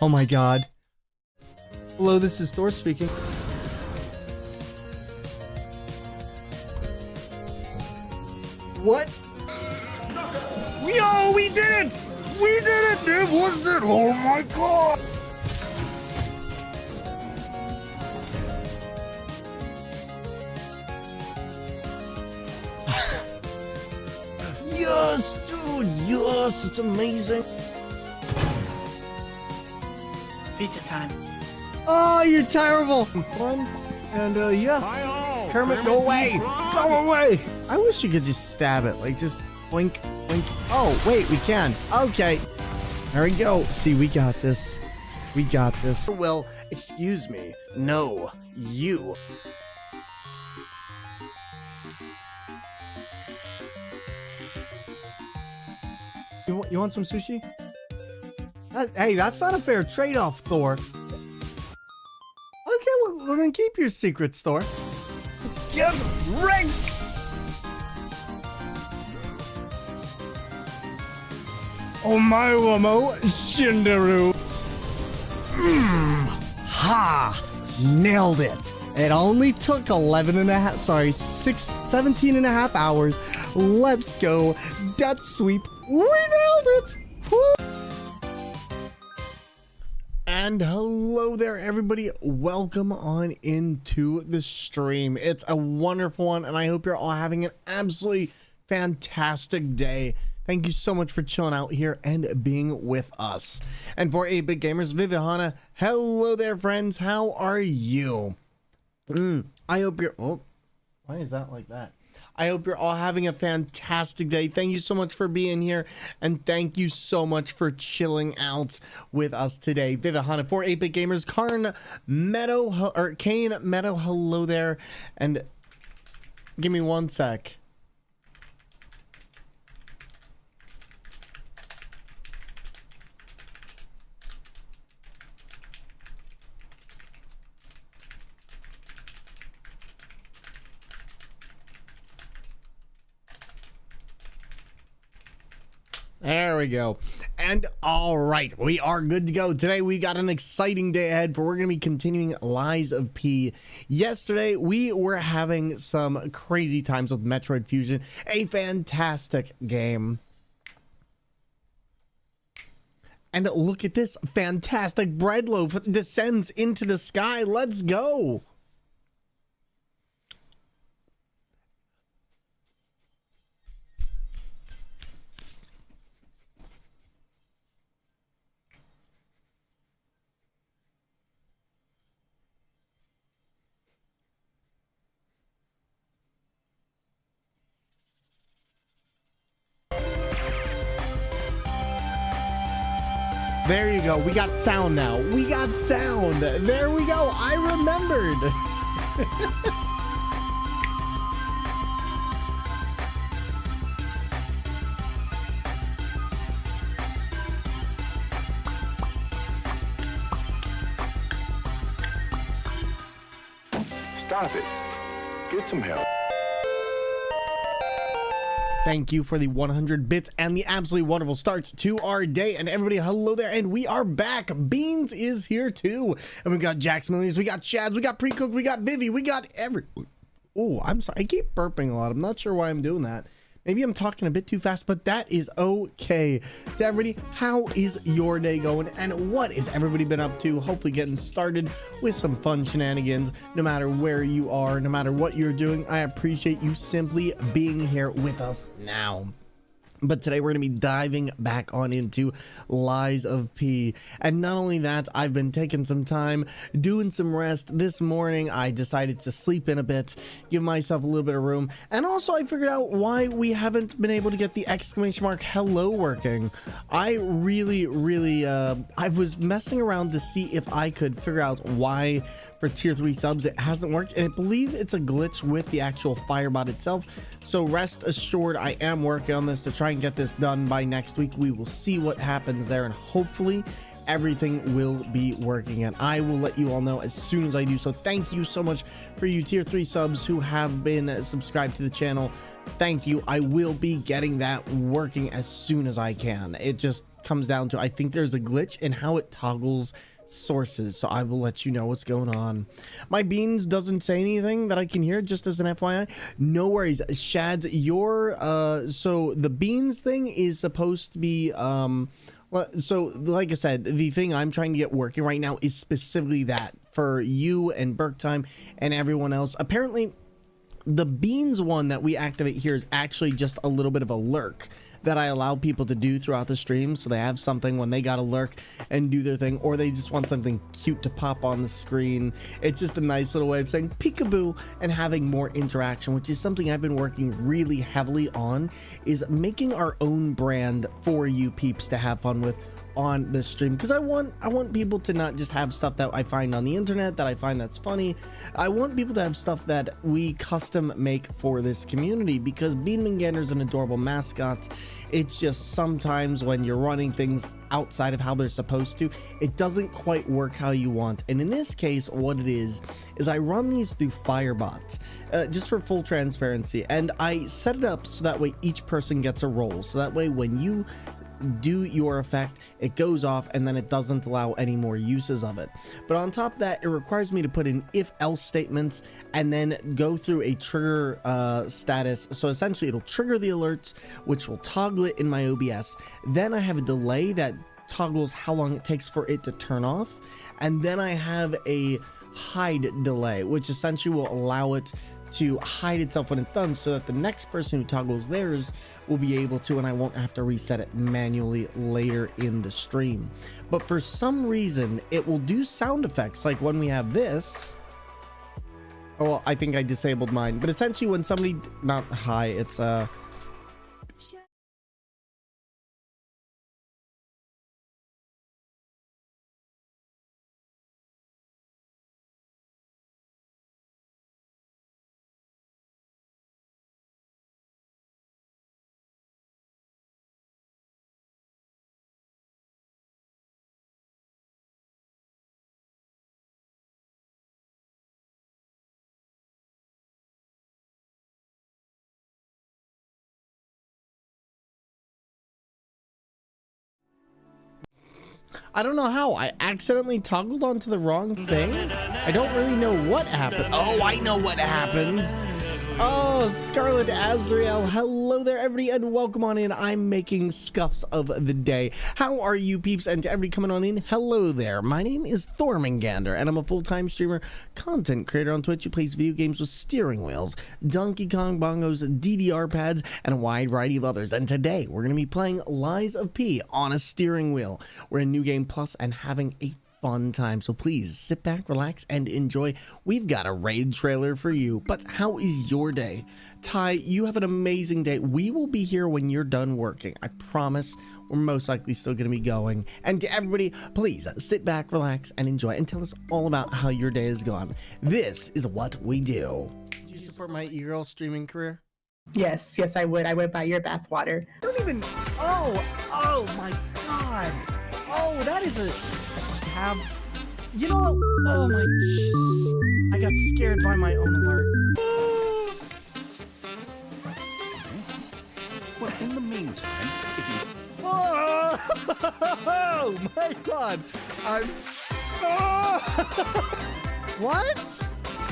Oh my god. Hello, this is Thor speaking. What? Yo, we did it! We did it! It was it! Oh my god! Yes, dude! Yes, it's amazing! Pizza time. Oh, you're terrible! Fun. And, yeah. Kermit, go away! Go away! I wish you could just stab it. Like, just blink, blink. Oh, wait, we can. Okay. There we go. See, we got this. We got this. Well, excuse me. No, you. You want some sushi? Hey, that's not a fair trade-off, Thor. Okay, well, then keep your secrets, Thor. Get right! Oh my Wamo Shindaru. Ha! Nailed it. It only took 17 and a half hours. Let's go. Death sweep. We nailed it. Woo! And hello there, everybody. Welcome on into the stream. It's a wonderful one, and I hope you're all having an absolutely fantastic day. Thank you so much for chilling out here and being with us. And for 8-Bit Gamers, Vivihana, hello there, friends. How are you? I hope you're... Oh, why is that like that? I hope you're all having a fantastic day. Thank you so much for being here, and thank you so much for chilling out with us today. Vivihana for 8-Bit Gamers, Kane Meadow, hello there, and give me one sec. There we go. And all right, we are good to go. Today we got an exciting day ahead, for we're going to be continuing Lies of P. Yesterday we were having some crazy times with Metroid Fusion, a fantastic game. And look at this fantastic bread loaf descends into the sky. Let's go. There you go. We got sound now. We got sound. There we go. I remembered. Stop it. Get some help. Thank you for the 100 bits and the absolutely wonderful start to our day. And everybody, hello there, and we are back. Beans is here too, and we got Jax Millions, we got Chads, we got Pre-Cooked, we got Vivi, we got every... Oh, I'm sorry, I keep burping a lot. I'm not sure why I'm doing that. Maybe I'm talking a bit too fast, but that is okay. To everybody, how is your day going, and what has everybody been up to? Hopefully getting started with some fun shenanigans. No matter where you are, no matter what you're doing, I appreciate you simply being here with us now. But today we're going to be diving back on into Lies of P. And not only that, I've been taking some time, doing some rest. This morning, I decided to sleep in a bit, give myself a little bit of room. And also, I figured out why we haven't been able to get the exclamation mark hello working. I I was messing around to see if I could figure out why for tier 3 subs it hasn't worked, and I believe it's a glitch with the actual Firebot itself. So rest assured, I am working on this to try and get this done by next week. We will see what happens there, and hopefully everything will be working, and I will let you all know as soon as I do so. Thank you so much for you tier 3 subs who have been subscribed to the channel. Thank you. I will be getting that working as soon as I can. It just comes down to, I think there's a glitch in how it toggles sources, so I will let you know what's going on. My beans doesn't say anything that I can hear, just as an FYI. No worries, Shads. Your so the beans thing is supposed to be so like I said, the thing I'm trying to get working right now is specifically that for you and Burke Time and everyone else. Apparently the beans one that we activate here is actually just a little bit of a lurk that I allow people to do throughout the stream, so they have something when they gotta lurk and do their thing, or they just want something cute to pop on the screen. It's just a nice little way of saying peekaboo and having more interaction, which is something I've been working really heavily on, is making our own brand for you peeps to have fun with on the stream, because I want people to not just have stuff that I find on the internet that I find that's funny. I want people to have stuff that we custom make for this community, because Thormungandr is an adorable mascot. It's just sometimes when you're running things outside of how they're supposed to, it doesn't quite work how you want. And in this case, what it is I run these through Firebot, just for full transparency, and I set it up so that way each person gets a role, so that way when you do your effect, it goes off and then it doesn't allow any more uses of it. But on top of that, it requires me to put in if-else statements and then go through a trigger status. So essentially it'll trigger the alerts, which will toggle it in my OBS. Then I have a delay that toggles how long it takes for it to turn off, and then I have a hide delay, which essentially will allow it to hide itself when it's done, so that the next person who toggles theirs will be able to, and I won't have to reset it manually later in the stream. But for some reason it will do sound effects, like when we have this. Oh, well, I think I disabled mine, but essentially when somebody, not hi, it's I don't know how I accidentally toggled onto the wrong thing. I don't really know what happened. Oh, I know what happened. Oh, Scarlet Azrael, hello there everybody and welcome on in. I'm making scuffs of the day. How are you peeps? And to everybody coming on in, hello there. My name is Thormungandr and I'm a full-time streamer, content creator on Twitch who plays video games with steering wheels, Donkey Kong bongos, DDR pads, and a wide variety of others. And today we're going to be playing Lies of P on a steering wheel. We're in New Game Plus and having a fun time, so please sit back, relax, and enjoy. We've got a raid trailer for you. But how is your day? Ty, you have an amazing day. We will be here when you're done working. I promise. We're most likely still going to be going. And to everybody, please sit back, relax, and enjoy, and tell us all about how your day has gone. This is what we do. Do you support my e-girl streaming career? Yes, I would. I would buy your bathwater. Don't even. Oh my God. Oh, that is a. You know what? Oh my, I got scared by my own alert. Well, in the meantime, if you... Oh my God! I'm... Oh! What?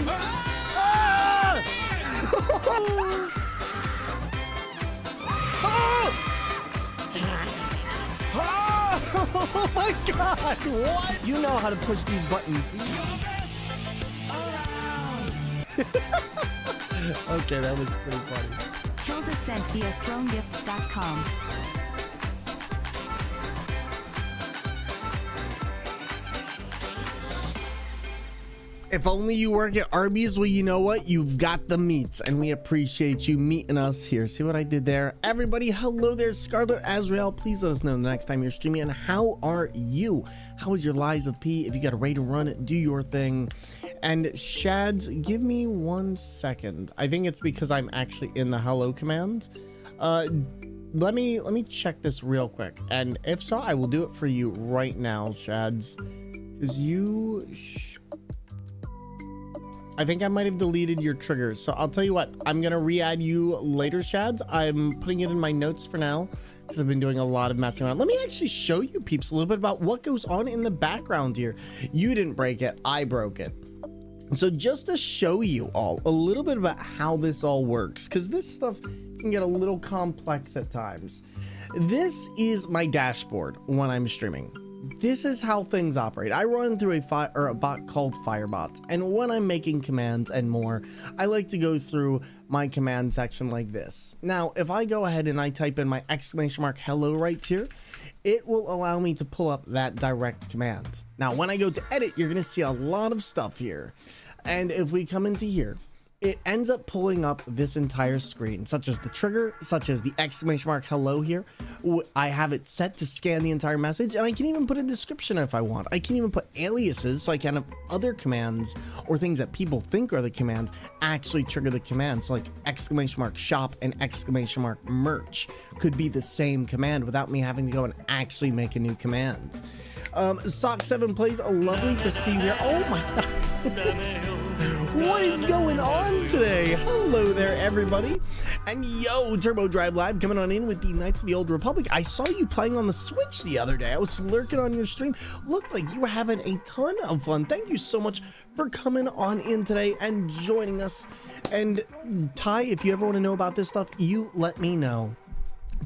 Ah! Oh my God! What? You know how to push these buttons. Okay, that was pretty funny. Hilda sent via thronegifts.com. If only you work at Arby's, well, you know what? You've got the meats, and we appreciate you meeting us here. See what I did there? Everybody, hello there, Scarlet Azrael. Please let us know the next time you're streaming, and how are you? How is your Lies of P? If you got a raid to run it, do your thing. And Shads, give me 1 second. I think it's because I'm actually in the hello command. Let me check this real quick, and if so, I will do it for you right now, Shads, because you... I think I might have deleted your triggers. So I'll tell you what, I'm going to re-add you later, Shads. I'm putting it in my notes for now because I've been doing a lot of messing around. Let me actually show you peeps a little bit about what goes on in the background here. You didn't break it. I broke it. So just to show you all a little bit about how this all works, because this stuff can get a little complex at times. This is my dashboard when I'm streaming. This is how things operate. I run through a bot called Firebot, and when I'm making commands and more, I like to go through my command section like this. Now, if I go ahead and I type in my exclamation mark hello right here, it will allow me to pull up that direct command. Now, when I go to edit, you're going to see a lot of stuff here. And if we come into here, it ends up pulling up this entire screen, such as the trigger, such as the exclamation mark hello here. I have it set to scan the entire message, and I can even put a description if I want. I can even put aliases so I can have other commands or things that people think are the commands actually trigger the command. So like exclamation mark shop and exclamation mark merch could be the same command without me having to go and actually make a new command. Sock7 plays, lovely to see you here. Oh my god. What is going on today? Hello there, everybody. And yo, Turbo Drive Live coming on in with the Knights of the Old Republic. I saw you playing on the Switch the other day. I was lurking on your stream. Looked like you were having a ton of fun. Thank you so much for coming on in today and joining us. And Ty, if you ever want to know about this stuff, you let me know.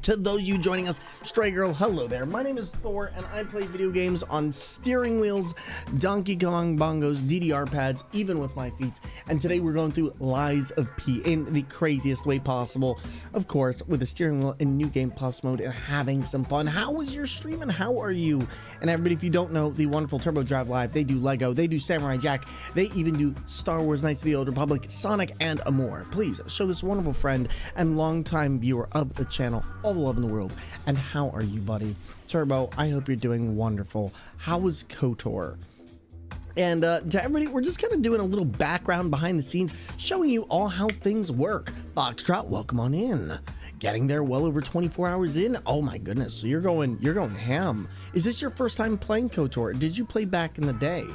To those of you joining us, Stray Girl, hello there. My name is Thor, and I play video games on steering wheels, Donkey Kong bongos, DDR pads, even with my feet. And today we're going through Lies of P in the craziest way possible. Of course, with the steering wheel in New Game Plus mode and having some fun. How was your stream and how are you? And everybody, if you don't know, the wonderful Turbo Drive Live, they do Lego, they do Samurai Jack, they even do Star Wars Knights of the Old Republic, Sonic, and more. Please show this wonderful friend and longtime viewer of the channel all the love in the world. And how are you, buddy? Turbo, I hope you're doing wonderful. How was KOTOR? And to everybody, we're just kind of doing a little background behind the scenes, showing you all how things work. Foxtrot, welcome on in. Getting there well over 24 hours in. Oh my goodness, so you're going ham. Is this your first time playing KOTOR? Did you play back in the day?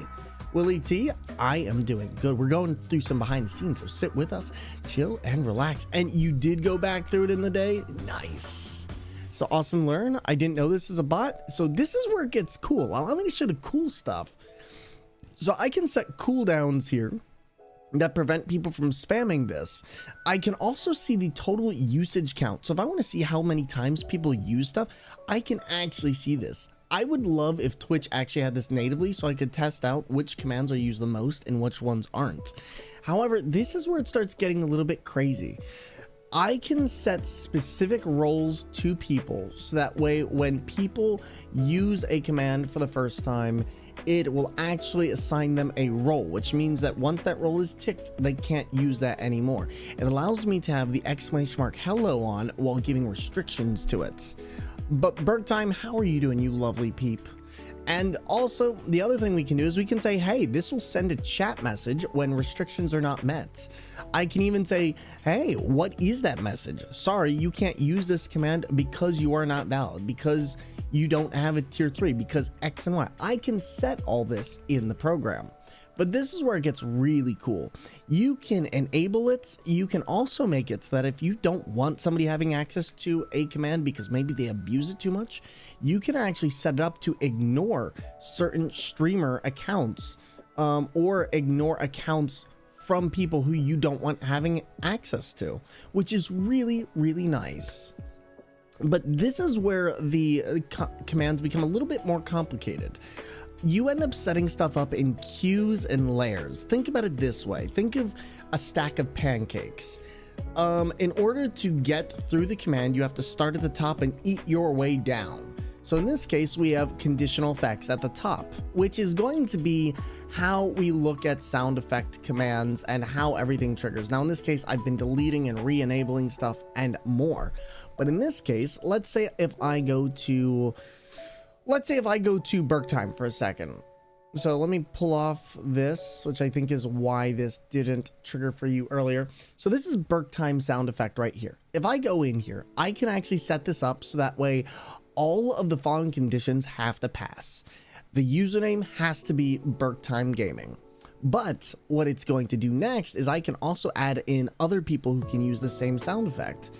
Willie T, I am doing good. We're going through some behind the scenes, so sit with us, chill, and relax. And you did go back through it in the day? Nice. So awesome, learn. I didn't know this is a bot. So this is where it gets cool. Allow me to show the cool stuff. So I can set cooldowns here that prevent people from spamming this. I can also see the total usage count. So if I want to see how many times people use stuff, I can actually see this. I would love if Twitch actually had this natively so I could test out which commands are used the most and which ones aren't. However, this is where it starts getting a little bit crazy. I can set specific roles to people so that way when people use a command for the first time, it will actually assign them a role, which means that once that role is ticked, they can't use that anymore. It allows me to have the exclamation mark hello on while giving restrictions to it. But Bergtime, how are you doing, you lovely peep? And also, the other thing we can do is we can say, hey, this will send a chat message when restrictions are not met. I can even say, hey, what is that message? Sorry, you can't use this command because you are not valid, because you don't have a tier 3, because X and Y. I can set all this in the program. But this is where it gets really cool. You can enable it. You can also make it so that if you don't want somebody having access to a command because maybe they abuse it too much, you can actually set it up to ignore certain streamer accounts or ignore accounts from people who you don't want having access to, which is really, really nice. But this is where the commands become a little bit more complicated. You end up setting stuff up in queues and layers. Think about it this way. Think of a stack of pancakes. In order to get through the command, you have to start at the top and eat your way down. So in this case, we have conditional effects at the top, which is going to be how we look at sound effect commands and how everything triggers. Now, in this case, I've been deleting and re-enabling stuff and more. But in this case, let's say if I go to Bergtime for a second. So let me pull off this, which I think is why this didn't trigger for you earlier. So this is Bergtime sound effect right here. If I go in here, I can actually set this up so that way all of the following conditions have to pass. The username has to be Bergtime Gaming. But what it's going to do next is I can also add in other people who can use the same sound effect.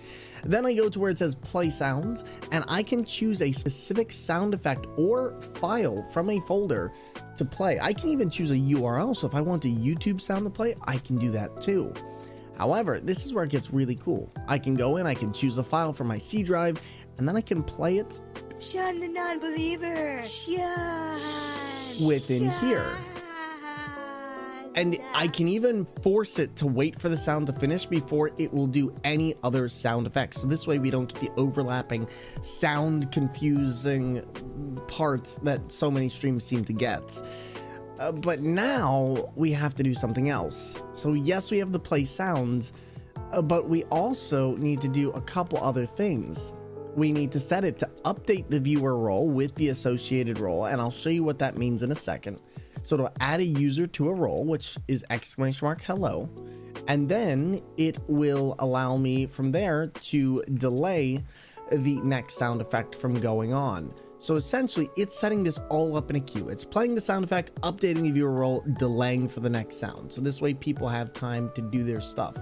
Then I go to where it says play sounds, and I can choose a specific sound effect or file from a folder to play. I can even choose a URL, so if I want a YouTube sound to play, I can do that too. However, this is where it gets really cool. I can go in, I can choose a file from my C drive, and then I can play it Sean the non-believer. within here. And I can even force it to wait for the sound to finish before it will do any other sound effects. So this way we don't get the overlapping sound confusing parts that so many streams seem to get. But now we have to do something else. So yes, we have the play sounds, but we also need to do a couple other things. We need to set it to update the viewer role with the associated role, and I'll show you what that means in a second. So it'll add a user to a role, which is !hello, and then it will allow me from there to delay the next sound effect from going on. So essentially, it's setting this all up in a queue. It's playing the sound effect, updating the viewer role, delaying for the next sound. So this way people have time to do their stuff.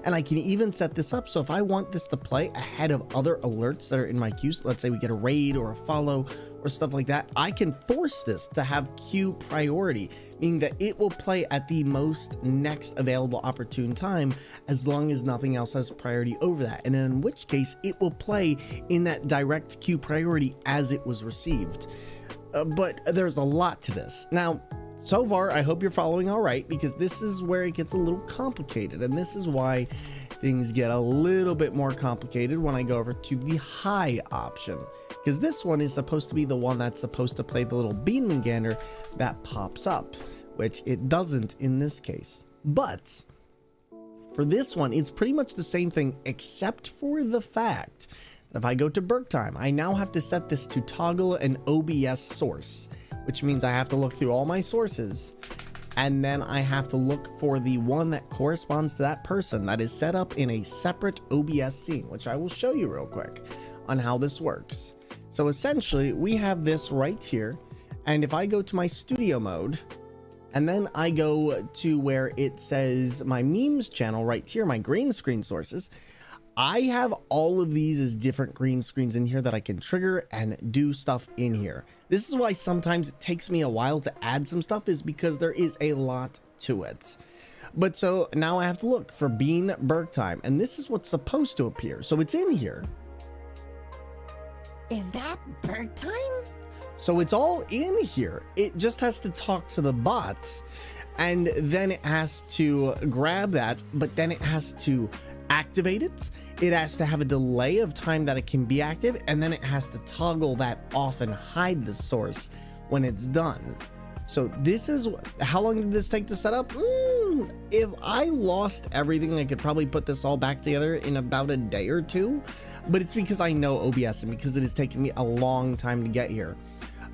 And I can even set this up so if I want this to play ahead of other alerts that are in my queues, let's say we get a raid or a follow or stuff like that, I can force this to have queue priority, meaning that it will play at the most next available opportune time as long as nothing else has priority over that. And in which case it will play in that direct queue priority as it was received. But there's a lot to this. Now, so far, I hope you're following all right, because this is where it gets a little complicated, and this is why things get a little bit more complicated when I go over to the high option, because this one is supposed to be the one that's supposed to play the little Thormungandr that pops up, which it doesn't in this case. But for this one, it's pretty much the same thing, except for the fact that if I go to Burk Time, I now have to set this to toggle an OBS source, which means I have to look through all my sources, and then I have to look for the one that corresponds to that person that is set up in a separate OBS scene, which I will show you real quick on how this works. So essentially, we have this right here, and if I go to my studio mode, and then I go to where it says my memes channel right here, my green screen sources, I have all of these as different green screens in here that I can trigger and do stuff in here. This is why sometimes it takes me a while to add some stuff, is because there is a lot to it. But so now I have to look for Bean Burk Time, and this is what's supposed to appear. So it's in here. Is that Burk Time? So it's all in here. It just has to talk to the bots, and then it has to grab that, but then it has to activate it. It has to have a delay of time that it can be active, and then it has to toggle that off and hide the source when it's done. So this is, how long did this take to set up? If I lost everything, I could probably put this all back together in about a day or two, but it's because I know OBS and because it has taken me a long time to get here.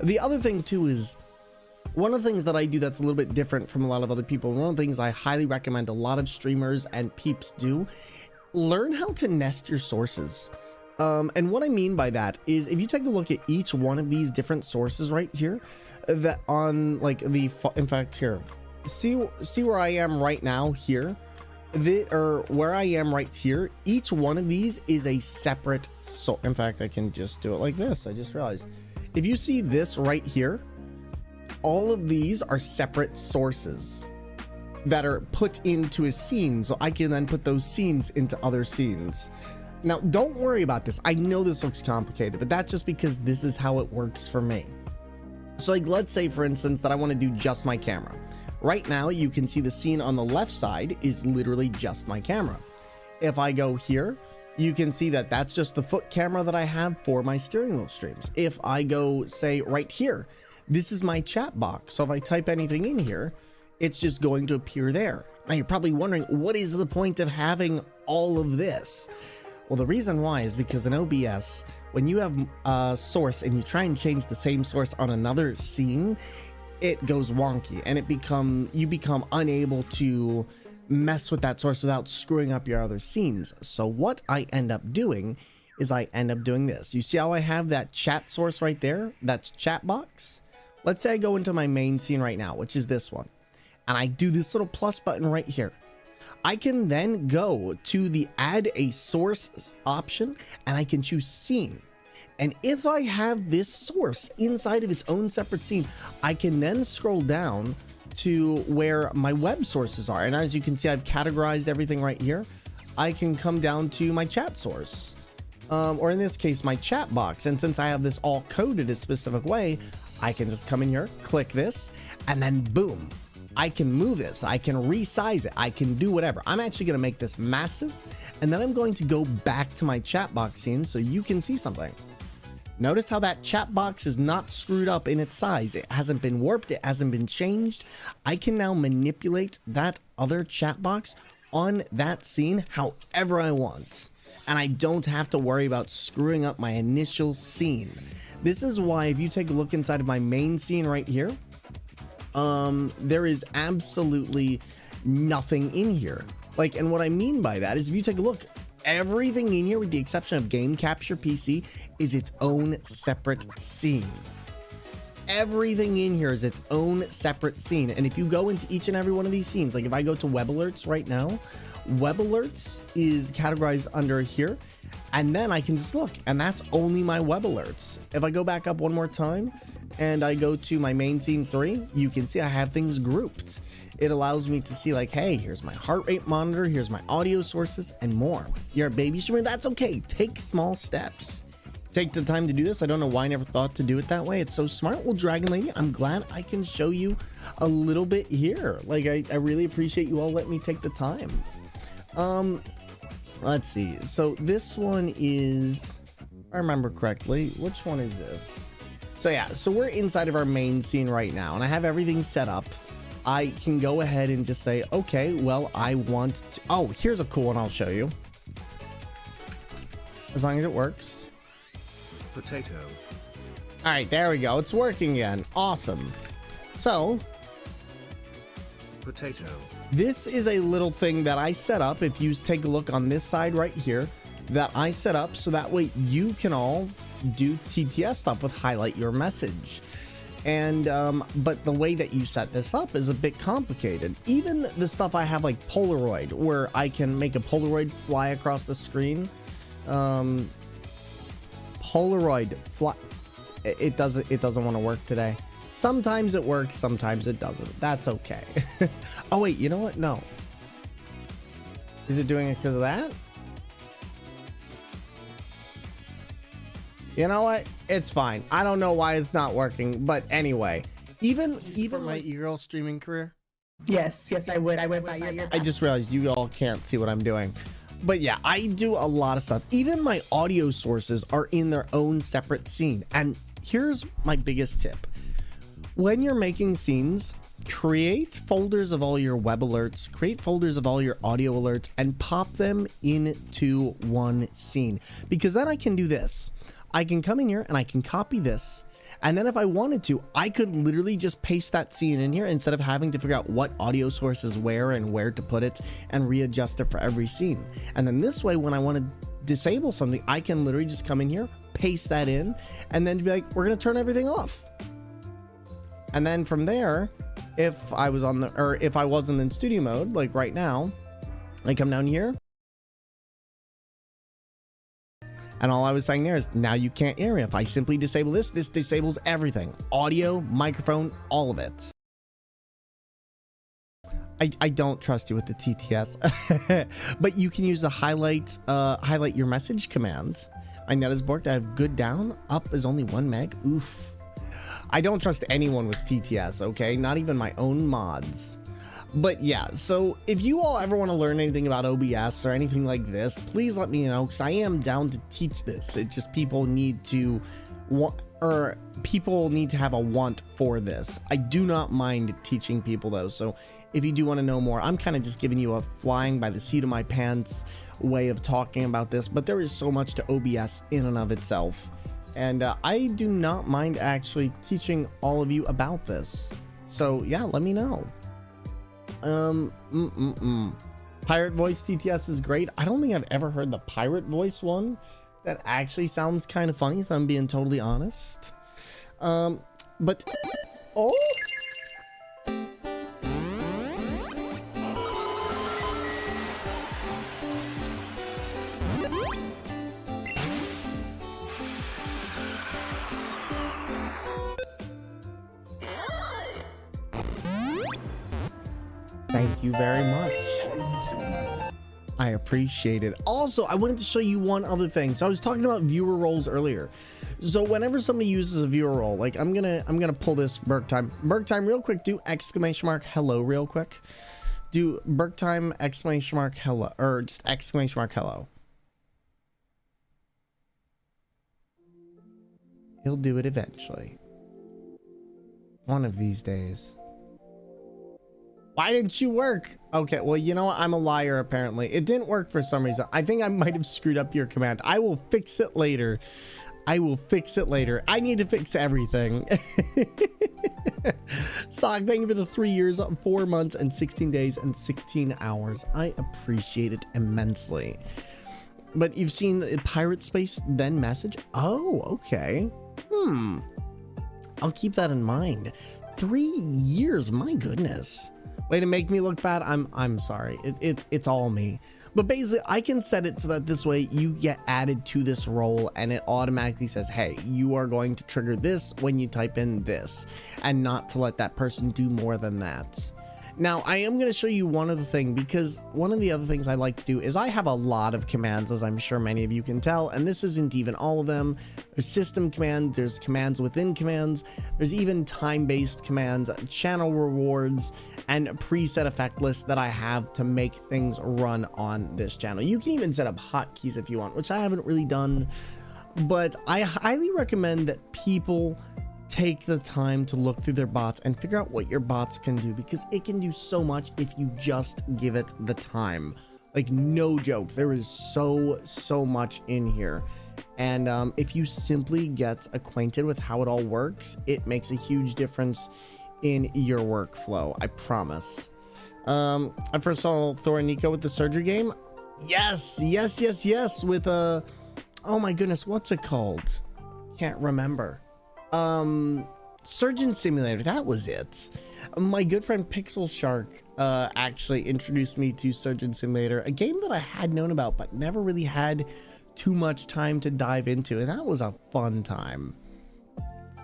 The other thing too is, one of the things that I do that's a little bit different from a lot of other people, one of the things I highly recommend a lot of streamers and peeps do, learn how to nest your sources. And what I mean by that is, if you take a look at each one of these different sources right here, that on like the, in fact here, see where I am right now here, or where I am right here, each one of these is a separate, so in fact I can just do it like this. I just realized, if you see this right here, all of these are separate sources that are put into a scene, so I can then put those scenes into other scenes. Now, don't worry about this. I know this looks complicated, but that's just because this is how it works for me. So like, let's say for instance that I want to do just my camera. Right now, you can see the scene on the left side is literally just my camera. If I go here, you can see that that's just the foot camera that I have for my steering wheel streams. If I go, say, right here, this is my chat box. So if I type anything in here, it's just going to appear there. Now you're probably wondering, what is the point of having all of this? Well, the reason why is because in OBS, when you have a source and you try and change the same source on another scene, it goes wonky and you become unable to mess with that source without screwing up your other scenes. So what I end up doing is I end up doing this. You see how I have that chat source right there? That's chat box. Let's say I go into my main scene right now, which is this one. and I do this little plus button right here, I can then go to the add a source option and I can choose scene. And if I have this source inside of its own separate scene, I can then scroll down to where my web sources are. And as you can see, I've categorized everything right here. I can come down to my chat source, or in this case, my chat box. And since I have this all coded a specific way, I can just come in here, click this, and then boom, I can move this. I can resize it. I can do whatever. I'm actually going to make this massive, and then I'm going to go back to my chat box scene so you can see something. Notice how that chat box is not screwed up in its size. It hasn't been warped. It hasn't been changed. I can now manipulate that other chat box on that scene however I want. And I don't have to worry about screwing up my initial scene. This is why if you take a look inside of my main scene right here, there is absolutely nothing in here. Like, and what I mean by that is if you take a look, everything in here with the exception of Game Capture PC is its own separate scene. Everything in here is its own separate scene. And if you go into each and every one of these scenes, like if I go to web alerts right now, web alerts is categorized under here. And then I can just look, and that's only my web alerts. If I go back up one more time and I go to my main scene 3, you can see I have things grouped. It allows me to see like, hey, here's my heart rate monitor, here's my audio sources, and more. You're a baby streamer, that's okay. Take small steps. Take the time to do this. I don't know why I never thought to do it that way. It's so smart. Well, Dragon Lady, I'm glad I can show you a little bit here. Like, I really appreciate you all letting me take the time. Let's see. So this one is, if I remember correctly, which one is this? So yeah, so we're inside of our main scene right now, and I have everything set up. I can go ahead and just say, okay, well, I want to, oh, here's a cool one I'll show you. As long as it works. Potato. All right, there we go. It's working again. Awesome. So Potato. this is a little thing that I set up. If you take a look on this side right here, that I set up so that way you can all do TTS stuff with highlight your message. And but the way that you set this up is a bit complicated. Even the stuff I have like Polaroid, where I can make a Polaroid fly across the screen. Polaroid fly, it doesn't want to work today. Sometimes it works, sometimes it doesn't. That's okay. Oh wait, you know what? No. Is it doing it because of that? You know what? It's fine. I don't know why it's not working, but anyway, even my e-girl streaming career. Yes, I would. I would buy your I just realized you all can't see what I'm doing. But yeah, I do a lot of stuff. Even my audio sources are in their own separate scene. And here's my biggest tip. When you're making scenes, create folders of all your web alerts, create folders of all your audio alerts, and pop them into one scene. Because then I can do this. I can come in here and I can copy this. And then if I wanted to, I could literally just paste that scene in here instead of having to figure out what audio source is where and where to put it and readjust it for every scene. And then this way, when I want to disable something, I can literally just come in here, paste that in, and then be like, we're going to turn everything off. And then from there, if I was on the, or if I wasn't in studio mode, like right now, I come down here. And all I was saying there is now you can't hear me. If I simply disable this, this disables everything. Audio, microphone, all of it. I don't trust you with the TTS, but you can use the highlight your message command. My net is borked. I have good down. Up is only 1 meg. Oof. I don't trust anyone with TTS, okay? Not even my own mods. But yeah, so if you all ever want to learn anything about OBS or anything like this, please let me know, because I am down to teach this. It just people need to want, or people need to have a want for this. I do not mind teaching people though. So if you do want to know more, I'm kind of just giving you a flying by the seat of my pants way of talking about this, but there is so much to OBS in and of itself. And I do not mind actually teaching all of you about this. So yeah, let me know. Pirate voice TTS is great. I don't think I've ever heard the pirate voice one. That actually sounds kind of funny if I'm being totally honest. But oh, Thank you very much. I appreciate it. Also, I wanted to show you one other thing. So I was talking about viewer roles earlier. So whenever somebody uses a viewer role, like I'm gonna pull this Burke time real quick. Do exclamation mark hello real quick. Do Burke time exclamation mark hello, or just exclamation mark hello. He'll do it eventually. One of these days. Why didn't you work? Okay, well, you know what? I'm a liar, apparently. It didn't work for some reason. I think I might have screwed up your command. I will fix it later. I will fix it later. I need to fix everything. Sock, thank you for the 3 years, 4 months, and 16 days, and 16 hours. I appreciate it immensely. But you've seen the Pirate Space then message? Oh, okay. I'll keep that in mind. 3 years, my goodness. Way to make me look bad. I'm sorry. It's all me. But basically, I can set it so that this way you get added to this role and it automatically says, hey, you are going to trigger this when you type in this, and not to let that person do more than that. Now, I am going to show you one other thing, because one of the other things I like to do is I have a lot of commands, as I'm sure many of you can tell, and this isn't even all of them. There's system commands, there's commands within commands, there's even time-based commands, channel rewards, and preset effect lists that I have to make things run on this channel. You can even set up hotkeys if you want, which I haven't really done, but I highly recommend that people take the time to look through their bots and figure out what your bots can do, because it can do so much if you just give it the time. Like, no joke, there is so much in here, and if you simply get acquainted with how it all works, it makes a huge difference in your workflow, I promise. I first saw Thor and Nico with the surgery game. Yes, with oh my goodness, what's it called? Can't remember. Surgeon Simulator, that was it. My good friend Pixel Shark actually introduced me to Surgeon Simulator, a game that I had known about but never really had too much time to dive into, and that was a fun time.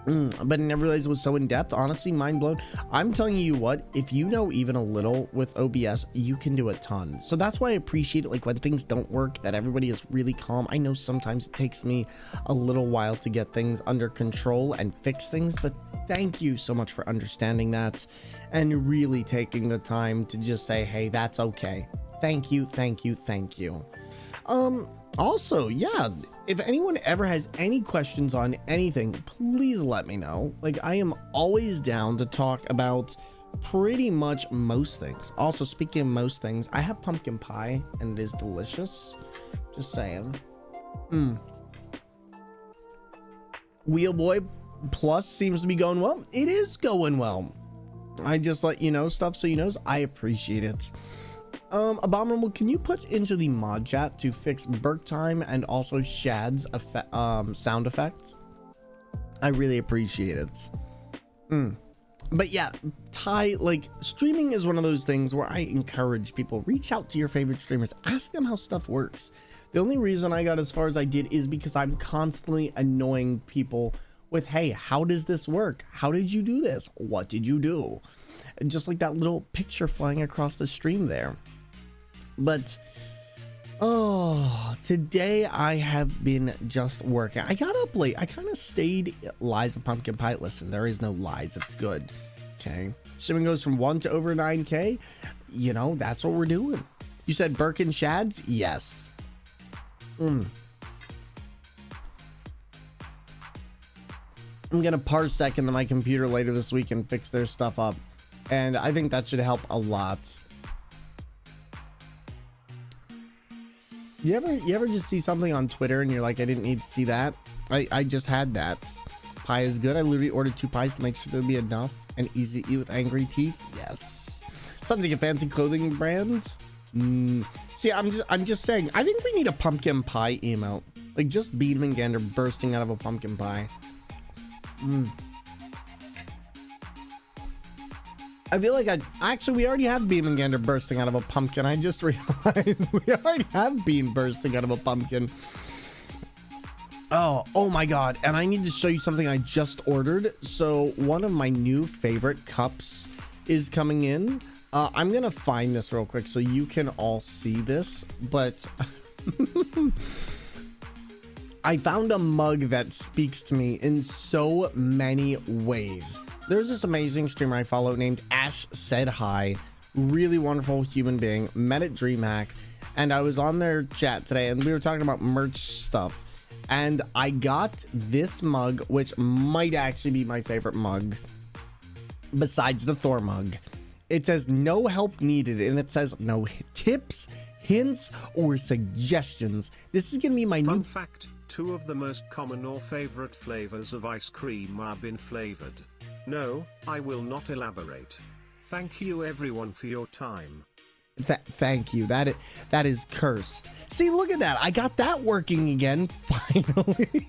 But I never realized it was so in depth. Honestly, mind blown. I'm telling you what, if you know even a little with OBS, you can do a ton. So that's why I appreciate it, like when things don't work, that everybody is really calm. I know sometimes it takes me a little while to get things under control and fix things, but thank you so much for understanding that and really taking the time to just say, hey, that's okay. Thank you. Also, yeah, if anyone ever has any questions on anything, please let me know. Like, I am always down to talk about pretty much most things. Also, speaking of most things, I have pumpkin pie and it is delicious. Just saying. Wheelboy Plus seems to be going well. It is going well. I just let you know stuff so you know. I appreciate it. Abominable, can you put into the mod chat to fix Burke time and also Shad's sound effect? I really appreciate it. But yeah, like, streaming is one of those things where I encourage people, reach out to your favorite streamers, ask them how stuff works. The only reason I got as far as I did is because I'm constantly annoying people with, hey, how does this work? How did you do this? What did you do? And just like that little picture flying across the stream there. But today I have been just working. I got up late. I kind of stayed. Lies of pumpkin pie. Listen, there is no lies. It's good. Okay. Shipping goes from 1 to over 9K. You know, that's what we're doing. You said Burke and Shads? Yes. I'm gonna parsec into my computer later this week and fix their stuff up, and I think that should help a lot. You ever just see something on Twitter and you're like, I didn't need to see that? I just had that. Pie is good. I literally ordered 2 pies to make sure there'd be enough and easy to eat with angry teeth. Yes. Sounds like a fancy clothing brand. See, I'm just saying, I think we need a pumpkin pie emote. Like, just Thormungandr bursting out of a pumpkin pie. I feel like actually, we already have Thormungandr bursting out of a pumpkin. I just realized we already have Bean bursting out of a pumpkin. Oh my God. And I need to show you something I just ordered. So one of my new favorite cups is coming in. I'm gonna find this real quick so you can all see this, but I found a mug that speaks to me in so many ways. There's this amazing streamer I follow named Ash Said Hi, really wonderful human being, met at DreamHack, and I was on their chat today and we were talking about merch stuff, and I got this mug, which might actually be my favorite mug besides the Thor mug. It says no help needed, and it says no tips, hints, or suggestions. This is gonna be my Fun new fact, 2 of the most common or favorite flavors of ice cream are bin flavored. No, I will not elaborate. Thank you everyone for your time. Thank you. That is cursed. See, look at that. I got that working again. Finally.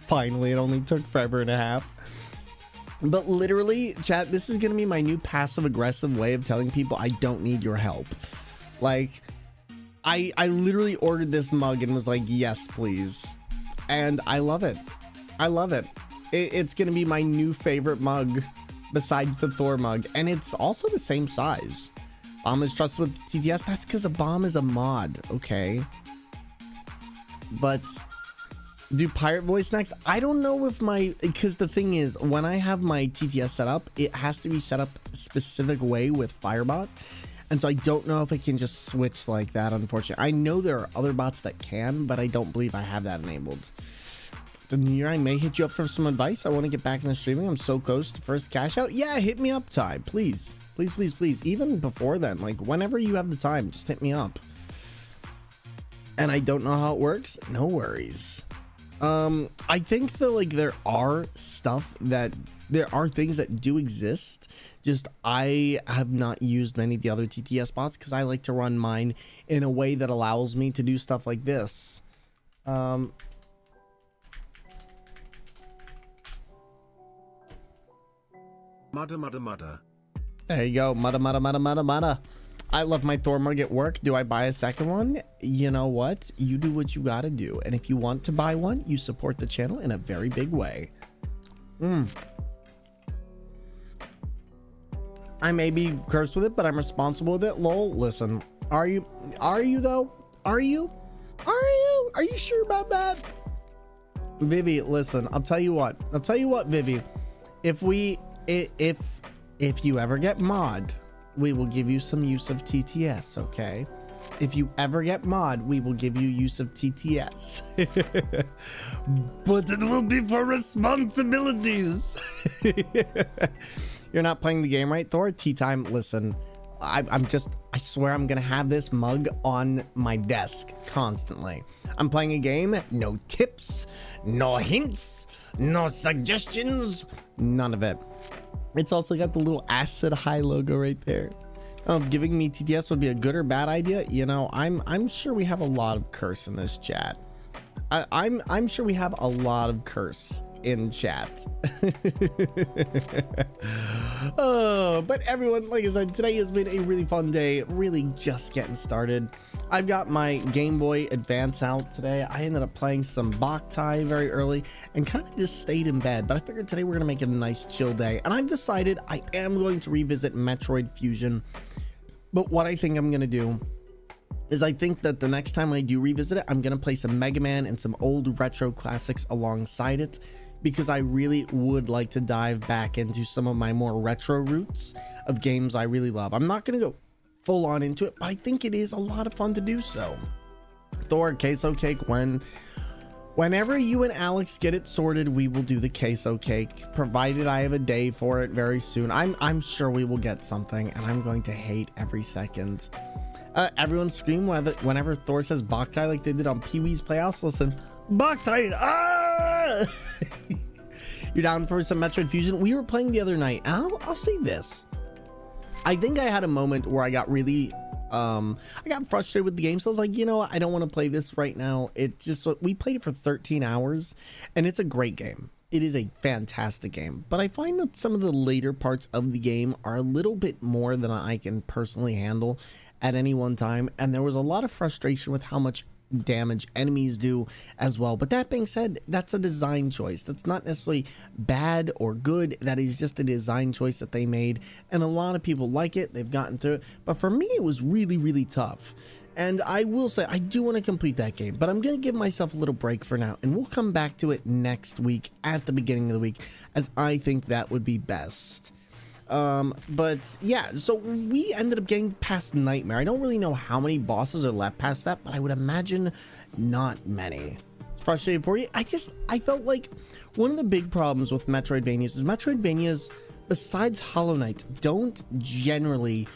Finally, it only took forever and a half. But literally, chat, this is going to be my new passive aggressive way of telling people I don't need your help. Like, I literally ordered this mug and was like, yes, please. And I love it. I love it. It's going to be my new favorite mug besides the Thor mug. And it's also the same size. Bomb is trusted with TTS. That's because a bomb is a mod. Okay. But do pirate voice next? I don't know if because the thing is, when I have my TTS set up, it has to be set up a specific way with Firebot. And so I don't know if I can just switch like that, unfortunately. I know there are other bots that can, but I don't believe I have that enabled. The new year, I may hit you up for some advice. I want to get back into streaming. I'm so close to first cash out. Yeah, hit me up, Ty. Please. Please, please, please. Even before then, like whenever you have the time, just hit me up. And I don't know how it works. No worries. I think that like there are things that do exist. Just I have not used many of the other TTS bots because I like to run mine in a way that allows me to do stuff like this. Mudda. There you go. Mudda. I love my Thor mug at work. Do I buy a second one? You know what? You do what you gotta do. And if you want to buy one, you support the channel in a very big way. I may be cursed with it, but I'm responsible with it. Lol. Listen, are you though? Are you sure about that? Vivi, listen, I'll tell you what, Vivi, if you ever get mod, we will give you some use of TTS, okay? If you ever get mod, we will give you use of TTS. But it will be for responsibilities. You're not playing the game right, Thor? Tea time. Listen, I swear I'm gonna have this mug on my desk constantly. I'm playing a game, no tips, no hints, no suggestions, none of it. It's also got the little Acid High logo right there. Giving me TTS would be a good or bad idea. You know, I'm sure we have a lot of curse in this chat. I'm sure we have a lot of curse in chat. But everyone, like I said, today has been a really fun day, really just getting started. I've got my Game Boy Advance out today. I ended up playing some Boktai very early and kind of just stayed in bed, but I figured today we're gonna make it a nice chill day, and I've decided I am going to revisit Metroid Fusion. But what I think I'm gonna do is I think that the next time I do revisit it, I'm gonna play some Mega Man and some old retro classics alongside it, because I really would like to dive back into some of my more retro roots of games I really love. I'm not gonna go full on into it, but I think it is a lot of fun to do so. Thor, queso cake, whenever you and Alex get it sorted, we will do the queso cake, provided I have a day for it very soon. I'm sure we will get something, and I'm going to hate every second. Everyone scream whenever Thor says Boktai like they did on Pee-wee's Playhouse. Listen, Boktai, ah! You're down for some Metroid Fusion? We were playing the other night, and I'll say this. I think I had a moment where I got really, I got frustrated with the game, so I was like, you know what, I don't want to play this right now. It's just, we played it for 13 hours, and it's a great game. It is a fantastic game, but I find that some of the later parts of the game are a little bit more than I can personally handle at any one time, and there was a lot of frustration with how much damage enemies do as well. But that being said, that's a design choice. That's not necessarily bad or good. That is just a design choice that they made, and a lot of people like it. They've gotten through it, but for me it was really, really tough. And I will say I do want to complete that game, but I'm going to give myself a little break for now, and we'll come back to it next week at the beginning of the week, as I think that would be best. But yeah, so we ended up getting past Nightmare. I don't really know how many bosses are left past that, but I would imagine not many. It's frustrating for you. I felt like one of the big problems with Metroidvanias is Metroidvanias, besides Hollow Knight, don't generally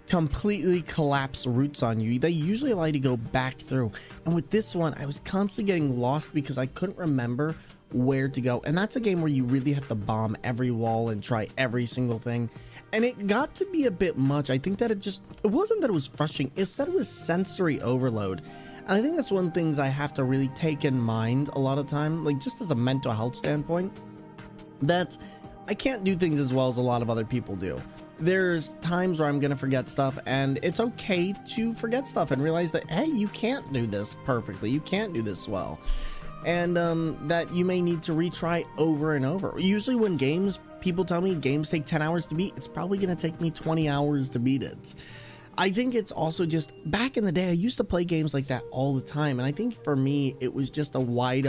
completely collapse routes on you. They usually allow you to go back through, and with this one I was constantly getting lost because I couldn't remember where to go. And that's a game where you really have to bomb every wall and try every single thing, and it got to be a bit much. I think that it wasn't that it was frustrating, it's that it was sensory overload. And I think that's one of the things I have to really take in mind a lot of time, like just as a mental health standpoint, that I can't do things as well as a lot of other people do. There's times where I'm gonna forget stuff, and it's okay to forget stuff and realize that, hey, you can't do this perfectly, you can't do this well, and that you may need to retry over and over. Usually when people tell me games take 10 hours to beat, it's probably gonna take me 20 hours to beat it. I think it's also just, back in the day I used to play games like that all the time, and I think for me it was just a wide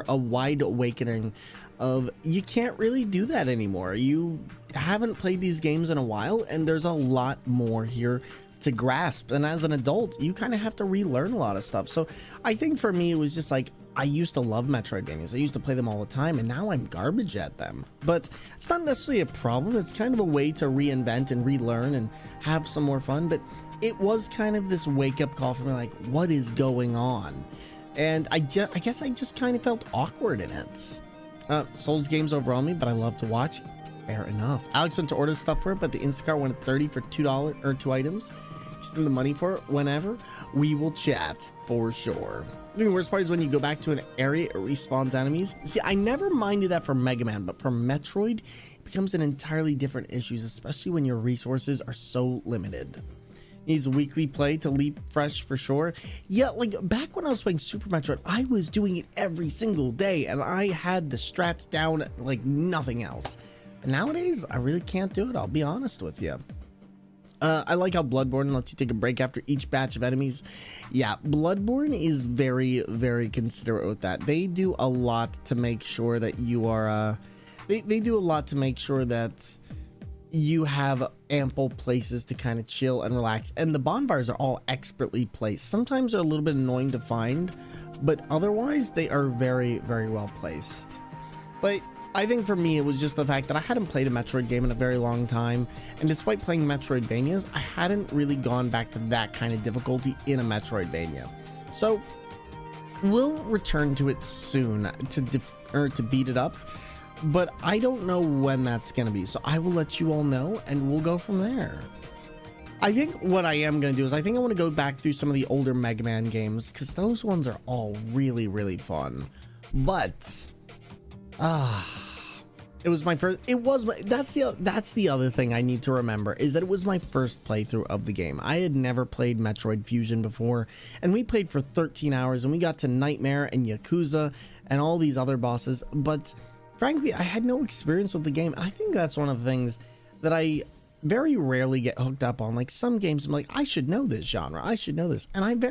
awakening of, you can't really do that anymore. You haven't played these games in a while, and there's a lot more here to grasp, and as an adult you kind of have to relearn a lot of stuff. So I think for me it was just like, I used to love Metroidvanias, I used to play them all the time, and now I'm garbage at them. But it's not necessarily a problem, it's kind of a way to reinvent and relearn and have some more fun. But it was kind of this wake-up call for me, like, what is going on? And I guess I just kind of felt awkward in it. Souls games overwhelm me, but I love to watch. Fair enough. Alex went to order stuff for it, but the Instacart wanted $30 for $2 or 2 items. Send the money for it whenever. We will chat for sure. The worst part is when you go back to an area, it respawns enemies. See, I never minded that for Mega Man, but for Metroid, it becomes an entirely different issue, especially when your resources are so limited. Needs weekly play to leap fresh for sure. Yeah, like back when I was playing Super Metroid, I was doing it every single day, and I had the strats down like nothing else. But nowadays, I really can't do it, I'll be honest with you. I like how Bloodborne lets you take a break after each batch of enemies. Yeah, Bloodborne is very, very considerate with that. They do a lot to make sure that you are, they do a lot to make sure that you have ample places to kind of chill and relax. And the bonfires are all expertly placed. Sometimes they're a little bit annoying to find, but otherwise they are very, very well placed. But I think for me, it was just the fact that I hadn't played a Metroid game in a very long time, and despite playing Metroidvanias, I hadn't really gone back to that kind of difficulty in a Metroidvania. So we'll return to it soon to beat it up, but I don't know when that's going to be. So I will let you all know, and we'll go from there. I think what I am going to do is I think I want to go back through some of the older Mega Man games, because those ones are all really, really fun. But it was my first, that's the other thing I need to remember, is that it was my first playthrough of the game. I had never played Metroid Fusion before, and we played for 13 hours, and we got to Nightmare and Yakuza and all these other bosses, but frankly, I had no experience with the game. I think that's one of the things that I very rarely get hooked up on. Like some games, I'm like, I should know this genre, I should know this, and I'm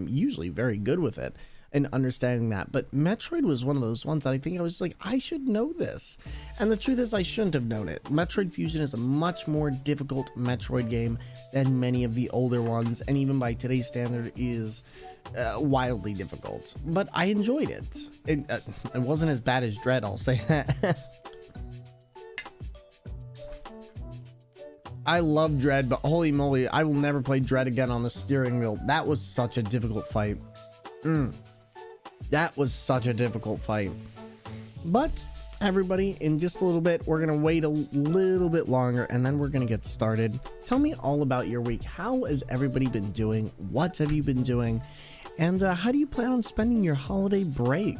usually very good with it and understanding that. But Metroid was one of those ones that I think I was like, I should know this, and the truth is I shouldn't have known it. Metroid Fusion is a much more difficult Metroid game than many of the older ones, and even by today's standard is wildly difficult, but I enjoyed it. It wasn't as bad as Dread, I'll say that. I love Dread, but holy moly, I will never play Dread again on the steering wheel. That was such a difficult fight. That was such a difficult fight. But everybody, in just a little bit, we're gonna wait a little bit longer, and then we're gonna get started. Tell me all about your week. How has everybody been doing? What have you been doing? And how do you plan on spending your holiday break?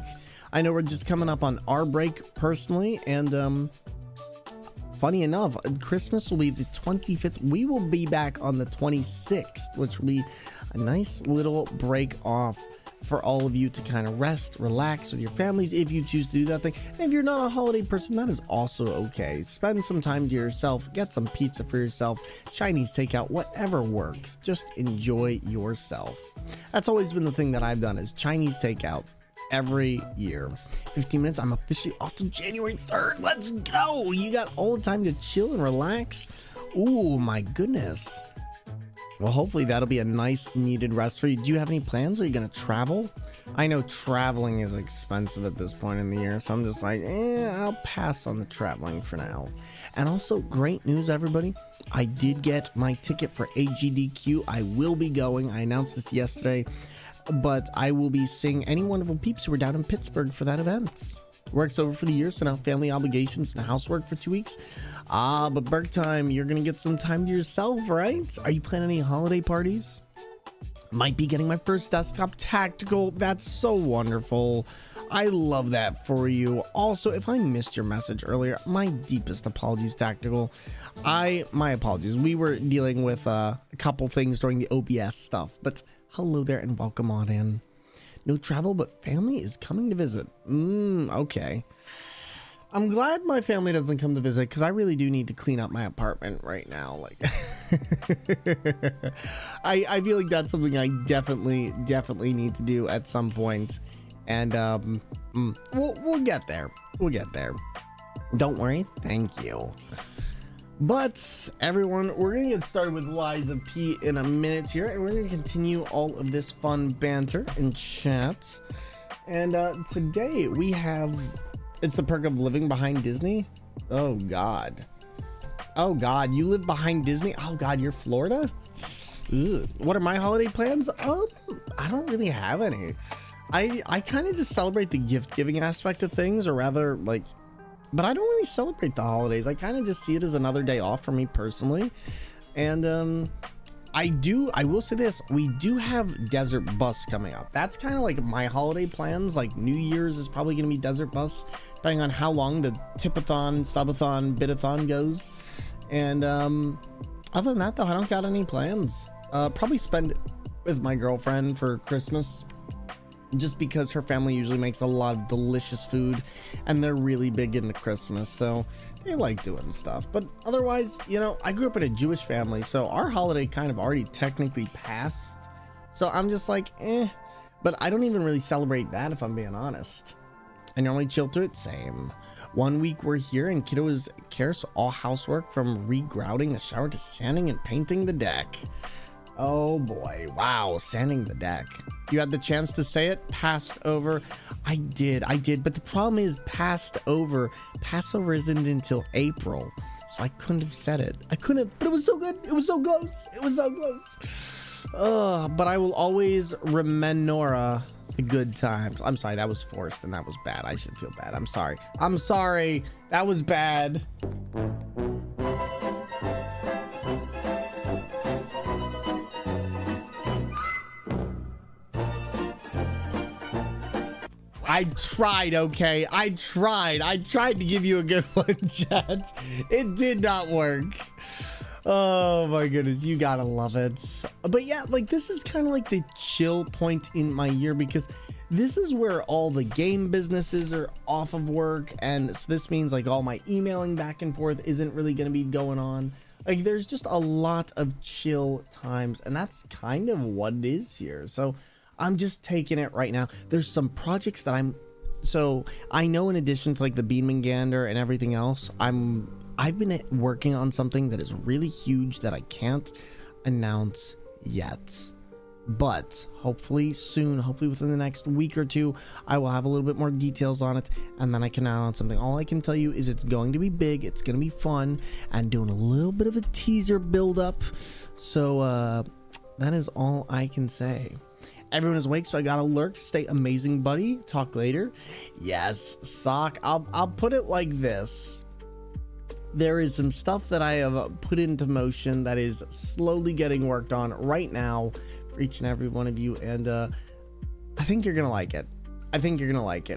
I know we're just coming up on our break personally, and funny enough, Christmas will be the 25th. We will be back on the 26th, which will be a nice little break off for all of you to kind of rest, relax with your families if you choose to do that thing. And if you're not a holiday person, that is also okay. Spend some time to yourself, get some pizza for yourself, Chinese takeout, whatever works. Just enjoy yourself. That's always been the thing that I've done, is Chinese takeout every year. 15 minutes, I'm officially off to January 3rd. Let's go. You got all the time to chill and relax. Ooh, my goodness. Well, hopefully that'll be a nice needed rest for you. Do you have any plans? Are you going to travel? I know traveling is expensive at this point in the year, so I'm just like, I'll pass on the traveling for now. And also, great news, everybody. I did get my ticket for AGDQ. I will be going. I announced this yesterday, but I will be seeing any wonderful peeps who are down in Pittsburgh for that event. Work's over for the year, so now family obligations and housework for 2 weeks. But Berg time, you're gonna get some time to yourself, right? Are you planning any holiday parties? Might be getting my first desktop tactical. That's so wonderful. I love that for you. Also, if I missed your message earlier, my deepest apologies, tactical. My apologies. We were dealing with a couple things during the OBS stuff, but hello there and welcome on in. No travel, but family is coming to visit. Okay. I'm glad my family doesn't come to visit, because I really do need to clean up my apartment right now. Like, I feel like that's something I definitely need to do at some point. And we'll get there. We'll get there. Don't worry. Thank you. But everyone, we're gonna get started with Liza P in a minute here, and we're gonna continue all of this fun banter and chat. And today we have, it's the perk of living behind Disney. Oh God, you live behind Disney? Oh God, you're Florida? Ugh. What are my holiday plans? I don't really have any. I kind of just celebrate the gift giving aspect of things, or rather, like, but I don't really celebrate the holidays. I kind of just see it as another day off for me personally. And I will say this, we do have Desert Bus coming up. That's kind of like my holiday plans. Like New Year's is probably going to be Desert Bus, depending on how long the tipathon, subathon, bitathon goes. And other than that though, I don't got any plans. Probably spend it with my girlfriend for Christmas, just because her family usually makes a lot of delicious food and they're really big into Christmas, so they like doing stuff. But otherwise, you know, I grew up in a Jewish family, so our holiday kind of already technically passed, so I'm just like, but I don't even really celebrate that, if I'm being honest. I normally chill through it. Same. 1 week we're here and kiddo is cares all housework from regrouting the shower to sanding and painting the deck. Oh boy, wow, sanding the deck. You had the chance to say it, passed over. I did, but the problem is Passover isn't until April, so I couldn't have said it. I couldn't have, but it was so good. It was so close. It was so close. But I will always remember the good times. I'm sorry, that was forced and that was bad. I should feel bad. I'm sorry. That was bad. I tried, okay? I tried to give you a good one, chat. It did not work. Oh my goodness, you gotta love it. But yeah, like this is kind of like the chill point in my year, because this is where all the game businesses are off of work, and so this means like all my emailing back and forth isn't really gonna be going on. Like there's just a lot of chill times, and that's kind of what it is here. So I'm just taking it right now. There's some projects that I know in addition to like the Thormungandr and everything else, I've been working on something that is really huge that I can't announce yet. But hopefully soon, hopefully within the next week or two, I will have a little bit more details on it, and then I can announce something. All I can tell you is it's going to be big, it's going to be fun, and doing a little bit of a teaser build up. So that is all I can say. Everyone is awake, so I gotta lurk. Stay amazing, buddy. Talk later. Yes, Sock. I'll put it like this. There is some stuff that I have put into motion that is slowly getting worked on right now for each and every one of you, and I think you're gonna like it.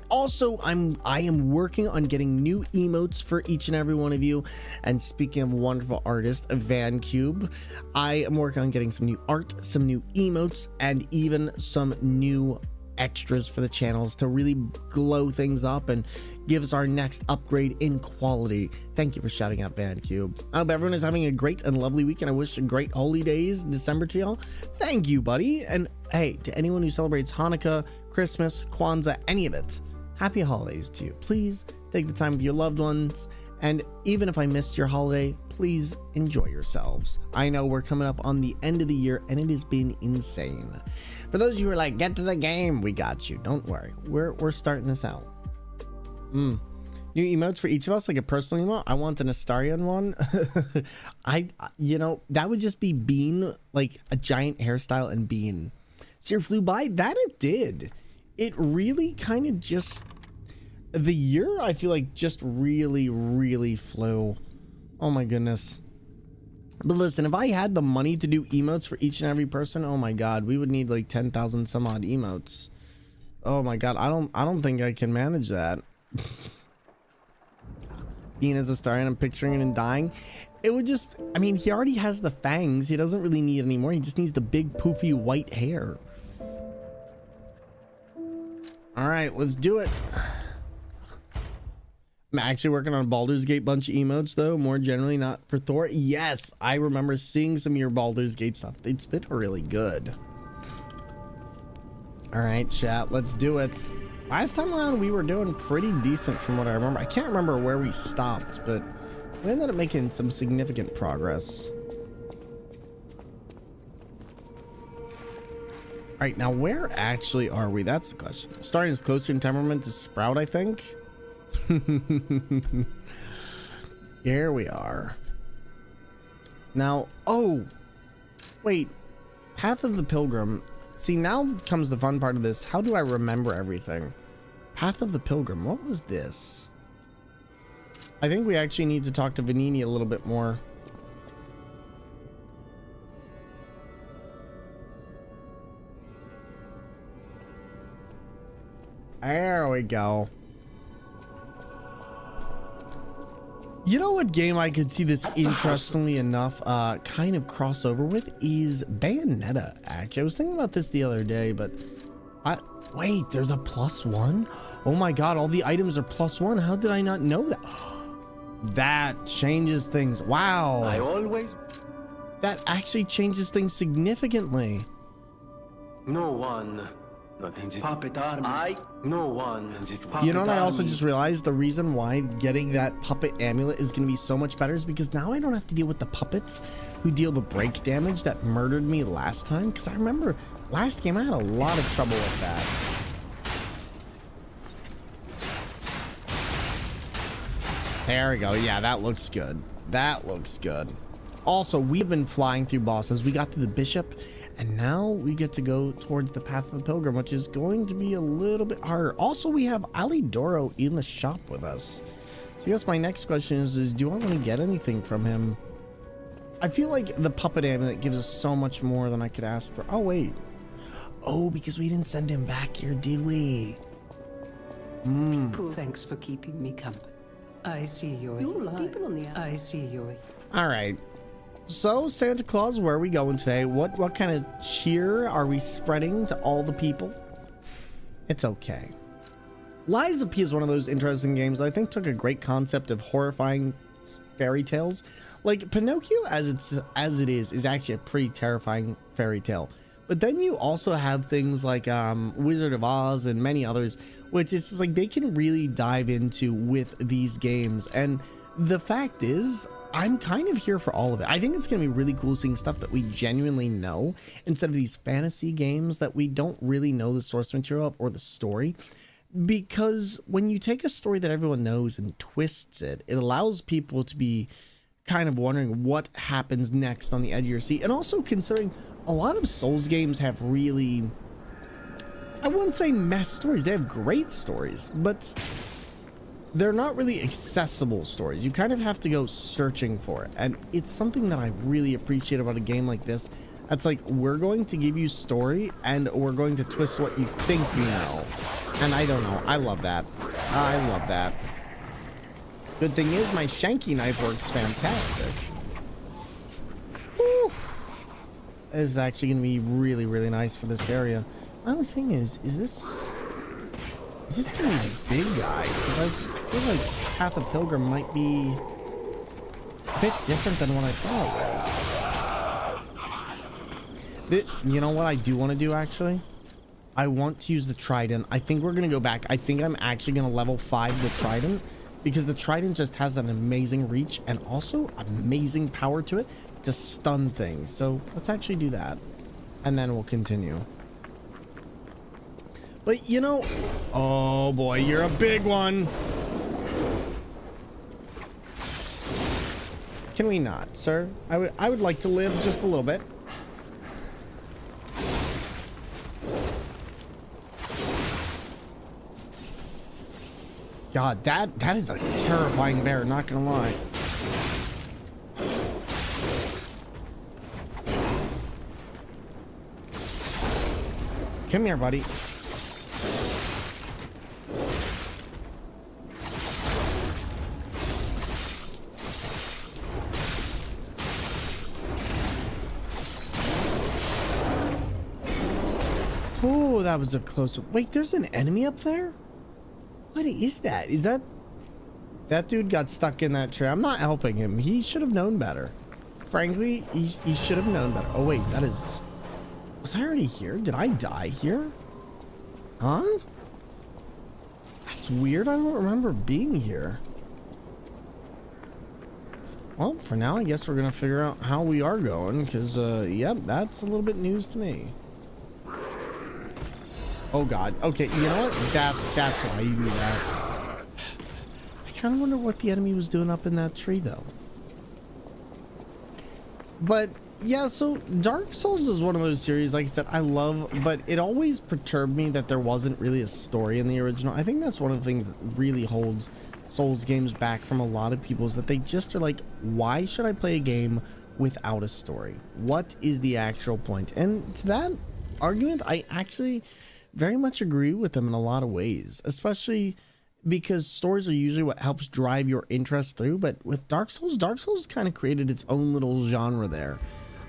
Also, I am working on getting new emotes for each and every one of you. And speaking of wonderful artist Van Cube, I am working on getting some new art, some new emotes, and even some new extras for the channels to really glow things up and give us our next upgrade in quality. Thank you for shouting out VanCube. I hope everyone is having a great and lovely week, and I wish a great holy days in December to y'all. Thank you, buddy. And hey, to anyone who celebrates Hanukkah, Christmas, Kwanzaa, any of it, happy holidays to you. Please take the time with your loved ones, and even if I missed your holiday, please enjoy yourselves. I know we're coming up on the end of the year and it has been insane. For those of you who are like, get to the game, we got you. Don't worry. We're starting this out. New emotes for each of us, like a personal emote. I want an Astarion one. You know, that would just be Bean, like a giant hairstyle and Bean. Seer flew by? That it did. It really kind of just... The year, I feel like, just really flew. Oh my goodness. But listen, if I had the money to do emotes for each and every person, oh my god, we would need like 10,000 some odd emotes. Oh my god, I don't think I can manage that. Being as a star and I'm picturing it and dying. It would just, I mean, he already has the fangs. He doesn't really need any more. He just needs the big poofy white hair. All right, let's do it. I'm actually working on a Baldur's Gate bunch of emotes, though, more generally, not for Thor. Yes, I remember seeing some of your Baldur's Gate stuff. They'd been really good. All right, chat, let's do it. Last time around, we were doing pretty decent from what I remember. I can't remember where we stopped, but we ended up making some significant progress. All right, now where actually are we? That's the question. Starting is closer in temperament to Sprout, I think. Here we are. Now, oh, wait. Path of the Pilgrim. See, now comes the fun part of this. How do I remember everything? Path of the Pilgrim. What was this? I think we actually need to talk to Vanini a little bit more. There we go. You know what game I could see this, interestingly enough, kind of crossover with is Bayonetta, actually. I was thinking about this the other day, but wait, there's a +1? Oh my god, all the items are +1. How did I not know that? That changes things. Wow. That actually changes things significantly. No one. Puppet army. No one. You know what I also just realized? The reason why getting that puppet amulet is going to be so much better is because now I don't have to deal with the puppets who deal the break damage that murdered me last time. Because I remember last game I had a lot of trouble with that. There we go. Yeah, that looks good. That looks good. Also, we've been flying through bosses. We got to the bishop. And now we get to go towards the Path of the Pilgrim, which is going to be a little bit harder. Also, we have Alidoro in the shop with us. So I guess my next question is do I want to get anything from him? I feel like the puppet amulet gives us so much more than I could ask for. Oh, wait. Oh, because we didn't send him back here, did we? Thanks for keeping me company. I see you're people on the I see you're. All right. So, Santa Claus, where are we going today? What kind of cheer are we spreading to all the people? It's okay. Lies of P is one of those interesting games that I think took a great concept of horrifying fairy tales. Like, Pinocchio, as it is actually a pretty terrifying fairy tale. But then you also have things like Wizard of Oz and many others, which is just like they can really dive into with these games. And the fact is, I'm kind of here for all of it. I think it's going to be really cool seeing stuff that we genuinely know instead of these fantasy games that we don't really know the source material of or the story. Because when you take a story that everyone knows and twists it, it allows people to be kind of wondering what happens next on the edge of your seat. And also considering a lot of Souls games have really, I wouldn't say mess stories. They have great stories, but they're not really accessible stories. You kind of have to go searching for it. And it's something that I really appreciate about a game like this. That's like, we're going to give you story and we're going to twist what you think you know. And I don't know. I love that. I love that. Good thing is my Shanky knife works fantastic. Woo. This is actually going to be really, really nice for this area. My only thing is this gonna be a big guy? Because I feel like Path of Pilgrim might be a bit different than what I thought. You know what I do want to do, actually? I want to use the Trident. I think we're going to go back. I think I'm actually going to level 5 the Trident, because the Trident just has an amazing reach and also amazing power to it to stun things. So let's actually do that, and then we'll continue. But you know, oh boy, you're a big one. Can we not, sir? I would like to live just a little bit. God, that is a terrifying bear, not gonna lie. Come here, buddy. Oh, that was a close one. Wait, there's an enemy up there? What is that? Is that dude got stuck in that tree? I'm not helping him. He should have known better. Frankly, he should have known better. Oh wait, that is... Was I already here? Did I die here? Huh? That's weird. I don't remember being here. Well, for now, I guess we're gonna figure out how we are going, because, yep, that's a little bit news to me. Oh god. Okay, you know what? That's why you do that. I kind of wonder what the enemy was doing up in that tree, though. But yeah, so Dark Souls is one of those series, like I said, I love, but it always perturbed me that there wasn't really a story in the original. I think that's one of the things that really holds Souls games back from a lot of people, is that they just are like, why should I play a game without a story? What is the actual point? And to that argument, I actually very much agree with them in a lot of ways, especially because stories are usually what helps drive your interest through. But with Dark Souls kind of created its own little genre there.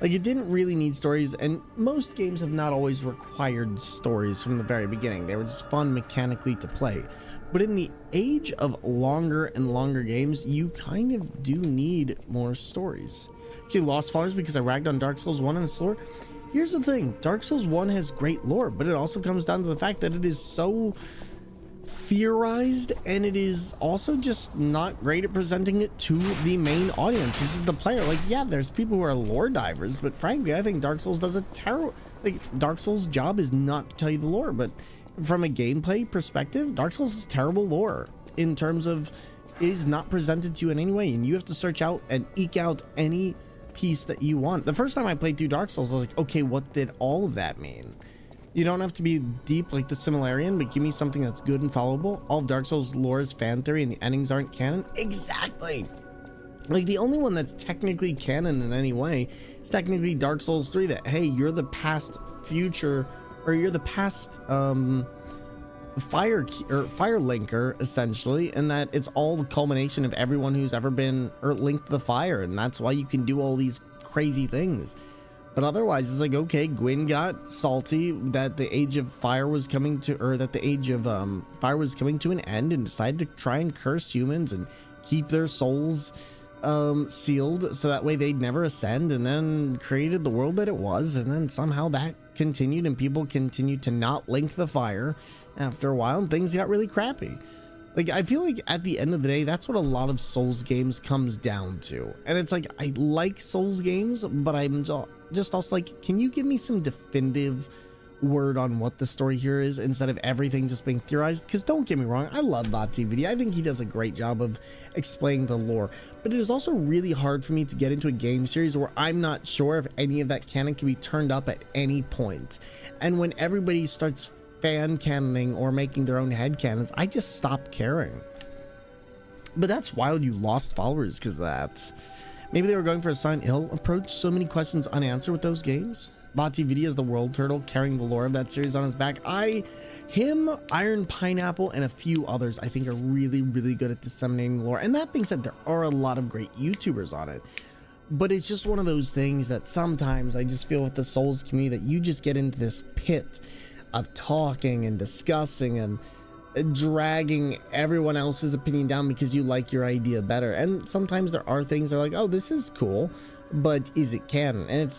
Like, it didn't really need stories, and most games have not always required stories from the very beginning. They were just fun mechanically to play. But in the age of longer and longer games, you kind of do need more stories. See, Lost Followers, because I ragged on Dark Souls 1 and its lore. Here's the thing, Dark Souls 1 has great lore, but it also comes down to the fact that it is so theorized, and it is also just not great at presenting it to the main audience, which is the player. Like, yeah, there's people who are lore divers, but frankly, I think Dark Souls does a terrible... Like, Dark Souls' job is not to tell you the lore, but from a gameplay perspective, Dark Souls is terrible lore in terms of it is not presented to you in any way, and you have to search out and eke out any piece that you want. The first time I played through Dark Souls, I was like, okay, what did all of that mean? You don't have to be deep like the Similarian, but give me something that's good and followable. All of Dark Souls lore is fan theory and the endings aren't canon. Exactly. Like, the only one that's technically canon in any way is technically Dark Souls 3, that, hey, you're the past future, or you're the past fire linker, essentially, and that it's all the culmination of everyone who's ever been linked to the fire, and that's why you can do all these crazy things. But otherwise, it's like, okay, Gwyn got salty that the age of fire was coming to, or that the age of fire was coming to an end, and decided to try and curse humans and keep their souls sealed so that way they'd never ascend, and then created the world that it was, and then somehow that continued and people continued to not link the fire after a while, and things got really crappy. Like, I feel like at the end of the day, that's what a lot of Souls games comes down to. And it's like, I like Souls games, but I'm just also like, can you give me some definitive word on what the story here is, instead of everything just being theorized? Because don't get me wrong, I love BotTVD. I think he does a great job of explaining the lore, but it is also really hard for me to get into a game series where I'm not sure if any of that canon can be turned up at any point. And when everybody starts fan canoning or making their own head canons, I just stop caring. But that's wild you lost followers because of that. Maybe they were going for a Silent Hill approach. So many questions unanswered with those games. BotTVD is the world turtle carrying the lore of that series on his back. Him, Iron Pineapple, and a few others I think are really, really good at disseminating lore. And that being said, there are a lot of great YouTubers on it. But it's just one of those things that sometimes I just feel with the Souls community that you just get into this pit of talking and discussing and dragging everyone else's opinion down because you like your idea better. And sometimes there are things that are like, oh, this is cool, but is it canon? And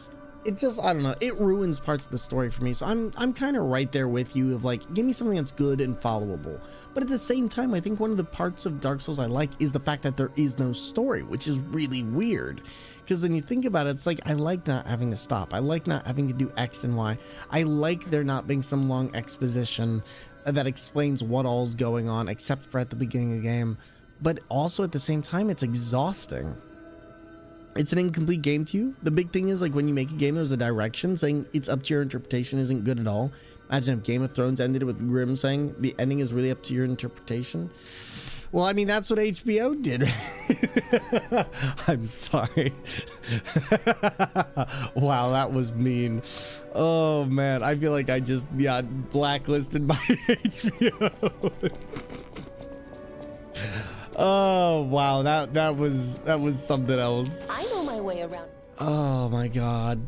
it just, I don't know, it ruins parts of the story for me. So I'm kind of right there with you of like, give me something that's good and followable. But at the same time, I think one of the parts of Dark Souls I like is the fact that there is no story, which is really weird. Because when you think about it, it's like, I like not having to stop. I like not having to do X and Y. I like there not being some long exposition that explains what all's going on, except for at the beginning of the game. But also at the same time, it's exhausting. It's an incomplete game to you. The big thing is, like, when you make a game, there's a direction saying it's up to your interpretation isn't good at all. Imagine if Game of Thrones ended with Grimm saying the ending is really up to your interpretation. Well, I mean, that's what HBO did. I'm sorry. Wow, that was mean. Oh, man. I feel like I just, yeah, blacklisted by HBO. Oh, wow. That was something else. I know my way around. Oh, my God.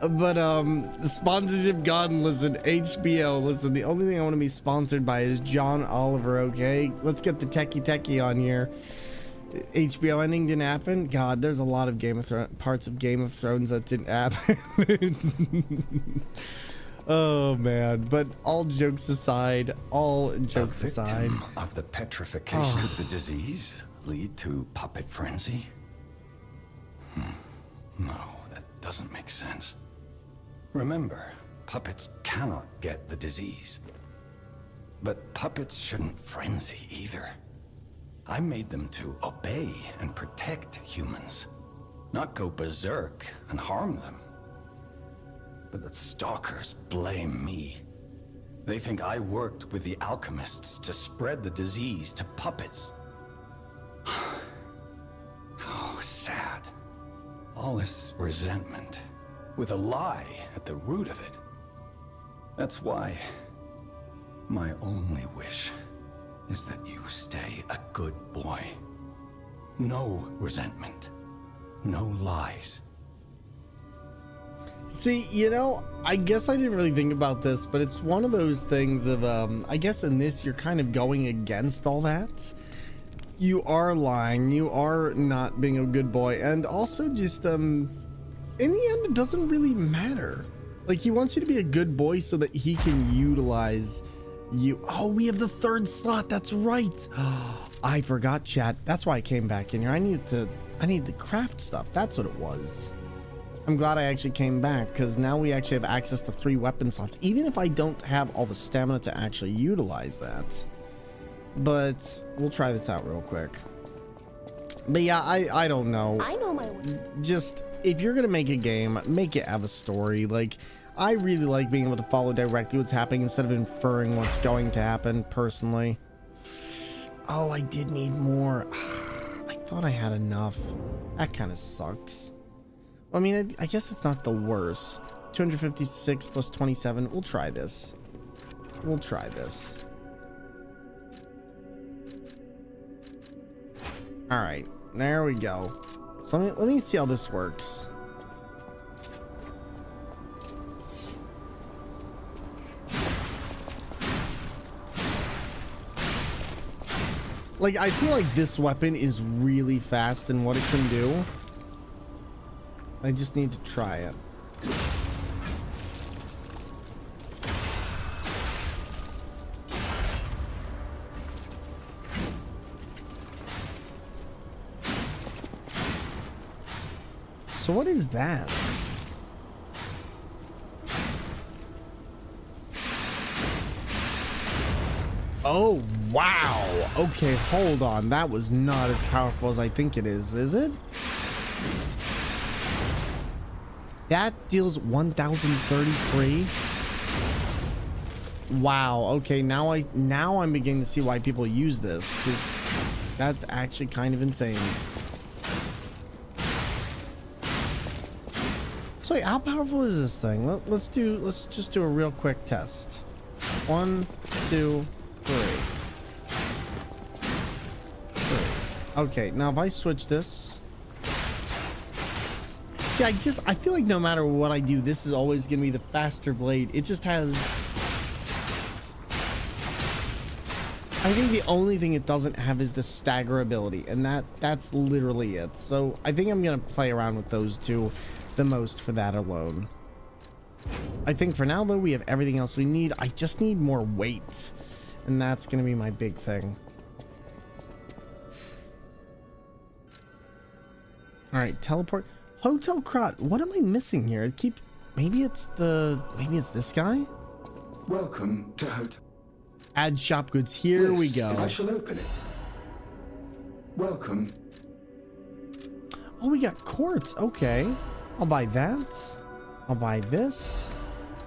But sponsorship gone. Listen, HBO, listen, the only thing I want to be sponsored by is John Oliver. Okay, let's get the techie on here. HBO ending didn't happen. God, there's a lot of parts of Game of Thrones that didn't happen. Oh man, but all jokes aside, of the petrification of the disease lead to puppet frenzy? No, that doesn't make sense. Remember, puppets cannot get the disease. But puppets shouldn't frenzy either. I made them to obey and protect humans, not go berserk and harm them. But the stalkers blame me. They think I worked with the alchemists to spread the disease to puppets. How sad. All this resentment, with a lie at the root of it. That's why my only wish is that you stay a good boy. No resentment, no lies. See, you know, I guess I didn't really think about this, but it's one of those things of, I guess in this, you're kind of going against all that. You are lying, you are not being a good boy, and also just, in the end, it doesn't really matter. Like, he wants you to be a good boy so that he can utilize you. Oh, we have the third slot, that's right. I forgot, chat. That's why I came back in here. I need to craft stuff. That's what it was. I'm glad I actually came back, because now we actually have access to 3 weapon slots, even if I don't have all the stamina to actually utilize that. But we'll try this out real quick. But yeah, I don't know. I know my way. Just, if you're gonna make a game, make it have a story. Like, I really like being able to follow directly what's happening instead of inferring what's going to happen, personally. Oh, I did need more. I thought I had enough. That kind of sucks. I mean, I guess it's not the worst. 256 plus 27. We'll try this. We'll try this. All right, there we go. So let me see how this works. Like, I feel like this weapon is really fast in what it can do. I just need to try it. So what is that? Oh, wow. Okay, hold on. That was not as powerful as I think it is it? That deals 1033. Wow. Okay, now I'm beginning to see why people use this, because that's actually kind of insane. So wait, how powerful is this thing? Let's just do a real quick test. 1, 2, 3. Okay, now if I switch this. See, I feel like no matter what I do, this is always going to be the faster blade. It just has... I think the only thing it doesn't have is the stagger ability, and that's literally it. So I think I'm going to play around with those two the most for that alone. I think for now, though, we have everything else we need. I just need more weight, and that's going to be my big thing. All right, teleport. Hotel Crot. What am I missing here? It keeps... Maybe it's this guy? Welcome to Hotel. Add shop goods. Here we go. I shall open it. Welcome. Oh, we got quartz. Okay. I'll buy that. I'll buy this.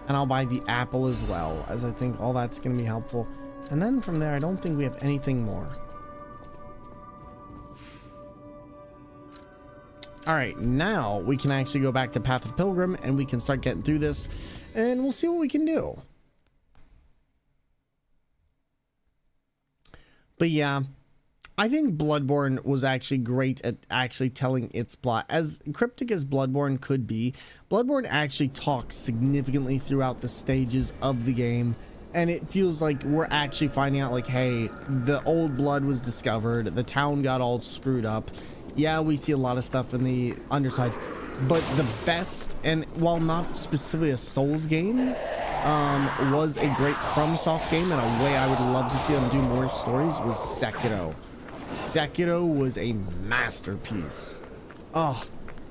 And I'll buy the apple as well, as I think all that's going to be helpful. And then from there, I don't think we have anything more. All right, now we can actually go back to Path of Pilgrim and we can start getting through this and we'll see what we can do. But yeah, I think Bloodborne was actually great at actually telling its plot. As cryptic as Bloodborne could be, Bloodborne actually talks significantly throughout the stages of the game. And it feels like we're actually finding out like, hey, the old blood was discovered. The town got all screwed up. Yeah, we see a lot of stuff in the underside. But the best, and while not specifically a Souls game, was a great FromSoft game, and a way I would love to see them do more stories was Sekiro. Sekiro was a masterpiece. Oh,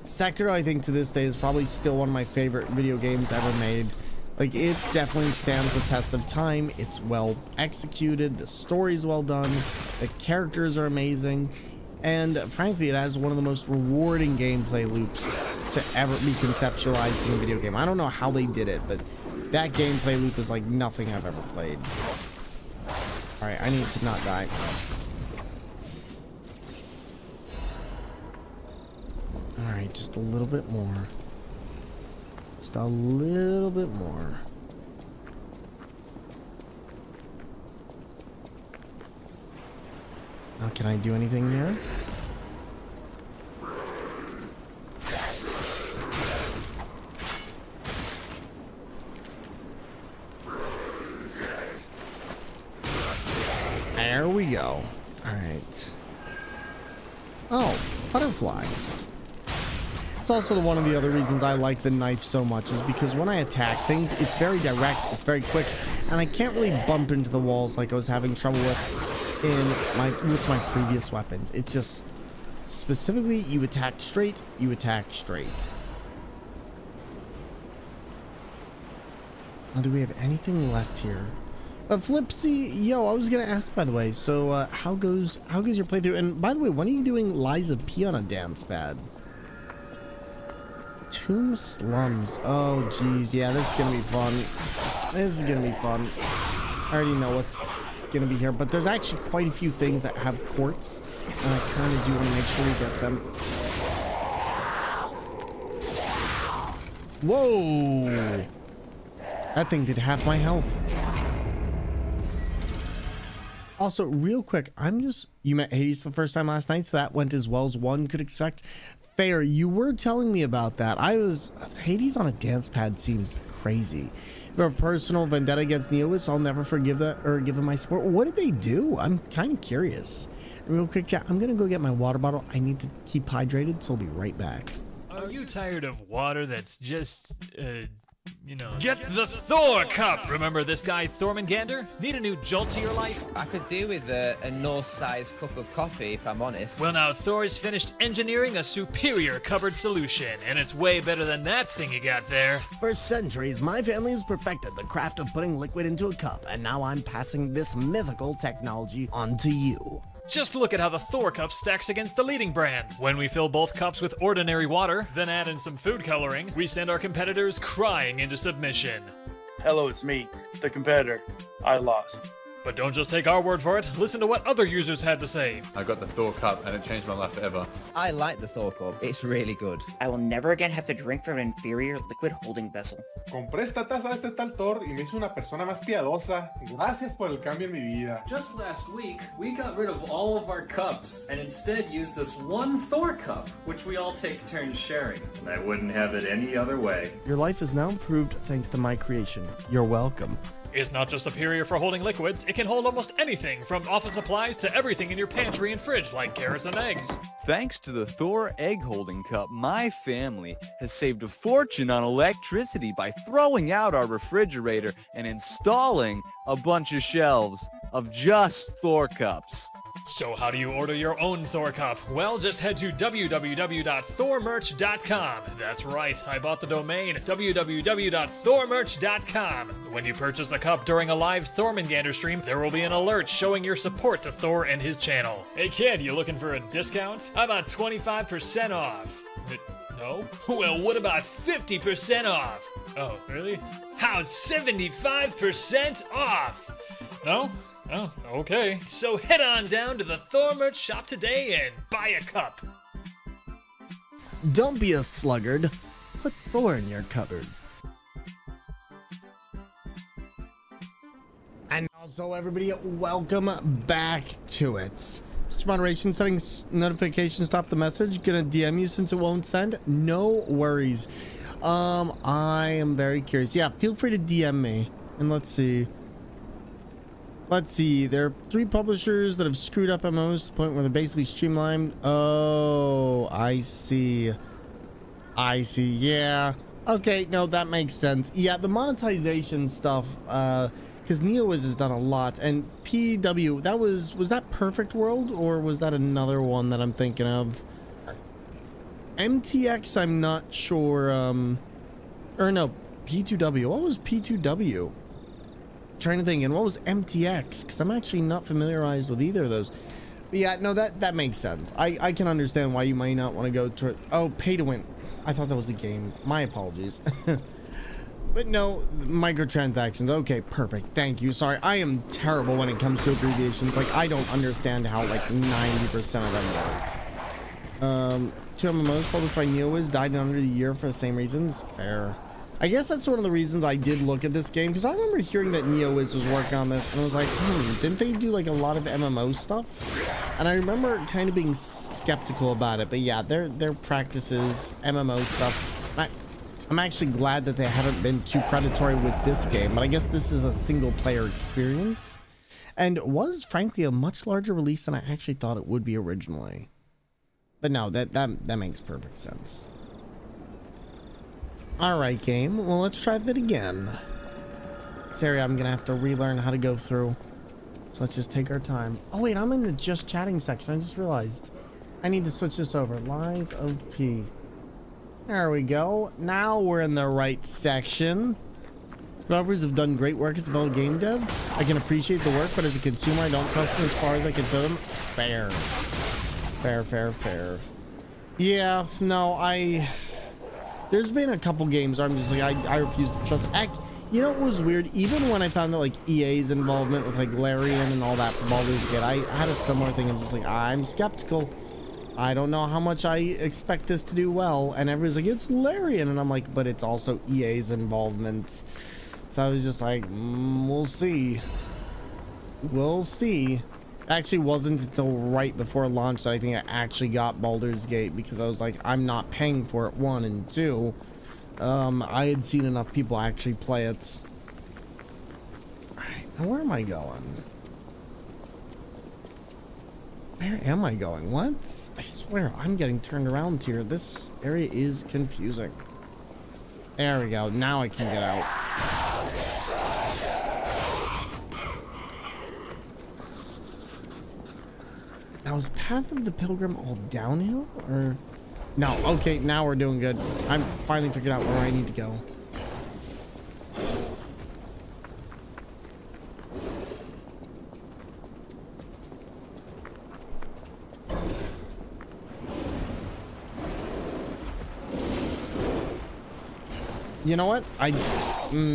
Sekiro, I think to this day is probably still one of my favorite video games ever made. Like, it definitely stands the test of time. It's well executed, the story's well done, the characters are amazing, and frankly, it has one of the most rewarding gameplay loops to ever be conceptualized in a video game. I don't know how they did it, but that gameplay loop is like nothing I've ever played. All right, I need to not die. All right, just a little bit more. Just a little bit more. Now, can I do anything here? There we go. All right. Oh, butterfly. It's also one of the other reasons I like the knife so much is because when I attack things, it's very direct, it's very quick, and I can't really bump into the walls like I was having trouble with my previous weapons. It's just specifically you attack straight, you attack straight. Now, do we have anything left here? Flipsy, yo, I was gonna ask, by the way, so how goes your playthrough? And by the way, when are you doing Liza P on a dance pad? Tomb Slums. Oh, geez. Yeah, this is going to be fun. This is going to be fun. I already know what's going to be here, but there's actually quite a few things that have quartz, and I kind of do want to make sure we get them. Whoa! That thing did half my health. Also, real quick, you met Hades for the first time last night, so that went as well as one could expect. Fair, you were telling me about that. Hades on a dance pad seems crazy. If you have a personal vendetta against Neois, I'll never forgive that or give them my support. What did they do? I'm kind of curious. Real quick, chat, I'm gonna go get my water bottle. I need to keep hydrated, so I'll be right back. Are you tired of water that's just, you know... Get the Thor cup! Remember this guy Thormungandr? Need a new jolt to your life? I could do with a Norse-sized cup of coffee, if I'm honest. Well, now Thor's finished engineering a superior cupboard solution, and it's way better than that thing you got there. For centuries, my family has perfected the craft of putting liquid into a cup, and now I'm passing this mythical technology on to you. Just look at how the Thor cup stacks against the leading brand. When we fill both cups with ordinary water, then add in some food coloring, we send our competitors crying into submission. Hello, it's me, the competitor. I lost. But don't just take our word for it. Listen to what other users had to say. I got the Thor cup and it changed my life forever. I like the Thor cup. It's really good. I will never again have to drink from an inferior liquid holding vessel. Compré esta taza de este tal Thor y me hizo una persona más piadosa. Gracias por el cambio en mi vida. Just last week, we got rid of all of our cups and instead used this one Thor cup, which we all take turns sharing. And I wouldn't have it any other way. Your life is now improved thanks to my creation. You're welcome. It's not just superior for holding liquids, it can hold almost anything from office supplies to everything in your pantry and fridge, like carrots and eggs. Thanks to the Thor egg holding cup, my family has saved a fortune on electricity by throwing out our refrigerator and installing a bunch of shelves of just Thor cups. So how do you order your own Thor cup? Well, just head to www.thormerch.com. That's right, I bought the domain, www.thormerch.com. When you purchase a cup during a live Thormungandr stream, there will be an alert showing your support to Thor and his channel. Hey kid, you looking for a discount? How about 25% off? No? Well, what about 50% off? Oh, really? How's 75% off? No? Oh, okay. So head on down to the Thor merch shop today and buy a cup. Don't be a sluggard. Put Thor in your cupboard. And also, everybody, welcome back to it. Just moderation settings, notification, stop the message. Gonna DM you since it won't send. No worries. I am very curious. Yeah, feel free to DM me. And let's see. There are 3 publishers that have screwed up MMOs to the point where they're basically streamlined. Oh, I see. Yeah. Okay, no, that makes sense. Yeah, the monetization stuff, because NeoWiz has done a lot, and PW, was that Perfect World, or was that another one that I'm thinking of? MTX, I'm not sure, or no, P2W. What was P2W? Trying to think, and what was MTX? Because I'm actually not familiarized with either of those. But yeah, no, that makes sense. I can understand why you might not want to go to. Oh, pay to win. I thought that was a game. My apologies. But no, microtransactions. Okay, perfect. Thank you. Sorry, I am terrible when it comes to abbreviations. Like, I don't understand how like 90% of them work. 2 MMOs published by NeoWiz died in under the year for the same reasons. Fair. I guess that's one of the reasons I did look at this game, because I remember hearing that NeoWiz was working on this, and I was like, didn't they do like a lot of MMO stuff? And I remember kind of being skeptical about it, but yeah, their practices, MMO stuff. I'm actually glad that they haven't been too predatory with this game, but I guess this is a single player experience, and it was frankly a much larger release than I actually thought it would be originally. But no, that makes perfect sense. Alright, game. Well, let's try that again. This area I'm gonna have to relearn how to go through. So let's just take our time. Oh wait, I'm in the just chatting section. I just realized. I need to switch this over. Lies of P. There we go. Now we're in the right section. Developers have done great work as a fellow game dev. I can appreciate the work, but as a consumer, I don't trust them as far as I can throw them. Fair. Fair. Yeah, no, there's been a couple games where I'm just like, I refuse to trust. You know what was weird? Even when I found that like EA's involvement with like Larian and all that for Baldur's Gate, I had a similar thing. I'm just like, I'm skeptical. I don't know how much I expect this to do well. And everybody's like, it's Larian. And I'm like, but it's also EA's involvement. So I was just like, we'll see. We'll see. Actually wasn't until right before launch that I think I actually got Baldur's Gate, because I was like, I'm not paying for it, 1, and 2, I had seen enough people actually play it. Alright, now where am I going? Where am I going? What? I swear I'm getting turned around here. This area is confusing. There we go. Now I can get out. Now, is Path of the Pilgrim all downhill, or? No, okay, now we're doing good. I'm finally figured out where I need to go. You know what? I'm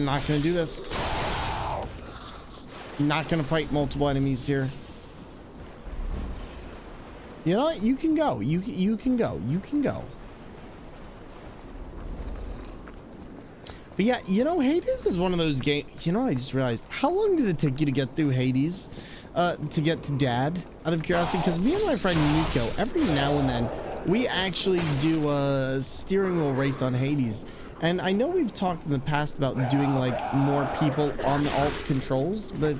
not gonna do this. Not gonna fight multiple enemies here. You know what? You can go. You can go. You can go. But yeah, you know, Hades is one of those games. You know, I just realized, how long did it take you to get through Hades? To get to Dad, out of curiosity? Because me and my friend Nico, every now and then, we actually do a steering wheel race on Hades. And I know we've talked in the past about doing like more people on the alt controls, but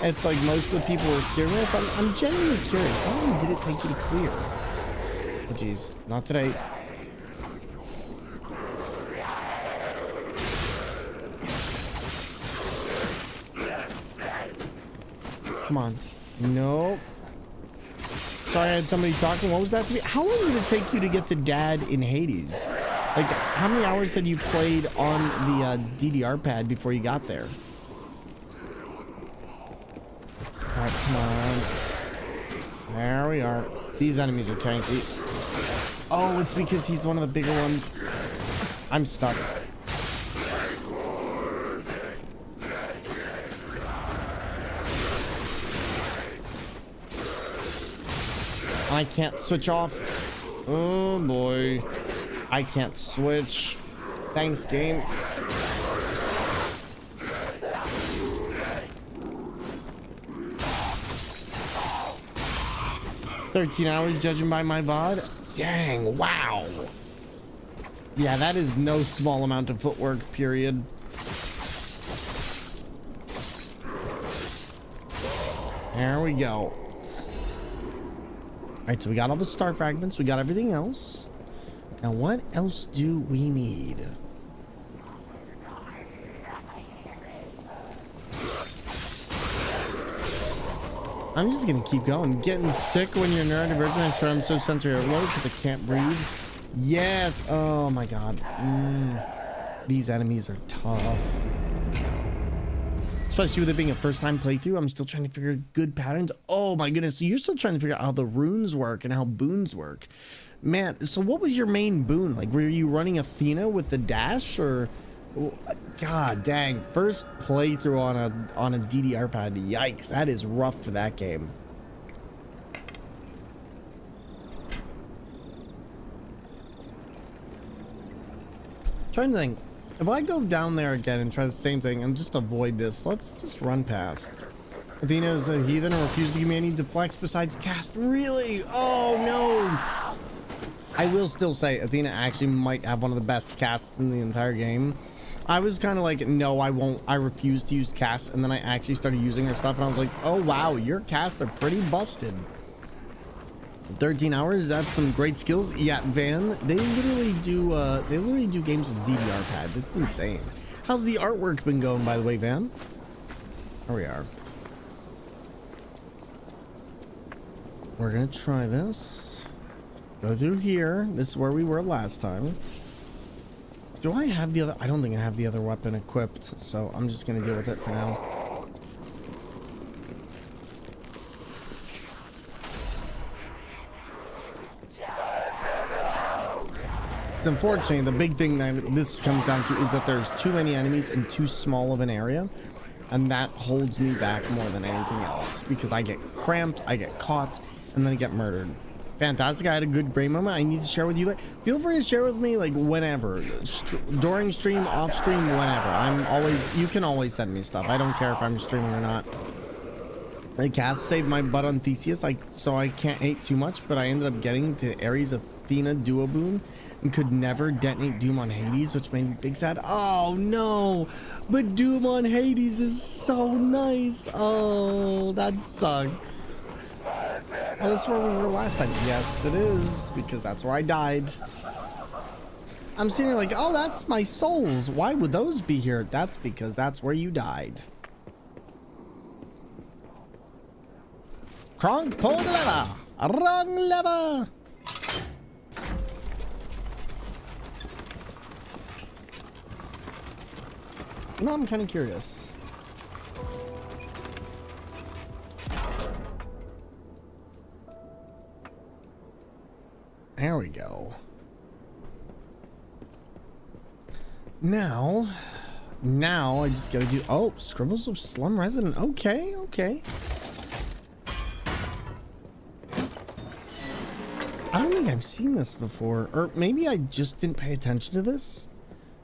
it's like most of the people are steering wheels. So I'm genuinely curious. How long did it take you to clear? Oh geez, not today. Come on. Nope. Sorry, I had somebody talking. What was that to me? How long did it take you to get to Dad in Hades? Like, how many hours had you played on the DDR pad before you got there? Alright, come on. There we are. These enemies are tanky. Oh, it's because he's one of the bigger ones. I'm stuck. I can't switch off. Oh boy. I can't switch. Thanks, game. $13 judging by my VOD. Dang, wow. Yeah, that is no small amount of footwork, period. There we go. Alright, so we got all the star fragments, we got everything else. Now what else do we need? I'm just gonna keep going. Getting sick when you're neurodivergent. I swear I'm so sensory overloaded because I can't breathe. Yes. Oh my god. These enemies are tough. Especially with it being a first-time playthrough, I'm still trying to figure out good patterns. Oh my goodness, so you're still trying to figure out how the runes work and how boons work. Man, so what was your main boon? Like, were you running Athena with the dash, or... God dang, first playthrough on a DDR pad. Yikes, that is rough for that game. Trying to think. If I go down there again and try the same thing and just avoid this, let's just run past. Athena is a heathen and refuses to give me any deflects besides cast. Really? Oh no! I will still say Athena actually might have one of the best casts in the entire game. I was kind of like, no, I won't. I refuse to use casts, and then I actually started using her stuff, and I was like, oh wow, your casts are pretty busted. 13 hours, that's some great skills. Yeah, Van, they literally do games with DDR pads. It's insane. How's the artwork been going, by the way, Van? Here we are. We're gonna try this. Go through here. This is where we were last time. Do I have the other? I don't think I have the other weapon equipped, so I'm just gonna deal with it for now. Unfortunately, the big thing that this comes down to is that there's too many enemies in too small of an area, and that holds me back more than anything else because I get cramped, I get caught, and then I get murdered. Fantastic. I had a good brain moment I need to share with you. Feel free to share with me like whenever, during stream, off stream, whenever. I'm always, you can always send me stuff. I don't care if I'm streaming or not. The cast saved my butt on Theseus, so I can't hate too much, but I ended up getting to Ares Athena Duo Boon and could never detonate Doom on Hades, which made me big sad. Oh no, but Doom on Hades is so nice. Oh, that sucks. Oh, that's where we were last time. Yes, it is, because that's where I died. I'm sitting here like, oh, that's my souls. Why would those be here? That's because that's where you died. Kronk, pull the lever. Wrong lever. You know, I'm kind of curious. There we go. Now, now I just gotta do, oh, Scribbles of Slum Resident. Okay, okay. I don't think I've seen this before, or maybe I just didn't pay attention to this.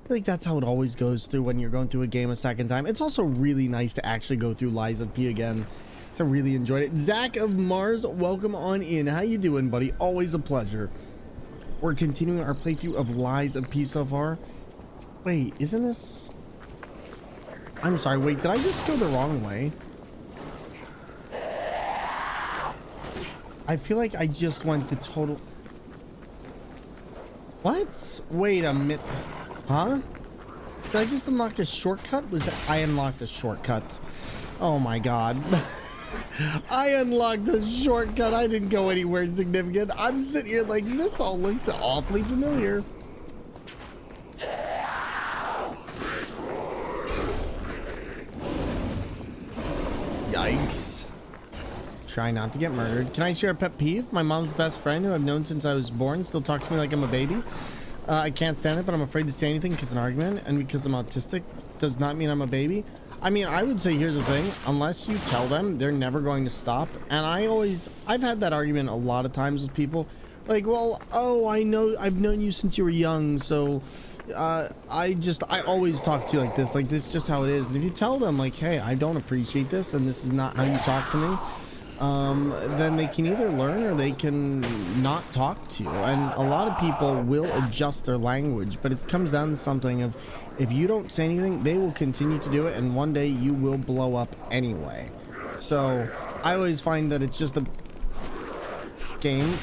I feel like that's how it always goes through when you're going through a game a second time. It's also really nice to actually go through Lies of P again. So I really enjoyed it. Zach of Mars, welcome on in. How you doing, buddy? Always a pleasure. We're continuing our playthrough of Lies of P so far. Wait, isn't this... I'm sorry, wait, did I just go the wrong way? I feel like I just went the total... What? Wait a minute. Huh? Did I just unlock a shortcut? Was that... I unlocked a shortcut. Oh my god. I unlocked a shortcut. I didn't go anywhere significant. I'm sitting here like, this all looks awfully familiar. Yikes. Try not to get murdered. Can I share a pet peeve? My mom's best friend, who I've known since I was born, still talks to me like I'm a baby. I can't stand it, but I'm afraid to say anything because of an argument, and because I'm autistic does not mean I'm a baby. I mean, I would say here's the thing. Unless you tell them, they're never going to stop. And I've had that argument a lot of times with people. Like, well, oh, I know, I've known you since you were young, so I always talk to you like this. Like, this is just how it is. And if you tell them, like, hey, I don't appreciate this, and this is not how you talk to me, then they can either learn or they can not talk to you. And a lot of people will adjust their language, but it comes down to something of, if you don't say anything, they will continue to do it, and one day you will blow up anyway. So I always find that it's just a game.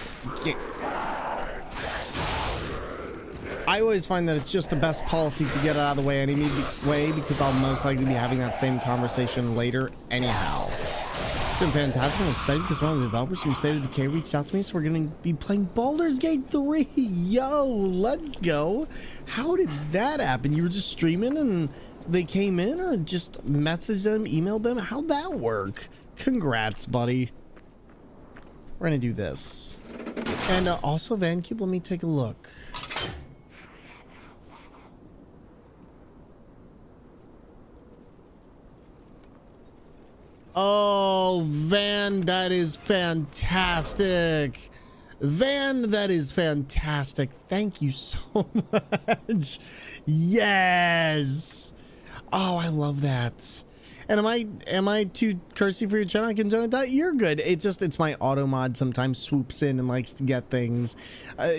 I always find that it's just the best policy to get it out of the way anyway, because I'll most likely be having that same conversation later anyhow. It's been fantastic. I'm excited because one of the developers from State of Decay reached out to me, so we're going to be playing Baldur's Gate 3. Yo, let's go. How did that happen? You were just streaming and they came in, or just messaged them, emailed them? How'd that work? Congrats, buddy. We're going to do this. And also, VanCube, let me take a look. Oh, Van, that is fantastic. Van, that is fantastic. Thank you so much. Yes. Oh, I love that. And am I too cursy for your channel? I can tone it down. You're good. It's my auto mod sometimes swoops in and likes to get things.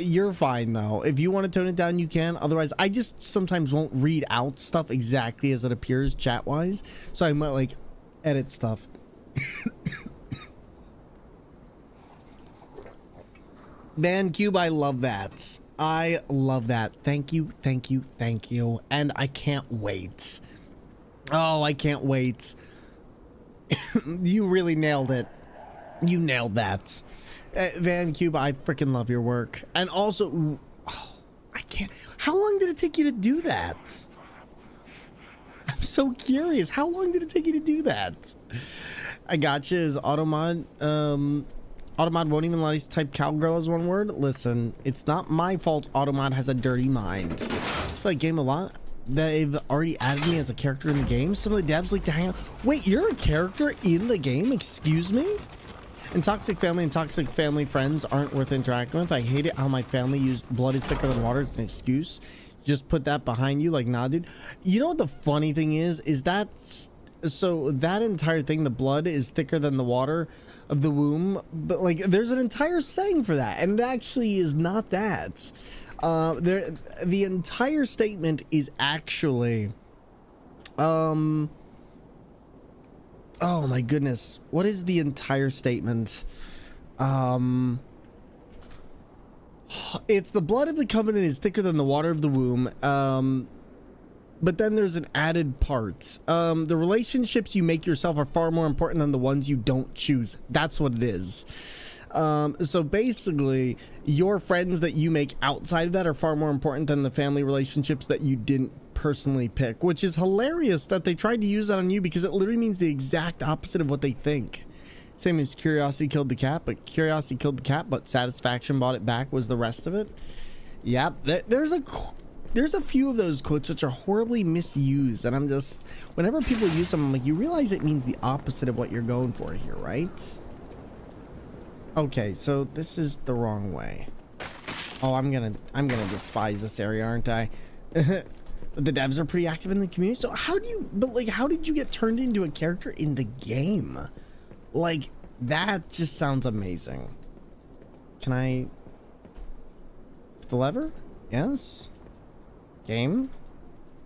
You're fine though. If you want to tone it down, you can. Otherwise, I just sometimes won't read out stuff exactly as it appears chat wise. So I might like edit stuff. VanCube, I love that. I love that. Thank you, thank you, thank you. And I can't wait. Oh, I can't wait. You really nailed it. You nailed that. VanCube, I freaking love your work. And also, oh, I can't. How long did it take you to do that? I'm so curious. How long did it take you to do that? I gotcha. Is Automod, Automod won't even let us type cowgirl as one word. Listen, it's not my fault Automod has a dirty mind. I feel like game a lot. They've already added me as a character in the game. Some of the devs like to hang out. Wait, you're a character in the game? Excuse me? And toxic family friends aren't worth interacting with. I hate it how my family used blood is thicker than water as an excuse. Just put that behind you, like, nah, dude. You know what the funny thing is that so that entire thing, the blood is thicker than the water of the womb, but like there's an entire saying for that, and it actually is not that. The entire statement is actually oh my goodness, what is the entire statement? It's the blood of the covenant is thicker than the water of the womb. But then there's an added part. The relationships you make yourself are far more important than the ones you don't choose. That's what it is. So basically, your friends that you make outside of that are far more important than the family relationships that you didn't personally pick, which is hilarious that they tried to use that on you, because it literally means the exact opposite of what they think. Same as curiosity killed the cat, but curiosity killed the cat, but satisfaction bought it back was the rest of it. Yep, there's a there's a few of those quotes which are horribly misused, and I'm just, whenever people use them, I'm like, you realize it means the opposite of what you're going for here, right? Okay, so this is the wrong way. Oh, I'm gonna despise this area, aren't I? The devs are pretty active in the community. So how do you, but like, how did you get turned into a character in the game? Like, that just sounds amazing. Can I, the lever? Yes. Game.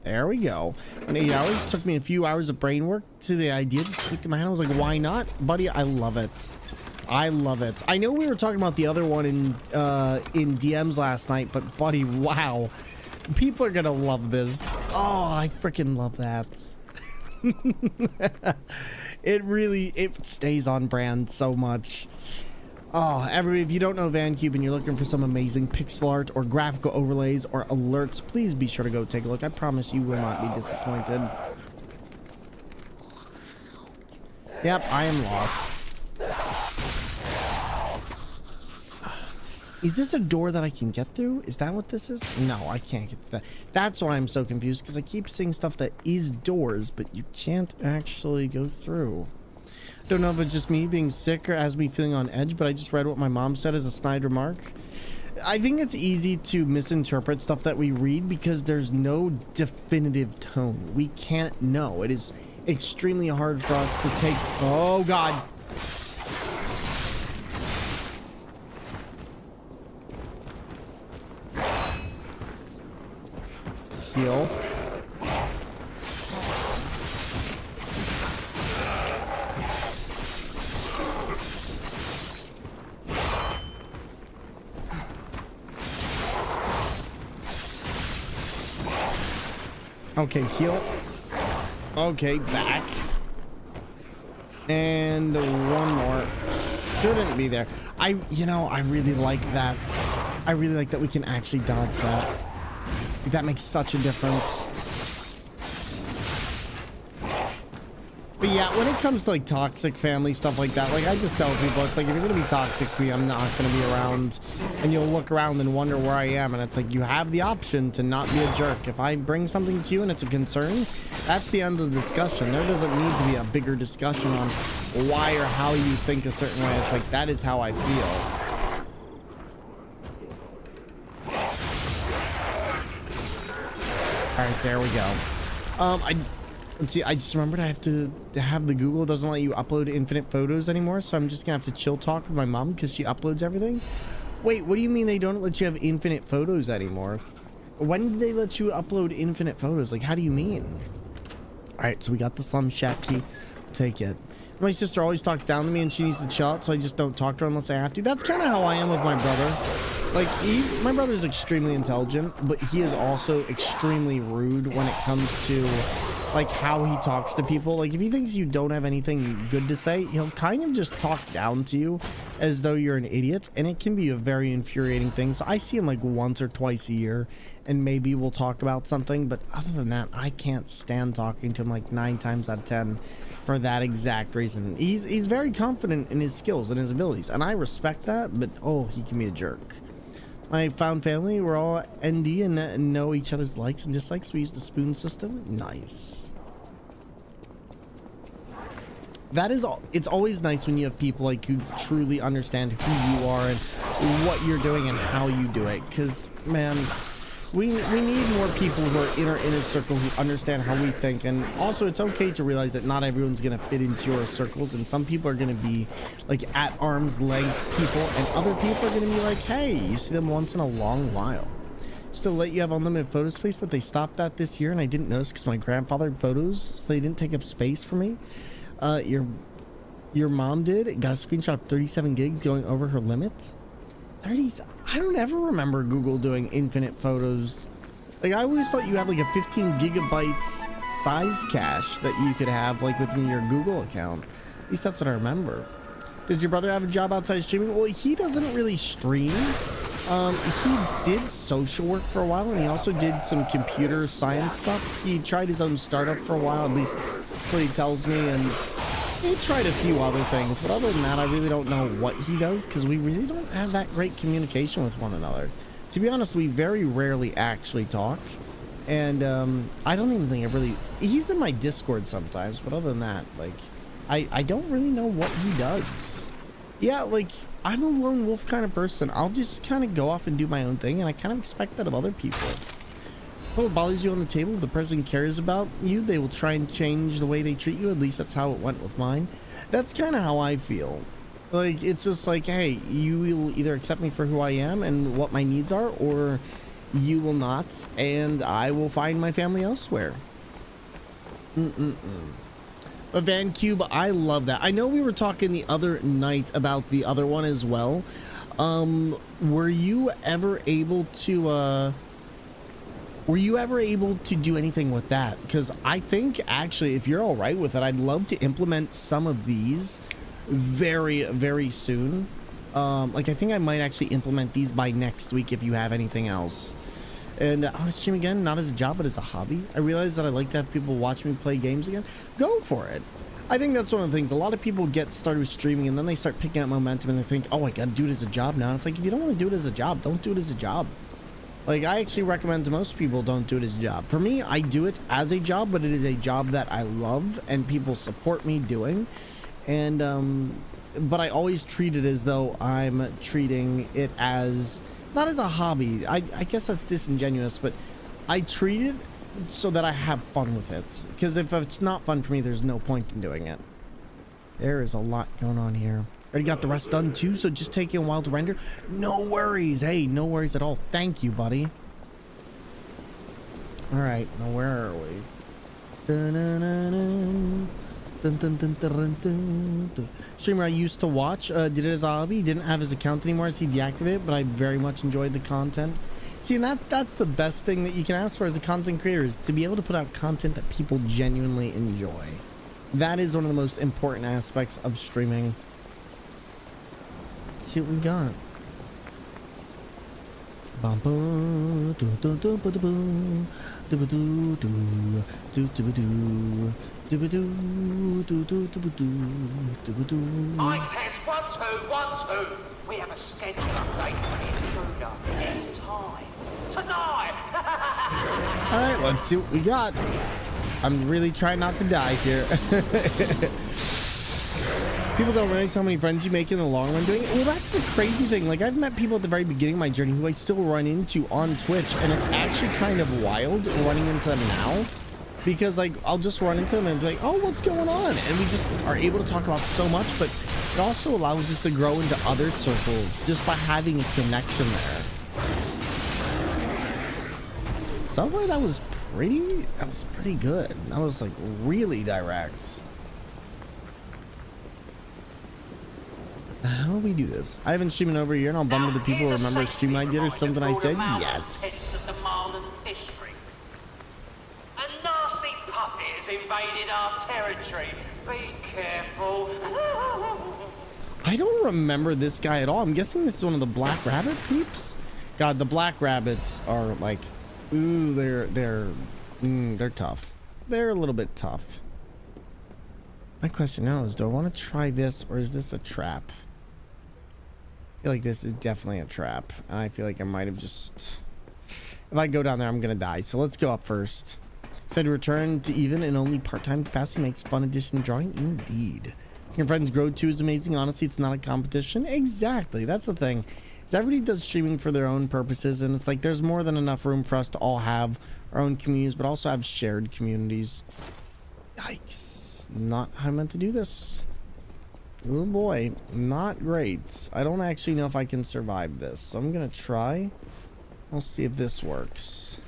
There we go. In 8 hours, took me a few hours of brain work to the idea just clicked in my head. I was like, why not? Buddy, I love it. I love it. I know we were talking about the other one in DMs last night, but buddy, wow. People are gonna love this. Oh, I freaking love that. It stays on brand so much. Oh, everybody, if you don't know VanCube and you're looking for some amazing pixel art or graphical overlays or alerts, please be sure to go take a look. I promise you will not be disappointed. Yep, I am lost. Is this a door that I can get through? Is that what this is? No, I can't get that. That's why I'm so confused, because I keep seeing stuff that is doors, but you can't actually go through. Don't know if it's just me being sick or has me feeling on edge, but I just read what my mom said as a snide remark. I think it's easy to misinterpret stuff that we read because there's no definitive tone. We can't know. It is extremely hard for us to take... Oh, God. Heal. Okay, heal. Okay, back. And one more. Shouldn't be there. I really like that. I really like that we can actually dodge that. That makes such a difference. But yeah, when it comes to like toxic family stuff like that, like I just tell people, it's like, if you're gonna be toxic to me, I'm not gonna be around. And you'll look around and wonder where I am, and it's like, you have the option to not be a jerk. If I bring something to you and it's a concern, that's the end of the discussion. There doesn't need to be a bigger discussion on why or how you think a certain way. It's like, that is how I feel. All right, there we go. Let's see, I just remembered I have to have the Google doesn't let you upload infinite photos anymore, so I'm just gonna have to chill talk with my mom because she uploads everything. Wait, what do you mean they don't let you have infinite photos anymore? When did they let you upload infinite photos? Like, how do you mean? All right, so we got the Slum Shack key. Take it. My sister always talks down to me and she needs to chill out, so I just don't talk to her unless I have to. That's kind of how I am with my brother. Like, my brother's extremely intelligent, but he is also extremely rude when it comes to, like, how he talks to people. Like, if he thinks you don't have anything good to say, he'll kind of just talk down to you as though you're an idiot, and it can be a very infuriating thing. So I see him, like, once or twice a year, and maybe we'll talk about something, but other than that, I can't stand talking to him, like, 9 times out of 10 for that exact reason. He's very confident in his skills and his abilities, and I respect that, but, oh, he can be a jerk. My found family, we're all ND and know each other's likes and dislikes. We use the spoon system. Nice. That is all. It's always nice when you have people like who truly understand who you are and what you're doing and how you do it. Because, man, we need more people who are in our inner circle who understand how we think. And also, it's okay to realize that not everyone's going to fit into your circles. And some people are going to be like at arm's length people. And other people are going to be like, hey, you see them once in a long while. Just to let you have unlimited photo space, but they stopped that this year. And I didn't notice because my grandfather had photos, so they didn't take up space for me. Your mom did. It got a screenshot of 37 gigs going over her limit. 30s. I don't ever remember Google doing infinite photos. Like, I always thought you had like a 15 gigabytes size cache that you could have like within your Google account. At least that's what I remember. Does your brother have a job outside streaming? Well, he doesn't really stream. He did social work for a while, and he also did some computer science stuff. He tried his own startup for a while, at least that's what he tells me, and he tried a few other things, but other than that, I really don't know what he does, because we really don't have that great communication with one another. to be honest, we very rarely actually talk. And I don't even think I really... He's in my Discord sometimes, but other than that, like, I don't really know what he does. Yeah, like, I'm a lone wolf kind of person. I'll just kind of go off and do my own thing, and I kind of expect that of other people. What bothers you on the table, if the person cares about you, they will try and change the way they treat you. At least that's how it went with mine. That's kind of how I feel. Like, it's just like, hey, you will either accept me for who I am and what my needs are, or you will not, and I will find my family elsewhere. But Van Cube, I love that. I know we were talking the other night about the other one as well. Were you ever able to do anything with that? Because I think actually, if you're all right with it, I'd love to implement some of these very, very soon. Like, I think I might actually implement these by next week if you have anything else. And I want to stream again, not as a job, but as a hobby. I realize that I like to have people watch me play games again. Go for it. I think that's one of the things. A lot of people get started with streaming and then they start picking up momentum and they think, oh, I got to do it as a job now. And it's like, if you don't want to do it as a job, don't do it as a job. Like, I actually recommend to most people don't do it as a job. For me, I do it as a job, but it is a job that I love and people support me doing. And, but I always treat it as though I'm treating it as, not as a hobby. I guess that's disingenuous, but I treat it so that I have fun with it. Because if it's not fun for me, there's no point in doing it. There is a lot going on here. Already got the rest done too, so just taking a while to render. No worries. Hey, no worries at all. Thank you, buddy. All right, now where are we? Streamer I used to watch, did it as a hobby. Didn't have his account anymore, so he deactivated it, but I very much enjoyed the content. See, and that's the best thing that you can ask for as a content creator, is to be able to put out content that people genuinely enjoy. That is one of the most important aspects of streaming. Let's see what we got. I test 1 2 1 2. We have a schedule update for the intruder. It's time. Tonight. All right, let's see what we got. I'm really trying not to die here. People don't realize how many friends you make in the long run doing it. Well, that's the crazy thing. Like, I've met people at the very beginning of my journey who I still run into on Twitch, and it's actually kind of wild running into them now. Because, like, I'll just run into them and be like, oh, what's going on? And we just are able to talk about so much, but it also allows us to grow into other circles just by having a connection there. So far, that was pretty good. That was, like, really direct. How do we do this? I haven't streamed in over a year, and I'll bummer the people who remember a stream I did or something I said. Yes. Invaded our territory. Be careful. I don't remember this guy at all. I'm guessing this is one of the black rabbit peeps. God, the black rabbits are like, ooh, they're tough. They're a little bit tough. My question now is, do I want to try this, or is this a trap? I feel like this is definitely a trap. And I feel like I might have just, if I go down there, I'm gonna die. So let's go up first. Said return to even and only part-time capacity makes fun addition to drawing. Indeed. Your friends grow too is amazing. Honestly, it's not a competition. Exactly. That's the thing. Is everybody does streaming for their own purposes, and it's like there's more than enough room for us to all have our own communities, but also have shared communities. Yikes. Not how I meant to do this. Oh boy. Not great. I don't actually know if I can survive this, so I'm gonna try. We'll see if this works.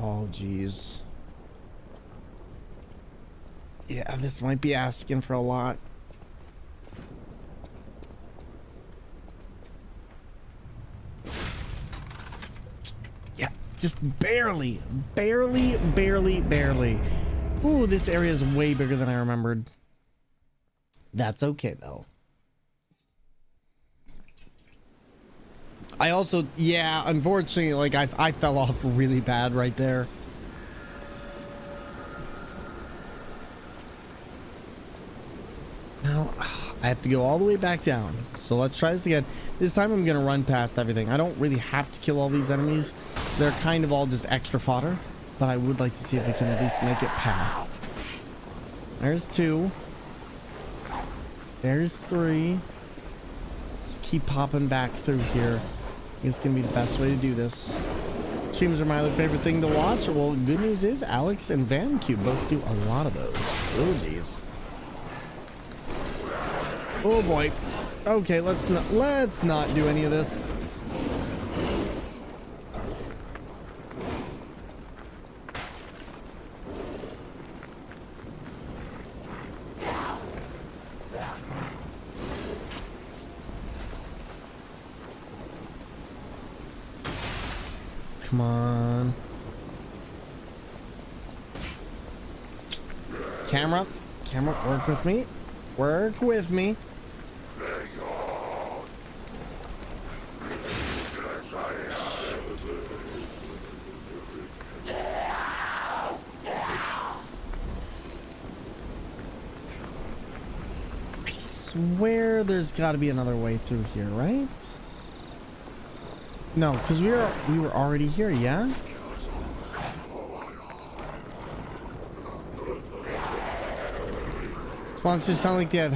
Oh, geez. Yeah, this might be asking for a lot. Yeah, just barely. Ooh, this area is way bigger than I remembered. That's okay, though. I also, yeah, unfortunately, like, I fell off really bad right there. Now, I have to go all the way back down. So let's try this again. This time I'm gonna run past everything. I don't really have to kill all these enemies. They're kind of all just extra fodder, but I would like to see if we can at least make it past. There's 2. There's 3. Just keep popping back through here. I think it's gonna be the best way to do this. Streams are my other favorite thing to watch. Well, good news is Alex and VanCube both do a lot of those. Oh jeez. Oh boy. Okay, let's not do any of this. Come on. Camera, work with me. Work with me. I swear there's got to be another way through here, right? No, because we were already here, yeah? Monsters sound like they have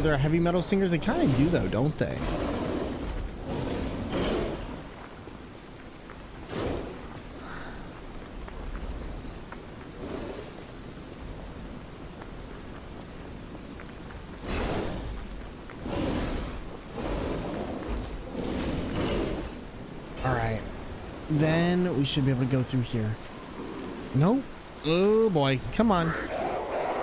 they're heavy metal singers. They kind of do though, don't they? All right, then we should be able to go through here. Nope. Oh boy, come on.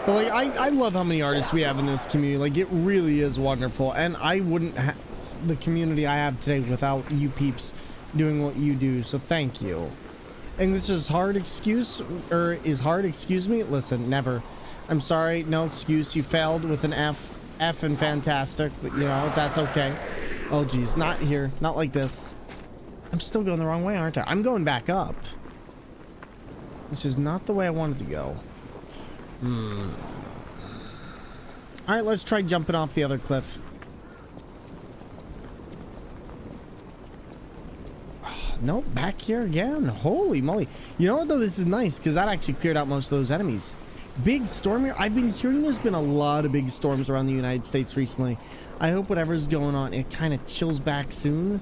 But like, I love how many artists we have in this community. Like, it really is wonderful, and I wouldn't have the community I have today without you peeps doing what you do. So thank you. English is hard, excuse me. Listen, never. I'm sorry, no excuse. You failed with an F and fantastic, but you know that's okay. Oh geez, not here, not like this. I'm still going the wrong way, aren't I? I'm going back up, which is not the way I wanted to go. All right, let's try jumping off the other cliff. Nope, back here again. Holy moly. You know what though, this is nice because that actually cleared out most of those enemies. Big storm here. I've been hearing there's been a lot of big storms around the United States recently. I hope whatever's going on, it kind of chills back soon.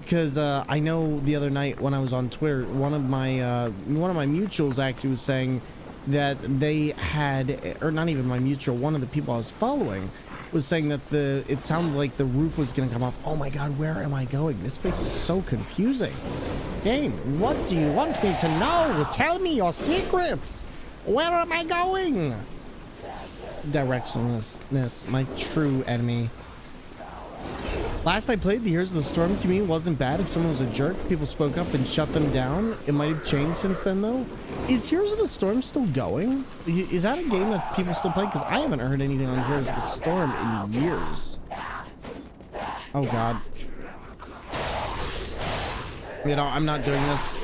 Because I know the other night when I was on Twitter, one of my mutuals actually was saying that they had, or not even my mutual, one of the people I was following was saying that it sounded like the roof was going to come off. Oh my god, where am I going? This place is so confusing. Game, what do you want me to know? Tell me your secrets. Where am I going? Directionlessness, my true enemy. Last I played, the Heroes of the Storm community wasn't bad. If someone was a jerk, people spoke up and shut them down. It might have changed since then, though. Is Heroes of the Storm still going? Is that a game that people still play? Because I haven't heard anything on Heroes of the Storm in years. Oh, God. You know, I'm not doing this.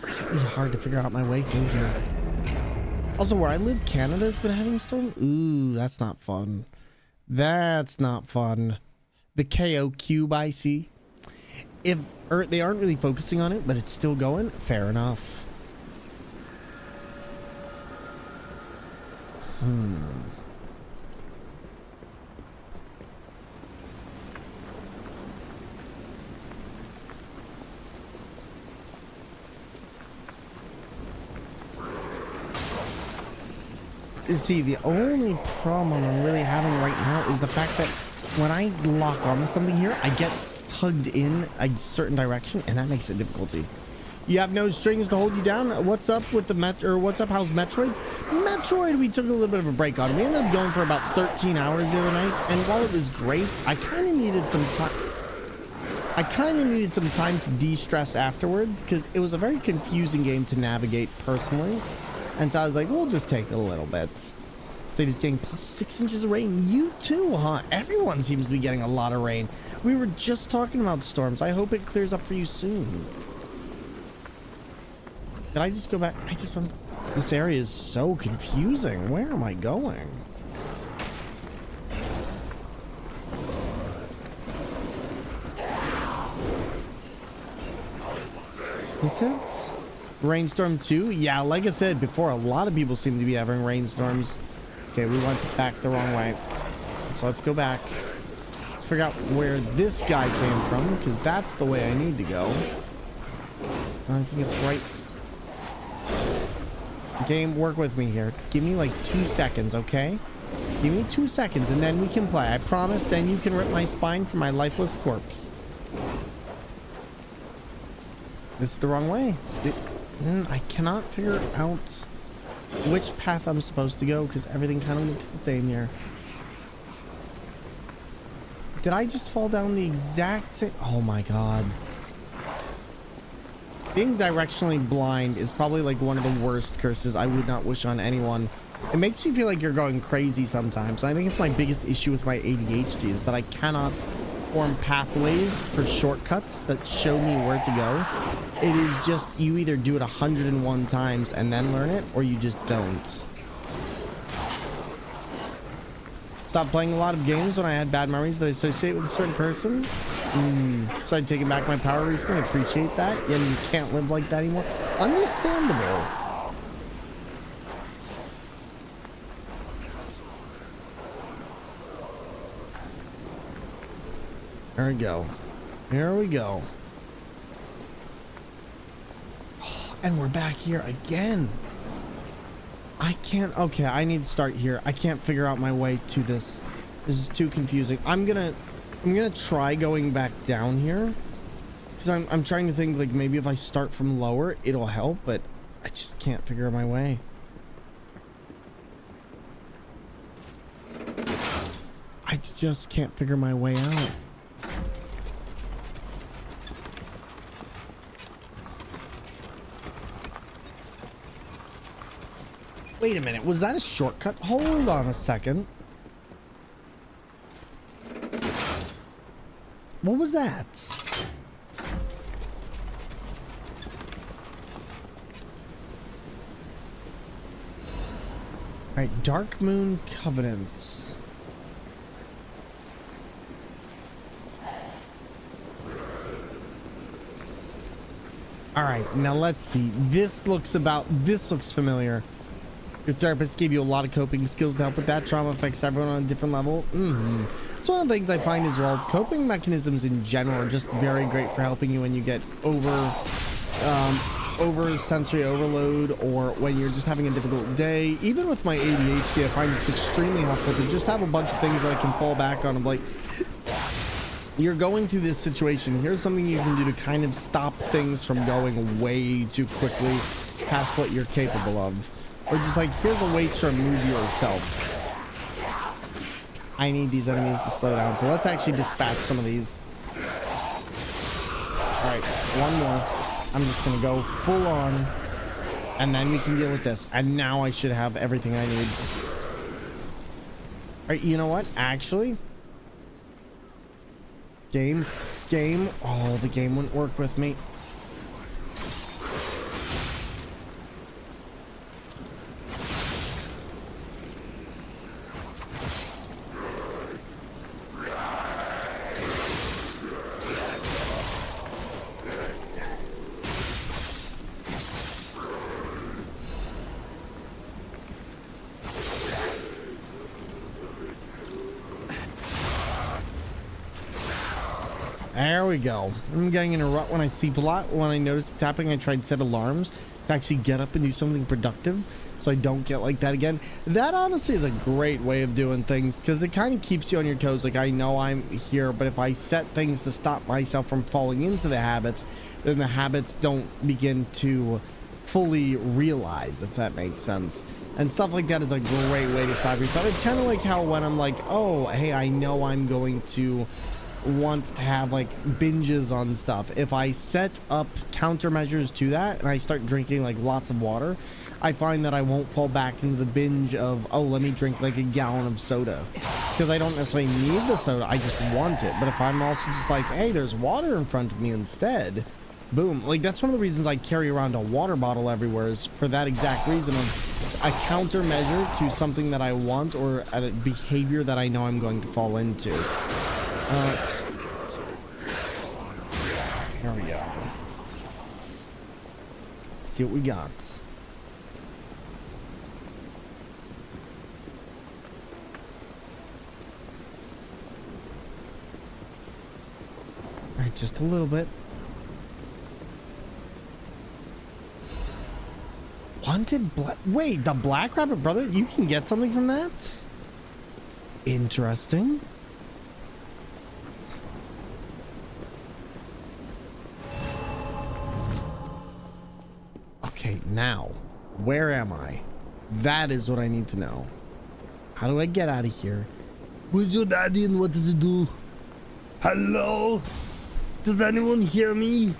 It's really hard to figure out my way through here. Also, where I live, Canada's been having a storm. Ooh, that's not fun. That's not fun. The KO cube I see. If they aren't really focusing on it, but it's still going, fair enough. See, the only problem I'm really having right now is the fact that when I lock onto something here, I get tugged in a certain direction, and that makes it difficulty. You have no strings to hold you down. What's up with the what's up? How's Metroid? Metroid, we took a little bit of a break on. We ended up going for about 13 hours the other night, and while it was great, I kind of needed some time. To de-stress afterwards because it was a very confusing game to navigate personally. And so I was like, we'll just take a little bit. State is getting plus 6 inches of rain. You too, huh? Everyone seems to be getting a lot of rain. We were just talking about storms. I hope it clears up for you soon. Did I just go back? I just went... This area is so confusing. Where am I going? Is it rainstorm 2? Yeah, like I said before, a lot of people seem to be having rainstorms. Okay, we went back the wrong way. So let's go back. Let's figure out where this guy came from, because that's the way I need to go. I think it's right. Game, work with me here. Give me like 2 seconds, okay? Give me 2 seconds and then we can play. I promise then you can rip my spine for my lifeless corpse. This is the wrong way. I cannot figure out which path I'm supposed to go because everything kind of looks the same here. Did I just fall down the exact same? Oh my god. Being directionally blind is probably like one of the worst curses I would not wish on anyone. It makes you feel like you're going crazy sometimes. I think it's my biggest issue with my ADHD is that I cannot form pathways for shortcuts that show me where to go. It is just, you either do it 101 times and then learn it, or you just don't. Stopped playing a lot of games when I had bad memories that I associate with a certain person. Started taking back my power recently. I appreciate that. Yeah, you can't live like that anymore. Understandable. There we go. Here we go. And we're back here again. I can't. Okay, I need to start here. I can't figure out my way to this. This is too confusing. I'm gonna try going back down here because I'm trying to think like maybe if I start from lower it'll help, but I just can't figure out my way. I just can't figure my way out. Wait a minute, was that a shortcut? Hold on a second. What was that? All right, Dark Moon Covenants. All right, now let's see. This looks familiar. Your therapist gave you a lot of coping skills to help with that. Trauma affects everyone on a different level. It's one of the things I find as well. Coping mechanisms in general are just very great for helping you when you get over sensory overload, or when you're just having a difficult day. Even with my ADHD, I find it's extremely helpful to just have a bunch of things that I can fall back on. Of like, you're going through this situation. Here's something you can do to kind of stop things from going way too quickly past what you're capable of. Or just like, here's a way to remove yourself. I need these enemies to slow down, so let's actually dispatch some of these. Alright, one more. I'm just gonna go full on, and then we can deal with this. And now I should have everything I need. Alright, you know what? Actually, game. Oh, the game wouldn't work with me. There we go. I'm getting in a rut when I see plot. When I notice it's happening, I try and set alarms to actually get up and do something productive so I don't get like that again. That honestly is a great way of doing things because it kind of keeps you on your toes. Like, I know I'm here, but if I set things to stop myself from falling into the habits, then the habits don't begin to fully realize, if that makes sense. And stuff like that is a great way to stop yourself. It's kind of like how when I'm like, oh, hey, I know I'm going to want to have like binges on stuff. If I set up countermeasures to that and I start drinking like lots of water, I find that I won't fall back into the binge of, oh, let me drink like a gallon of soda, because I don't necessarily need the soda, I just want it. But if I'm also just like, hey, there's water in front of me instead, boom. Like, that's one of the reasons I carry around a water bottle everywhere, is for that exact reason of a countermeasure to something that I want or a behavior that I know I'm going to fall into. Here we go. see what we got. All right, just a little bit. Wanted black. Wait, the Black Rabbit brother? You can get something from that? Interesting. Okay, now, where am I? That is what I need to know. How do I get out of here? Who's your daddy and what does it do? Hello? Does anyone hear me?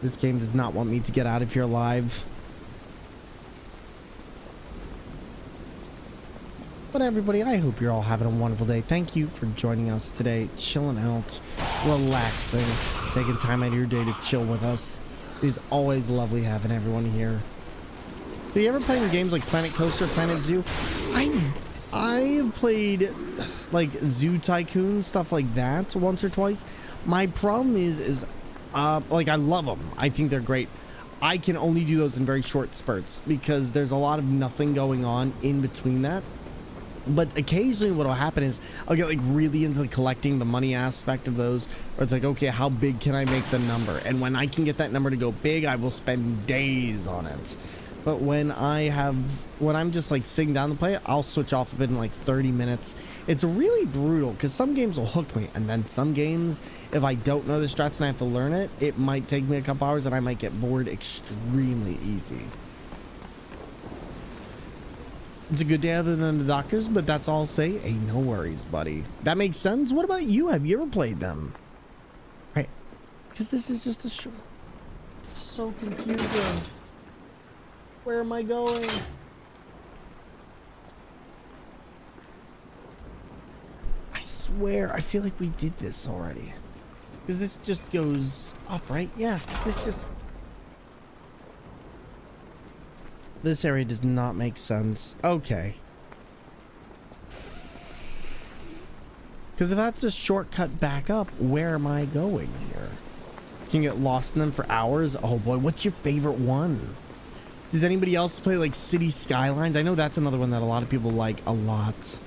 This game does not want me to get out of here alive. But everybody, I hope you're all having a wonderful day. Thank you for joining us today, chilling out, relaxing, taking time out of your day to chill with us. It is always lovely having everyone here. Do you ever play any games like Planet Coaster, Planet Zoo? I've played like Zoo Tycoon, stuff like that once or twice. My problem is like I love them. I think they're great. I can only do those in very short spurts because there's a lot of nothing going on in between that. But occasionally what will happen is I'll get like really into collecting the money aspect of those, where it's like, okay, how big can I make the number? And when I can get that number to go big, I will spend days on it. But when I'm just like sitting down to play it, I'll switch off of it in like 30 minutes. It's really brutal because some games will hook me, and then some games, if I don't know the strats and I have to learn it, it might take me a couple hours and I might get bored extremely easy. It's a good day other than the doctors, but that's all I'll say. Hey, no worries, buddy. That makes sense. What about you? Have you ever played them? Right. Because this is just a show. It's so confusing. Where am I going? I swear, I feel like we did this already. Because this just goes up, right? Yeah, this just... This area does not make sense. Okay. Because if that's a shortcut back up, where am I going here? Can you get lost in them for hours? Oh boy, what's your favorite one? Does anybody else play like City Skylines? I know that's another one that a lot of people like a lot.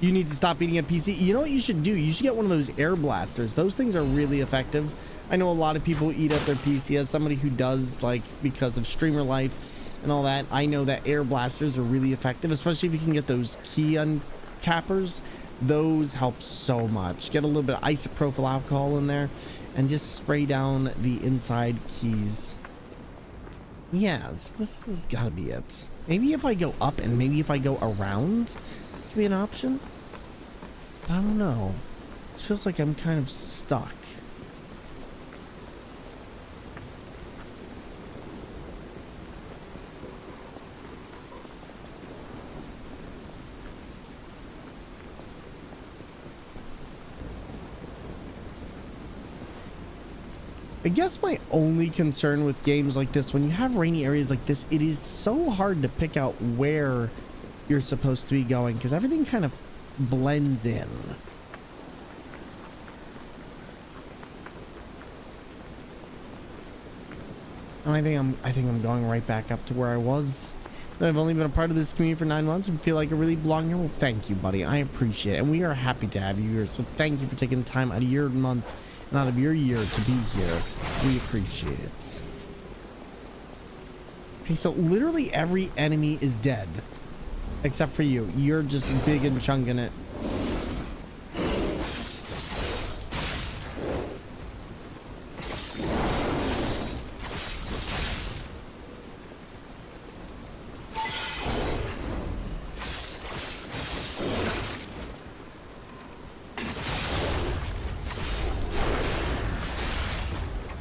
You need to stop eating a PC. You know what you should do? You should get one of those air blasters. Those things are really effective. I know a lot of people eat up their PC. As somebody who does, like, because of streamer life and all that, I know that air blasters are really effective, especially if you can get those key uncappers. Those help so much. Get a little bit of isopropyl alcohol in there and just spray down the inside keys. Yes, this has got to be it. Maybe if I go up and maybe if I go around, it could be an option. I don't know. It feels like I'm kind of stuck. I guess my only concern with games like this, when you have rainy areas like this, it is so hard to pick out where you're supposed to be going because everything kind of blends in. And I think I'm going right back up to where I was. I've only been a part of this community for 9 months and feel like I really belong here. Well, thank you, buddy. I appreciate it. And we are happy to have you here. So thank you for taking the time out of your month and out of your year to be here. We appreciate it. Okay, so literally every enemy is dead. Except for you. You're just big and chunking it.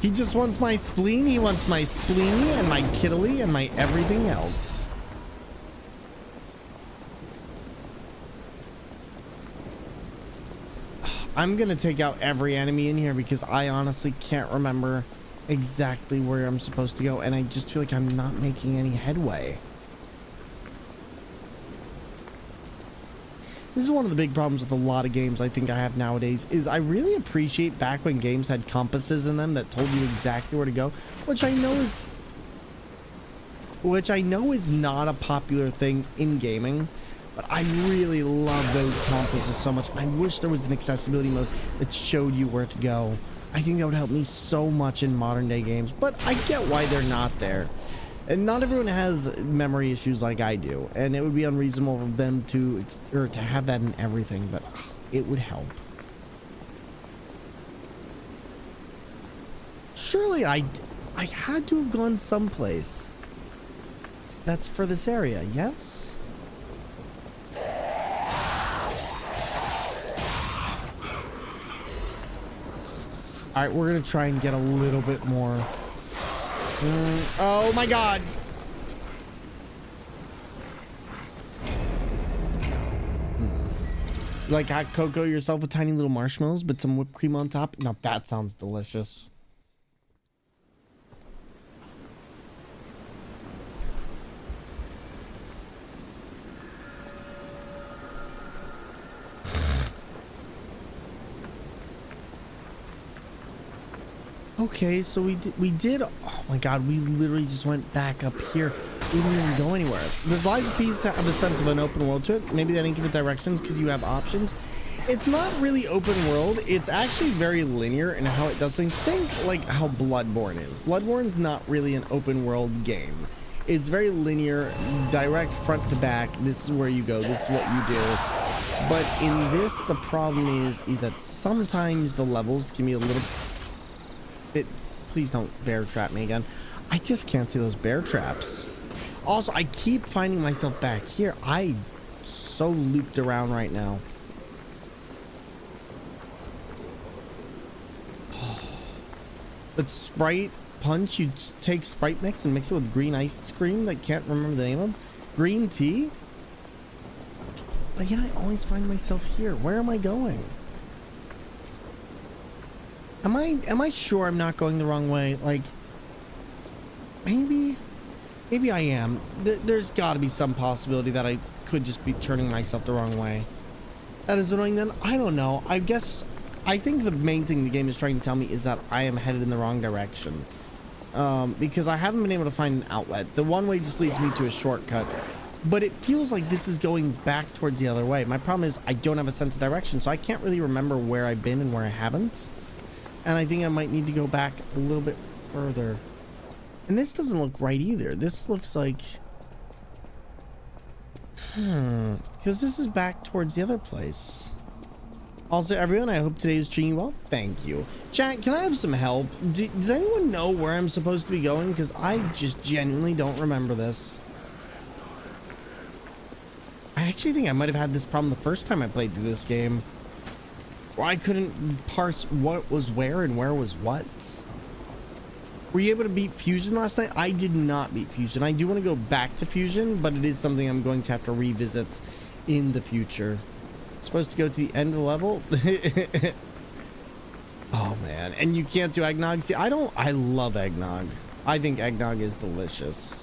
He just wants my spleen. He wants my spleeny and my kiddly and my everything else. I'm gonna take out every enemy in here because I honestly can't remember exactly where I'm supposed to go, and I just feel like I'm not making any headway. This is one of the big problems with a lot of games I think I have nowadays, is I really appreciate back when games had compasses in them that told you exactly where to go, which I know is not a popular thing in gaming, but I really love those compasses so much. I wish there was an accessibility mode that showed you where to go. I think that would help me so much in modern day games, but I get why they're not there. And not everyone has memory issues like I do, and it would be unreasonable for them to have that in everything, but it would help. Surely I had to have gone someplace that's for this area, yes? All right, we're gonna try and get a little bit more. Oh my God. Like hot cocoa yourself with tiny little marshmallows, but some whipped cream on top. Now that sounds delicious. Okay, so we did. Oh my God, we literally just went back up here. We didn't even go anywhere. Does Lies of Peace have a sense of an open world to it? Maybe they didn't give it directions because you have options. It's not really open world. It's actually very linear in how it does things. Think like how Bloodborne is. Bloodborne's not really an open world game. It's very linear, direct front to back. This is where you go. This is what you do. But in this, the problem is that sometimes the levels can be a little bit. Please don't bear trap me again. I just can't see those bear traps. Also, I keep finding myself back here. I so looped around right now. But Sprite Punch, you take Sprite mix and mix it with green ice cream that I can't remember the name of. Green tea? But yeah, I always find myself here. Where am I going? Am I sure I'm not going the wrong way? Like, maybe I am. There's got to be some possibility that I could just be turning myself the wrong way. That is annoying then. I don't know. I think the main thing the game is trying to tell me is that I am headed in the wrong direction. Because I haven't been able to find an outlet. The one way just leads me to a shortcut. But it feels like this is going back towards the other way. My problem is I don't have a sense of direction, so I can't really remember where I've been and where I haven't. And I think I might need to go back a little bit further. And this doesn't look right either. This looks like... because this is back towards the other place. Also, everyone, I hope today is treating you well. Thank you. Chat, can I have some help? Does anyone know where I'm supposed to be going? Because I just genuinely don't remember this. I actually think I might have had this problem the first time I played through this game. Where I couldn't parse what was where and where was what. Were you able to beat Fusion last night? I did not beat Fusion. I do want to go back to Fusion, but it is something I'm going to have to revisit in the future. Supposed to go to the end of the level. Oh man, and you can't do eggnog. See, I love eggnog. I think eggnog is delicious.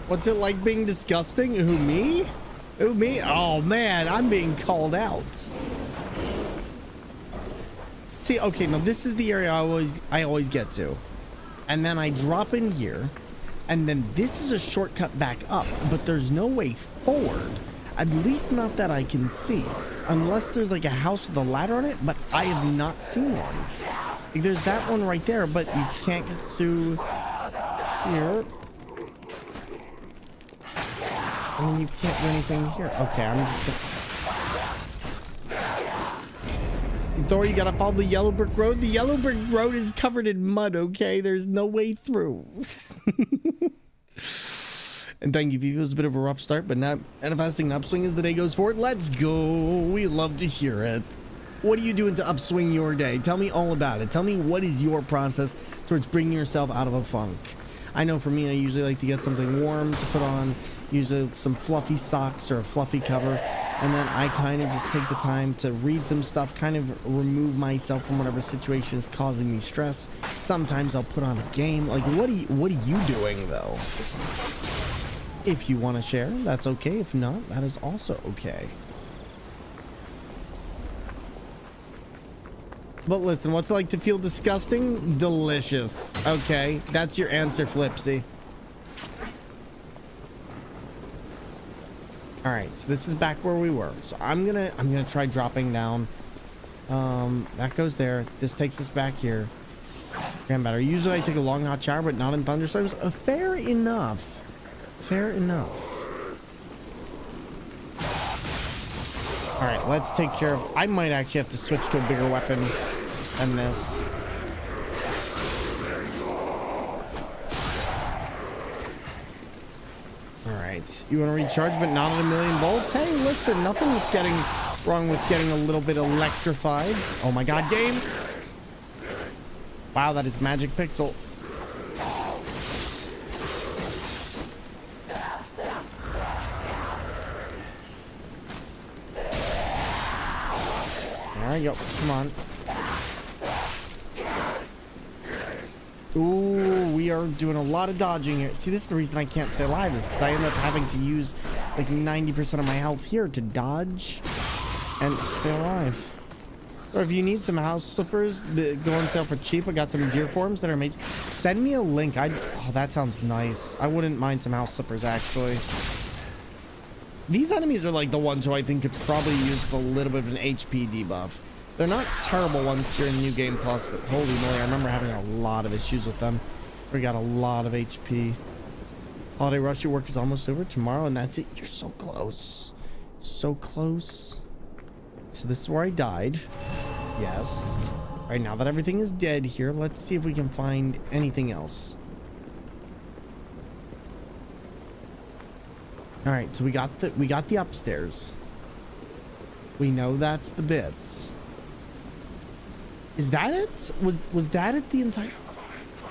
What's it like being disgusting? Who, me? Who, me? Oh man, I'm being called out. See, okay, now this is the area I always get to. And then I drop in here, and then this is a shortcut back up, but there's no way forward. At least not that I can see. Unless there's like a house with a ladder on it, but I have not seen one. Like, there's that one right there, but you can't get through here. And then you can't do anything here. Okay, I'm just gonna... Thor, you gotta follow the yellow brick road. The yellow brick road is covered in mud, okay? There's no way through. And thank you, Vivi. It was a bit of a rough start, but not manifesting an upswing as the day goes forward. Let's go. We love to hear it. What are you doing to upswing your day? Tell me all about it. Tell me what is your process towards bringing yourself out of a funk. I know for me, I usually like to get something warm to put on, usually some fluffy socks or a fluffy cover, and then I kind of just take the time to read some stuff, kind of remove myself from whatever situation is causing me stress. Sometimes I'll put on a game. Like, what are you doing though? If you want to share, that's okay. If not, that is also okay. But listen, what's it like to feel disgusting? Delicious. Okay, that's your answer, Flipsy. All right, so this is back where we were. So I'm gonna try dropping down. That goes there. This takes us back here. Damn better. Usually I take a long hot shower, but not in thunderstorms. Fair enough. Fair enough. All right, let's take care of... I might actually have to switch to a bigger weapon than this. All right, you want to recharge, but not at 1,000,000 volts? Hey, listen, nothing wrong with getting a little bit electrified. Oh my God, game! Wow, that is magic pixel. There you go. Come on. Ooh, we are doing a lot of dodging here. See, this is the reason I can't stay alive, is because I end up having to use like 90% of my health here to dodge and stay alive. Or if you need some house slippers that go on sale for cheap, I got some deer forms that are made. Send me a link. Oh, that sounds nice. I wouldn't mind some house slippers, actually. These enemies are like the ones who I think could probably use a little bit of an HP debuff. They're not terrible once you're in New Game Plus, but holy moly, I remember having a lot of issues with them. We got a lot of HP. Holiday Rush, your work is almost over tomorrow, and that's it. You're so close. So close. So this is where I died. Yes. All right, now that everything is dead here, let's see if we can find anything else. All right, so we got the upstairs. We know that's the bits. Is that it? Was that it the entire...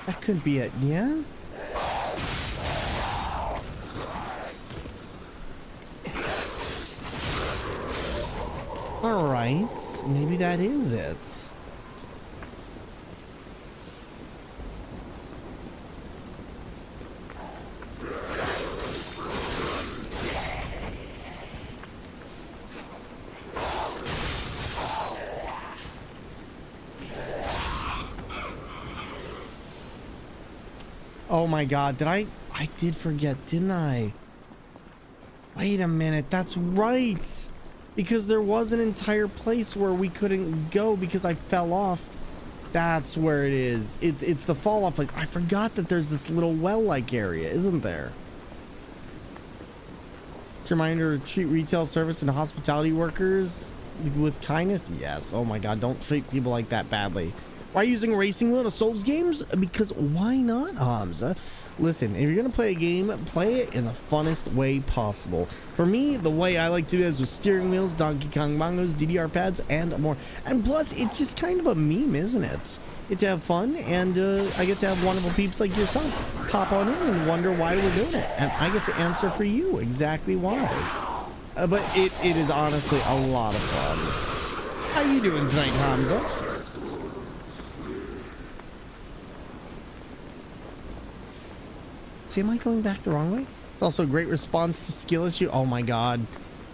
That could be it, yeah? All right, maybe that is it. Oh my God, I did forget, didn't I? Wait a minute, that's right. Because there was an entire place where we couldn't go because I fell off. That's where it is. It's the fall off place. I forgot that there's this little well-like area, isn't there? Reminder to treat retail service and hospitality workers with kindness. Yes. Oh my God, don't treat people like that badly. Why are you using racing wheel to Souls games? Because why not, Hamza? Listen, if you're gonna play a game, play it in the funnest way possible. For me, the way I like to do it is with steering wheels, Donkey Kong bongos, DDR pads, and more. And plus, it's just kind of a meme, isn't it? Get to have fun, and I get to have wonderful peeps like yourself hop on in and wonder why we're doing it. And I get to answer for you exactly why. But it is honestly a lot of fun. How you doing tonight, Hamza? See, am I going back the wrong way? It's also a great response to skill issue. Oh my God.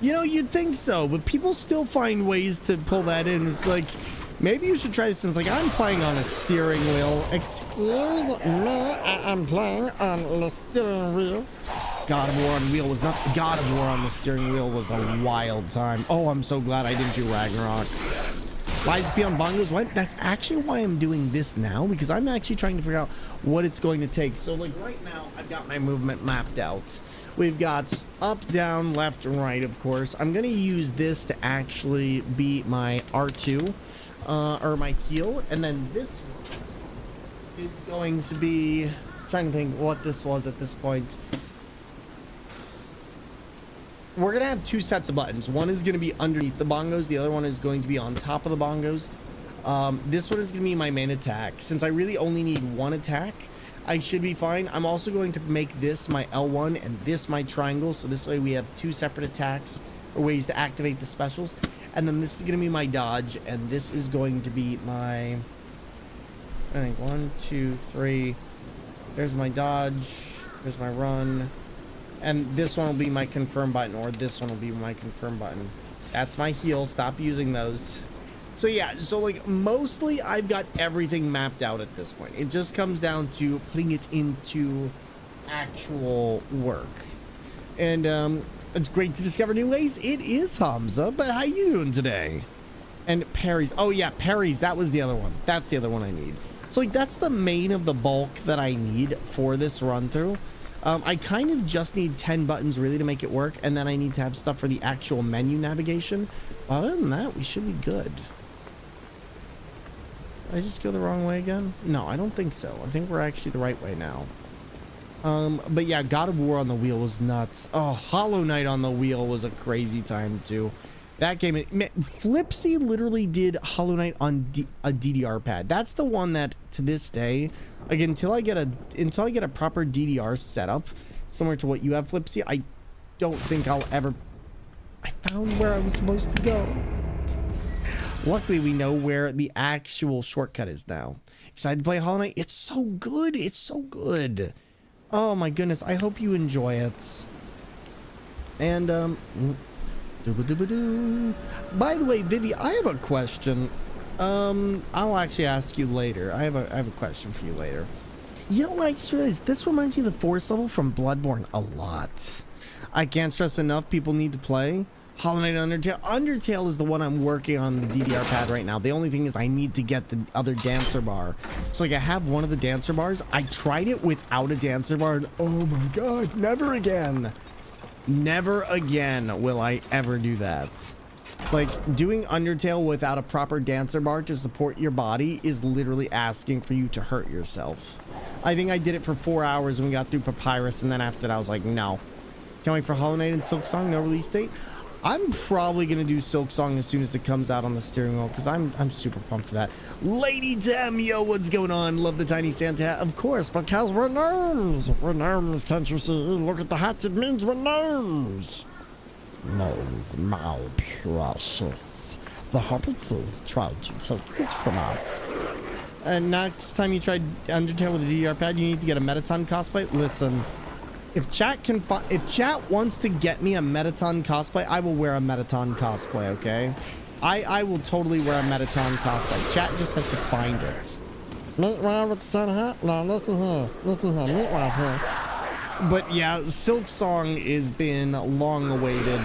You know, you'd think so, but people still find ways to pull that in. It's like, maybe you should try this. It's like, I'm playing on a steering wheel. Excuse me, I'm playing on the steering wheel. God of War on wheel was nuts. God of War on the steering wheel was a wild time. Oh, I'm so glad I didn't do Ragnarok. Lies beyond bongos. What? That's actually why I'm doing this now, because I'm actually trying to figure out what it's going to take. So like right now, I've got my movement mapped out. We've got up, down, left, and right, of course. I'm going to use this to actually be my R2, or my heal. And then this one is going to be, I'm trying to think what this was at this point. We're going to have two sets of buttons. One is going to be underneath the bongos. The other one is going to be on top of the bongos. This one is going to be my main attack. Since I really only need one attack, I should be fine. I'm also going to make this my L1 and this my triangle, so this way we have 2 separate attacks or ways to activate the specials. And then this is going to be my dodge, and this is going to be my, I think 1, 2, 3. There's my dodge. There's my run. And this one will be my confirm button, or this one will be my confirm button. That's my heal. Stop using those. So yeah, so like mostly I've got everything mapped out at this point. It just comes down to putting it into actual work. And it's great to discover new ways. It is Hamza, but how you doing today? And parries. Oh yeah, parries. That was the other one. That's the other one I need. So like that's the main of the bulk that I need for this run through. I kind of just need 10 buttons really to make it work, and then I need to have stuff for the actual menu navigation. Other than that, we should be good. Did I just go the wrong way again? No, I don't think so. I think we're actually the right way now. But yeah, God of War on the wheel was nuts. Oh, Hollow Knight on the wheel was a crazy time too. That game, Flipsy literally did Hollow Knight on a DDR pad. That's the one that to this day, like until I get a proper DDR setup, similar to what you have, Flipsy, I don't think I'll ever. I found where I was supposed to go. Luckily, we know where the actual shortcut is now. Excited to play Hollow Knight? It's so good. It's so good. Oh my goodness. I hope you enjoy it. And, by the way, Vivi, I have a question. I'll actually ask you later. I have a question for you later. You know what? I just realized this reminds me of the forest level from Bloodborne a lot. I can't stress enough. People need to play Hollow Knight Undertale. Undertale is the one I'm working on the DDR pad right now. The only thing is I need to get the other dancer bar. So like I have one of the dancer bars. I tried it without a dancer bar, and oh my god, never again. Never again will I ever do that. Like doing Undertale without a proper dancer bar to support your body is literally asking for you to hurt yourself. I think I did it for 4 hours when we got through Papyrus, and then after that I was like, no. Can't wait for Hollow Knight and Silksong, no release date. I'm probably gonna do Silksong as soon as it comes out on the steering wheel, because I'm super pumped for that. Lady Dem, yo, what's going on? Love the tiny Santa hat, of course, because we're gnomes. We're gnomes, can't you see? Look at the hats, it means we're gnomes. Gnomes, my precious. The hobbitses tried to take it from us. And next time you try Undertale with a DDR pad, you need to get a Metaton cosplay. Listen. If chat wants to get me a Metaton cosplay, I will wear a Metaton cosplay, okay? I will totally wear a Metaton cosplay. Chat just has to find it. Meet Rob with the sun hat? No, listen here. Listen here. Meet Rob here. But yeah, Silksong has been long awaited.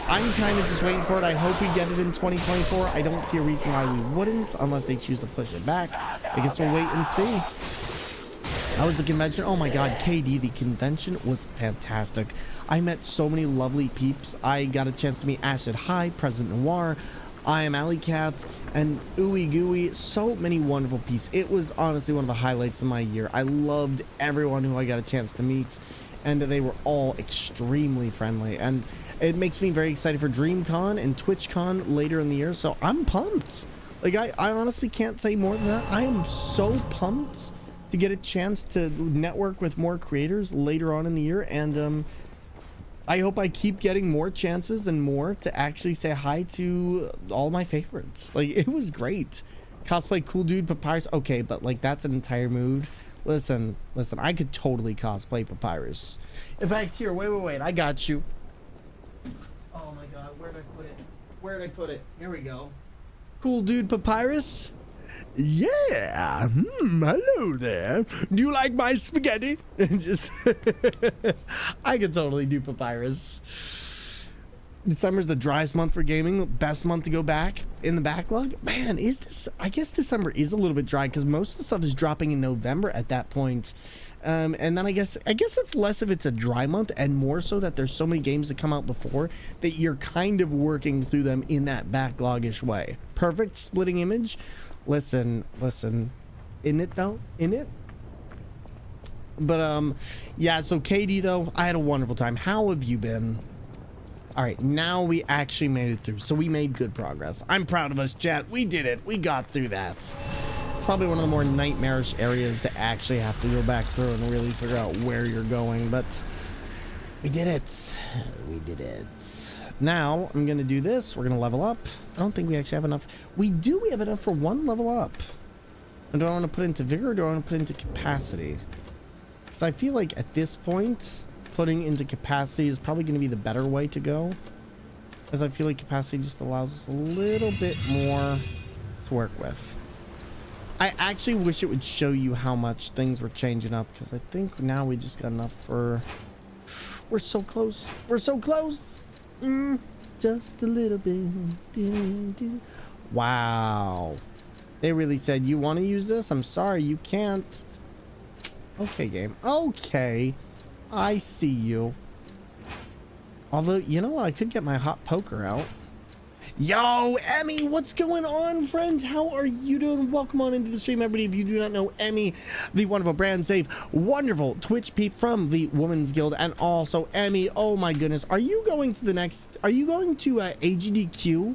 I'm kind of just waiting for it. I hope we get it in 2024. I don't see a reason why we wouldn't, unless they choose to push it back. I guess we'll wait and see. How was the convention? Oh my god, KD, the convention was fantastic. I met so many lovely peeps. I got a chance to meet Acid High, President Noir, I Am Alley Cat, and Ooey Gooey. So many wonderful peeps. It was honestly one of the highlights of my year. I loved everyone who I got a chance to meet, and they were all extremely friendly. And it makes me very excited for DreamCon and TwitchCon later in the year, so I'm pumped. Like, I honestly can't say more than that. I am so pumped to get a chance to network with more creators later on in the year, and I hope I keep getting more chances and more to actually say hi to all my favorites. Like, it was great. Cosplay Cool Dude Papyrus, okay, but like that's an entire mood. Listen, I could totally cosplay Papyrus. In fact, here, wait, I got you. Oh my god, where did I put it? Here we go. Cool Dude Papyrus. Yeah, hello there. Do you like my spaghetti? Just, I could totally do Papyrus. December's the driest month for gaming. Best month to go back in the backlog. Man, I guess December is a little bit dry because most of the stuff is dropping in November at that point. And then I guess it's less if it's a dry month and more so that there's so many games that come out before that you're kind of working through them in that backlogish way. Perfect splitting image. Listen, in it though, but yeah, so KD though, I had a wonderful time. How have you been? All right, now we actually made it through, so we made good progress. I'm proud of us, chat. We did it. We got through that. It's probably one of the more nightmarish areas to actually have to go back through and really figure out where you're going, but we did it. We did it. Now I'm gonna do this. We're gonna level up. I don't think we actually have enough. We have enough for one level up. And do I want to put into vigor or do I want to put into capacity? Because I feel like at this point putting into capacity is probably going to be the better way to go, as I feel like capacity just allows us a little bit more to work with. I actually wish it would show you how much things were changing up, because I think now we just got enough for... We're so close. We're so close. Just a little bit. Wow. They really said, you want to use this? I'm sorry, you can't. Okay, game. Okay. I see you. Although, you know what? I could get my hot poker out. Yo, Emmy, what's going on, friends? How are you doing? Welcome on into the stream, everybody. If you do not know Emmy, the wonderful brand safe, wonderful Twitch peep from the Women's Guild, and also Emmy, oh my goodness, are you going to AGDQ?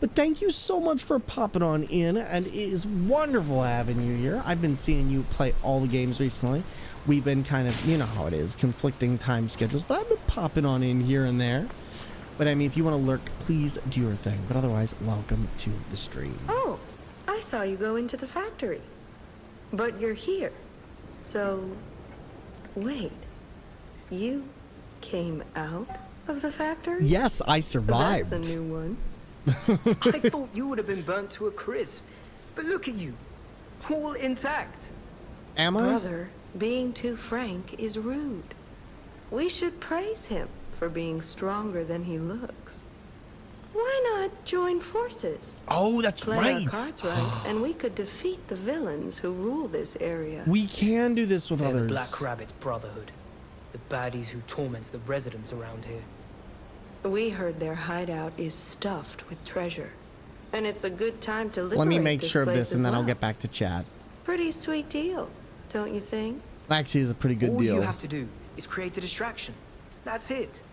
But thank you so much for popping on in, and it is wonderful having you here. I've been seeing you play all the games recently. We've been kind of, you know how it is, conflicting time schedules, but I've been popping on in here and there. But I mean, if you want to lurk, please do your thing. But otherwise, welcome to the stream. Oh, I saw you go into the factory. But you're here. So, wait. You came out of the factory? Yes, I survived. That's a new one. I thought you would have been burnt to a crisp. But look at you. All intact. Am I? Brother, being too frank is rude. We should praise him for being stronger than he looks. Why not join forces? Oh, that's Play right. Our cards right, and we could defeat the villains who rule this area. We can do this with They're others. The Black Rabbit Brotherhood. The baddies who torment the residents around here. We heard their hideout is stuffed with treasure. And it's a good time to liberate Let me make this sure of place this, and as then I'll well. get back to chat. Pretty sweet deal, don't you think? Actually, it's a pretty good All deal. you have to do is create a distraction. That's it.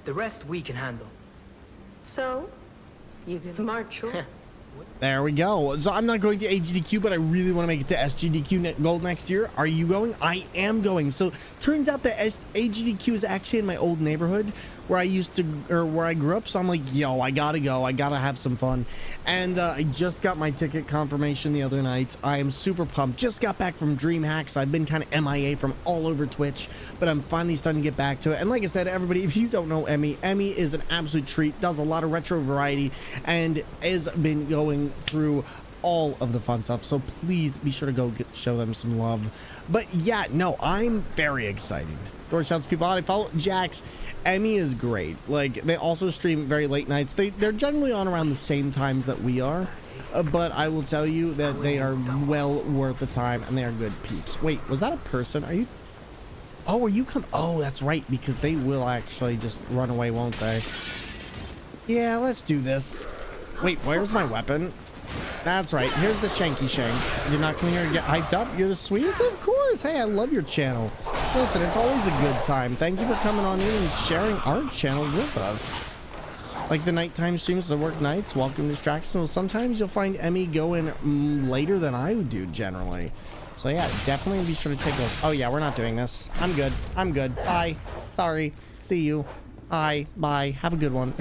The rest we can handle. So, you smart choice. There we go. So I'm not going to AGDQ, but I really want to make it to SGDQ Gold next year. Are you going? I am going. So turns out that AGDQ is actually in my old neighborhood where I used to, or where I grew up. So I'm like, yo, I gotta go. I gotta have some fun. And I just got my ticket confirmation the other night. I am super pumped. Just got back from DreamHack, so I've been kind of MIA from all over Twitch, but I'm finally starting to get back to it. And like I said, everybody, if you don't know Emmy, Emmy is an absolute treat, does a lot of retro variety, and has been going through all of the fun stuff. So please be sure to go show them some love. But yeah, no, I'm very excited. Door shouts people out. I follow Jax. Emmy is great. Like, they also stream very late nights. They're generally on around the same times that we are, but I will tell you that they are well worth the time, and they are good peeps. Wait, was that a person? Are you? Oh, are you come? Oh, that's right, because they will actually just run away, won't they? Yeah, let's do this. Wait, where's my weapon? That's right. Here's the Shanky Shank. You're not coming here to get hyped up? You're the sweetest? Of course. Hey, I love your channel. Listen, it's always a good time. Thank you for coming on in and sharing our channel with us. Like the nighttime streams, the work nights, welcome distractions. Well, sometimes you'll find Emmy going later than I would do generally. So yeah, definitely be sure to take a look. Oh yeah, we're not doing this. I'm good. I'm good. Bye. Sorry. See you. Bye. Bye. Have a good one.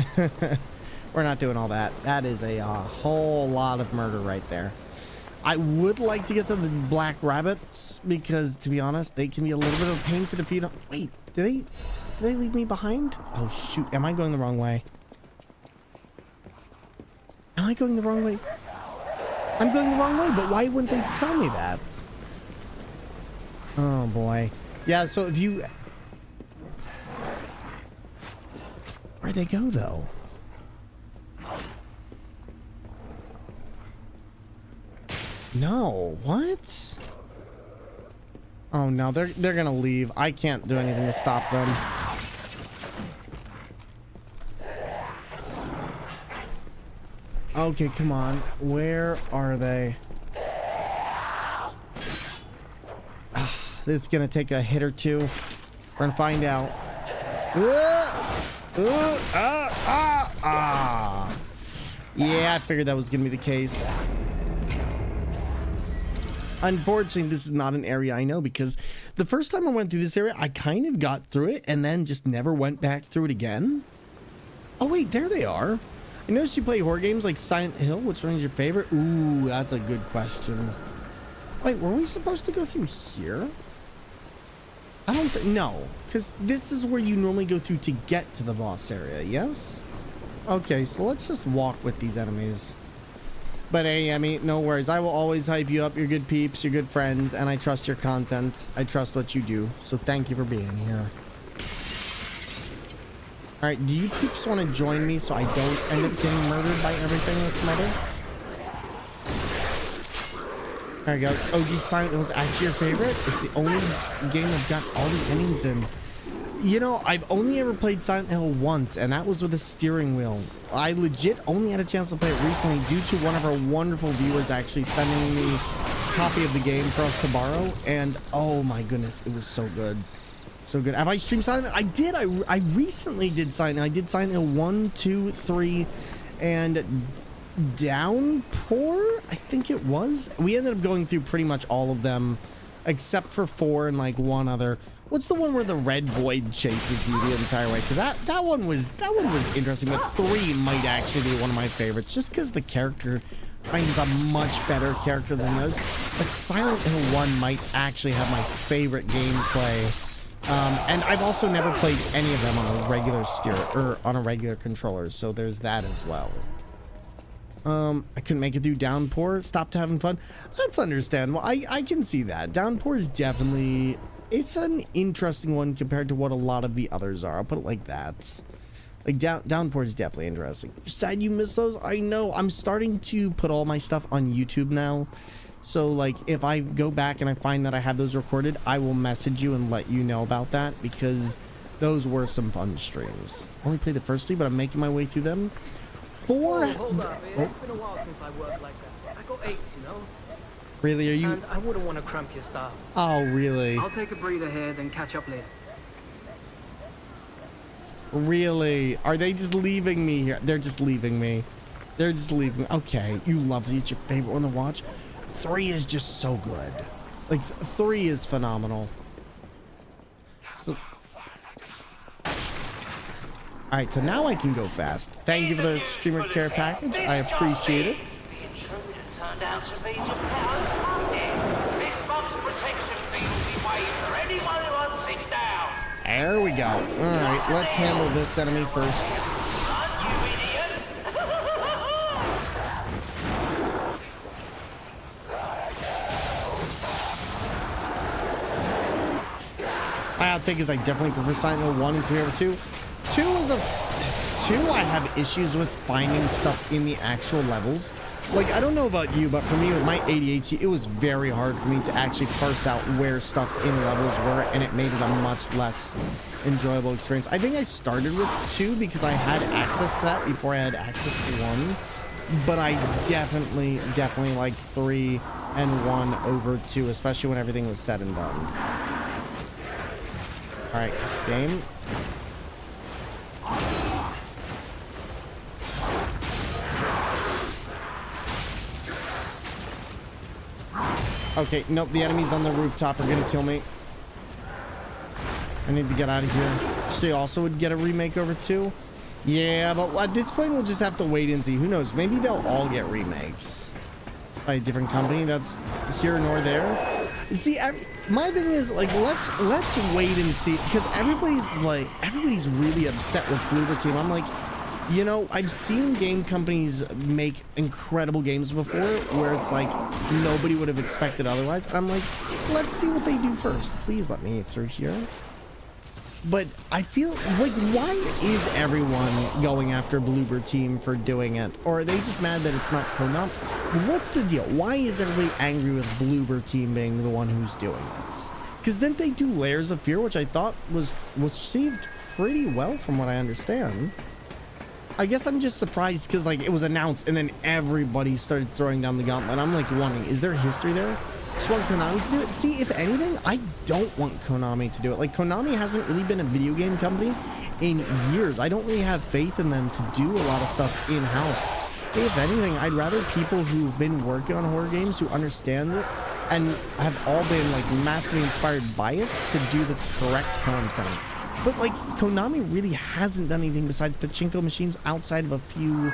We're not doing all that. That is a whole lot of murder right there. I would like to get to the Black Rabbits because, to be honest, they can be a little bit of a pain to defeat. Wait, did they leave me behind? Oh shoot, am I going the wrong way? Am I going the wrong way? I'm going the wrong way, but why wouldn't they tell me that? Oh boy. Yeah, so if you... Where'd they go though? No, what? Oh no, they're gonna leave. I can't do anything to stop them. Okay, come on. Where are they? This is gonna take a hit or two. We're gonna find out. Yeah, I figured that was gonna be the case. Unfortunately, this is not an area I know, because the first time I went through this area, I kind of got through it and then just never went back through it again. Oh wait, there they are. I noticed you play horror games like Silent Hill. Which one is your favorite? Ooh, that's a good question. Wait, were we supposed to go through here? I don't think, no, because this is where you normally go through to get to the boss area, yes? Okay, so let's just walk with these enemies. But hey, I mean, no worries. I will always hype you up. You're good peeps, you're good friends, and I trust your content. I trust what you do. So thank you for being here. Alright, do you peeps want to join me so I don't end up getting murdered by everything that's metal? There we go. OG Silent Hill was actually your favorite? It's the only game I've got all the endings in. You know, I've only ever played Silent Hill once, and that was with a steering wheel. I legit only had a chance to play it recently due to one of our wonderful viewers actually sending me a copy of the game for us to borrow, and oh my goodness, it was so good. So good. Have I streamed Silent Hill? I did. I recently did Silent Hill. I did Silent Hill 1, 2, 3, and Downpour, I think it was. We ended up going through pretty much all of them, except for 4 and like one other. What's the one where the red void chases you the entire way? Because that one was interesting, but 3 might actually be one of my favorites, just because the character, I think, is a much better character than the others. But Silent Hill 1 might actually have my favorite gameplay. And I've also never played any of them on a regular on a regular controller, so there's that as well. I couldn't make it through Downpour. Stopped having fun. That's understandable. I can see that. Downpour is definitely, it's an interesting one compared to what a lot of the others are. I'll put it like that. Like Downpour is definitely interesting. You're sad you missed those? I know. I'm starting to put all my stuff on YouTube now. So like if I go back and I find that I have those recorded, I will message you and let you know about that, because those were some fun streams. Only played the first 3, but I'm making my way through them. 4. Hold up, man. It's been a while since I worked like that. I got aches, you know. Really? Are you? And I wouldn't want to cramp your style. Oh, really? I'll take a breather here, then catch up later. Really? Are they just leaving me here? They're just leaving me. They're just leaving. Okay, you love it. It's your favorite one to watch. 3 is just so good. Like 3 is phenomenal. So, all right, so now I can go fast. Thank you for the streamer care package. I appreciate it. Turned out to be this month's protection fee will be waived for anyone who hunts it down. There we go. All right, let's handle this enemy first. My outtake is I definitely prefer Silent Hill 1 and 3 over 2. 2 I have issues with finding stuff in the actual levels. Like, I don't know about you, but for me with my ADHD, it was very hard for me to actually parse out where stuff in levels were, and it made it a much less enjoyable experience. I think I started with 2 because I had access to that before I had access to 1, but I definitely like 3 and 1 over 2, especially when everything was said and done. All right, game. Okay, nope, the enemies on the rooftop are gonna kill me. I need to get out of here. So they also would get a remake over 2? Yeah, but at this point we'll just have to wait and see. Who knows? Maybe they'll all get remakes by a different company. That's here nor there. You see, my thing is, like, let's wait and see, because everybody's really upset with Bloober Team. I'm like, you know, I've seen game companies make incredible games before where it's like nobody would have expected otherwise. And I'm like, let's see what they do first. Please let me through here. But I feel like, why is everyone going after Bloober Team for doing it? Or are they just mad that it's not Konami? What's the deal? Why is everybody angry with Bloober Team being the one who's doing it? Because didn't they do Layers of Fear, which I thought was received pretty well from what I understand. I guess I'm just surprised because, like, it was announced and then everybody started throwing down the gauntlet. I'm like wondering, is there history there? Just want Konami to do it? See, if anything, I don't want Konami to do it. Like, Konami hasn't really been a video game company in years. I don't really have faith in them to do a lot of stuff in-house. If anything, I'd rather people who've been working on horror games, who understand it, and have all been like massively inspired by it to do the correct content. But like Konami really hasn't done anything besides pachinko machines outside of a few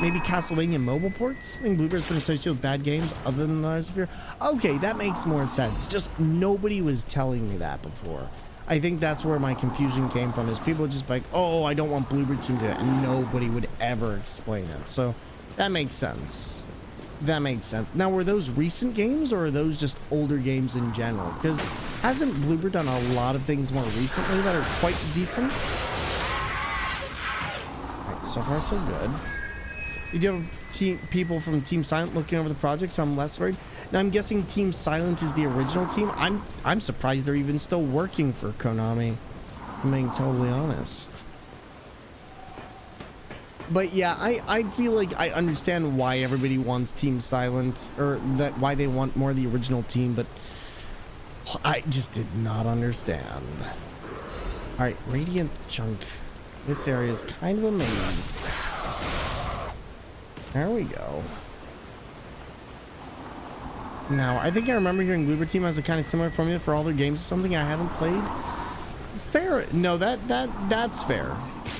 maybe Castlevania mobile ports. I think Bloober's been associated with bad games other than Layers of Fear. Okay, that makes more sense. Just nobody was telling me that before. I think that's where my confusion came from, is people just like, oh, I don't want Bloober Team to do it, and nobody would ever explain it. So that makes sense. That makes sense. Now, were those recent games, or are those just older games in general? Because hasn't Bloober done a lot of things more recently that are quite decent? Right, so far, so good. Did you have people from Team Silent looking over the project, so I'm less worried? Now, I'm guessing Team Silent is the original team. I'm surprised they're even still working for Konami, I'm being totally honest. But yeah, I feel like I understand why everybody wants Team Silent, or that why they want more of the original team, but I just did not understand. Alright, Radiant Chunk. This area is kind of a maze. There we go. Now, I think I remember hearing Bloober Team has a kind of similar formula for all their games or something I haven't played. Fair. No, that's fair.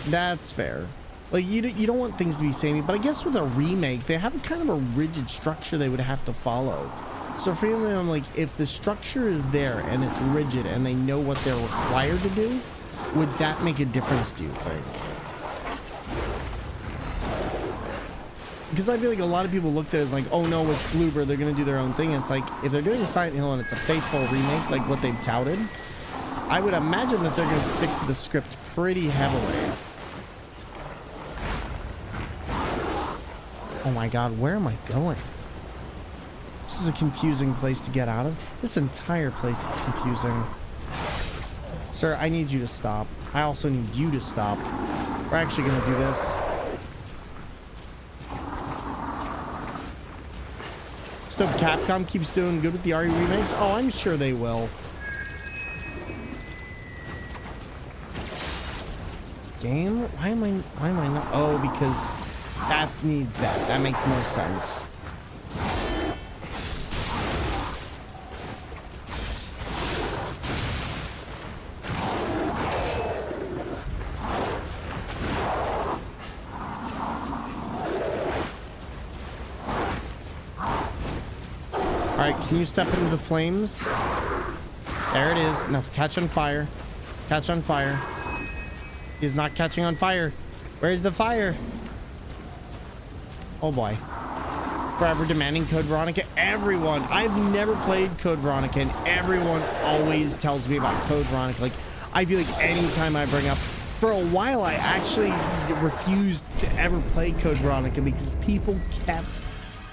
That's fair. Like, you don't want things to be samey, but I guess with a remake, they have a kind of a rigid structure they would have to follow. So for me, I'm like, if the structure is there and it's rigid and they know what they're required to do, would that make a difference, do you think? Because I feel like a lot of people looked at it as like, oh no, it's Bloober, they're going to do their own thing. And it's like, if they're doing a Silent Hill and it's a faithful remake, like what they've touted, I would imagine that they're going to stick to the script pretty heavily. Oh my god, where am I going? This is a confusing place to get out of. This entire place is confusing. Sir, I need you to stop. I also need you to stop. We're actually going to do this. Stuff Capcom keeps doing good with the RE remakes. Oh, I'm sure they will. Game? Why am I not? Oh, because that needs that. That makes more sense. Alright, can you step into the flames? There it is. No, catch on fire. Catch on fire. He's not catching on fire. Where's the fire? Oh boy. Forever demanding Code Veronica. Everyone. I've never played Code Veronica, and everyone always tells me about Code Veronica. Like, I feel like anytime I bring up... For a while, I actually refused to ever play Code Veronica because people kept...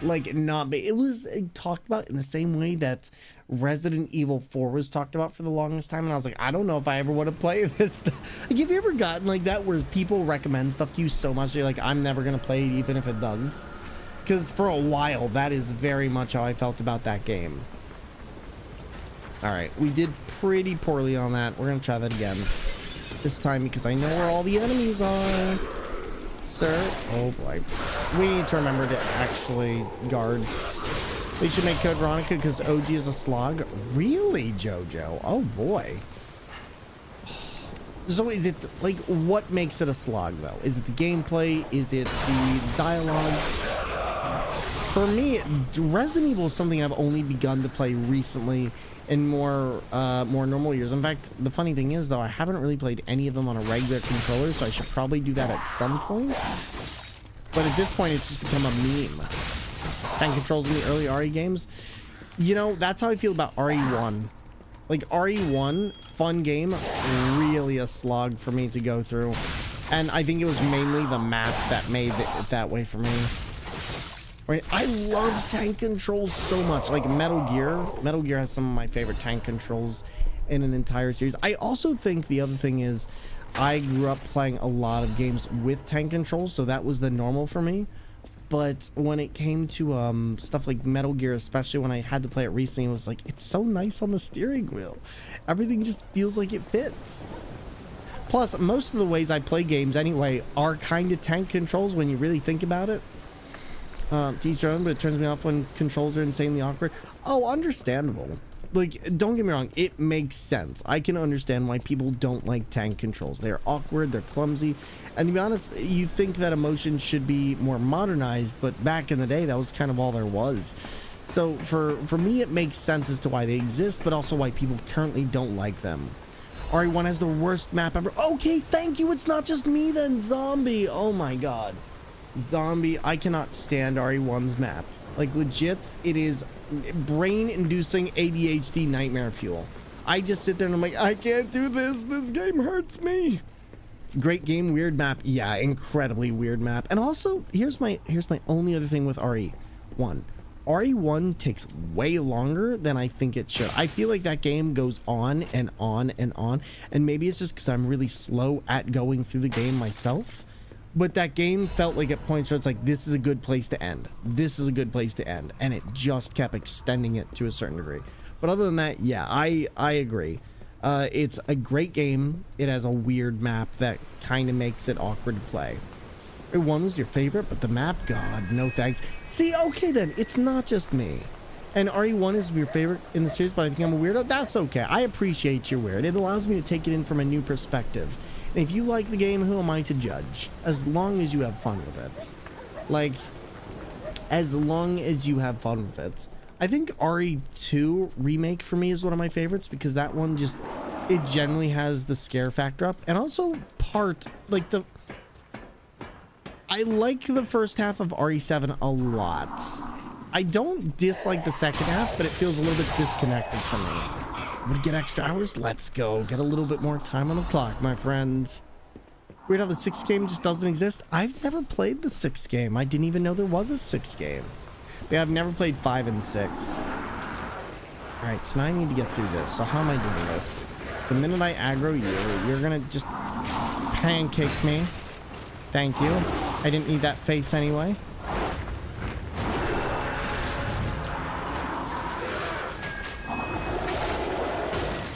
like, not... It was talked about in the same way that Resident Evil 4 was talked about for the longest time, and I was like, I don't know if I ever want to play this. Like, have you ever gotten like that where people recommend stuff to you so much you're like, I'm never gonna play it even if it does? Because for a while, that is very much how I felt about that game. Alright, we did pretty poorly on that. We're gonna try that again. This time, because I know where all the enemies are. Sir, oh boy. We need to remember to actually guard. We should make Code Veronica because OG is a slog. Really, JoJo? Oh boy. So is it like, what makes it a slog though? Is it the gameplay? Is it the dialogue? For me, Resident Evil is something I've only begun to play recently in more normal years. In fact, the funny thing is though, I haven't really played any of them on a regular controller, so I should probably do that at some point. But at this point, it's just become a meme. Tank controls in the early RE games. You know, that's how I feel about RE1. Like, RE1, fun game, really a slog for me to go through. And I think it was mainly the map that made it that way for me. Right, I love tank controls so much. Like Metal Gear. Metal Gear has some of my favorite tank controls in an entire series. I also think the other thing is I grew up playing a lot of games with tank controls, so that was the normal for me. But when it came to stuff like Metal Gear, especially when I had to play it recently, it was like, it's so nice on the steering wheel. Everything just feels like it fits. Plus, most of the ways I play games anyway are kind of tank controls when you really think about it. To each their own, but it turns me off when controls are insanely awkward. Oh, understandable. Like, don't get me wrong, it makes sense. I can understand why people don't like tank controls. They're awkward, they're clumsy, and to be honest, you think that emotion should be more modernized, but back in the day, that was kind of all there was. So for me, it makes sense as to why they exist, but also why people currently don't like them. RE1 has the worst map ever. Okay, thank you, it's not just me then, Zombie. Oh my god. Zombie, I cannot stand RE1's map. Like, legit, it is brain-inducing ADHD nightmare fuel. I just sit there and I'm like, I can't do this. This game hurts me. Great game, weird map. Yeah, incredibly weird map. And also, here's my only other thing with RE1. RE1 takes way longer than I think it should. I feel like that game goes on and on and on. And maybe it's just because I'm really slow at going through the game myself. But that game felt like at points where it's like, this is a good place to end. This is a good place to end. And it just kept extending it to a certain degree. But other than that, yeah, I agree. It's a great game. It has a weird map that kind of makes it awkward to play. One was your favorite, but the map, God, no thanks. See, okay then, it's not just me. And RE1 is your favorite in the series, but I think I'm a weirdo. That's okay. I appreciate you're weird. It allows me to take it in from a new perspective. If you like the game, who am I to judge? As long as you have fun with it. Like, as long as you have fun with it. I think RE2 Remake for me is one of my favorites because that one just, it generally has the scare factor up. And also I like the first half of RE7 a lot. I don't dislike the second half, but it feels a little bit disconnected from me. Would get extra hours? Let's go. Get a little bit more time on the clock, my friends. Weird how the 6th game just doesn't exist. I've never played the 6th game. I didn't even know there was a 6th game. Yeah, I've never played 5 and 6. Alright, so now I need to get through this. So how am I doing this? So the minute I aggro you, you're gonna just pancake me. Thank you. I didn't need that face anyway.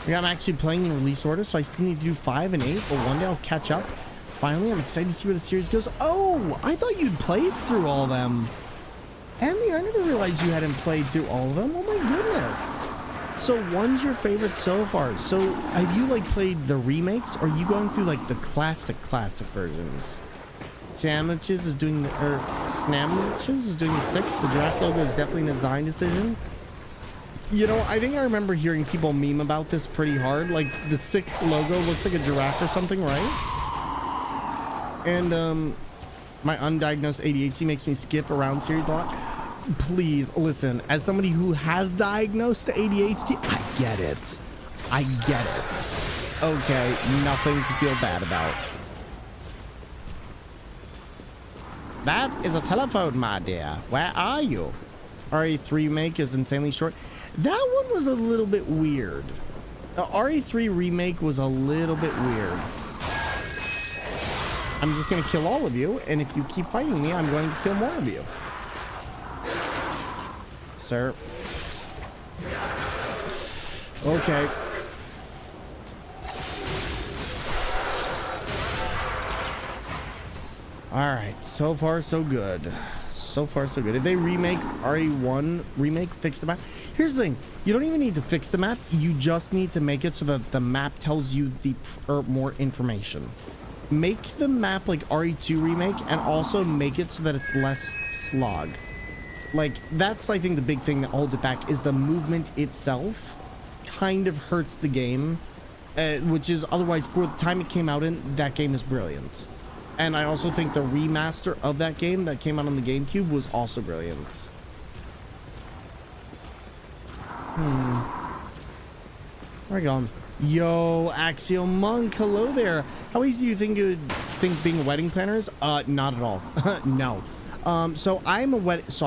Yeah, I'm actually playing in release order, so I still need to do 5 and 8, but one day I'll catch up. Finally, I'm excited to see where the series goes. Oh, I thought you'd played through all of them. Emmy, I never realized you hadn't played through all of them. Oh my goodness. So one's your favorite so far. So have you like played the remakes, or are you going through like the classic versions? Sandwiches is doing the, or Snamwiches is doing the 6th. The giraffe logo is definitely a design decision. You know, I think I remember hearing people meme about this pretty hard. Like, the 6th logo looks like a giraffe or something, right? And, my undiagnosed ADHD makes me skip around series a lot. Please, listen, as somebody who has diagnosed ADHD, I get it. I get it. Okay, nothing to feel bad about. That is a telephone, my dear. Where are you? RE3 Remake is insanely short. That one was a little bit weird. The RE3 Remake was a little bit weird. I'm just going to kill all of you, and if you keep fighting me, I'm going to kill more of you. Sir. Okay. Alright, so far so good. So far so good. If they remake RE1 Remake, fix the map. Here's the thing. You don't even need to fix the map. You just need to make it so that the map tells you the more information. Make the map like RE2 Remake and also make it so that it's less slog. Like, that's, I think, the big thing that holds it back is the movement itself kind of hurts the game, which is otherwise, for the time it came out in, that game is brilliant. And I also think the remaster of that game that came out on the GameCube was also brilliant. Where are you going? Yo, Axial Monk, hello there. How easy do you think you would think being a wedding planner is? Not at all. No. So I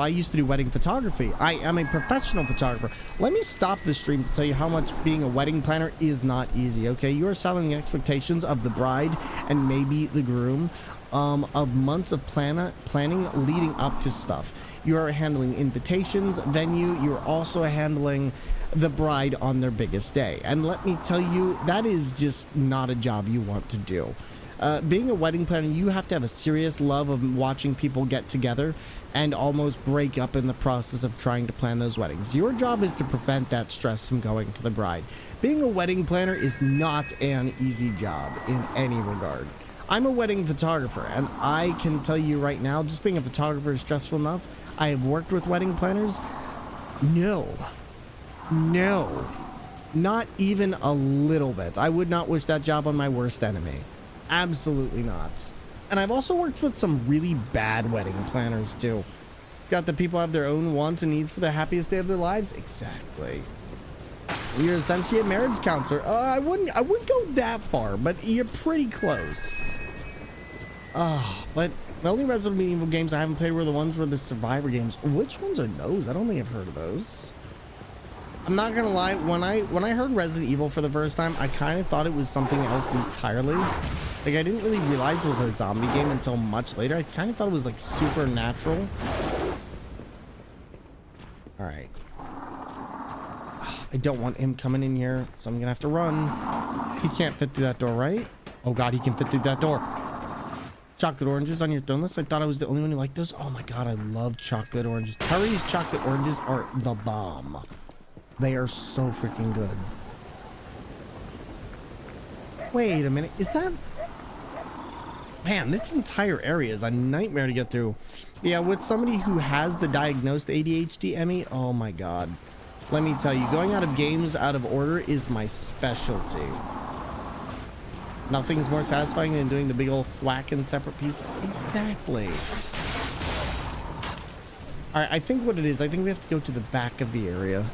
used to do wedding photography. I am a professional photographer. Let me stop the stream to tell you how much being a wedding planner is not easy, okay? You are selling the expectations of the bride and maybe the groom of months of planning leading up to stuff. You are handling invitations, venue. You're also handling the bride on their biggest day. And let me tell you, that is just not a job you want to do. Being a wedding planner, you have to have a serious love of watching people get together and almost break up in the process of trying to plan those weddings. Your job is to prevent that stress from going to the bride. Being a wedding planner is not an easy job in any regard. I'm a wedding photographer, and I can tell you right now, just being a photographer is stressful enough. I have worked with wedding planners. No, not even a little bit. I would not wish that job on my worst enemy. Absolutely not. And I've also worked with some really bad wedding planners too. Got the people have their own wants and needs for the happiest day of their lives. Exactly. You're essentially a marriage counselor. I wouldn't go that far, but you're pretty close. But the only Resident Evil games I haven't played were the ones where the Survivor games. Which ones are those? I don't think I've heard of those. I'm not gonna lie, when I heard Resident Evil for the first time, I kind of thought it was something else entirely. Like, I didn't really realize it was a zombie game until much later. I kind of thought it was like supernatural. All right. I don't want him coming in here, so I'm gonna have to run. He can't fit through that door, right? Oh God, he can fit through that door. Chocolate oranges on your throne list? I thought I was the only one who liked those. Oh my God, I love chocolate oranges. Curry's chocolate oranges are the bomb. They are so freaking good. Wait a minute, is that... Man, this entire area is a nightmare to get through. Yeah, with somebody who has the diagnosed ADHD, Emmy, oh my God. Let me tell you, going out of games out of order is my specialty. Nothing's more satisfying than doing the big old thwack in separate pieces. Exactly. All right, I think what it is, I think we have to go to the back of the area.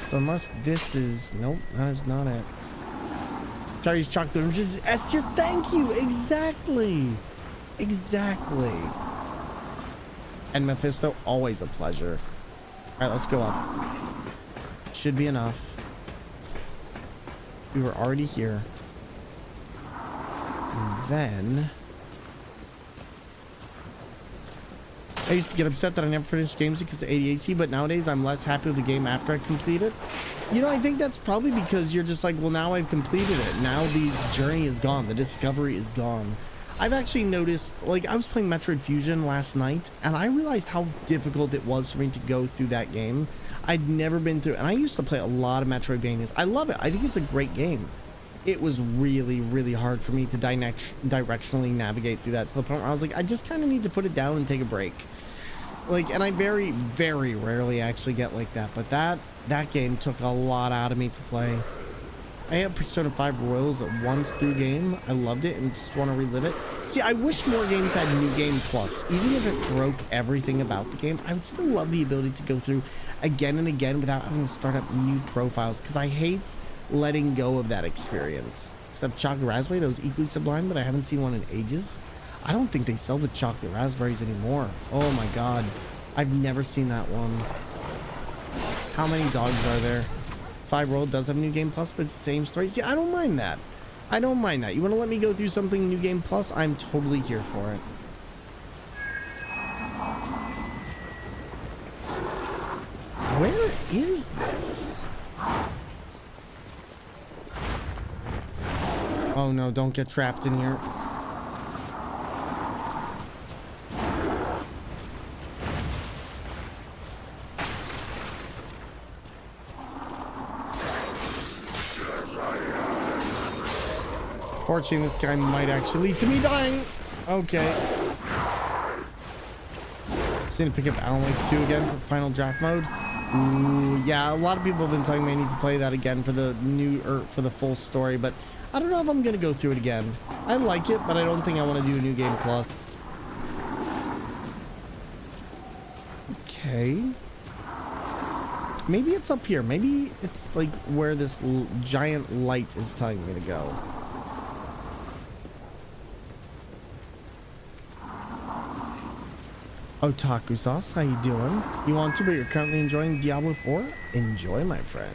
So unless this is... Nope, that is not it. Charlie's chocolate oranges. S tier, thank you. Exactly. Exactly. And Mephisto, always a pleasure. All right, let's go up. Should be enough. We were already here. And then... I used to get upset that I never finished games because of ADHD, but nowadays I'm less happy with the game after I complete it. You know, I think that's probably because you're just like, well, now I've completed it. Now the journey is gone. The discovery is gone. I've actually noticed, like, I was playing Metroid Fusion last night, and I realized how difficult it was for me to go through that game. I'd never been through, and I used to play a lot of Metroidvanias. I love it. I think it's a great game. It was really, really hard for me to directionally navigate through that to the point where I was like, I just kind of need to put it down and take a break. Like, and I very, very rarely actually get like that, but that game took a lot out of me to play. I had Persona 5 Royals at once through game. I loved it and just want to relive it. See, I wish more games had New Game Plus. Even if it broke everything about the game, I would still love the ability to go through again and again without having to start up new profiles, because I hate letting go of that experience. Except Chocolate Raspberry, that was equally sublime, but I haven't seen one in ages. I don't think they sell the chocolate raspberries anymore. Oh my God. I've never seen that one. How many dogs are there? 5 World does have New Game Plus, but same story. See, I don't mind that. I don't mind that. You want to let me go through something New Game Plus? I'm totally here for it. Where is this? Oh no, don't get trapped in here. Fortunately, this guy might actually lead to me dying. Okay. Just need to pick up Alan Wake 2 again for final draft mode. Ooh, yeah, a lot of people have been telling me I need to play that again for the new, or for the full story, but I don't know if I'm gonna go through it again. I like it, but I don't think I want to do a New Game Plus. Okay. Maybe it's up here. Maybe it's like where this giant light is telling me to go. Otaku Sauce, how you doing? You want to, but you're currently enjoying Diablo 4? Enjoy, my friend.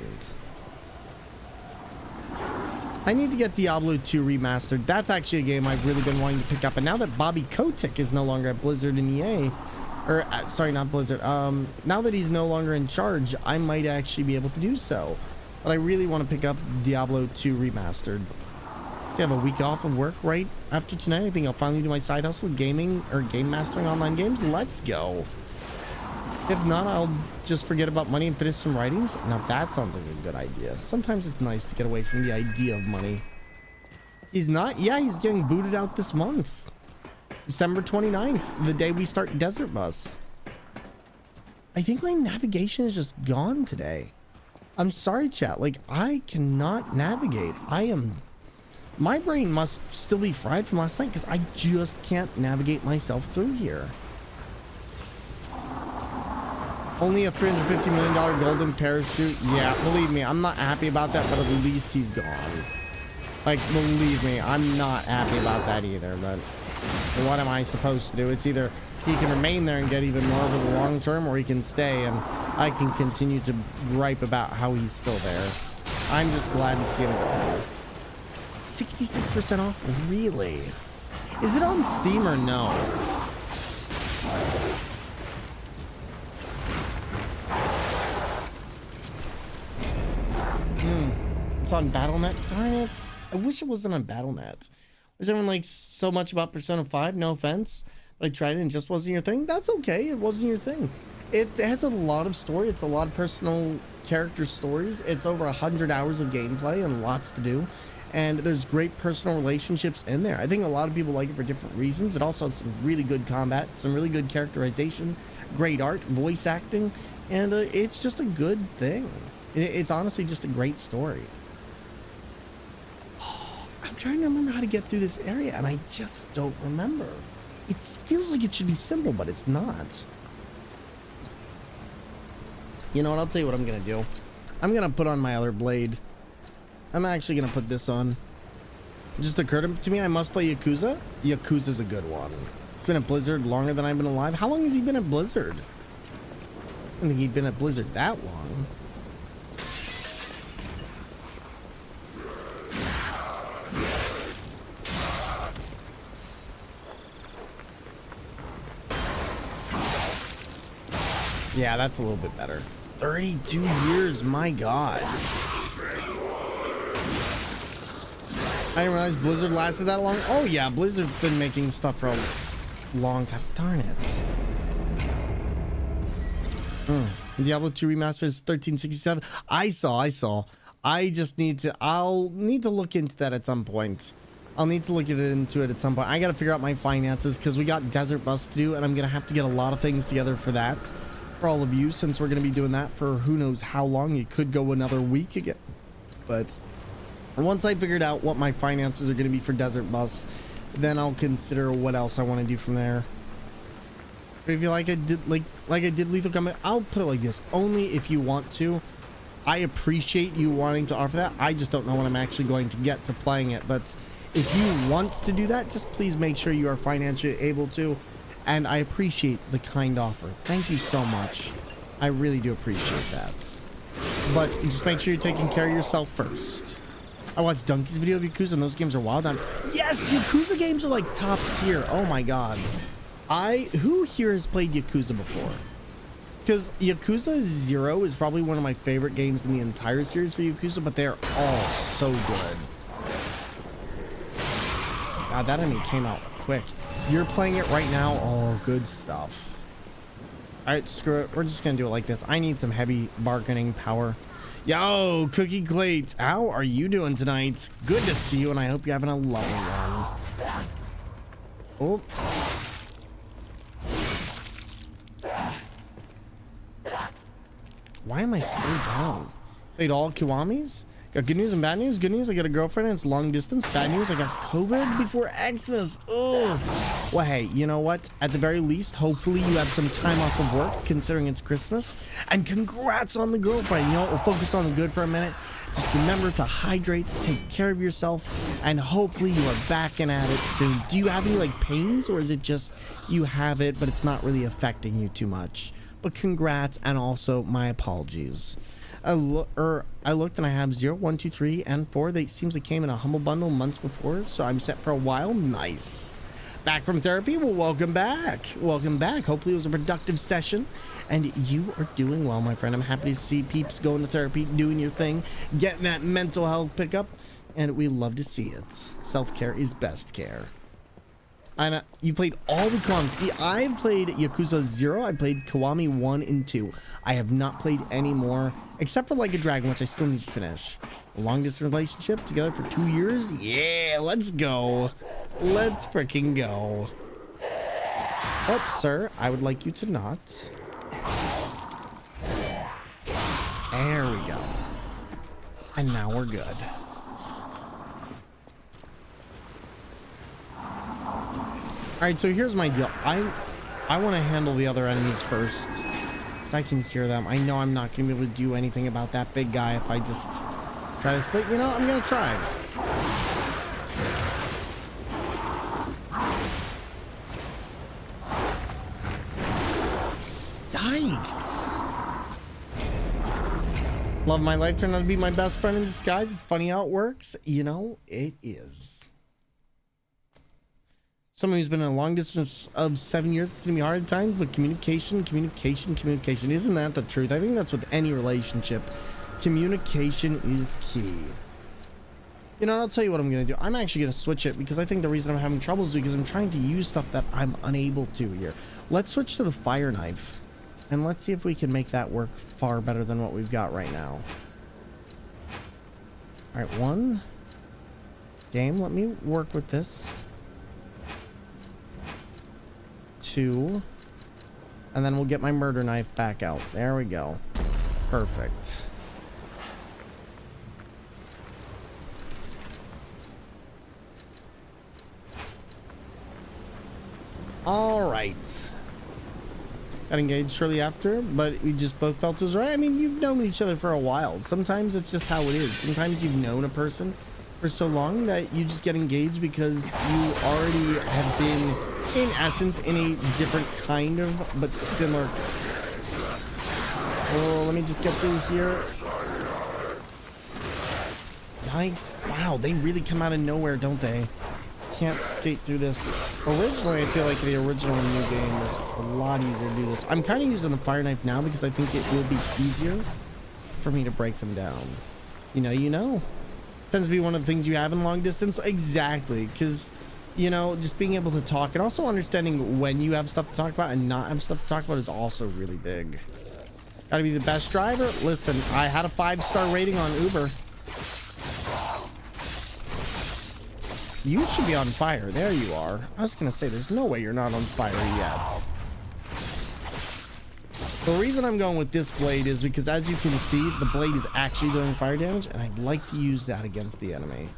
I need to get Diablo 2 remastered. That's actually a game I've really been wanting to pick up. And now that Bobby Kotick is no longer at Blizzard and EA, or sorry, not Blizzard. Now that he's no longer in charge, I might actually be able to do so. But I really want to pick up Diablo 2 remastered. to have a week off of work right after tonight. I think I'll finally do my side hustle, gaming or game mastering online games. Let's go. If not, I'll just forget about money and finish some writings. Now that sounds like a good idea. Sometimes it's nice to get away from the idea of money. He's not? Yeah, he's getting booted out this month. December 29th, the day we start Desert Bus. I think my navigation is just gone today. I'm sorry, chat. Like, I cannot navigate. My brain must still be fried from last night because I just can't navigate myself through here. Only a $350 million golden parachute. Yeah, believe me, I'm not happy about that, but at least he's gone. Like, believe me, I'm not happy about that either, but what am I supposed to do? It's either he can remain there and get even more over the long term, or he can stay and I can continue to gripe about how he's still there. I'm just glad to see him go. 66% off? Really? Is it on Steam or no? It's on Battle.net. Darn it. I wish it wasn't on Battle.net. Was everyone like so much about Persona 5? No offense. But I tried it and it just wasn't your thing. That's okay. It wasn't your thing. It has a lot of story. It's a lot of personal character stories. It's over 100 hours of gameplay and lots to do. And there's great personal relationships in there. I think a lot of people like it for different reasons. It also has some really good combat, some really good characterization, great art, voice acting, and it's just a good thing. It's honestly just a great story. I'm trying to remember how to get through this area, and I just don't remember. It feels like it should be simple, but it's not. You know what? I'll tell you what I'm going to do. I'm going to put on my other blade. I'm actually going to put this on. It just occurred to me I must play Yakuza. Yakuza's a good one. It's been at Blizzard longer than I've been alive. How long has he been at Blizzard? I don't think he'd been at Blizzard that long. Yeah, that's a little bit better. 32 years, my god. I didn't realize Blizzard lasted that long. Oh yeah, Blizzard's been making stuff for a long time. Darn it. Diablo 2 Remastered is 1367. I saw. I just need to, I'll need to look into that at some point. I'll need to look into it at some point. I gotta figure out my finances because we got Desert Bus to do and I'm gonna have to get a lot of things together for that. For all of you, since we're going to be doing that for who knows how long. It could go another week again, but once I figured out what my finances are going to be for Desert Bus, then I'll consider what else I want to do from there. If you like I did Lethal Combat, I'll put it like this: only if you want to. I appreciate you wanting to offer that. I just don't know when I'm actually going to get to playing it, but if you want to do that, just please make sure you are financially able to. And I appreciate the kind offer. Thank you so much. I really do appreciate that. But just make sure you're taking care of yourself first. I watched Donkey's video of Yakuza and those games are wild. Yes, Yakuza games are like top tier. Oh my god. Who here has played Yakuza before? Because Yakuza 0 is probably one of my favorite games in the entire series for Yakuza, but they're all so good. God, that enemy came out quick. You're playing it right now. Oh, good stuff. All right, screw it. We're just gonna do it like this. I need some heavy bargaining power. Yo, Cookie Clate, how are you doing tonight? Good to see you, and I hope you're having a lovely one. Oh. Why am I still down? Played all Kiwamis? Got good news and bad news. Good news, I got a girlfriend and it's long distance. Bad news, I got COVID before Xmas. Oh. Well, hey, you know what? At the very least, hopefully you have some time off of work considering it's Christmas. And congrats on the girlfriend. You know, we'll focus on the good for a minute. Just remember to hydrate, take care of yourself, and hopefully you are back and at it soon. Do you have any like pains, or is it just you have it, but it's not really affecting you too much? But congrats, and also my apologies. I looked and I have 0, 1, 2, 3, and 4. They seems like came in a humble bundle months before, so I'm set for a while. Nice. Back from therapy? Well, welcome back. Welcome back. Hopefully it was a productive session, and you are doing well, my friend. I'm happy to see peeps going to therapy, doing your thing, getting that mental health pickup. and we love to see it. Self-care is best care. And you played all the Kiwami. See, I've played Yakuza 0. I played Kiwami 1 and 2. I have not played any more, except for Like a Dragon, which I still need to finish. A long-distance relationship together for 2 years? Yeah, let's go. Let's freaking go. Oh, sir, I would like you to not. There we go. And now we're good. Alright, so here's my deal. I want to handle the other enemies first, because I can hear them. I know I'm not going to be able to do anything about that big guy if I just try this, but you know, I'm going to try. Yikes. Love my life turned out to be my best friend in disguise. It's funny how it works. You know, it is. Someone who's been in a long distance of 7 years, it's going to be hard at times, but communication. Isn't that the truth? I think that's with any relationship. Communication is key. You know, I'll tell you what I'm going to do. I'm actually going to switch it because I think the reason I'm having trouble is because I'm trying to use stuff that I'm unable to here. Let's switch to the fire knife and let's see if we can make that work far better than what we've got right now. All right, one. Game, let me work with this. 2, and then we'll get my murder knife back out. There we go. Perfect. All right. Got engaged shortly after, but we just both felt it was right. I mean, you've known each other for a while. Sometimes it's just how it is. Sometimes you've known a person for so long that you just get engaged because you already have been, in essence, in a different kind of, but similar. Oh, let me just get through here. Yikes. Wow, they really come out of nowhere, don't they? Can't skate through this. Originally, I feel like the original new game was a lot easier to do this. I'm kind of using the fire knife now because I think it will be easier for me to break them down. You know. Tends to be one of the things you have in long distance. Exactly, because, you know, just being able to talk and also understanding when you have stuff to talk about and not have stuff to talk about is also really big. Gotta be the best driver. Listen, I had a 5-star rating on Uber. You should be on fire. There you are. I was gonna say, there's no way you're not on fire yet. The reason I'm going with this blade is because, as you can see, the blade is actually doing fire damage, and I'd like to use that against the enemy.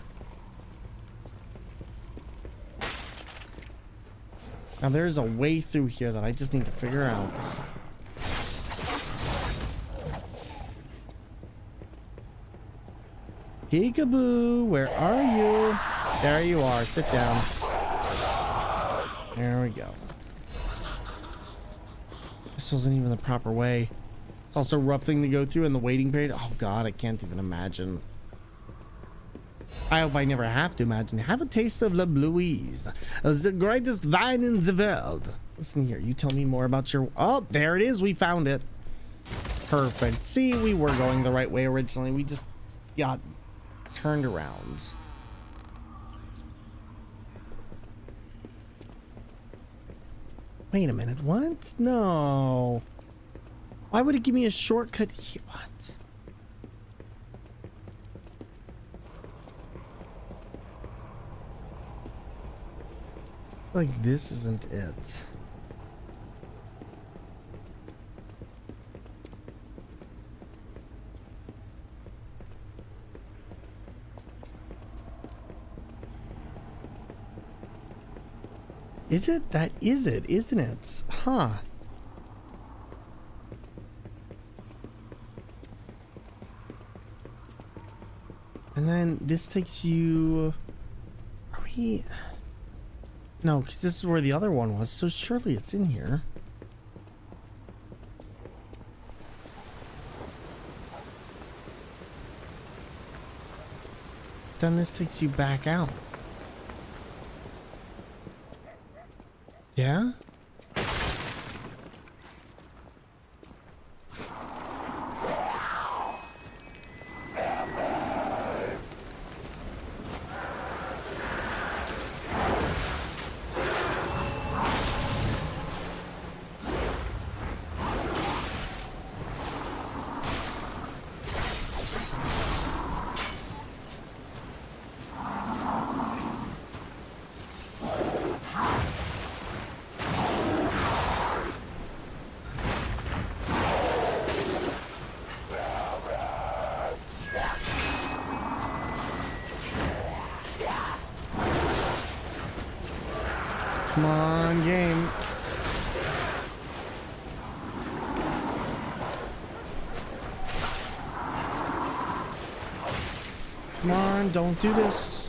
Now, there's a way through here that I just need to figure out. Peekaboo, where are you? There you are. Sit down. There we go. This wasn't even the proper way. It's also a rough thing to go through in the waiting period. Oh god, I can't even imagine. I hope I never have to imagine. Have a taste of La Bluise, the greatest wine in the world. Listen here, you tell me more about your... Oh, there it is. We found it. Perfect. See, we were going the right way originally. We just got turned around. Wait a minute, what? No. Why would it give me a shortcut here? What? Like, this isn't it. Is it? That is it, isn't it? Huh. And then this takes you... Are we... No, because this is where the other one was, so surely it's in here. Then this takes you back out. Yeah? Come on, game. Come on, don't do this.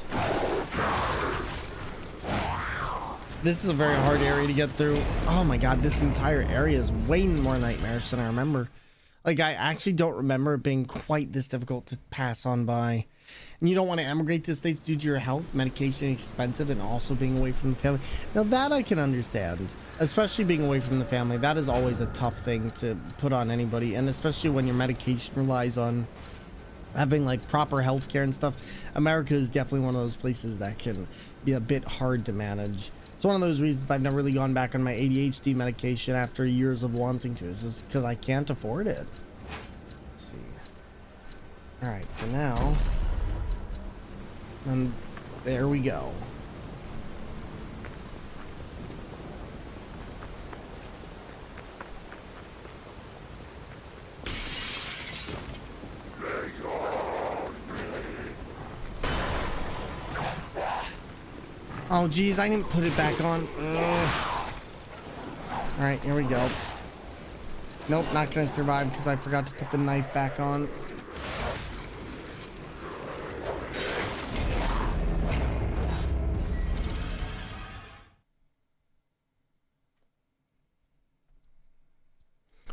This is a very hard area to get through. Oh my god, this entire area is way more nightmarish than I remember. Like, I actually don't remember it being quite this difficult to pass on by. And you don't want to emigrate to the States due to your health, medication expensive, and also being away from the family. Now that I can understand, especially being away from the family. That is always a tough thing to put on anybody, and especially when your medication relies on having like proper health care and stuff. America is definitely one of those places that can be a bit hard to manage. It's one of those reasons I've never really gone back on my ADHD medication after years of wanting to. It's just because I can't afford it. Let's see. All right, for now. And there we go. Oh geez, I didn't put it back on. Alright, here we go. Nope, not gonna survive because I forgot to put the knife back on.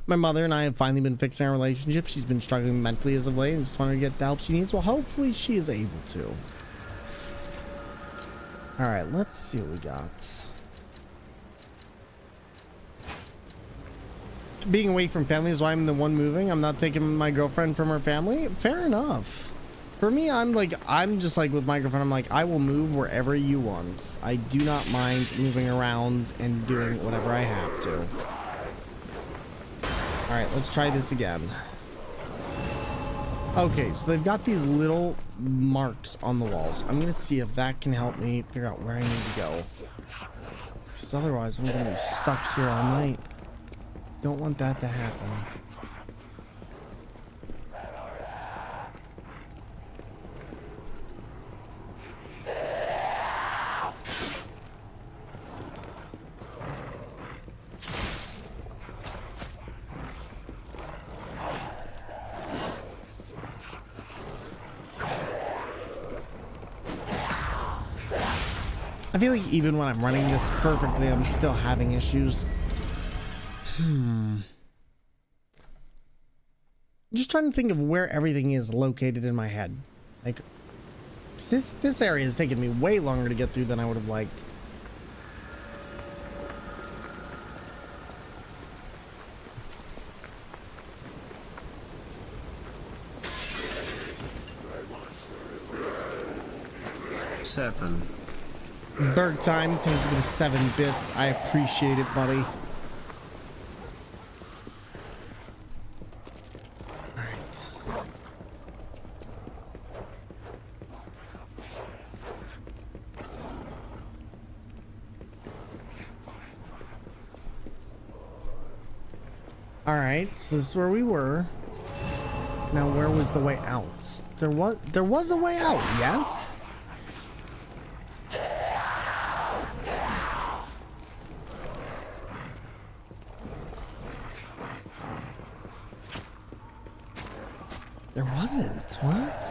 My mother and I have finally been fixing our relationship. She's been struggling mentally as of late and just wanted to get the help she needs. Well, hopefully she is able to. Alright, let's see what we got. Being away from family is why I'm the one moving. I'm not taking my girlfriend from her family. Fair enough. For me, I'm just like with my girlfriend, I'm like, I will move wherever you want. I do not mind moving around and doing whatever I have to. Alright, let's try this again. Okay, so they've got these little marks on the walls. I'm gonna see if that can help me figure out where I need to go. Because otherwise I'm gonna be stuck here all night. Don't want that to happen. I feel like even when I'm running this perfectly, I'm still having issues. I'm just trying to think of where everything is located in my head. Like, this area has taken me way longer to get through than I would have liked. Seven. Berg time, thank you for the 7 bits. I appreciate it, buddy. Alright, so this is where we were. Now where was the way out? There was a way out, yes? There wasn't. What?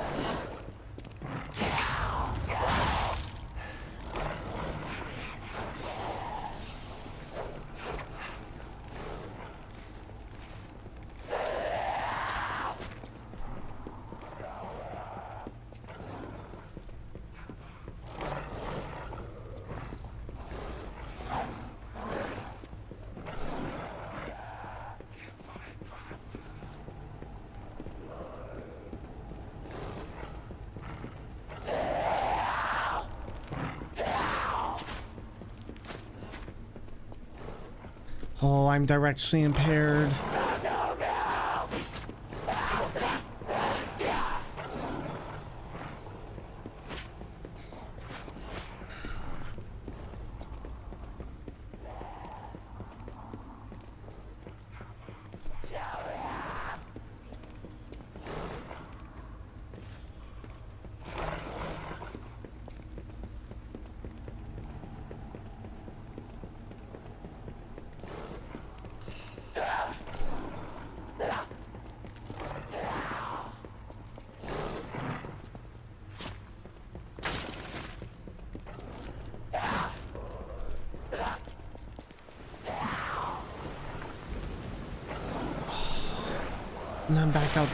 Oh, I'm directionally impaired. And I'm back out.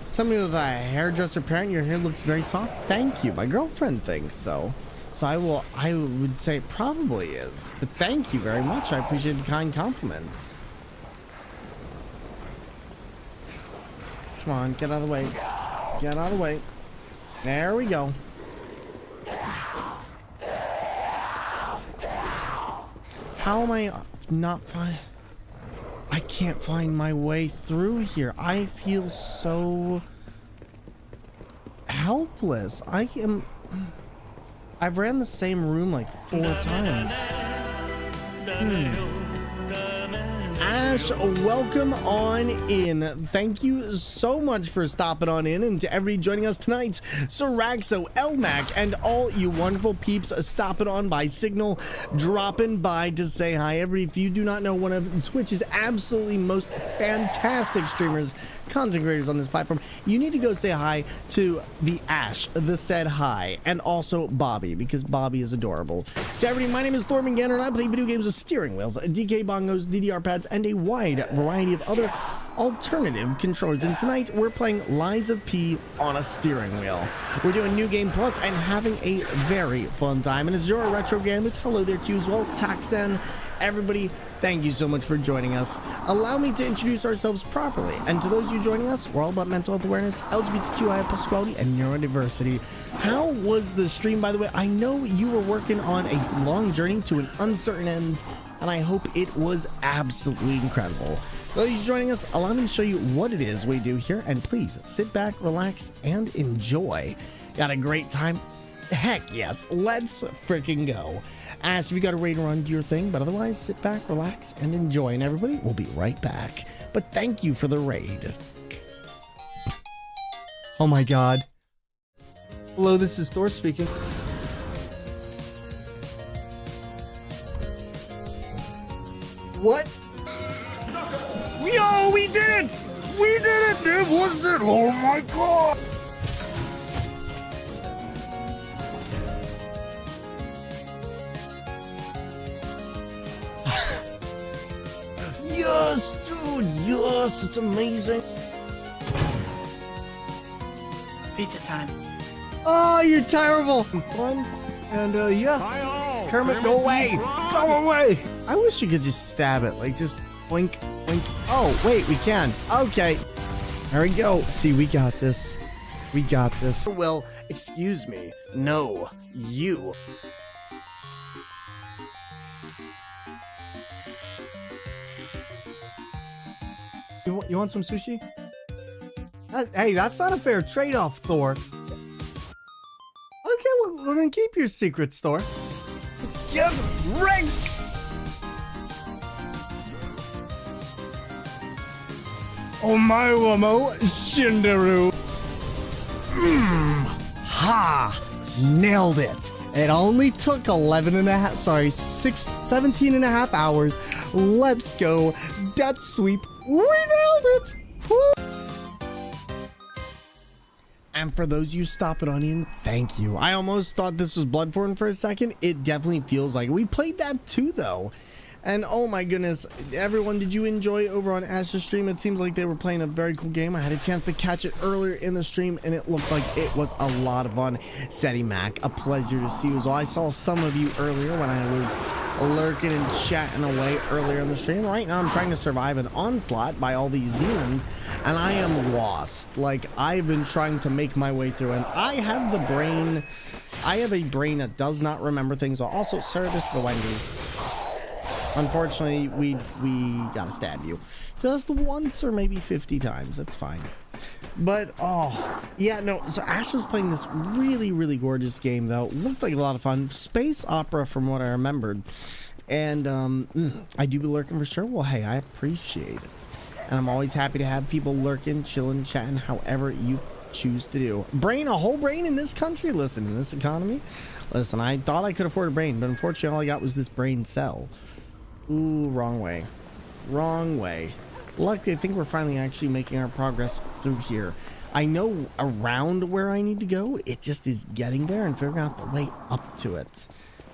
Somebody with a hairdresser parent, your hair looks very soft. Thank you. My girlfriend thinks so. So I would say it probably is. But thank you very much. I appreciate the kind compliments. Come on, get out of the way. Get out of the way. There we go. How am I not fine? I can't find my way through here. I feel so helpless. I've ran the same room like 4 times. Ash, welcome on in. Thank you so much for stopping on in, and to everybody joining us tonight, Saraxo, Elmac, and all you wonderful peeps stopping on by Signal, dropping by to say hi. Everybody, if you do not know, one of Twitch's absolutely most fantastic streamers, content creators on this platform, you need to go say hi to the Ash, the said hi, and also Bobby, because Bobby is adorable. To everybody, my name is Thormungandr, and I play video games with steering wheels, DK bongos, DDR pads, and a wide variety of other alternative controllers. And tonight we're playing Lies of P on a steering wheel. We're doing New Game Plus and having a very fun time. And as you're a retro gambit, hello there to you as well, Taxen. Everybody, thank you so much for joining us. Allow me to introduce ourselves properly. And to those of you joining us, we're all about mental health awareness, LGBTQIA plus equality, and neurodiversity. How was the stream, by the way? I know you were working on a long journey to an uncertain end, and I hope it was absolutely incredible. Those of you joining us, allow me to show you what it is we do here, and please sit back, relax, and enjoy. Got a great time? Heck yes, let's freaking go. Ash, if you got a raid run, do your thing, but otherwise sit back, relax, and enjoy. And everybody, we'll be right back. But thank you for the raid. Oh my god. Hello, this is Thor speaking. What? Yo, we did it! We did it! It was it! Oh my god! Yes, dude, yes, it's amazing. Pizza time. Oh, you're terrible. Fun. And yeah. Kermit, go away. Go away. I wish you could just stab it. Like, just blink, blink. Oh, wait, we can. Okay. There we go. See, we got this. We got this. Well, excuse me. No, you. You want some sushi? Hey, that's not a fair trade-off, Thor. Okay, well, then keep your secrets, Thor. Get ranked! Omae-wamo Shinderu. Ha! Nailed it. It only took 17 and a half hours. Let's go. Death sweep. We nailed it! Woo! And for those of you stopping on in, thank you. I almost thought this was Bloodborne for a second. It definitely feels like it. We played that too, though. And oh my goodness, everyone, did you enjoy over on Ash's stream? It seems like they were playing a very cool game. I had a chance to catch it earlier in the stream, and it looked like it was a lot of fun. Seti Mac, a pleasure to see you as well. I saw some of you earlier when I was lurking and chatting away earlier in the stream. Right now, I'm trying to survive an onslaught by all these demons, and I am lost. Like, I've been trying to make my way through, and I have the brain. I have a brain that does not remember things. Also, sir, this is a Wendy's. Unfortunately, we gotta stab you just once or maybe 50 times. That's fine. But oh yeah, no, so Ash was playing this really gorgeous game, though. Looked like a lot of fun. Space opera from what I remembered. And I do be lurking for sure. Well, hey, I appreciate it, and I'm always happy to have people lurking, chilling, chatting, however you choose to do. Brain, a whole brain in this country? Listen, in this economy, listen, I thought I could afford a brain, but unfortunately all I got was this brain cell. Ooh, wrong way. Wrong way. Luckily, I think we're finally actually making our progress through here. I know around where I need to go. It just is getting there and figuring out the way up to it.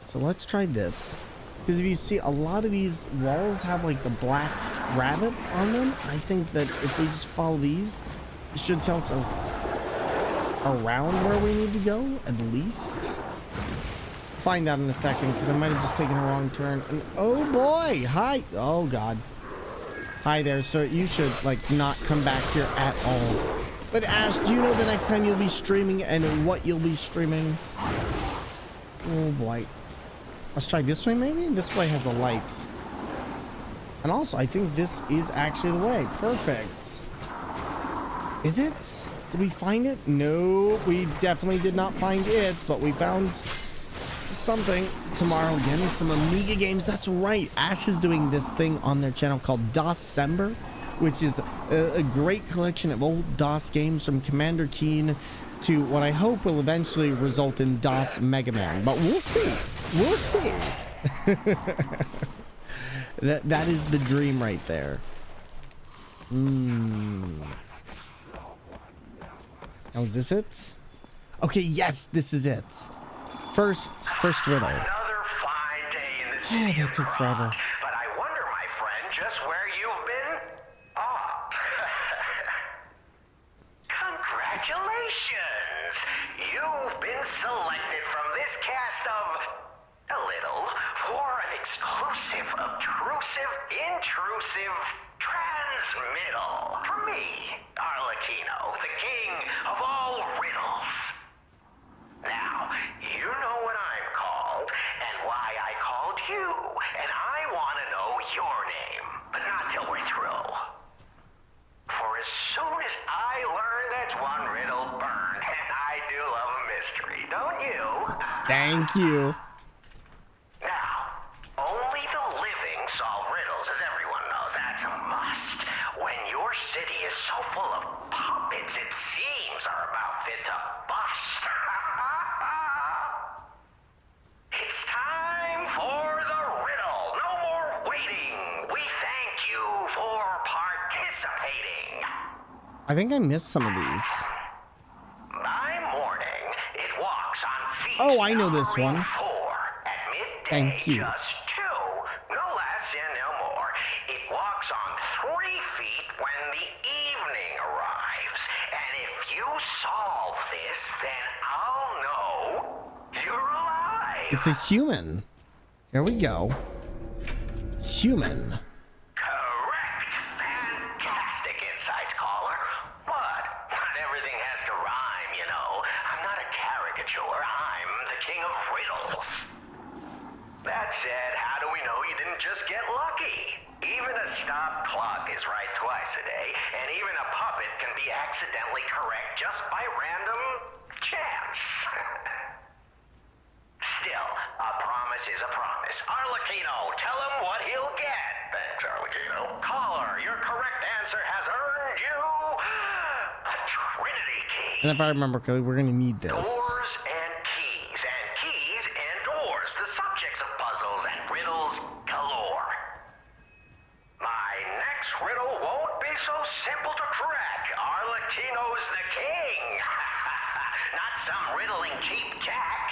So let's try this. Because if you see, a lot of these walls have like the black rabbit on them. I think that if we just follow these, it should tell us around where we need to go, at least. Find out in a second, because I might have just taken a wrong turn. And oh boy! Hi! Oh god. Hi there, sir. You should, like, not come back here at all. But Ash, do you know the next time you'll be streaming and what you'll be streaming? Oh boy. Let's try this way, maybe? This way has a light. And also, I think this is actually the way. Perfect. Is it? Did we find it? No, we definitely did not find it, but we found something tomorrow again with some Amiga games. That's right. Ash is doing this thing on their channel called DOScember, which is a great collection of old DOS games from Commander Keen to what I hope will eventually result in DOS Mega Man. But we'll see. We'll see. that is the dream right there. Oh, is this it? Okay, yes, this is it. First riddle. Another fine day in the Oh, city that took forever. But I wonder, my friend, just where you've been? Ah. Congratulations! You've been selected from this cast of a little for an exclusive, obtrusive, intrusive transmittal from me, Arlecchino, the king of all riddles. Now, you know what I'm called, and why I called you, and I want to know your name, but not till we're through. For as soon as I learn that's one riddle burned, and I do love a mystery, don't you? Thank you. Now, only the living solve riddles, as everyone knows. That's a must. When your city is so full of puppets, it seems are about fit to bust. It's time for the riddle. No more waiting. We thank you for participating. I think I missed some of these. By morning, it walks on feet. Oh, I know this one. 4 at midday. Thank you. Just 2, no less and no more. It walks on 3 feet when the evening arrives. And if you solve this, then I'll know you're alive. It's a human. Here we go. Human. Correct. Fantastic insights, caller. But not everything has to rhyme, you know. I'm not a caricature. I'm the king of riddles. That said, how do we know you didn't just get lucky? Even a stopped clock is right twice a day, and even a puppet can be accidentally correct just by random chance. Still, a promise is a promise. Arlecchino, tell him what he'll get. Thanks, Arlecchino. Caller, your correct answer has earned you a Trinity key. And if I remember correctly, we're gonna need this. Doors and keys and doors, the subjects of puzzles and riddles galore. My next riddle won't be so simple to crack. Arlecchino's the king. Not some riddling cheap jack.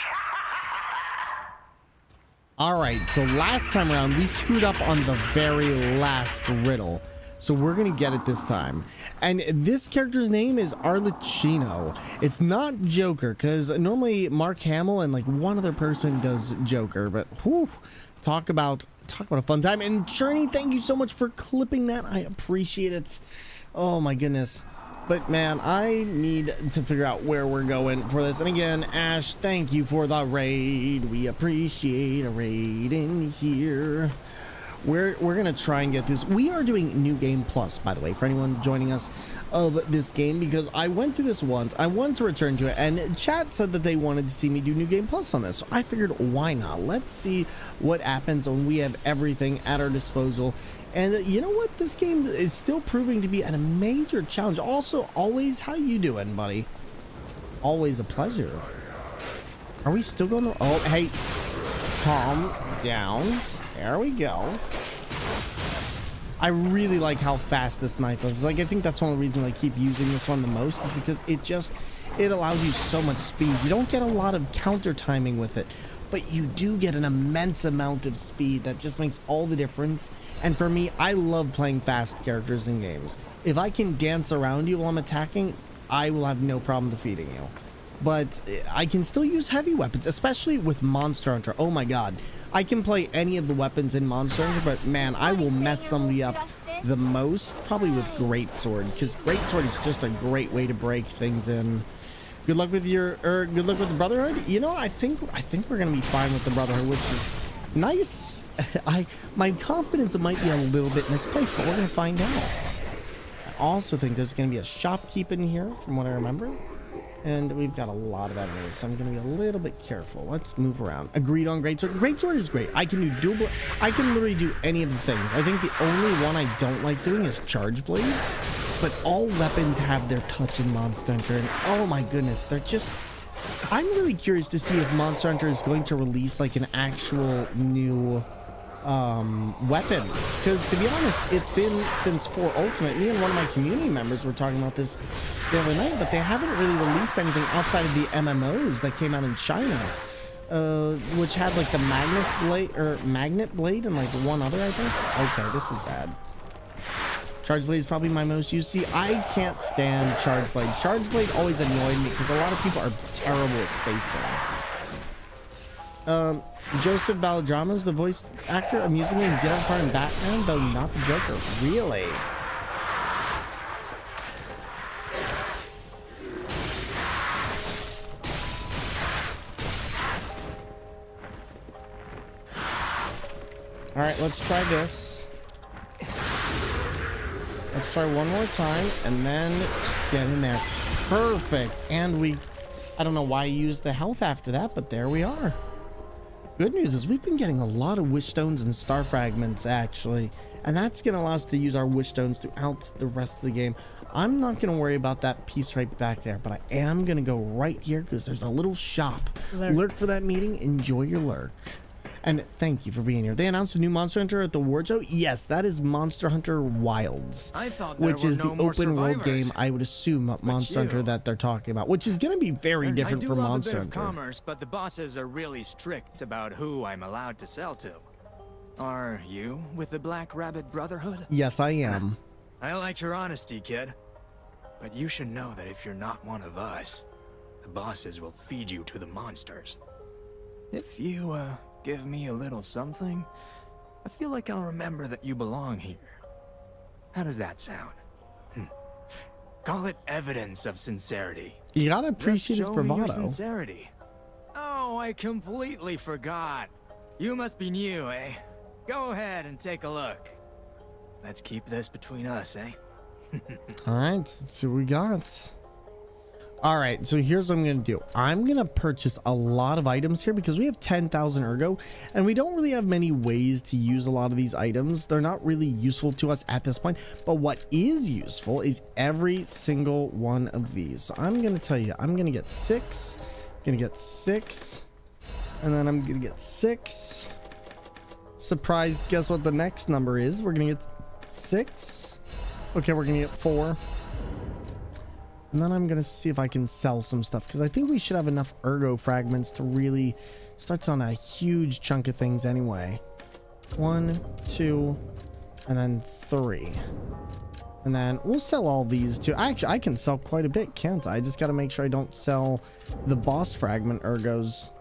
All right, so last time around, we screwed up on the very last riddle. So we're going to get it this time. And this character's name is Arlecchino. It's not Joker, because normally Mark Hamill and like one other person does Joker. But whew, talk about a fun time. And Journey, thank you so much for clipping that. I appreciate it. Oh my goodness. But man, I need to figure out where we're going for this. And again, Ash, thank you for the raid. We appreciate a raid in here. We're gonna try and get this. We are doing New Game Plus, by the way, for anyone joining us of this game, because I went through this once. I wanted to return to it, and chat said that they wanted to see me do New Game Plus on this. So I figured, why not? Let's see what happens when we have everything at our disposal. And you know what? This game is still proving to be a major challenge. Also, always, how you doing, buddy? Always a pleasure. Are we still going to... Oh, hey. Calm down. There we go. I really like how fast this knife is. Like, I think that's one of the reasons I keep using this one the most, is because it allows you so much speed. You don't get a lot of counter timing with it, but you do get an immense amount of speed that just makes all the difference. And for me, I love playing fast characters in games. If I can dance around you while I'm attacking, I will have no problem defeating you. But I can still use heavy weapons, especially with Monster Hunter. Oh my god. I can play any of the weapons in Monster Hunter, but man, I will mess somebody up the most probably with Greatsword, because Greatsword is just a great way to break things in. Good luck with your, good luck with the Brotherhood. You know, I think we're gonna be fine with the Brotherhood, which is nice. My confidence might be a little bit misplaced, but we're gonna find out. I also think there's gonna be a shopkeep in here, from what I remember. And we've got a lot of enemies, so I'm going to be a little bit careful. Let's move around. Agreed on Greatsword. Greatsword is great. I can do dual... I can literally do any of the things. I think the only one I don't like doing is Charge Blade. But all weapons have their touch in Monster Hunter. And oh my goodness, they're just... I'm really curious to see if Monster Hunter is going to release like an actual new weapon. Because to be honest, it's been since 4 Ultimate. Me and one of my community members were talking about this the other night, but they haven't really released anything outside of the MMOs that came out in China, which had like the Magnet Blade and like one other, I think. Okay, this is bad. Charge Blade is probably my most used. See, I can't stand Charge Blade. Charge Blade always annoyed me because a lot of people are terrible at spacing. Joseph Baldrama is the voice actor. Amusingly, he did have a part in Batman, though not the Joker. Really? All right, let's try this. Let's try one more time, and then just get in there. Perfect. And I don't know why I used the health after that, but there we are. Good news is we've been getting a lot of wish stones and star fragments, actually. And that's going to allow us to use our wish stones throughout the rest of the game. I'm not going to worry about that piece right back there, but I am going to go right here because there's a little shop. Lurk for that meeting. Enjoy your lurk. And thank you for being here. They announced a new Monster Hunter at the award show. Yes, that is Monster Hunter Wilds, which is the open world game, I would assume, Monster Hunter that they're talking about, which is going to be very different from Monster Hunter. Commerce, but the bosses are really strict about who I'm allowed to sell to. Are you with the Black Rabbit Brotherhood? Yes, I am. I like your honesty, kid. But you should know that if you're not one of us, the bosses will feed you to the monsters. If you, give me a little something, I feel like I'll remember that you belong here. How does that sound? Call it evidence of sincerity. You gotta appreciate his bravado. Your sincerity. Oh, I completely forgot. You must be new, eh? Go ahead and take a look. Let's keep this between us, eh? All right, let's see what we got. All right, so here's what I'm going to do. I'm going to purchase a lot of items here because we have 10,000 ergo, and we don't really have many ways to use a lot of these items. They're not really useful to us at this point, but what is useful is every single one of these. So I'm going to tell you, I'm going to get 6, going to get 6, and then I'm going to get 6. Surprise, guess what the next number is? We're going to get 6. Okay, we're going to get 4. And then I'm going to see if I can sell some stuff because I think we should have enough ergo fragments to really start selling a huge chunk of things anyway. 1, 2, and then 3. And then we'll sell all these too. Actually, I can sell quite a bit, can't I? I just got to make sure I don't sell the boss fragment ergos.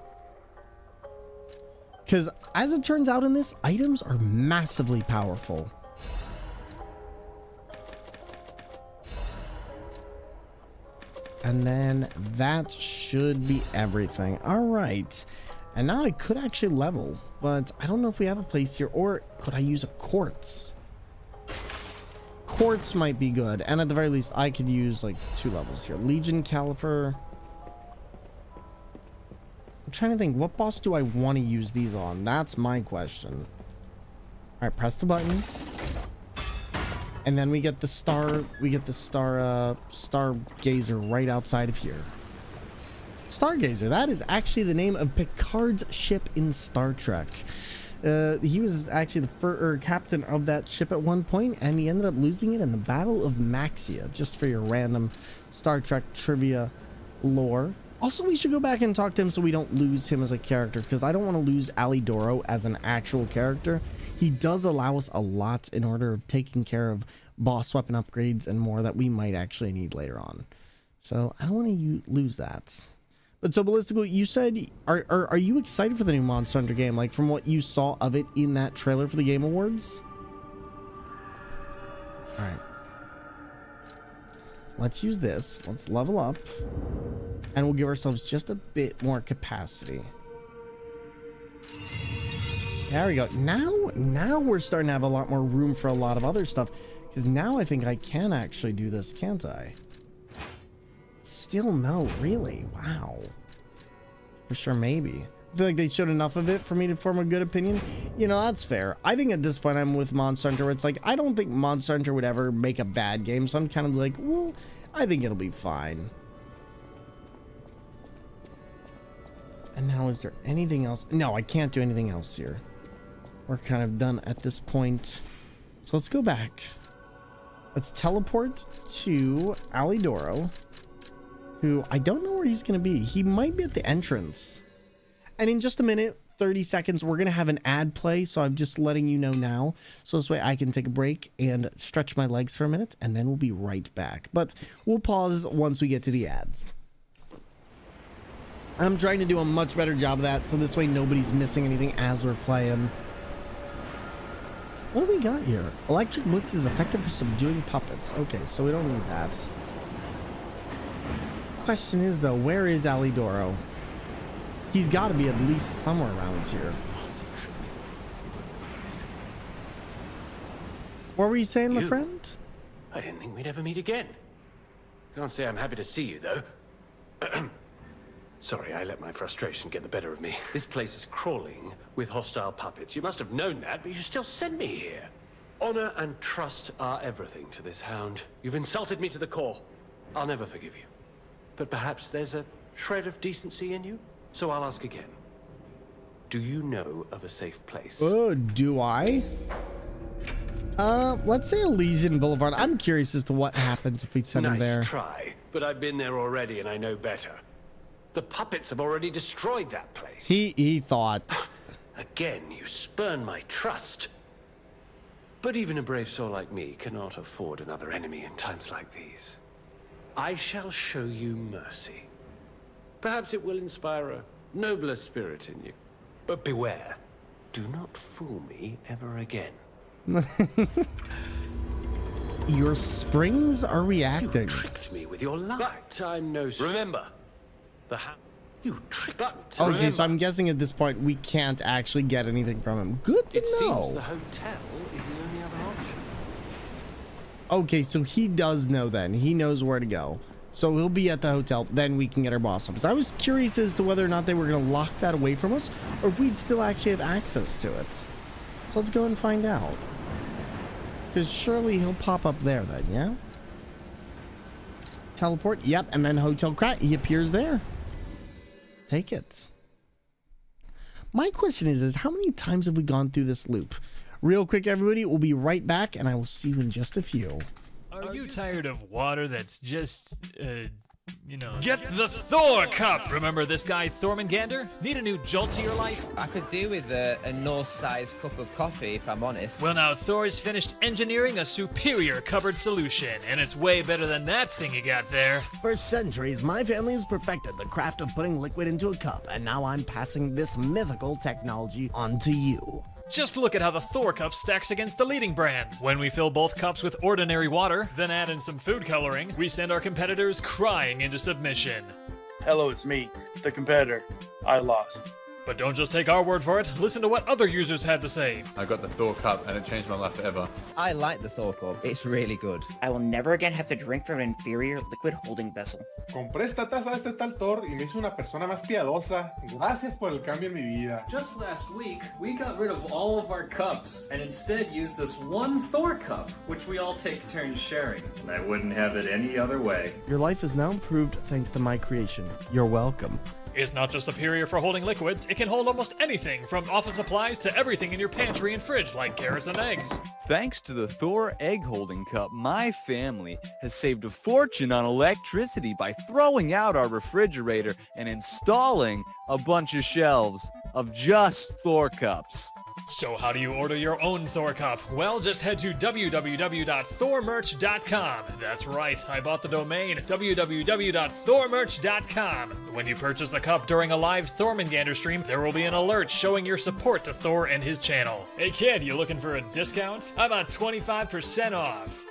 Because as it turns out in this, items are massively powerful. And then that should be everything. All right. And now I could actually level, but I don't know if we have a place here, or could I use a quartz? Quartz might be good. And at the very least, I could use like 2 levels here. Legion Caliper. I'm trying to think, what boss do I want to use these on? That's my question. All right, press the button. And then we get the Stargazer right outside of here. Stargazer, that is actually the name of Picard's ship in Star Trek. He was actually the captain of that ship at one point, and he ended up losing it in the Battle of Maxia, just for your random Star Trek trivia lore. Also, we should go back and talk to him so we don't lose him as a character, because I don't want to lose Alidoro as an actual character. He does allow us a lot in order of taking care of boss weapon upgrades and more that we might actually need later on. So I don't want to lose that. But so Ballistical, you said, are you excited for the new Monster Hunter game? Like from what you saw of it in that trailer for the Game Awards? All right. Let's use this. Let's level up. And we'll give ourselves just a bit more capacity. There we go. Now we're starting to have a lot more room for a lot of other stuff. Because now I think I can actually do this, can't I? Still no, really? Wow. For sure, maybe. I feel like they showed enough of it for me to form a good opinion. You know, that's fair. I think at this point I'm with Monster Hunter. It's like, I don't think Monster Hunter would ever make a bad game. So I'm kind of like, well, I think it'll be fine. And now, is there anything else? No, I can't do anything else here. We're kind of done at this point. So let's go back. Let's teleport to Alidoro, who I don't know where he's going to be. He might be at the entrance. And in just a minute, 30 seconds, we're going to have an ad play. So I'm just letting you know now. So this way I can take a break and stretch my legs for a minute. And then we'll be right back. But we'll pause once we get to the ads. I'm trying to do a much better job of that, so this way nobody's missing anything as we're playing. What do we got here? Electric Blitz is effective for subduing puppets. Okay, so we don't need that. Question is, though, where is Alidoro? He's got to be at least somewhere around here. What were you saying, my friend? I didn't think we'd ever meet again. Can't say I'm happy to see you, though. Sorry, I let my frustration get the better of me. This place is crawling with hostile puppets. You must have known that, but you still sent me here. Honor and trust are everything to this hound. You've insulted me to the core. I'll never forgive you. But perhaps there's a shred of decency in you? So I'll ask again. Do you know of a safe place? Oh, do I? Let's say Elysian Boulevard. I'm curious as to what happens if we send him there. Nice try, but I've been there already and I know better. The puppets have already destroyed that place. He thought. Again, you spurn my trust. But even a brave soul like me cannot afford another enemy in times like these. I shall show you mercy. Perhaps it will inspire a nobler spirit in you. But beware, do not fool me ever again. Your springs are reacting. You tricked me with your lie. But I'm no... Remember, you tricked me. Okay, Remember. so I'm guessing at this point we can't actually get anything from him. Good to know. Seems the hotel is the only other option. Okay, so he does know then. He knows where to go. So he'll be at the hotel, then we can get our boss up. So I was curious as to whether or not they were going to lock that away from us, or if we'd still actually have access to it. So let's go and find out. Because surely he'll pop up there then, yeah? Teleport, yep, and then Hotel Krat, he appears there. Take it. My question is how many times have we gone through this loop? Real quick, everybody, we'll be right back, and I will see you in just a few. Are you tired of water that's just, you know... Get the Thor Cup! Remember this guy, Thormungandr? Need a new jolt to your life? I could do with a Norse-sized cup of coffee, if I'm honest. Well, now, Thor's finished engineering a superior cupboard solution, and it's way better than that thing you got there. For centuries, my family has perfected the craft of putting liquid into a cup, and now I'm passing this mythical technology on to you. Just look at how the Thor Cup stacks against the leading brand. When we fill both cups with ordinary water, then add in some food coloring, we send our competitors crying into submission. Hello, it's me, the competitor. I lost. But don't just take our word for it. Listen to what other users had to say. I got the Thor Cup and it changed my life forever. I like the Thor Cup. It's really good. I will never again have to drink from an inferior liquid holding vessel. Compré esta taza de este tal Thor y me hizo una persona más piadosa. Gracias por el cambio en mi vida. Just last week, we got rid of all of our cups and instead used this one Thor cup, which we all take turns sharing. And I wouldn't have it any other way. Your life is now improved thanks to my creation. You're welcome. It's not just superior for holding liquids, it can hold almost anything from office supplies to everything in your pantry and fridge like carrots and eggs. Thanks to the Thor egg holding cup, my family has saved a fortune on electricity by throwing out our refrigerator and installing a bunch of shelves of just Thor cups. So how do you order your own Thor cup? Well, just head to www.thormerch.com. That's right, I bought the domain, www.thormerch.com. When you purchase a cup during a live Thormungandr stream, there will be an alert showing your support to Thor and his channel. Hey kid, you looking for a discount? I'm on 25% off.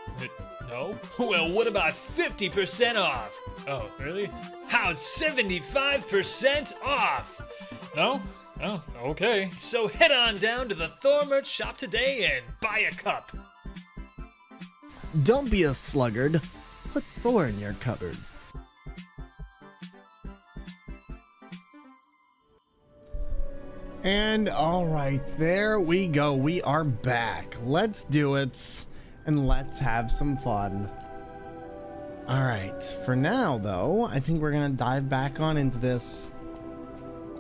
No? Well, what about 50% off? Oh, really? How's 75% off? No? Oh, okay. So head on down to the Thor merch shop today and buy a cup. Don't be a sluggard. Put Thor in your cupboard. And all right, there we go. We are back. Let's do it and let's have some fun. All right, for now though, I think we're gonna dive back on into this.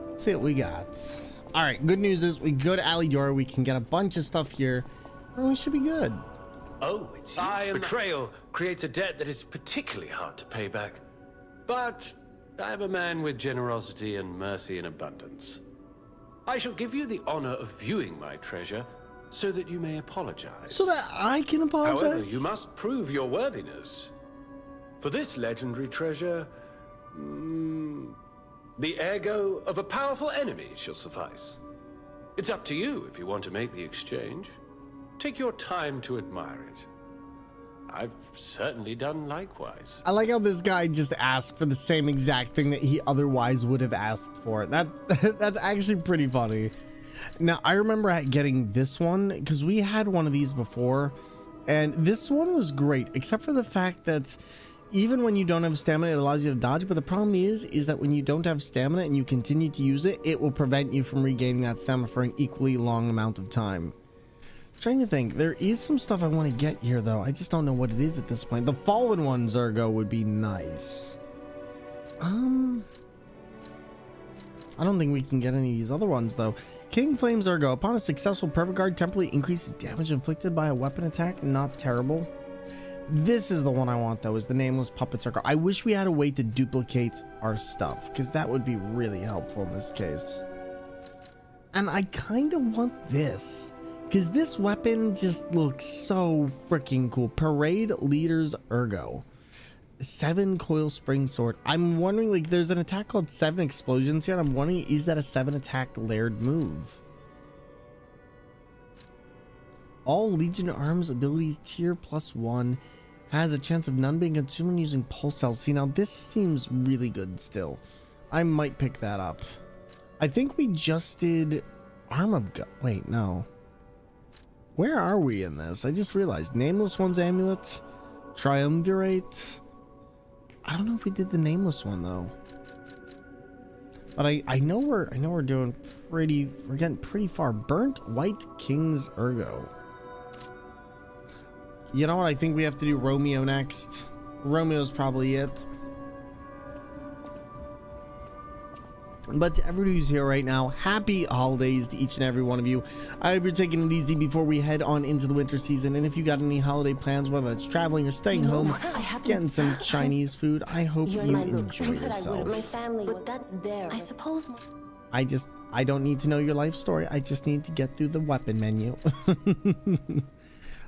Let's see what we got. All right, good news is we go to Alidor, we can get a bunch of stuff here, and we should be good. Oh, it's you. Betrayal creates a debt that is particularly hard to pay back. But I am a man with generosity and mercy in abundance. I shall give you the honor of viewing my treasure so that you may apologize. So that I can apologize? However, you must prove your worthiness. For this legendary treasure, the ego of a powerful enemy shall suffice. It's up to you if you want to make the exchange. Take your time to admire it. I've certainly done likewise. I like how this guy just asked for the same exact thing that he otherwise would have asked for. That's actually pretty funny. Now, I remember getting this one because we had one of these before, and this one was great, except for the fact that even when you don't have stamina, it allows you to dodge. But the problem is that when you don't have stamina and you continue to use it, it will prevent you from regaining that stamina for an equally long amount of time. I'm trying to think. There is some stuff I want to get here, though. I just don't know what it is at this point. The Fallen One Zergo would be nice. I don't think we can get any of these other ones, though. King Flame Zergo. Upon a successful perfect guard, temporarily increases damage inflicted by a weapon attack. Not terrible. This is the one I want, though, is the Nameless Puppet Circle. I wish we had a way to duplicate our stuff, because that would be really helpful in this case. And I kind of want this, because this weapon just looks so freaking cool. Parade Leader's Ergo. 7 Coil Spring Sword. I'm wondering, like, there's an attack called 7 Explosions here, and I'm wondering, is that a 7 attack layered move? All Legion Arms abilities tier +1 has a chance of none being consumed using pulse cells. See, now this seems really good still. I might pick that up. I think we just did Arm of God. Wait, no. Where are we in this? I just realized Nameless One's Amulet, Triumvirate. I don't know if we did the Nameless one though. But I know we're doing we're getting pretty far. Burnt White King's Ergo. You know what? I think we have to do Romeo next. Romeo's probably it. But to everybody who's here right now, happy holidays to each and every one of you. I hope you're taking it easy before we head on into the winter season. And if you got any holiday plans, whether it's traveling or staying home, getting some Chinese food, I hope you enjoy yourself. My family, but that's there. I suppose. I don't need to know your life story. I just need to get through the weapon menu.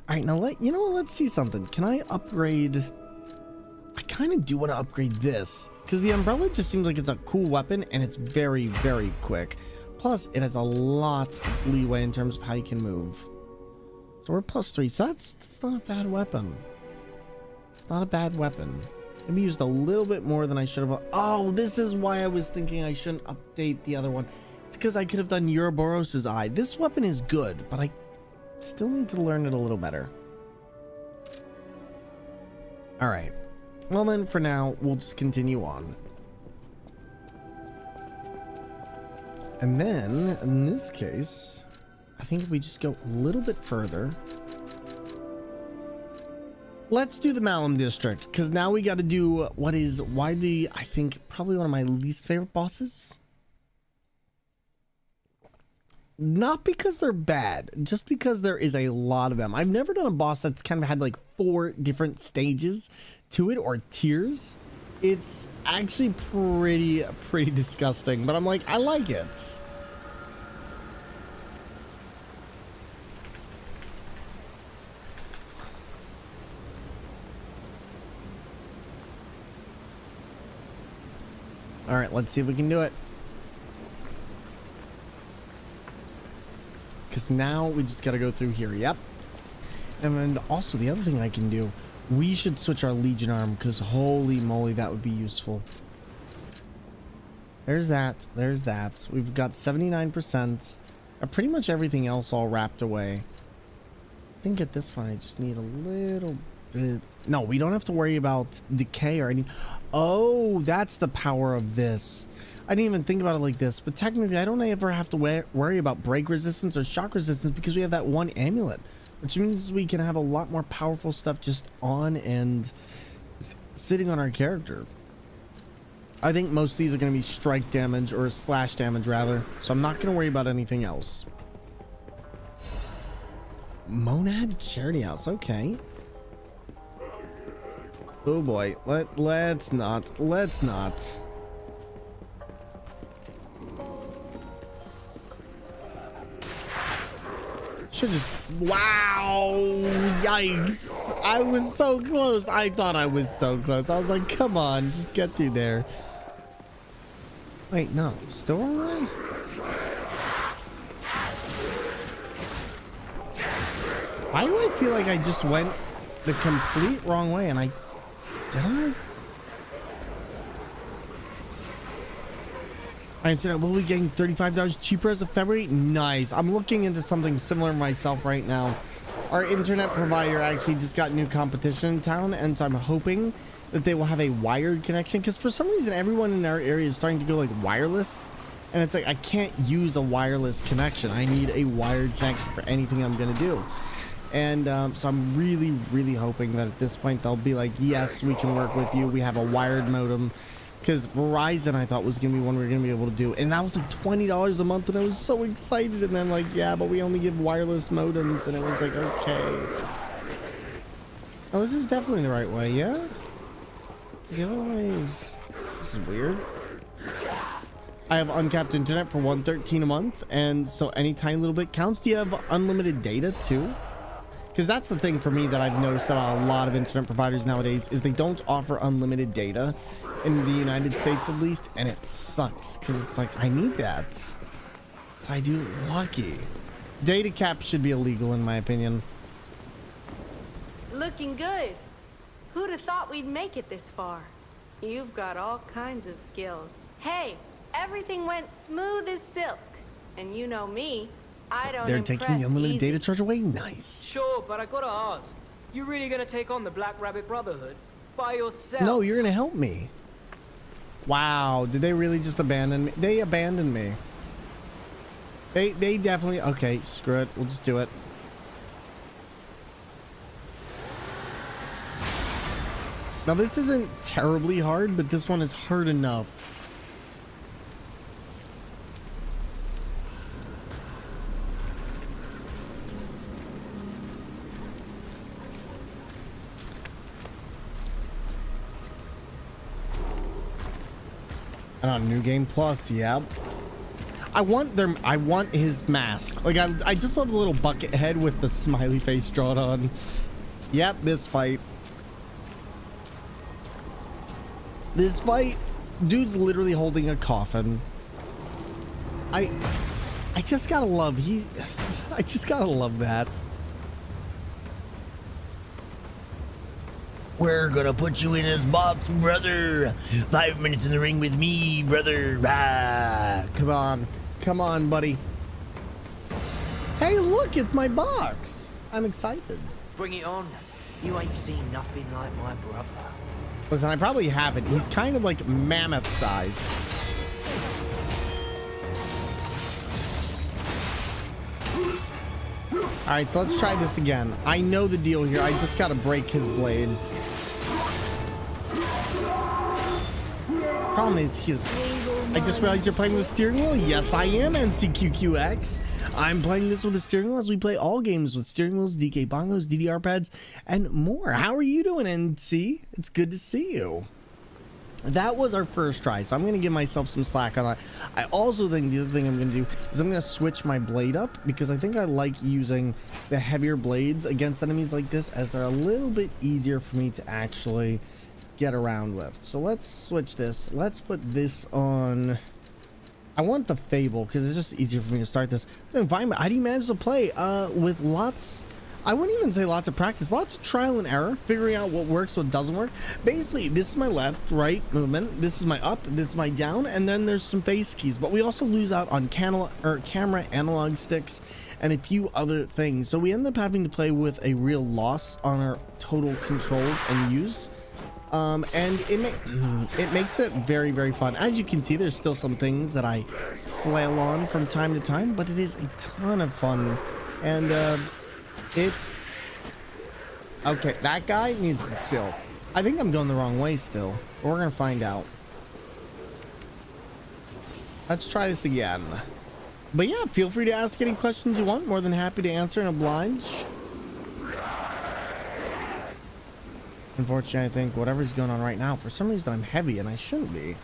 All right, now let's see something. Can I upgrade? I kind of do want to upgrade this because the umbrella just seems like it's a cool weapon and it's very, very quick. Plus, it has a lot of leeway in terms of how you can move. So we're +3, so that's not a bad weapon. It's not a bad weapon. Maybe used a little bit more than I should have. Oh, this is why I was thinking I shouldn't update the other one. It's because I could have done Ouroboros' Eye. This weapon is good, but I still need to learn it a little better. All right. Well then, for now, we'll just continue on. And then, in this case, I think if we just go a little bit further, Let's do the Malum District, because now we got to do what is widely, I think, probably one of my least favorite bosses. Not because they're bad, just because there is a lot of them. I've never done a boss that's kind of had like 4 different stages to it, or tiers. It's actually pretty disgusting, but I'm like, I like it. All right, let's see if we can do it. Because now we just got to go through here. Yep. And then also the other thing I can do, we should switch our Legion arm, because holy moly, that would be useful. There's that. There's that. We've got 79%. Pretty much everything else all wrapped away. I think at this point I just need a little bit. No, we don't have to worry about decay or anything. Oh, that's the power of this. I didn't even think about it like this, but technically I don't ever have to worry about break resistance or shock resistance because we have that one amulet, which means we can have a lot more powerful stuff just on and sitting on our character. I think most of these are going to be strike damage or slash damage rather, so I'm not going to worry about anything else. Monad Charity House, okay. Oh boy, let's not. Should just, wow, yikes. I was so close. I thought I was so close. I was like, come on, just get through there. Wait, no, still wrong way? Why do I feel like I just went the complete wrong way and did I? Internet will be getting $35 cheaper as of February. Nice. I'm looking into something similar myself right now. Our internet provider actually just got new competition in town, and so I'm hoping that they will have a wired connection, because for some reason everyone in our area is starting to go like wireless, and it's like I can't use a wireless connection. I need a wired connection for anything I'm gonna do. And so I'm really hoping that at this point they'll be like, yes, we can work with you. We have a wired modem. Because Verizon, I thought, was going to be one we were going to be able to do. And that was like $20 a month, and I was so excited. And then like, yeah, but we only give wireless modems. And it was like, okay. Oh, this is definitely the right way, yeah? The other way is... This is weird. I have uncapped internet for $113 a month. And so any tiny little bit counts. Do you have unlimited data too? Because that's the thing for me that I've noticed about a lot of internet providers nowadays is they don't offer unlimited data. In the United States at least, and it sucks because it's like I need that, so I do. Lucky data cap should be illegal in my opinion. Looking good. Who'd have thought we'd make it this far? You've got all kinds of skills. Hey, everything went smooth as silk, and you know me, I don't. They're taking the unlimited data charge away. Nice. Sure, but I gotta ask, you really gonna take on the Black Rabbit Brotherhood by yourself? No, you're gonna help me. Wow, did they really just abandon me? They abandoned me. They definitely... Okay, screw it. We'll just do it. Now, this isn't terribly hard, but this one is hard enough. New game plus, yep. I want his mask. Like I just love the little bucket head with the smiley face drawn on. Yep, this fight. Dude's literally holding a coffin. I just gotta love I just gotta love that. We're gonna put you in his box, brother. 5 minutes in the ring with me, brother. Ah. Come on, buddy. Hey, look, it's my box. I'm excited. Bring it on. You ain't seen nothing like my brother. Listen, I probably haven't. He's kind of like mammoth size. All right, so let's try this again. I know the deal here. I just got to break his blade. Problem is, I just realized you're playing with the steering wheel. Yes, I am, NCQQX. I'm playing this with the steering wheel as we play all games with steering wheels, DK bongos, DDR pads, and more. How are you doing, NC? It's good to see you. That was our first try, so I'm going to give myself some slack on that. I also think the other thing I'm going to do is I'm going to switch my blade up, because I think I like using the heavier blades against enemies like this, as they're a little bit easier for me to actually get around with. So let's switch this. Let's put this on. I want the Fable because it's just easier for me to start this. Fine, but how do you manage to play with lots? I wouldn't even say lots of practice, lots of trial and error, figuring out what works, what doesn't work. Basically, this is my left, right movement. This is my up, this is my down, and then there's some face keys. But we also lose out on camera analog sticks and a few other things. So we end up having to play with a real loss on our total controls and use. And it makes it very, very fun. As you can see, there's still some things that I flail on from time to time, but it is a ton of fun. And okay, that guy needs to chill. I think I'm going the wrong way still. We're gonna find out. Let's try this again. But yeah, feel free to ask any questions you want. More than happy to answer and oblige. Unfortunately, I think whatever's going on right now, for some reason I'm heavy and I shouldn't be.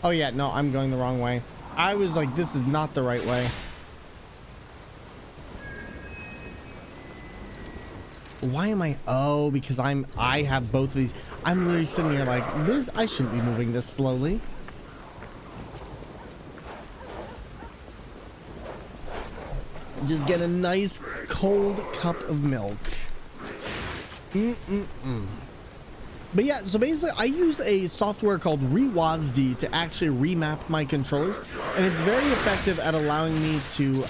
Oh yeah, no, I'm going the wrong way. I was like, this is not the right way. Why am I? Oh, because I have both of these. I'm literally sitting here like this. I shouldn't be moving this slowly. Just get a nice cold cup of milk. But yeah, so basically I use a software called ReWASD to actually remap my controllers, and it's very effective at allowing me to, you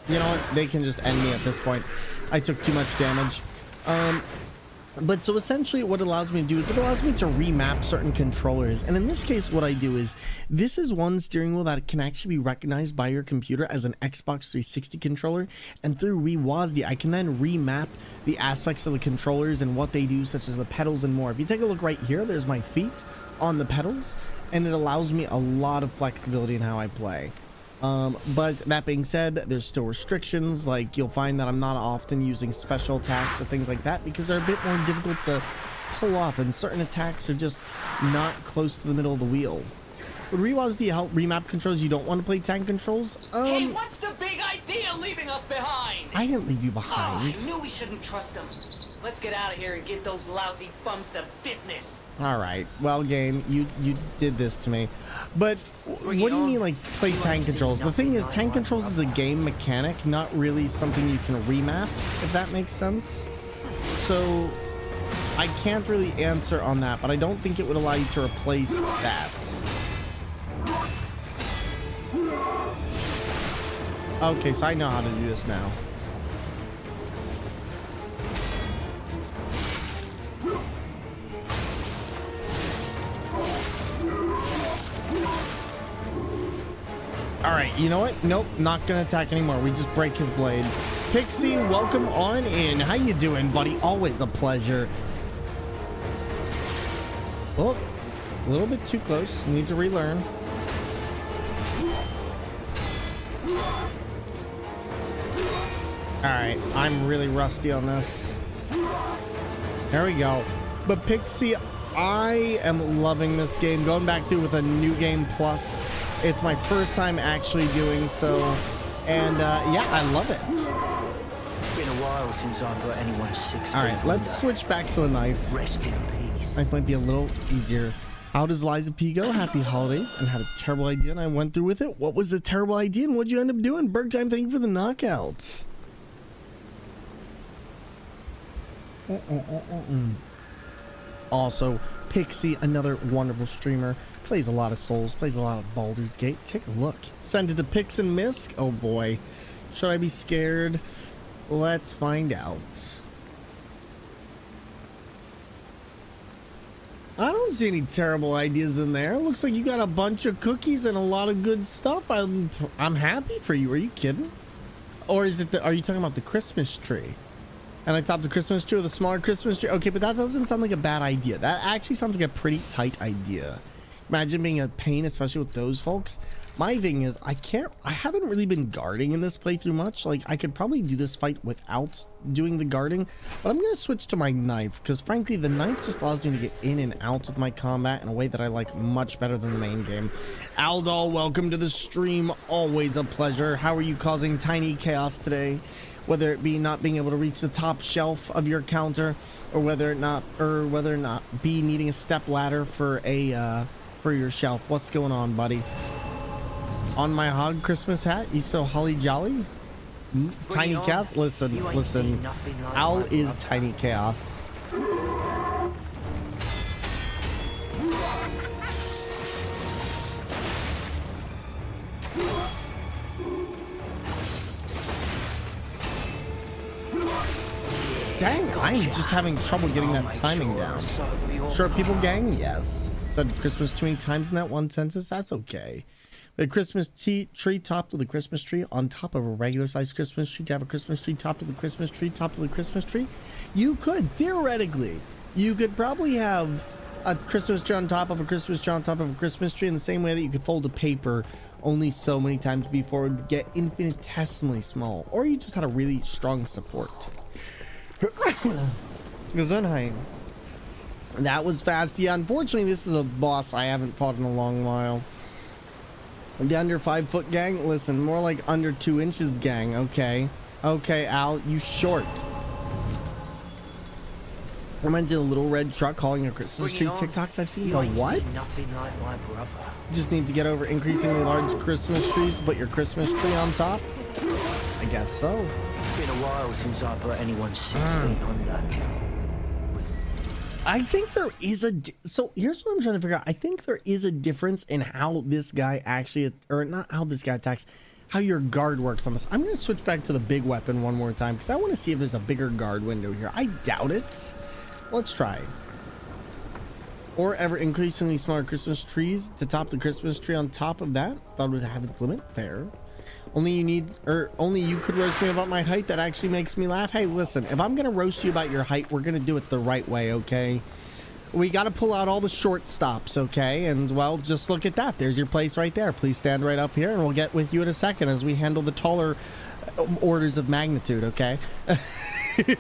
know what, they can just end me at this point. I took too much damage. But so essentially what it allows me to do is it allows me to remap certain controllers. And in this case, what I do is this is one steering wheel that can actually be recognized by your computer as an Xbox 360 controller. And through ReWASD, I can then remap the aspects of the controllers and what they do, such as the pedals and more. If you take a look right here, there's my feet on the pedals, and it allows me a lot of flexibility in how I play. But that being said, there's still restrictions. Like, you'll find that I'm not often using special attacks or things like that because they're a bit more difficult to pull off, and certain attacks are just not close to the middle of the wheel. Would ReWASD help remap controls you don't want to play tank controls? Hey, what's the big idea leaving us behind? I didn't leave you behind. Oh, I knew we shouldn't trust them. Let's get out of here and get those lousy bums to business. All right, well, game, you did this to me. But what do you mean, like, play tank controls? The thing is, tank controls is a game mechanic, not really something you can remap, if that makes sense. So I can't really answer on that, but I don't think it would allow you to replace that. Okay, so I know how to do this now. All right, you know what? Nope, not gonna attack anymore. We just break his blade. Pixie, welcome on in. How you doing, buddy? Always a pleasure. Oh, a little bit too close. Need to relearn. All right, I'm really rusty on this. There we go. But Pixie, I am loving this game. Going back through with a new game plus. It's my first time actually doing so, and yeah, I love it. It's been a while since I've got anyone 6 feet. All right, let's switch back to the knife. Rest in peace. Knife might be a little easier. How does Liza P go? Happy holidays, and had a terrible idea, and I went through with it. What was the terrible idea, and what'd you end up doing? Bergtime, thank you for the knockouts. Also, Pixie, another wonderful streamer. Plays a lot of Souls, plays a lot of Baldur's Gate. Take a look. Send it to Pix and Misk. Oh boy. Should I be scared? Let's find out. I don't see any terrible ideas in there. Looks like you got a bunch of cookies and a lot of good stuff. I'm happy for you. Are you kidding? Or is it are you talking about the Christmas tree? And I topped the Christmas tree with a smaller Christmas tree. Okay, but that doesn't sound like a bad idea. That actually sounds like a pretty tight idea. Imagine being a pain, especially with those folks. My thing is, I haven't really been guarding in this playthrough much. Like, I could probably do this fight without doing the guarding, but I'm going to switch to my knife, because frankly, the knife just allows me to get in and out of my combat in a way that I like much better than the main game. Aldol, welcome to the stream. Always a pleasure. How are you causing tiny chaos today? Whether it be not being able to reach the top shelf of your counter, or whether or not be needing a step ladder for a for your shelf. What's going on, buddy? On my hog Christmas hat, you so holly jolly. Tiny chaos. Listen. Owl is tiny chaos. Dang, I'm just having trouble getting that timing down. Short people gang, yes. Said Christmas too many times in that one sentence. That's okay. The Christmas tree topped with a Christmas tree on top of a regular sized Christmas tree. To have a Christmas tree topped with a Christmas tree topped with a Christmas tree, you could theoretically, you could probably have a Christmas tree on top of a Christmas tree on top of a Christmas tree in the same way that you could fold a paper only so many times before it would get infinitesimally small, or you just had a really strong support. Gesundheit. That was fast. Yeah, unfortunately, this is a boss I haven't fought in a long while. The under 5 foot gang? Listen, more like under 2 inches gang. Okay. Okay, Al, you short. I mentioned a little red truck calling a Christmas tree TikToks I've seen. The what? You just need to get over increasingly large Christmas trees to put your Christmas tree on top? I guess so. It's been a while since I put anyone 6 feet under. I think there is a so here's what I'm trying to figure out. I think there is a difference in how this guy actually, or not how this guy attacks, how your guard works on this. I'm going to switch back to the big weapon one more time because I want to see if there's a bigger guard window here. I doubt it. Let's try. Or ever increasingly smaller Christmas trees to top the Christmas tree on top of that. Thought it would have its limit. Fair. Only you could roast me about my height. That actually makes me laugh. Hey, listen, if I'm gonna roast you about your height, we're gonna do it the right way, okay? We gotta pull out all the short stops, okay? And well, just look at that. There's your place right there. Please stand right up here and we'll get with you in a second as we handle the taller orders of magnitude, okay? This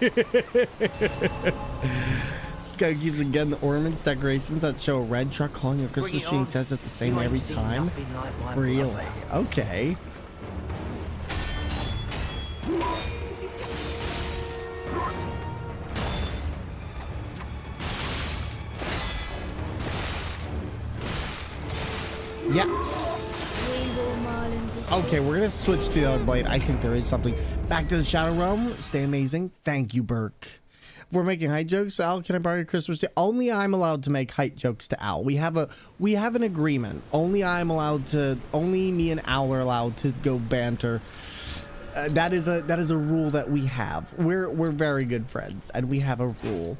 guy keeps again the ornaments, decorations that show a red truck calling a Christmas tree and says it the same every time. Really? Okay. Yeah. Okay, we're gonna switch to the other blade. I think there is something. Back to the Shadow Realm. Stay amazing. Thank you, Burke. If we're making height jokes, Al, can I borrow your Christmas tree? Only I'm allowed to make height jokes to Al. We have an agreement. Only me and Al are allowed to go banter. That is a rule that we have. We're very good friends, and we have a rule.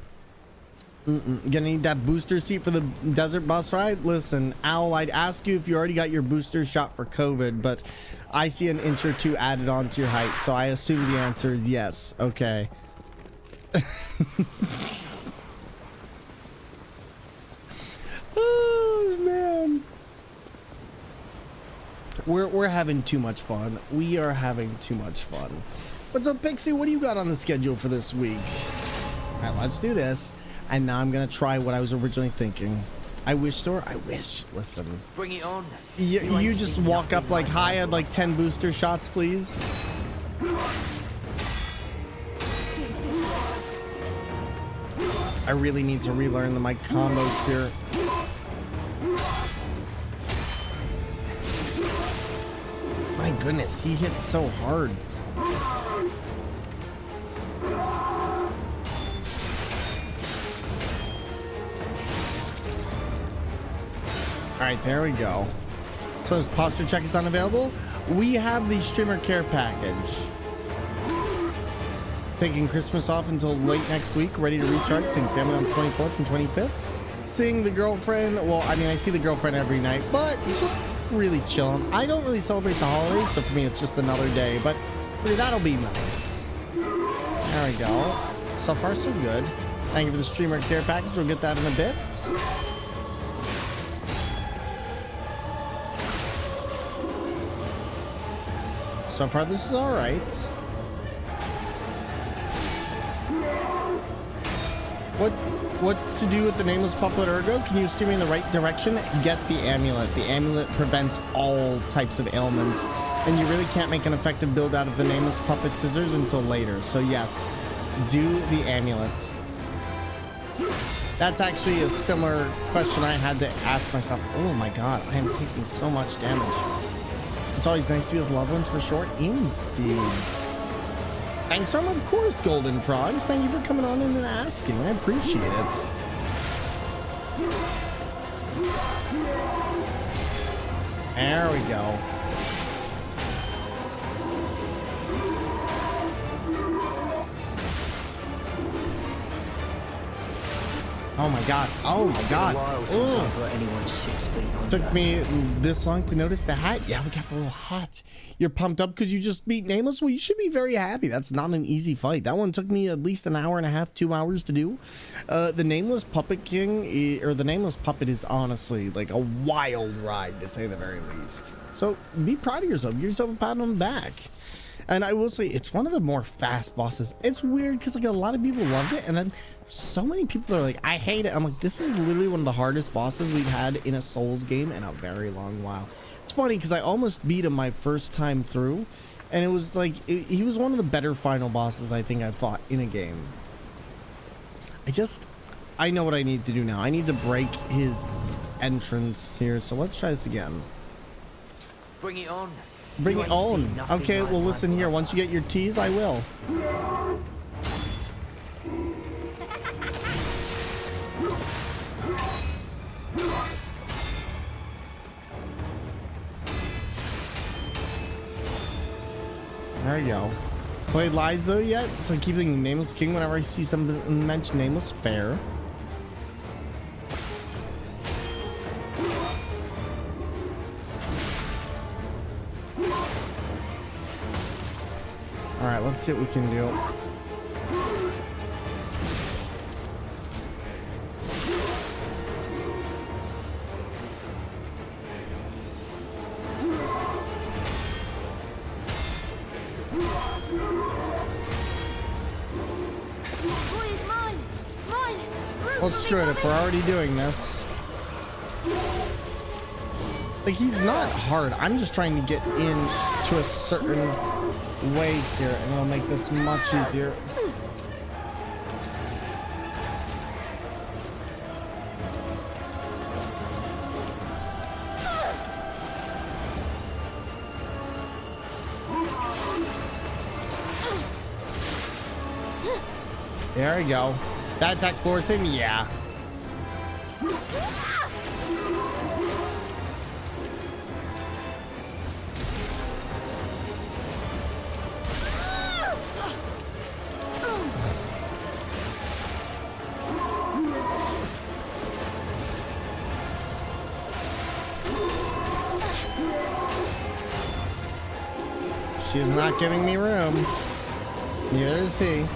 Gonna need that booster seat for the desert bus ride? Listen, Owl, I'd ask you if you already got your booster shot for COVID, but I see an inch or two added on to your height, so I assume the answer is yes. Okay. Oh man, we're having too much fun. We are having too much fun. What's up, Pixie? What do you got on the schedule for this week? All right, let's do this. And now I'm gonna try what I was originally thinking. I wish, Thor. I wish. Listen. Bring it on. You just walk up like, hi, I'd like 10 booster shots, please. I really need to relearn the mic combos here. My goodness, he hits so hard. All right, there we go. So his posture check is unavailable. We have the streamer care package. Taking Christmas off until late next week, ready to recharge, seeing family on the 24th and 25th. seeing the girlfriend. Well, I mean, I see the girlfriend every night, but just really chilling. I don't really celebrate the holidays, so for me, it's just another day, but that'll be nice. There we go. So far, so good. Thank you for the streamer care package. We'll get that in a bit. So far, this is all right. What to do with the nameless puppet ergo? Can you steer me in the right direction? Get the amulet. The amulet prevents all types of ailments, and you really can't make an effective build out of the nameless puppet scissors until later. So yes, do the amulets. That's actually a similar question I had to ask myself. Oh my god, I am taking so much damage. It's always nice to be with loved ones for sure. Indeed. Thanks, Arm, of course, Golden Frogs. Thank you for coming on in and asking. I appreciate it. There we go. Oh my god. Oh my god. Took me this long to notice the hat. Yeah, we got the little hat. You're pumped up because you just beat Nameless? Well, you should be very happy. That's not an easy fight. That one took me at least an hour and a half, 2 hours to do. The Nameless Puppet King, or the Nameless Puppet, is honestly like a wild ride, to say the very least. So be proud of yourself. Give yourself a pat on the back. And I will say, it's one of the more fast bosses. It's weird because like a lot of people loved it, and then so many people are like, I hate it. I'm like, this is literally one of the hardest bosses we've had in a Souls game in a very long while. It's funny because I almost beat him my first time through, and it was like, he was one of the better final bosses I think I've fought in a game. I know what I need to do now. I need to break his entrance here, so let's try this again. Bring it on. Bring it on. Okay, well listen here. Once you get your teas, I will. There you go. Played Lies though yet? So I keep thinking Nameless King whenever I see somebody mention Nameless. Fair. Alright, let's see what we can do. Well, screw it if we're already doing this. Like, he's not hard. I'm just trying to get into a certain way here, and it'll make this much easier. There we go. That attack floors him? Yeah. She's not giving me room. Neither is he.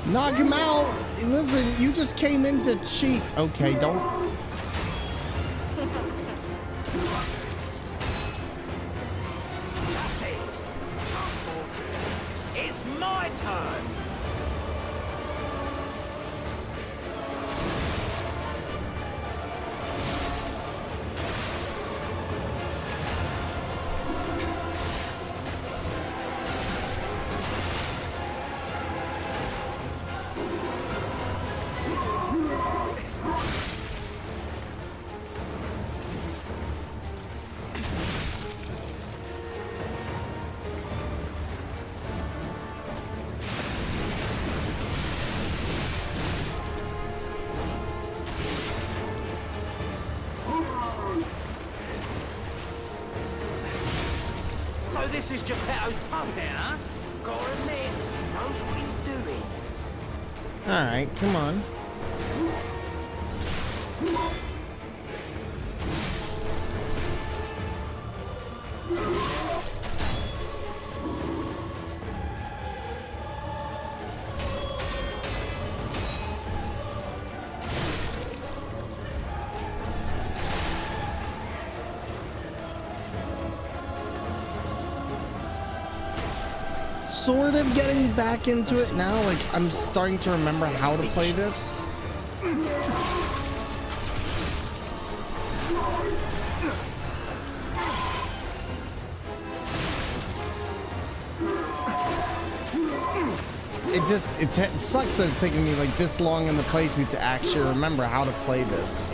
Knock him out! Listen, you just came in to cheat. Okay, don't... It's my turn! This is Geppetto's pub then, huh? Gotta admit, he knows what he's doing. Alright, come on. Sort of getting back into it now. Like, I'm starting to remember how to play this. It sucks that it's taking me like this long in the playthrough to actually remember how to play this.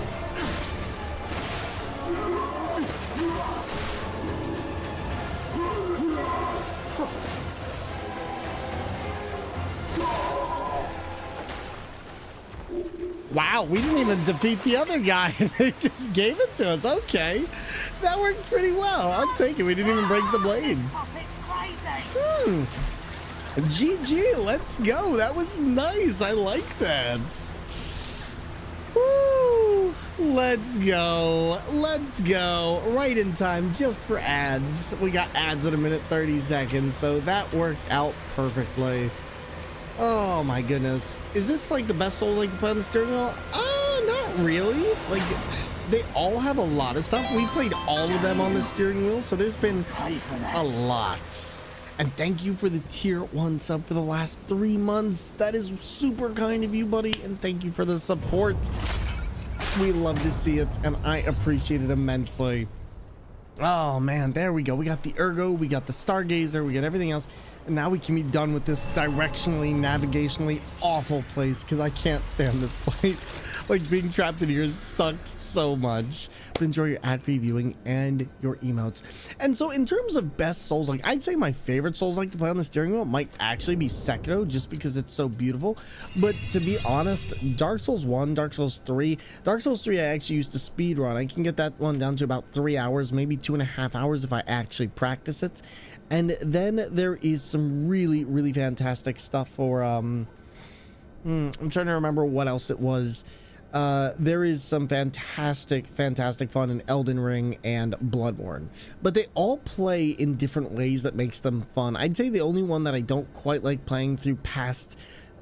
Wow, we didn't even defeat the other guy. They just gave it to us. Okay. That worked pretty well. I'll take it. We didn't even break the blade. GG, let's go. That was nice. I like that. Woo! Let's go. Let's go. Right in time, just for ads. We got ads at 1:30 seconds, so that worked out perfectly. Oh my goodness. Is this like the best Souls like to play on the steering wheel? Not really. Like, they all have a lot of stuff. We played all of them on the steering wheel, so there's been a lot. And thank you for the tier 1 sub for the last 3 months. That is super kind of you, buddy. And thank you for the support. We love to see it, and I appreciate it immensely. Oh man, there we go. We got the Ergo, we got the Stargazer, we got everything else. And now we can be done with this directionally, navigationally awful place, because I can't stand this place. Like, being trapped in here sucks so much. But enjoy your ad-free viewing and your emotes. And so in terms of best Souls, like, I'd say my favorite Souls like to play on the steering wheel might actually be Sekiro, just because it's so beautiful. But to be honest, Dark Souls 1, Dark Souls 3, Dark Souls 3 I actually used to speed run. I can get that one down to about 3 hours, maybe 2.5 hours if I actually practice it. And then there is some really, really fantastic stuff for, I'm trying to remember what else it was. There is some fantastic fun in Elden Ring and Bloodborne, but they all play in different ways that makes them fun. I'd say the only one that I don't quite like playing through past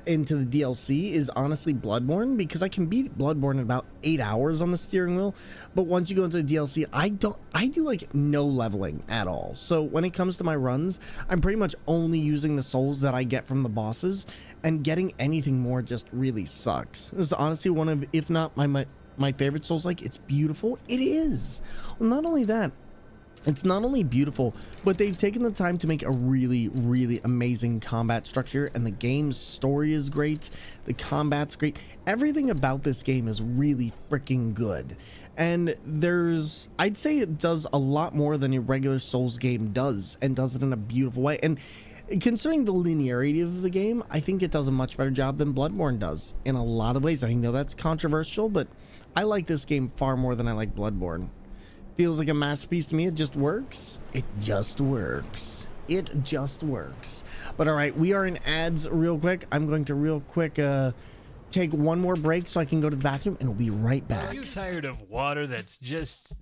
into the DLC is honestly Bloodborne, because I can beat Bloodborne in about 8 hours on the steering wheel, but once you go into the DLC, I do like no leveling at all. So when it comes to my runs, I'm pretty much only using the souls that I get from the bosses, and getting anything more just really sucks. This is honestly one of, if not my favorite Souls. Like, it's beautiful. It is. Well, not only that, it's not only beautiful, but they've taken the time to make a really, really amazing combat structure, and the game's story is great. The combat's great. Everything about this game is really freaking good. And I'd say it does a lot more than a regular Souls game does, and does it in a beautiful way. And considering the linearity of the game, I think it does a much better job than Bloodborne does in a lot of ways. I know that's controversial, but I like this game far more than I like Bloodborne. Feels like a masterpiece to me. It just works. It just works. It just works. But all right, we are in ads real quick. I'm going to real quick take one more break so I can go to the bathroom, and we'll be right back. Are you tired of water that's just,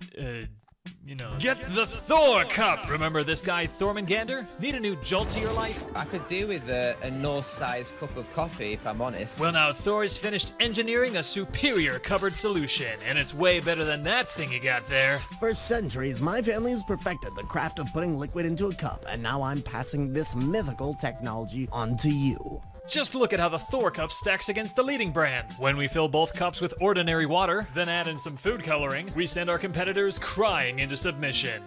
you know, get the Thor cup! Remember this guy Thormungandr? Need a new jolt to your life? I could do with a Norse-sized cup of coffee, if I'm honest. Well, now Thor's finished engineering a superior cupboard solution, and it's way better than that thing you got there. For centuries, my family has perfected the craft of putting liquid into a cup, and now I'm passing this mythical technology on to you. Just look at how the Thor cup stacks against the leading brand. When we fill both cups with ordinary water, then add in some food coloring, we send our competitors crying into submission.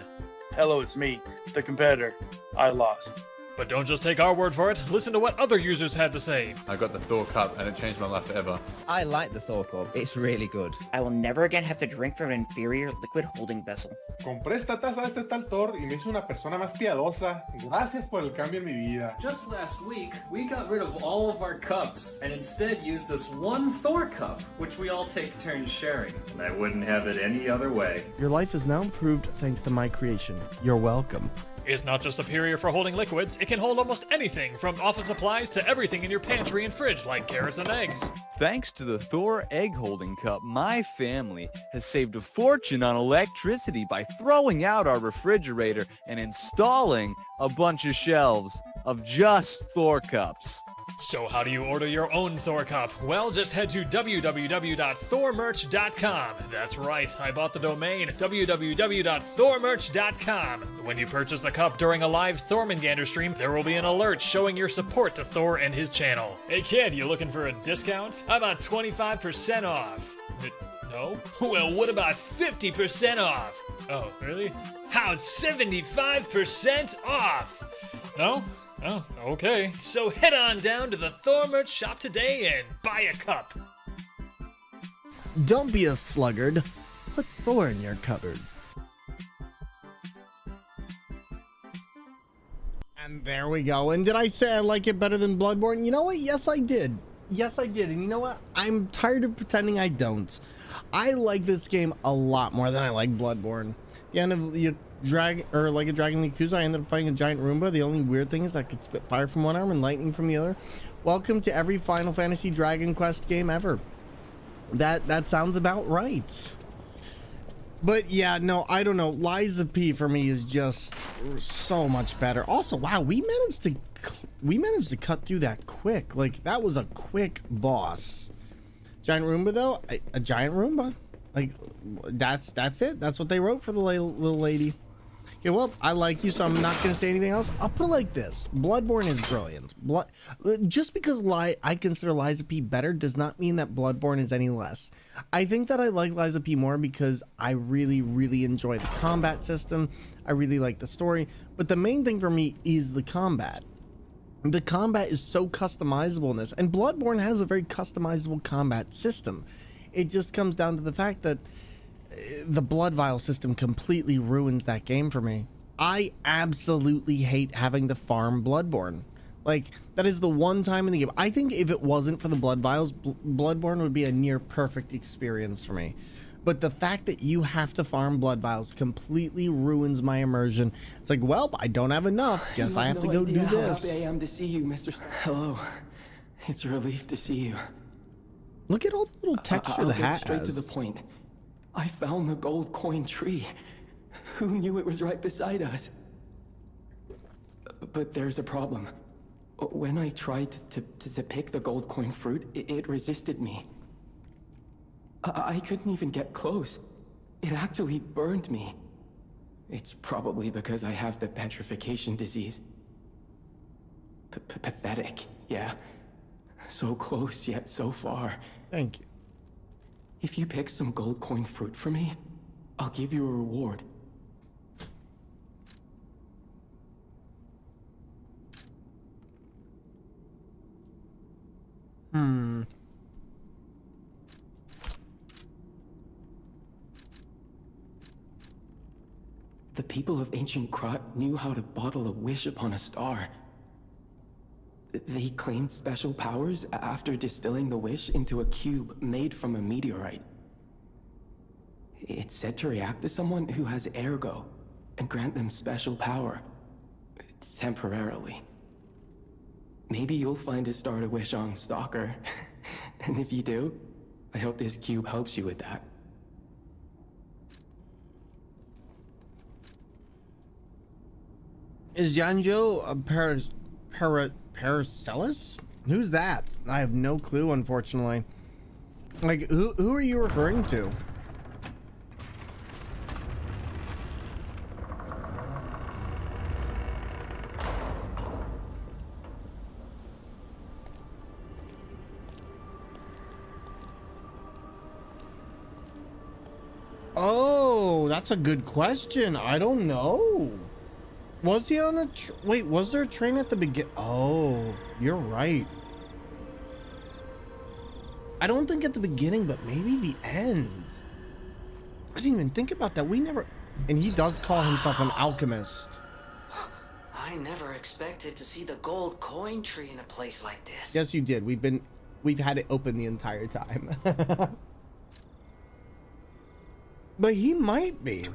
Hello, it's me, the competitor. I lost. But don't just take our word for it. Listen to what other users had to say. I got the Thor cup and it changed my life forever. I like the Thor cup. It's really good. I will never again have to drink from an inferior liquid holding vessel. Compré esta taza de este tal Thor y me hizo una persona más piadosa. Gracias por el cambio en mi vida. Just last week, we got rid of all of our cups and instead used this one Thor cup, which we all take turns sharing. And I wouldn't have it any other way. Your life is now improved thanks to my creation. You're welcome. is not just superior for holding liquids, it can hold almost anything from office supplies to everything in your pantry and fridge like carrots and eggs. Thanks to the Thor egg holding cup, my family has saved a fortune on electricity by throwing out our refrigerator and installing a bunch of shelves of just Thor cups. So how do you order your own Thor cup? Well, just head to www.thormerch.com. That's right, I bought the domain, www.thormerch.com. When you purchase a cup during a live Thormungandr stream, there will be an alert showing your support to Thor and his channel. Hey kid, you looking for a discount? How about 25% off? No? Well, what about 50% off? Oh, really? How's 75% off? No? Oh, okay. So head on down to the Thor merch shop today and buy a cup. Don't be a sluggard. Put Thor in your cupboard. And there we go. And did I say I like it better than Bloodborne? You know what? Yes, I did. Yes, I did. And you know what? I'm tired of pretending I don't. I like this game a lot more than I like Bloodborne. The end of the like a dragon Yakuza, I ended up fighting a giant Roomba. The only weird thing is I could spit fire from one arm and lightning from the other. Welcome to every Final Fantasy Dragon Quest game ever. That sounds about right. But yeah, no, I don't know. Lies of P for me is just so much better. Also, wow, we managed to cut through that quick. Like, that was a quick boss. Giant Roomba though, a giant Roomba. Like, that's it. That's what they wrote for the little lady. Okay, well, I like you, so I'm not going to say anything else. I'll put it like this. Bloodborne is brilliant. Just because I consider Lies of P better does not mean that Bloodborne is any less. I think that I like Lies of P more because I really, really enjoy the combat system. I really like the story. But the main thing for me is the combat. The combat is so customizable in this. And Bloodborne has a very customizable combat system. It just comes down to the fact that the blood vial system completely ruins that game for me. I absolutely hate having to farm Bloodborne. Like, that is the one time in the game. I think if it wasn't for the blood vials, Bloodborne would be a near perfect experience for me. But the fact that you have to farm blood vials completely ruins my immersion. It's like, well, I don't have enough. Guess I have to go do this. How happy I am to see you, Mr. Hello. It's a relief to see you. Look at all the little texture the hat has. Straight to the point. I found the gold coin tree. Who knew it was right beside us? But there's a problem. When I tried to pick the gold coin fruit, it resisted me. I couldn't even get close. It actually burned me. It's probably because I have the petrification disease. Pathetic, yeah. So close, yet so far. Thank you. If you pick some gold coin fruit for me, I'll give you a reward. The people of ancient Krat knew how to bottle a wish upon a star. They claimed special powers after distilling the wish into a cube made from a meteorite. It's said to react to someone who has ergo and grant them special power. Temporarily. Maybe you'll find a star to wish on, Stalker. And if you do, I hope this cube helps you with that. Is Yanjo a Paracelsus? Who's that? I have no clue, unfortunately. Like, who are you referring to? Oh, that's a good question. I don't know. Was he on a wait, was there a train at the begin? Oh, you're right. I don't think at the beginning, but maybe the end. I didn't even think about that. We never... And he does call himself an alchemist. I never expected to see the gold coin tree in a place like this. Yes, you did. We've had it open the entire time. But he might be.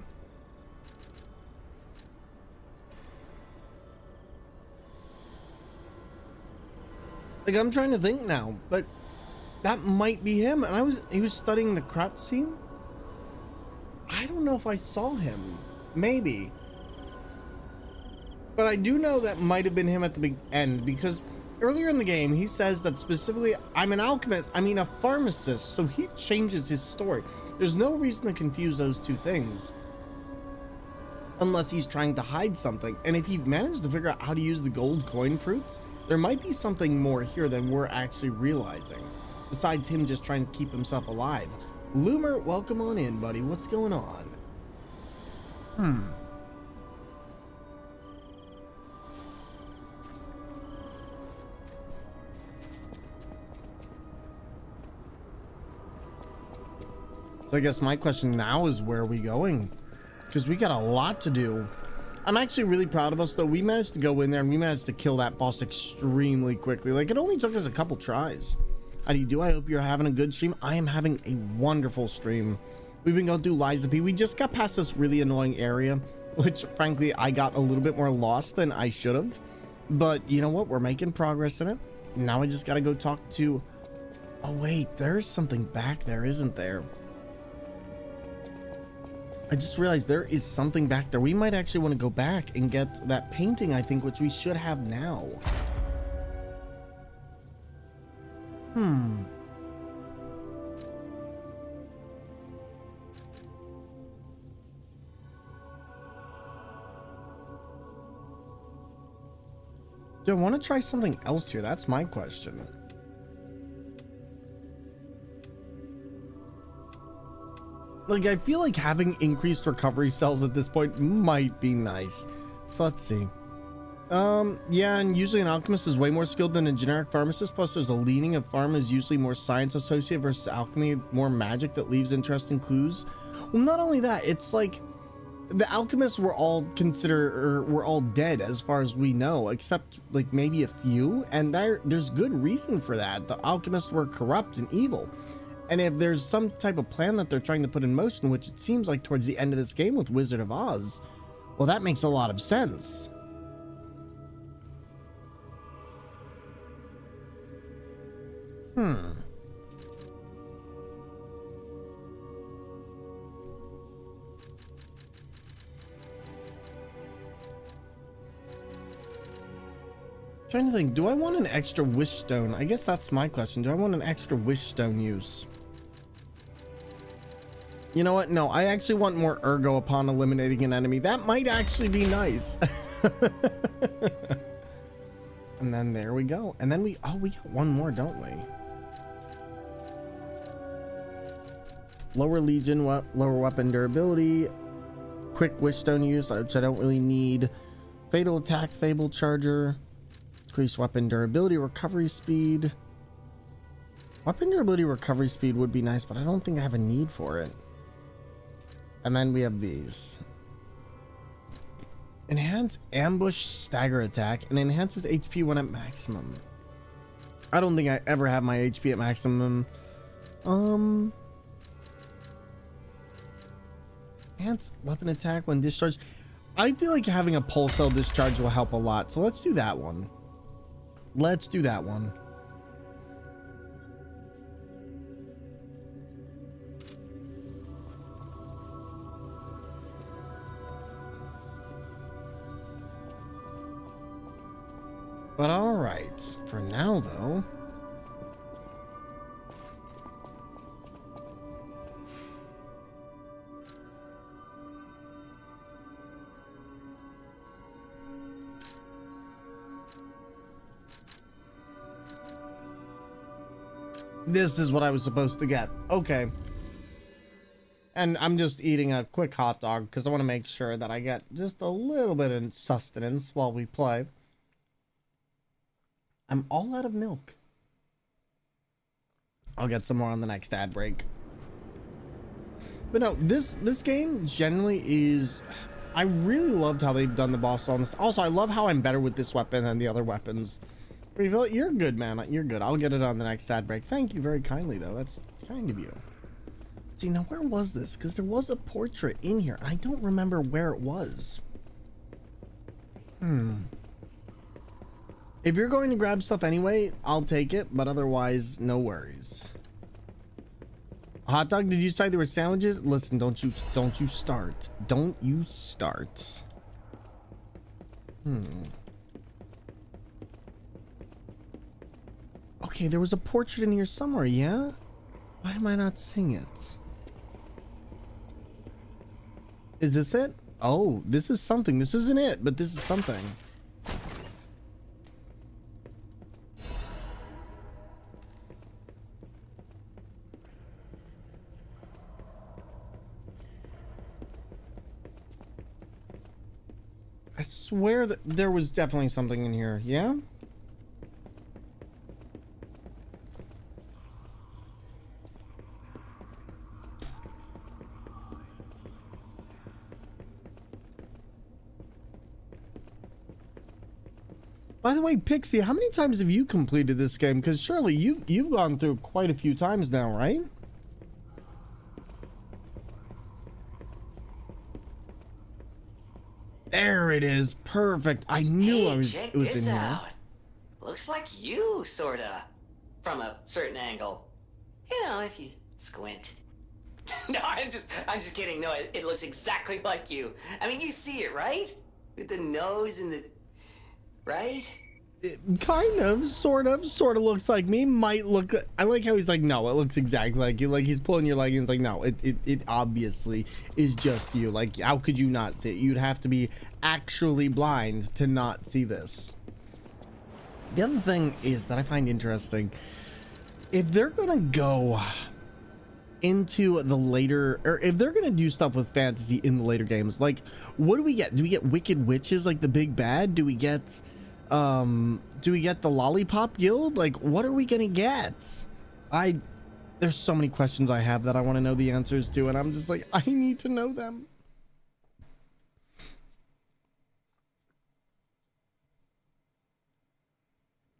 Like, I'm trying to think now, but that might be him. And he was studying the cutscene. I don't know if I saw him. Maybe. But I do know that might have been him at the big end, because earlier in the game, he says that specifically, I'm an alchemist, I mean a pharmacist, so he changes his story. There's no reason to confuse those two things. Unless he's trying to hide something. And if you've managed to figure out how to use the gold coin fruits, there might be something more here than we're actually realizing. Besides him just trying to keep himself alive. Loomer, welcome on in, buddy. What's going on? So I guess my question now is, where are we going? Because we got a lot to do. I'm actually really proud of us, though. We managed to go in there and we managed to kill that boss extremely quickly. Like, it only took us a couple tries. How do you do? I hope you're having a good stream. I am having a wonderful stream. We've been going through Liza P. We just got past this really annoying area, which frankly, I got a little bit more lost than I should have. But you know what? We're making progress in it. Now I just got to go talk to... Oh, wait, there's something back there, isn't there? I just realized there is something back there. We might actually want to go back and get that painting, I think, which we should have now. Do I want to try something else here? That's my question. Like, I feel like having increased recovery cells at this point might be nice. So let's see. Yeah, and usually an alchemist is way more skilled than a generic pharmacist. Plus, there's a leaning of pharma is usually more science associated versus alchemy, more magic that leaves interesting clues. Well, not only that, it's like the alchemists were all considered, or were all dead as far as we know, except like maybe a few. And there's good reason for that. The alchemists were corrupt and evil. And if there's some type of plan that they're trying to put in motion, which it seems like towards the end of this game with Wizard of Oz, well, that makes a lot of sense. Trying to think, do I want an extra wish stone? I guess that's my question. Do I want an extra wish stone use? You know what? No, I actually want more ergo upon eliminating an enemy. That might actually be nice. And then there we go. And then we got one more, don't we? Lower legion, lower weapon durability, quick wish stone use, which I don't really need. Fatal attack, fable charger, increased weapon durability, recovery speed. Weapon durability, recovery speed would be nice, but I don't think I have a need for it. And then we have these. Enhance ambush stagger attack and enhances HP when at maximum. I don't think I ever have my HP at maximum. Enhance weapon attack when discharged. I feel like having a pulse cell discharge will help a lot. So let's do that one. Let's do that one. But all right, for now though, this is what I was supposed to get. Okay. And I'm just eating a quick hot dog because I want to make sure that I get just a little bit of sustenance while we play. I'm all out of milk. I'll get some more on the next ad break. But no, this game generally is... I really loved how they've done the boss on this. Also, I love how I'm better with this weapon than the other weapons. Reveal, you're good, man. You're good. I'll get it on the next ad break. Thank you very kindly, though. That's kind of you. See, now where was this? Because there was a portrait in here. I don't remember where it was. If you're going to grab stuff anyway, I'll take it, but otherwise, no worries. Hot dog, did you say there were sandwiches? Listen, don't you start. Don't you start. Okay, there was a portrait in here somewhere, yeah? Why am I not seeing it? Is this it? Oh, this is something. This isn't it, but this is something. I swear that there was definitely something in here, yeah? By the way, Pixie, how many times have you completed this game? Because surely you've gone through quite a few times now, right? There it is. Perfect. I knew it was check in this here. out. Looks like you, sorta. From a certain angle. You know, if you squint. No, I'm just kidding. No, it looks exactly like you. I mean, you see it, right? With the nose and the... Right? It kind of, sort of looks like me. Might look... I like how he's like, no, it looks exactly like you. Like, he's pulling your leg and it's like, no, it obviously is just you. Like, how could you not see it? You'd have to be actually blind to not see this. The other thing is that I find interesting, if they're gonna go into the later, or if they're gonna do stuff with fantasy in the later games, like, what do we get? Do we get Wicked Witches, like the big bad? Do we get the Lollipop Guild? Like, what are we gonna get? There's so many questions I have that I want to know the answers to, and I'm just like, I need to know them.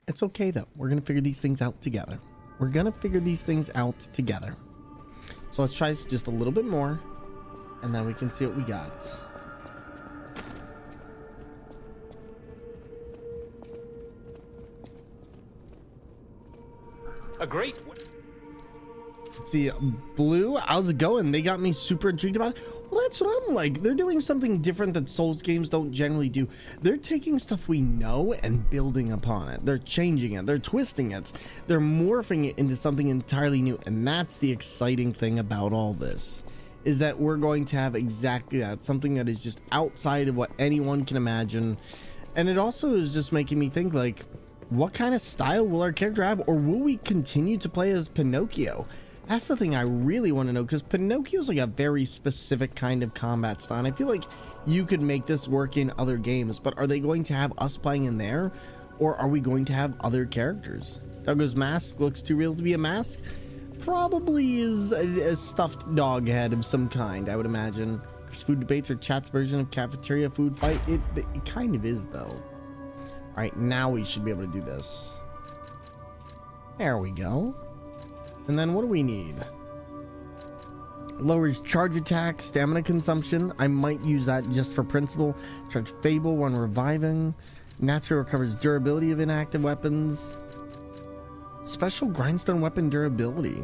It's okay though. We're gonna figure these things out together. We're gonna figure these things out together. So let's try this just a little bit more, and then we can see what we got. A great... Let's see, Blue, how's it going? They got me super intrigued about it. Well, that's what I'm like. They're doing something different that Souls games don't generally do. They're taking stuff we know and building upon it. They're changing it. They're twisting it. They're morphing it into something entirely new. And that's the exciting thing about all this, is that we're going to have exactly that. Something that is just outside of what anyone can imagine. And it also is just making me think, like, what kind of style will our character have? Or will we continue to play as Pinocchio? That's the thing I really want to know, because Pinocchio's like a very specific kind of combat style. And I feel like you could make this work in other games, but are they going to have us playing in there? Or are we going to have other characters? Douglas mask looks too real to be a mask. Probably is a stuffed dog head of some kind, I would imagine. Food debates are chat's version of cafeteria food fight. It kind of is, though. All right, now we should be able to do this. There we go. And then what do we need? Lowers charge attack, stamina consumption. I might use that just for principle. Charge Fable when reviving. Natural recovers durability of inactive weapons. Special grindstone weapon durability.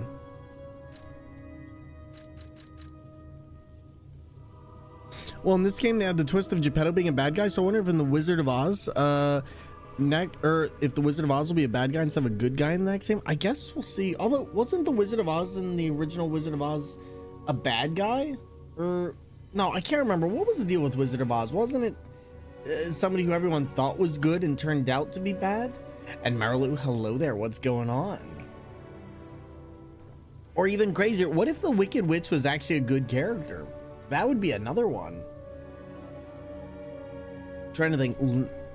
Well, in this game they had the twist of Geppetto being a bad guy, so I wonder if in the Wizard of Oz, if the Wizard of Oz will be a bad guy instead of a good guy in the next game. I guess we'll see. Although, wasn't the Wizard of Oz in the original Wizard of Oz a bad guy? Or no, I can't remember. What was the deal with Wizard of Oz? Wasn't it somebody who everyone thought was good and turned out to be bad? And Marilu, hello there. What's going on? Or even crazier, what if the Wicked Witch was actually a good character? That would be another one. Trying to think.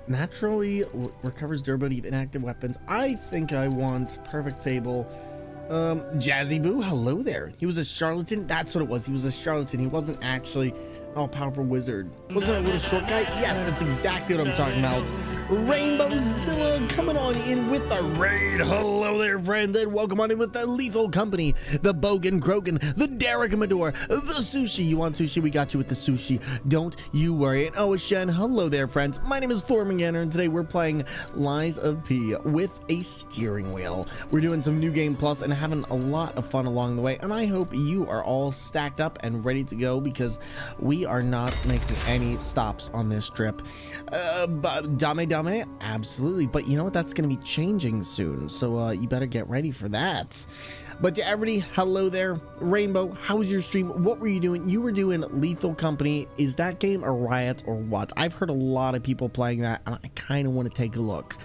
Naturally recovers durability of inactive weapons. I think I want Perfect Fable. Jazzy Boo, hello there. He was a charlatan. That's what it was. He was a charlatan. He wasn't actually an all-powerful wizard. Wasn't a little short guy? Yes, that's exactly what I'm talking about. Rainbowzilla coming on in with the raid. Hello there, friends, and welcome on in with the Lethal Company, the Bogan Krogan, the Derek Amador, the Sushi. You want sushi? We got you with the sushi. Don't you worry. And oh, Shen, hello there, friends. My name is Thormungandr, and today we're playing Lies of P with a steering wheel. We're doing some New Game Plus and having a lot of fun along the way, and I hope you are all stacked up and ready to go because we are not making any stops on this trip. Dame, absolutely. But you know what? That's going to be changing soon, so you better get ready for that. But to everybody, hello there. Rainbow, how was your stream? What were you doing? You were doing Lethal Company. Is that game a riot or what? I've heard a lot of people playing that, and I kind of want to take a look.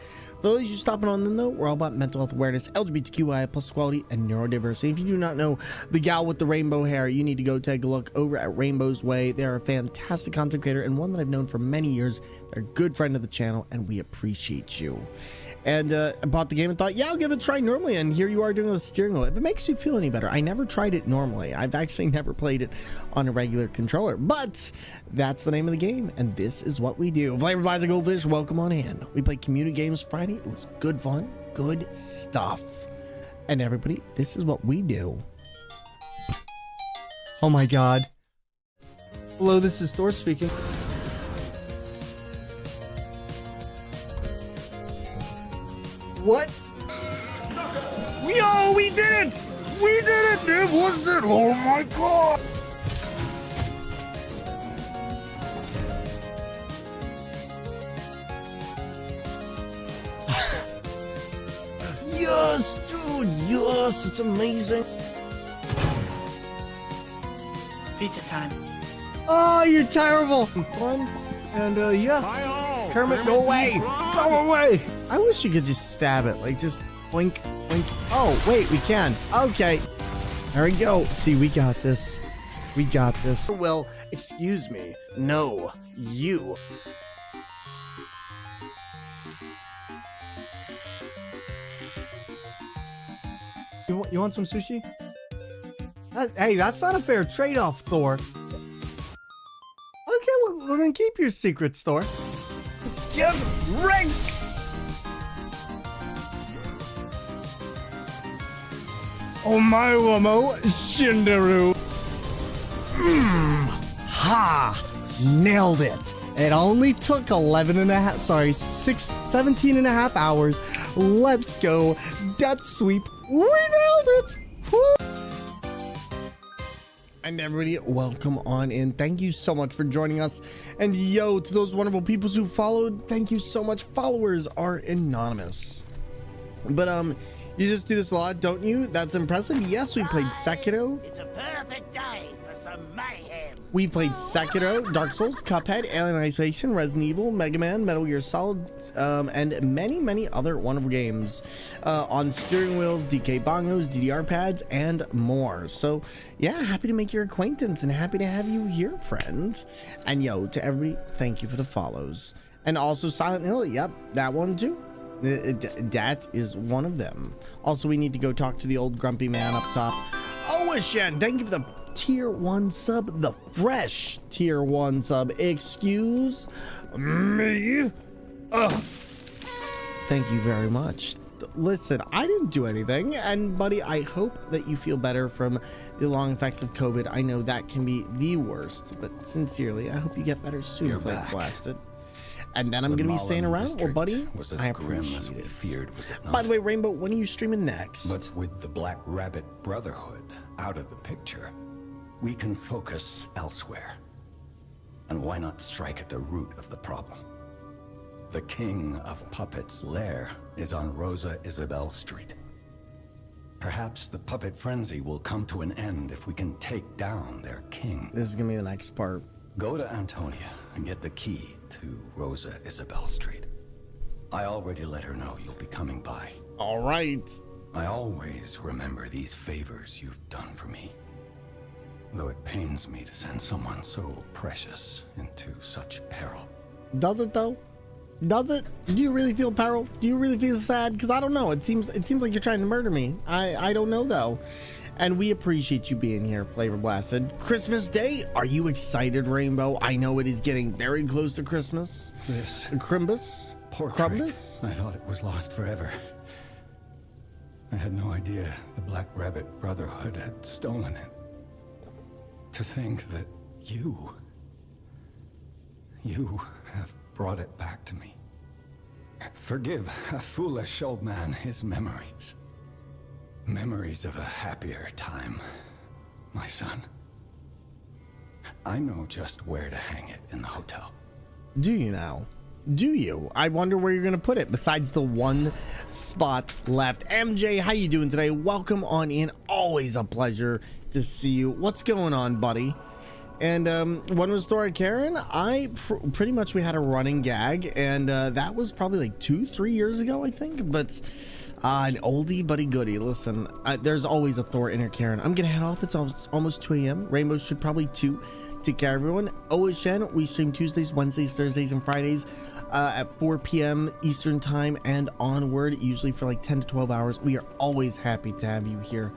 For those of you stopping on them though, we're all about mental health awareness, LGBTQI plus equality, and neurodiversity. If you do not know the gal with the rainbow hair, you need to go take a look over at Rainbow's Way. They're a fantastic content creator and one that I've known for many years. They're a good friend of the channel, and we appreciate you. And I bought the game and thought, yeah, I'll give it a try normally, and here you are doing the steering wheel. If it makes you feel any better, I never tried it normally. I've actually never played it on a regular controller, but that's the name of the game, and this is what we do. Flavor Buys a Goldfish, welcome on in. We played community games Friday. It was good fun, good stuff. And everybody, this is what we do. Oh my god. Hello, this is Thor speaking. What? Yo, we did it! We did it! It was it! Oh my god! Yes, dude! Yes, it's amazing! Pizza time. Oh, you're terrible! Fun. And yeah. Kermit, go away! Go away! I wish you could just stab it, like just blink, blink. Oh, wait, we can. Okay. There we go. See, we got this. We got this. Well, excuse me. No, you. You want some sushi? Hey, that's not a fair trade-off, Thor. Okay, well then keep your secrets, Thor. Get right! Omae-wamo Shinderu. Ha! Nailed it. It only took 17 and a half hours. Let's go. Death sweep. We nailed it. Woo! And everybody, welcome on in. Thank you so much for joining us. And yo, to those wonderful people who followed, thank you so much. Followers are anonymous. But you just do this a lot, don't you? That's impressive. Yes, we played Sekiro. It's a perfect day for some mayhem. We played Sekiro, Dark Souls, Cuphead, Alien Isolation, Resident Evil, Mega Man, Metal Gear Solid, and many, many other wonderful games on steering wheels, DK bongos, DDR pads, and more. So yeah, happy to make your acquaintance and happy to have you here, friend. And yo, to everybody, thank you for the follows. And also Silent Hill, yep, that one too. That is one of them. Also, we need to go talk to the old grumpy man up top. Oh, Shen, thank you for the tier 1 sub, the fresh tier 1 sub. Excuse me. Thank you very much. Listen, I didn't do anything, and buddy, I hope that you feel better from the long effects of COVID. I know that can be the worst, but sincerely, I hope you get better soon. You're Flake back. Blasted. And then I'm going to be staying around. Well, buddy, was as I grim appreciate as we it. feared, was it not? By the way, Rainbow, when are you streaming next? But with the Black Rabbit Brotherhood out of the picture, we can focus elsewhere. And why not strike at the root of the problem? The King of Puppets' lair is on Rosa Isabel Street. Perhaps the puppet frenzy will come to an end if we can take down their king. This is going to be the next part. Go to Antonia and get the key to Rosa Isabel Street. I already let her know you'll be coming by. All right. I always remember these favors you've done for me. Though it pains me to send someone so precious into such peril. Does it though? Does it? Do you really feel peril? Do you really feel sad? Because I don't know. It seems like you're trying to murder me. I don't know though. And we appreciate you being here, Flavor Blasted. Christmas Day, are you excited, Rainbow? I know it is getting very close to Christmas. Yes. Crimbus. Poor Crubness? Crick. I thought it was lost forever. I had no idea the Black Rabbit Brotherhood had stolen it. To think that you have brought it back to me. Forgive a foolish old man his memories. Memories of a happier time, my son. I know just where to hang it in the hotel. Do you now? Do you? I wonder where you're gonna put it besides the one spot left. MJ, how you doing today? Welcome on in. Always a pleasure to see you. What's going on, buddy? And when was Thor Karen? Pretty much we had a running gag, and that was probably like 2-3 years ago, I think. But an oldie but a goodie. Listen, there's always a Thor inner Karen. I'm gonna head off. It's almost 2 a.m. Rainbow should probably 2. Take care, everyone. OSN, we stream Tuesdays, Wednesdays, Thursdays, and Fridays at 4 p.m. Eastern time and onward, usually for like 10 to 12 hours. We are always happy to have you here.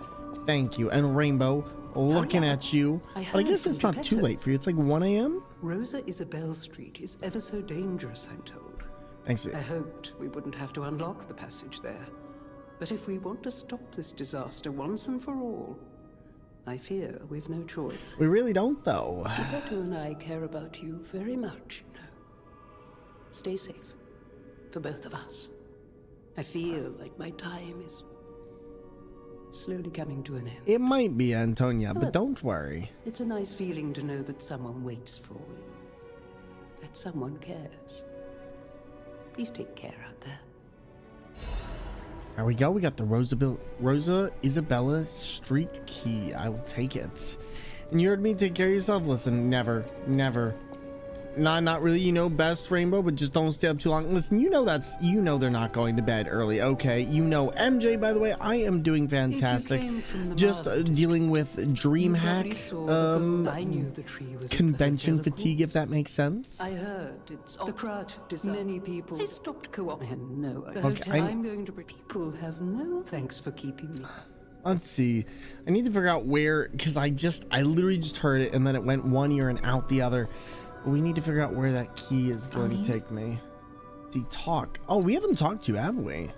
Thank you. And Rainbow, looking at you. But I guess it's not too late for you. It's like 1 a.m. Rosa Isabel Street is ever so dangerous, I'm told. Thanks. I hoped we wouldn't have to unlock the passage there. But if we want to stop this disaster once and for all, I fear we've no choice. We really don't, though. Roberto and I care about you very much, you know. Stay safe. For both of us. I feel like my time is slowly coming to an end. It might be, Antonia, but don't worry. It's a nice feeling to know that someone waits for you. That someone cares. Please take care out there. There we go. We got the Rosa Isabella Street key. I will take it. And you heard me, take care of yourself. Listen, never. Not really, you know best, Rainbow, but just don't stay up too long. Listen, you know they're not going to bed early, okay? You know, MJ, by the way, I am doing fantastic. Just dealing with DreamHack convention fatigue, if that makes sense. I heard it's the crowd. Many people. I stopped co-opting. No, the Okay, hotel I'm going to. People have no thanks for keeping me. Let's see. I need to figure out where, because I literally just heard it, and then it went one ear and out the other. We need to figure out where that key is going to take me. See, talk. Oh, we haven't talked to you, have we?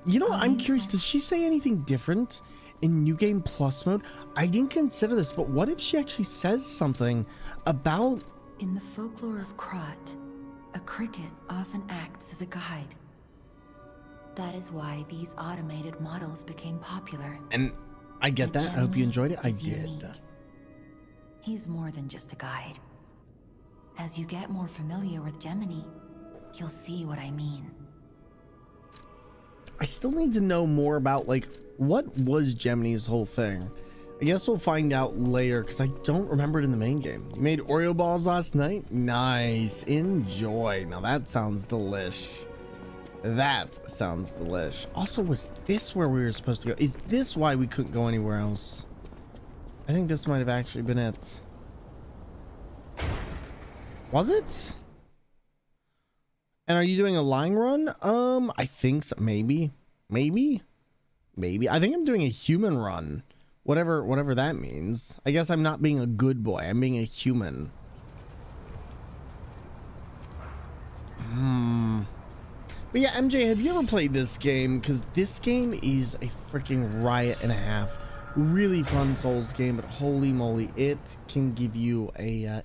You know, I'm curious. Does she say anything different in New Game Plus mode? I didn't consider this, but what if she actually says something about... In the folklore of Krot, a cricket often acts as a guide. That is why these automated models became popular. And I get that. I hope you enjoyed it. I did. Unique. He's more than just a guide. As you get more familiar with Gemini, you'll see what I mean. I still need to know more about, like, what was Gemini's whole thing? I guess we'll find out later, because I don't remember it in the main game. You made Oreo balls last night? Nice. Enjoy. Now that sounds delish. That sounds delish. Also, was this where we were supposed to go? Is this why we couldn't go anywhere else? I think this might have actually been it. Was it? And are you doing a lying run? I think so. Maybe. I think I'm doing a human run. Whatever that means. I guess I'm not being a good boy. I'm being a human. But yeah, MJ, have you ever played this game? Because this game is a freaking riot and a half. Really fun Souls game, but holy moly, it can give you a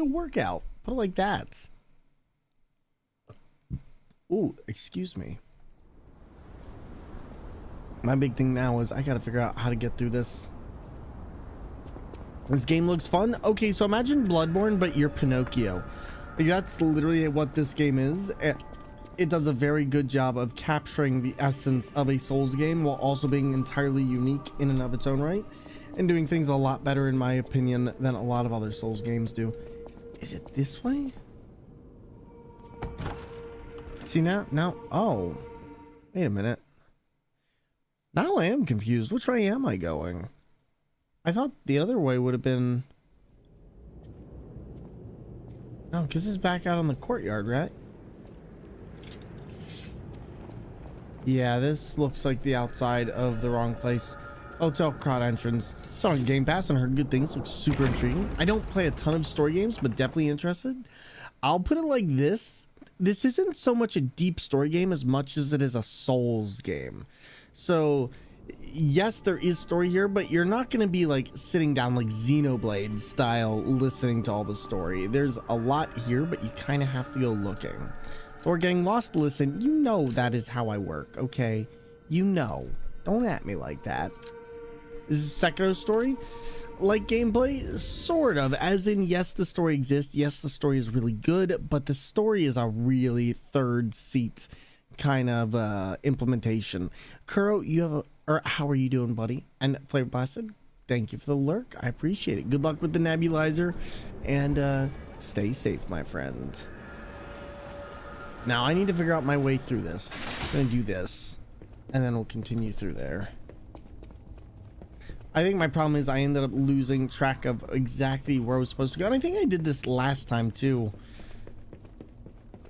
workout. Put it like that. Ooh, excuse me. My big thing now is I gotta figure out how to get through this. This game looks fun. Okay, so imagine Bloodborne, but you're Pinocchio. Like, that's literally what this game is. It does a very good job of capturing the essence of a Souls game while also being entirely unique in and of its own right, and doing things a lot better, in my opinion, than a lot of other Souls games do. Is it this way? See, now, oh, wait a minute. Now I am confused. Which way am I going? I thought the other way would have been... No, because this is back out on the courtyard, right? Yeah, this looks like the outside of the wrong place. Hotel Krot entrance. Saw on Game Pass and heard good things. Looks super intriguing. I don't play a ton of story games, but definitely interested. I'll put it like this. this isn't so much a deep story game as much as it is a Souls game. So yes, there is story here, but you're not going to be like sitting down like Xenoblade style listening to all the story. There's a lot here, but you kind of have to go looking. Or getting lost to listen, you know that is how I work, okay? You know. Don't at me like that. Is this Sekiro's story? Like gameplay? Sort of. As in, yes, the story exists. Yes, the story is really good, but the story is a really third seat kind of implementation. Kuro, you have a... Or how are you doing, buddy? And Flavor Blasted, thank you for the lurk. I appreciate it. Good luck with the nebulizer. And stay safe, my friend. Now, I need to figure out my way through this. I'm going to do this. And then we'll continue through there. I think my problem is I ended up losing track of exactly where I was supposed to go. And I think I did this last time, too.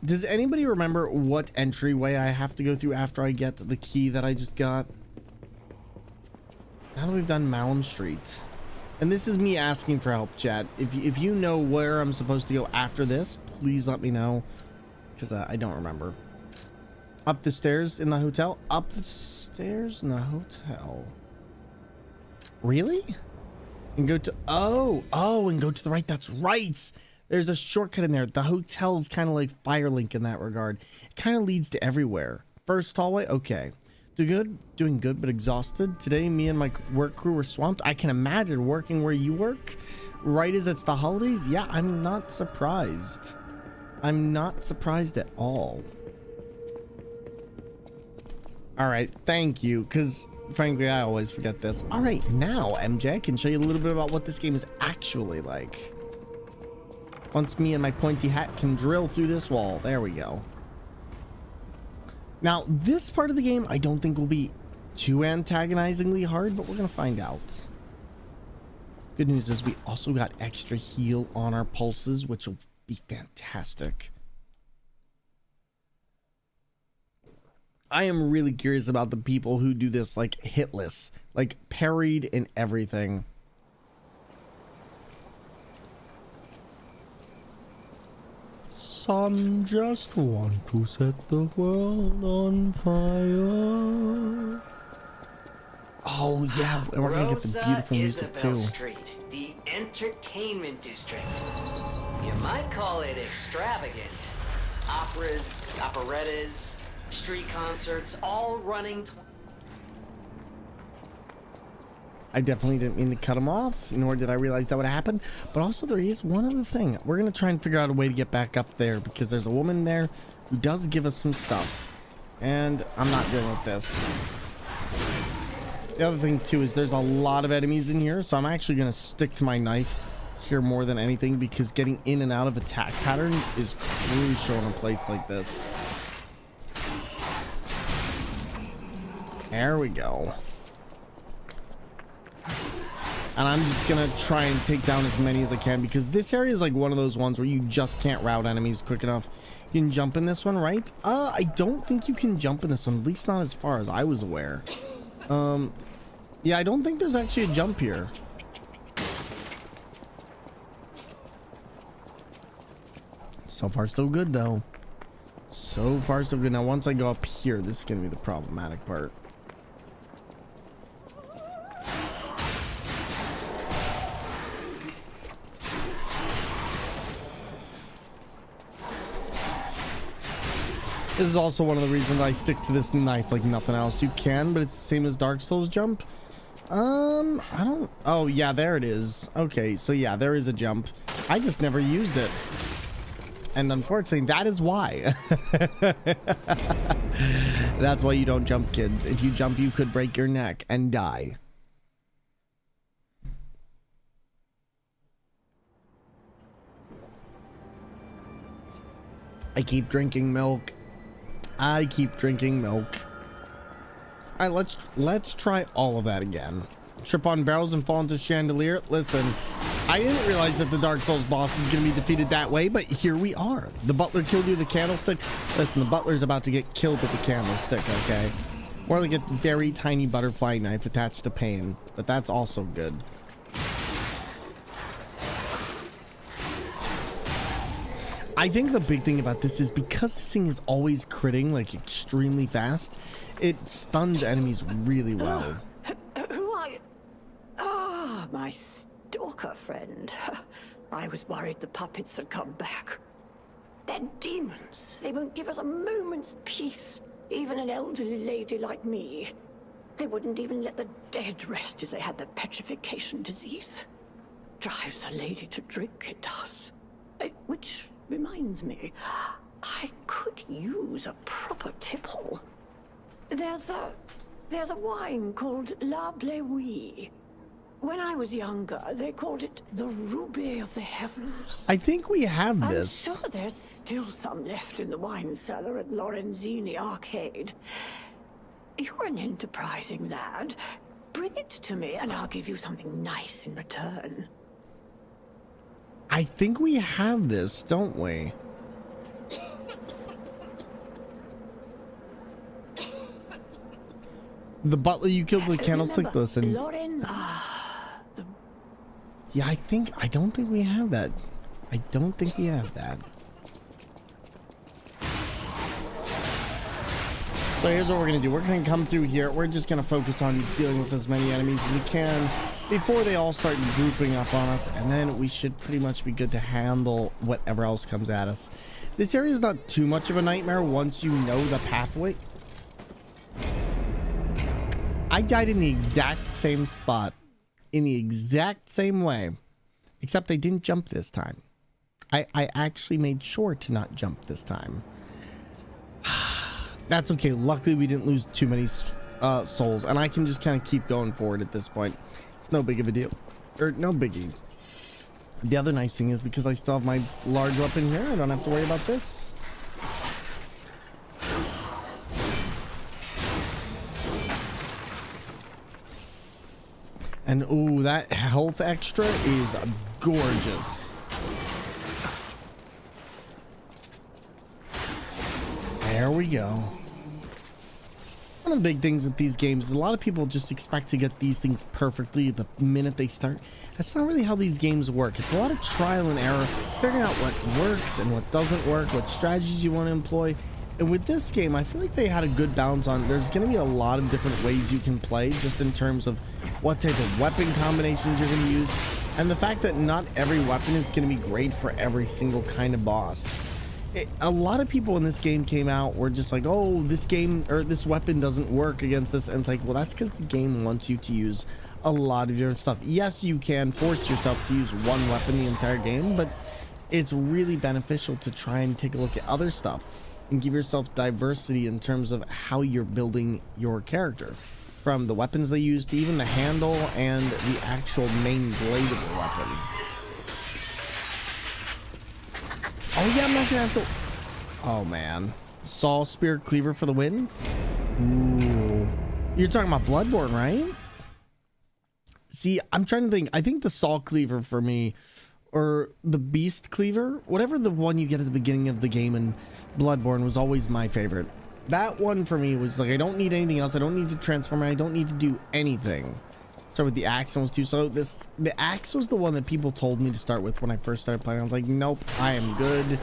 Does anybody remember what entryway I have to go through after I get the key that I just got? Now that we've done Malum Street. And this is me asking for help, chat. If you know where I'm supposed to go after this, please let me know. Because I don't remember. Up the stairs in the hotel? Up the stairs in the hotel. Really? And go to... Oh, and go to the right. That's right. There's a shortcut in there. The hotel's kind of like Firelink in that regard. It kind of leads to everywhere. First hallway? Okay. Doing good, but exhausted. Today, me and my work crew were swamped. I can imagine working where you work, right as it's the holidays. Yeah, I'm not surprised. I'm not surprised at all. All right, thank you, because frankly, I always forget this. All right, now, MJ, I can show you a little bit about what this game is actually like. Once me and my pointy hat can drill through this wall. There we go. Now, this part of the game, I don't think will be too antagonizingly hard, but we're going to find out. Good news is we also got extra heal on our pulses, which will be fantastic. I am really curious about the people who do this, like, hitless, like, parried and everything. Some just want to set the world on fire. Oh yeah, and we're gonna get the beautiful music Isabel too. Street, the entertainment district. You might call it extravagant. Operas, operettas, street concerts, all running. I definitely didn't mean to cut him off, nor did I realize that would happen. But also there is one other thing. We're going to try and figure out a way to get back up there because there's a woman there who does give us some stuff. And I'm not dealing with this. The other thing too is there's a lot of enemies in here, so I'm actually going to stick to my knife here more than anything because getting in and out of attack patterns is crucial in a place like this. There we go. And I'm just gonna try and take down as many as I can because this area is like one of those ones where you just can't route enemies quick enough. You can jump in this one, right? I don't think you can jump in this one, at least not as far as I was aware. Yeah, I don't think there's actually a jump here. So far, so good, though. So far, so good. Now, once I go up here, this is gonna be the problematic part. This is also one of the reasons I stick to this knife like nothing else. You can, but it's the same as Dark Souls jump. I don't... Oh, yeah, there it is. Okay, so yeah, there is a jump. I just never used it. And unfortunately, that is why. That's why you don't jump, kids. If you jump, you could break your neck and die. I keep drinking milk. I keep drinking milk. All right, let's try all of that again. Trip on barrels and fall into chandelier. Listen, I didn't realize that the Dark Souls boss was going to be defeated that way, but here we are. The butler killed you with the candlestick. Listen, the butler's about to get killed with the candlestick, okay? More like a very tiny butterfly knife attached to pain, but that's also good. I think the big thing about this is because this thing is always critting like extremely fast, it stuns enemies really well. Who are you? Ah, my stalker friend. I was worried the puppets had come back. They're demons. They won't give us a moment's peace. Even an elderly lady like me. They wouldn't even let the dead rest if they had the petrification disease. Drives a lady to drink, it does. Which reminds me, I could use a proper tipple. There's a wine called La Bleuie. When I was younger, they called it the Ruby of the Heavens. I think we have this. I'm sure there's still some left in the wine cellar at Lorenzini Arcade. You're an enterprising lad. Bring it to me and I'll give you something nice in return. I think we have this, don't we? The butler you killed with the candlestick. Listen. Yeah, I don't think we have that. I don't think we have that. So here's what we're gonna do. We're gonna come through here. We're just gonna focus on dealing with as many enemies as we can before they all start grouping up on us, and then we should pretty much be good to handle whatever else comes at us. This area is not too much of a nightmare once you know the pathway. I died in the exact same spot, in the exact same way, except I didn't jump this time. I actually made sure to not jump this time. That's okay. Luckily, we didn't lose too many souls, and I can just kind of keep going forward at this point. It's no big of a deal, or no biggie. The other nice thing is because I still have my large weapon here, I don't have to worry about this. And ooh, that health extra is gorgeous. There we go. One of the big things with these games is a lot of people just expect to get these things perfectly the minute they start. That's not really how these games work. It's a lot of trial and error, figuring out what works and what doesn't work, what strategies you want to employ. And with this game, I feel like they had a good balance on. There's going to be a lot of different ways you can play, just in terms of what type of weapon combinations you're going to use, and the fact that not every weapon is going to be great for every single kind of boss. A lot of people in this game came out were just like, oh, this game or this weapon doesn't work against this, and it's like, well, that's because the game wants you to use a lot of different stuff. Yes, you can force yourself to use one weapon the entire game, but it's really beneficial to try and take a look at other stuff and give yourself diversity in terms of how you're building your character, from the weapons they use to even the handle and the actual main blade of the weapon. Oh yeah, I'm not gonna have to. Oh man, Saw Spear Cleaver for the win. Ooh, you're talking about Bloodborne, right? See, I'm trying to think. I think the Saw Cleaver for me, or the Beast Cleaver, whatever the one you get at the beginning of the game in Bloodborne, was always my favorite. That one for me was like, I don't need anything else. I don't need to transform. I don't need to do anything. Start with the axe ones too. So the axe was the one that people told me to start with when I first started playing. I was like, nope, I am good.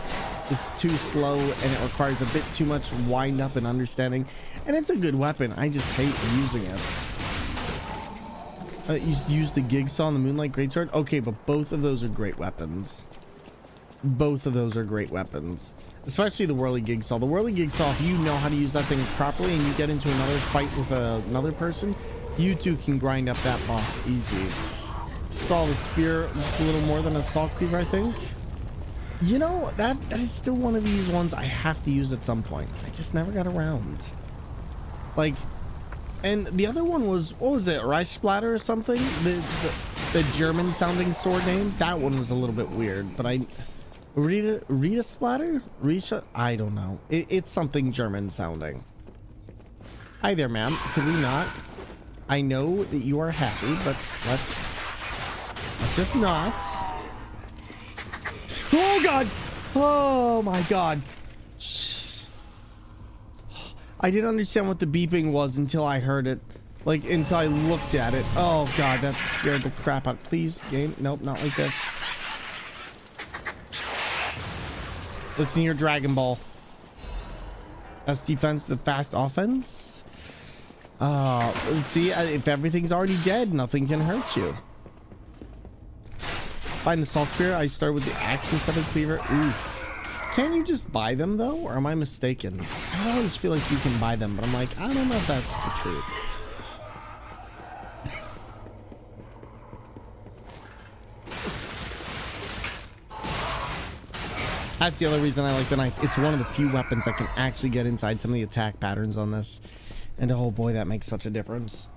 It's too slow and it requires a bit too much wind up and understanding. And it's a good weapon. I just hate using it. You use the Gig Saw and the Moonlight Greatsword. Okay, but both of those are great weapons. Both of those are great weapons. Especially the Whirly Gig Saw. The Whirly Gig Saw, if you know how to use that thing properly and you get into another fight with another person, you two can grind up that boss easy. Saw the Spear, just a little more than a Saw Cleaver, I think. You know, that is still one of these ones I have to use at some point. I just never got around. Like, and the other one was, what was it, Reichsplatter or something? The German sounding sword name? That one was a little bit weird, but Rita Splatter? Risha? I don't know. It's something German sounding. Hi there, ma'am. Could we not? I know that you are happy, but let's just not. Oh god! Oh my god! I didn't understand what the beeping was until I heard it. Like, until I looked at it. Oh god, that scared the crap out. Please, game. Nope, not like this. Listen here, Dragon Ball. Best defense, the fast offense. See, if everything's already dead, nothing can hurt you. Find the salt spear. I started with the axe instead of cleaver. Oof. Can you just buy them though, or am I mistaken? I always feel like you can buy them, but I'm like, I don't know if that's the truth. That's the other reason I like the knife. It's one of the few weapons that can actually get inside some of the attack patterns on this. And oh boy, that makes such a difference.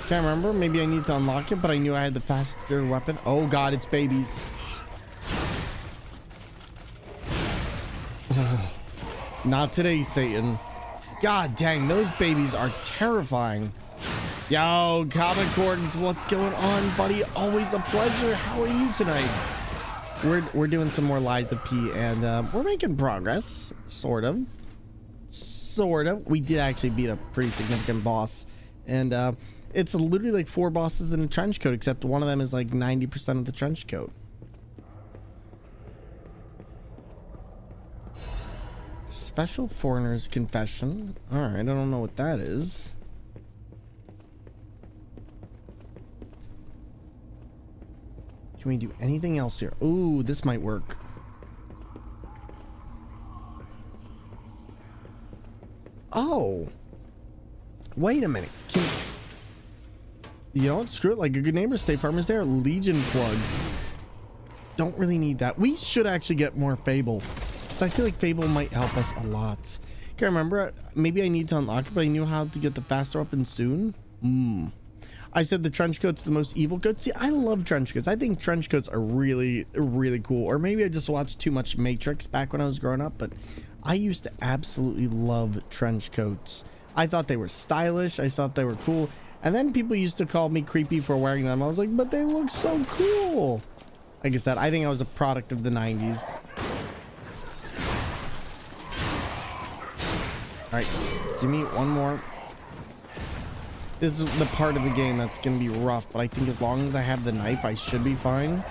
Can't remember. Maybe I need to unlock it, but I knew I had the faster weapon. Oh god, it's babies. Not today, Satan. God dang, those babies are terrifying. Yo, Comic Corgs, what's going on, buddy? Always a pleasure. How are you tonight? We're doing some more Lies of P, and we're making progress, sort of. We did actually beat a pretty significant boss, and it's literally like 4 bosses in a trench coat, except one of them is like 90% of the trench coat. Special Foreigner's Confession. Alright, I don't know what that is. Can we do anything else here? Ooh, this might work. Oh. Wait a minute. You know what? Screw it. Like a good neighbor, State Farm is there. Legion plug. Don't really need that. We should actually get more Fable. So I feel like Fable might help us a lot. Can't remember. Maybe I need to unlock it, but I knew how to get the faster weapon soon. I said the trench coat's the most evil coat. See, I love trench coats. I think trench coats are really, really cool. Or maybe I just watched too much Matrix back when I was growing up, but I used to absolutely love trench coats. I thought they were stylish. I thought they were cool. And then people used to call me creepy for wearing them. I was like, but they look so cool. Like I said, I think I was a product of the 90s. All right, give me one more. This is the part of the game that's going to be rough, but I think as long as I have the knife, I should be fine.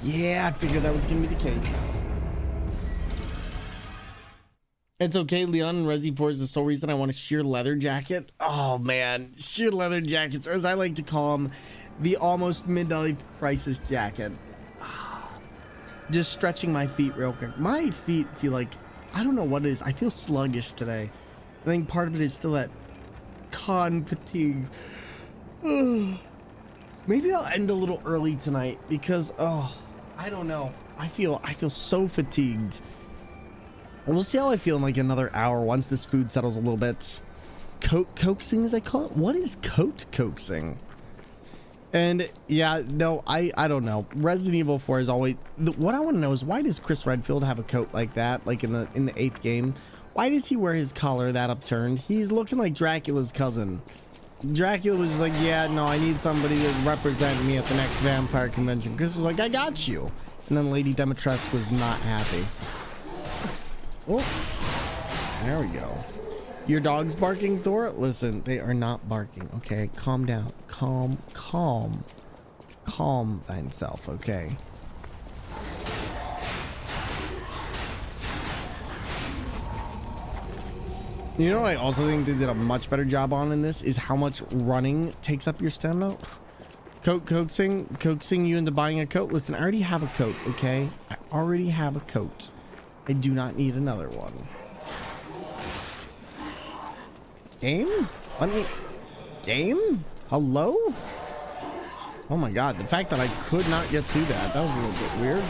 Yeah, I figured that was going to be the case. It's okay, Leon and Resi 4 is the sole reason I want a sheer leather jacket. Oh man, sheer leather jackets, or as I like to call them, the almost midlife crisis jacket. Just stretching my feet real quick. My feet feel like, I don't know what it is. I feel sluggish today. I think part of it is still that con fatigue. Maybe I'll end a little early tonight because, I don't know. I feel so fatigued. We'll see how I feel in like another hour once this food settles a little bit. Coat coaxing, as I call it? What is coat coaxing? And yeah, no, I don't know. Resident Evil 4 is always... what I want to know is, why does Chris Redfield have a coat like that, like in the 8th game? Why does he wear his collar that upturned? He's looking like Dracula's cousin. Dracula was like, yeah, no, I need somebody to represent me at the next vampire convention. Chris was like, I got you. And then Lady Demetrescu was not happy. Oh, there we go. Your dog's barking, Thor? Listen, they are not barking, okay? Calm down. Calm thyself, okay? You know what I also think they did a much better job on in this is how much running takes up your stamina. Coaxing you into buying a coat. Listen, I already have a coat, okay? I already have a coat. I do not need another one. Game? Let me... Game? Hello? Oh my god, the fact that I could not get through that was a little bit weird.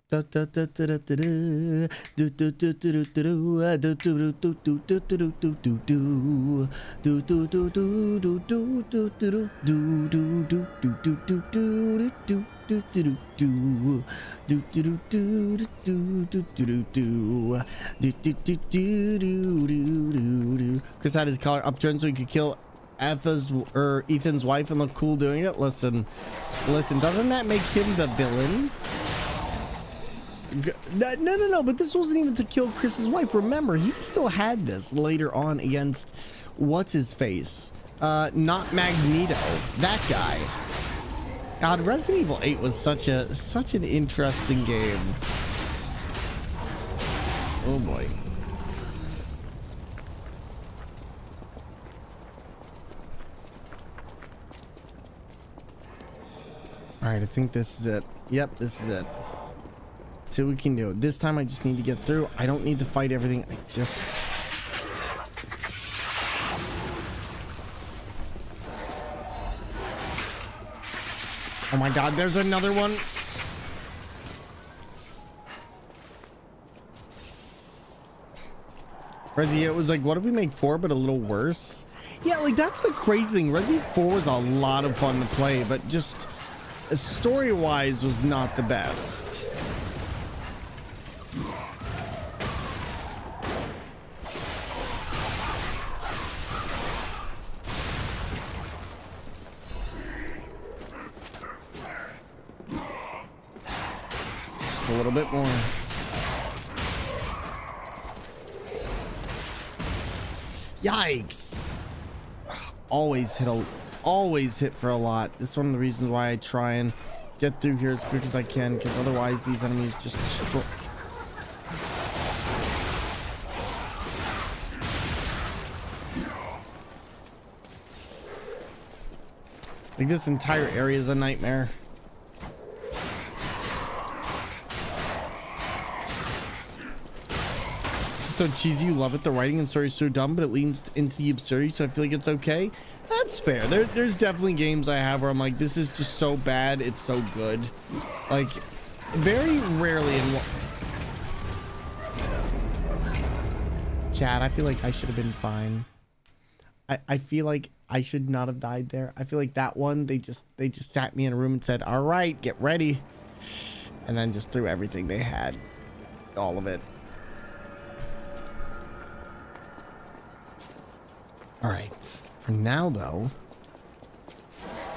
Chris had his collar upturned so he could kill Ethan's wife and look cool doing it. Listen, doesn't that make him the villain? No, but this wasn't even to kill Chris's wife. Remember, he still had this later on against what's his face, not Magneto, that guy. God, Resident Evil 8 was such an interesting game. Oh boy. All right, I think this is it. Yep, this is it. See what we can do. This time I just need to get through. I don't need to fight everything. I just... Oh my god, there's another one. Resi, it was like, what if we make 4 but a little worse? Yeah, like that's the crazy thing. Resi 4 was a lot of fun to play, but just story-wise was not the best. Just a little bit more. Yikes. Always hit for a lot. This is one of the reasons why I try and get through here as quick as I can, because otherwise these enemies just destroy. Like this entire area is a nightmare. So cheesy, you love it. The writing and story is so dumb, but it leans into the absurdity, so I feel like it's okay. That's fair. There's definitely games I have where I'm like, this is just so bad, it's so good. Like, very rarely in Chad, I feel like I should have been fine. I feel like I should not have died there. I feel like that one, they just sat me in a room and said, all right, get ready. And then just threw everything they had. All of it. All right. For now, though,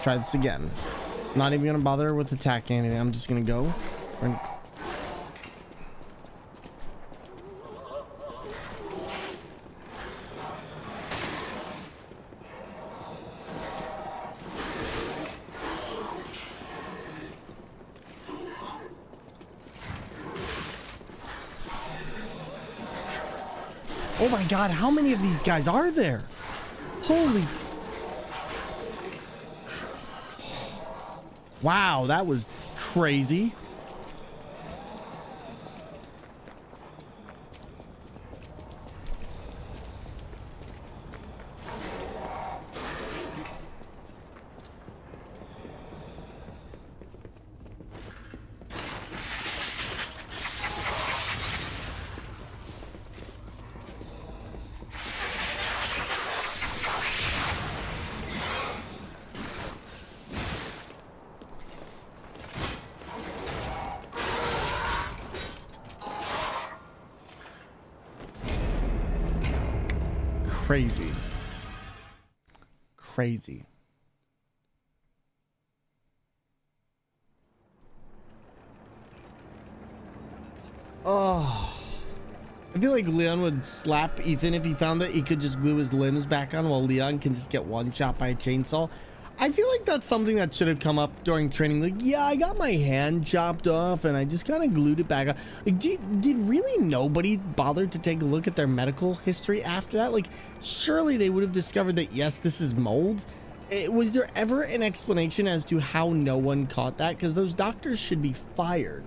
try this again. Not even gonna bother with attacking anything. I'm just gonna go. Oh my God! How many of these guys are there? Holy. Wow, that was crazy. Crazy. Crazy. Oh. I feel like Leon would slap Ethan if he found that he could just glue his limbs back on while Leon can just get one shot by a chainsaw. I feel like that's something that should have come up during training. Like, yeah, I got my hand chopped off and I just kind of glued it back on. Like, did really nobody bother to take a look at their medical history after that? Like, surely they would have discovered that, yes, this is mold. Was there ever an explanation as to how no one caught that? Because those doctors should be fired.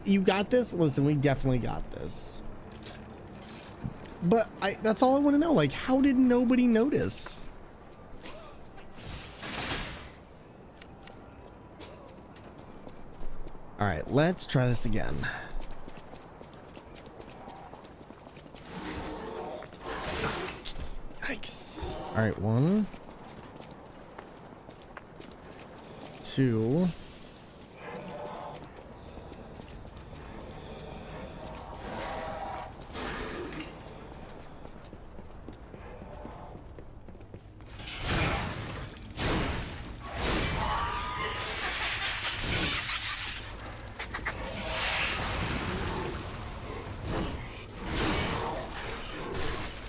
You got this? Listen, we definitely got this. But that's all I want to know. Like, how did nobody notice? All right, let's try this again. Yikes. All right, 1, 2.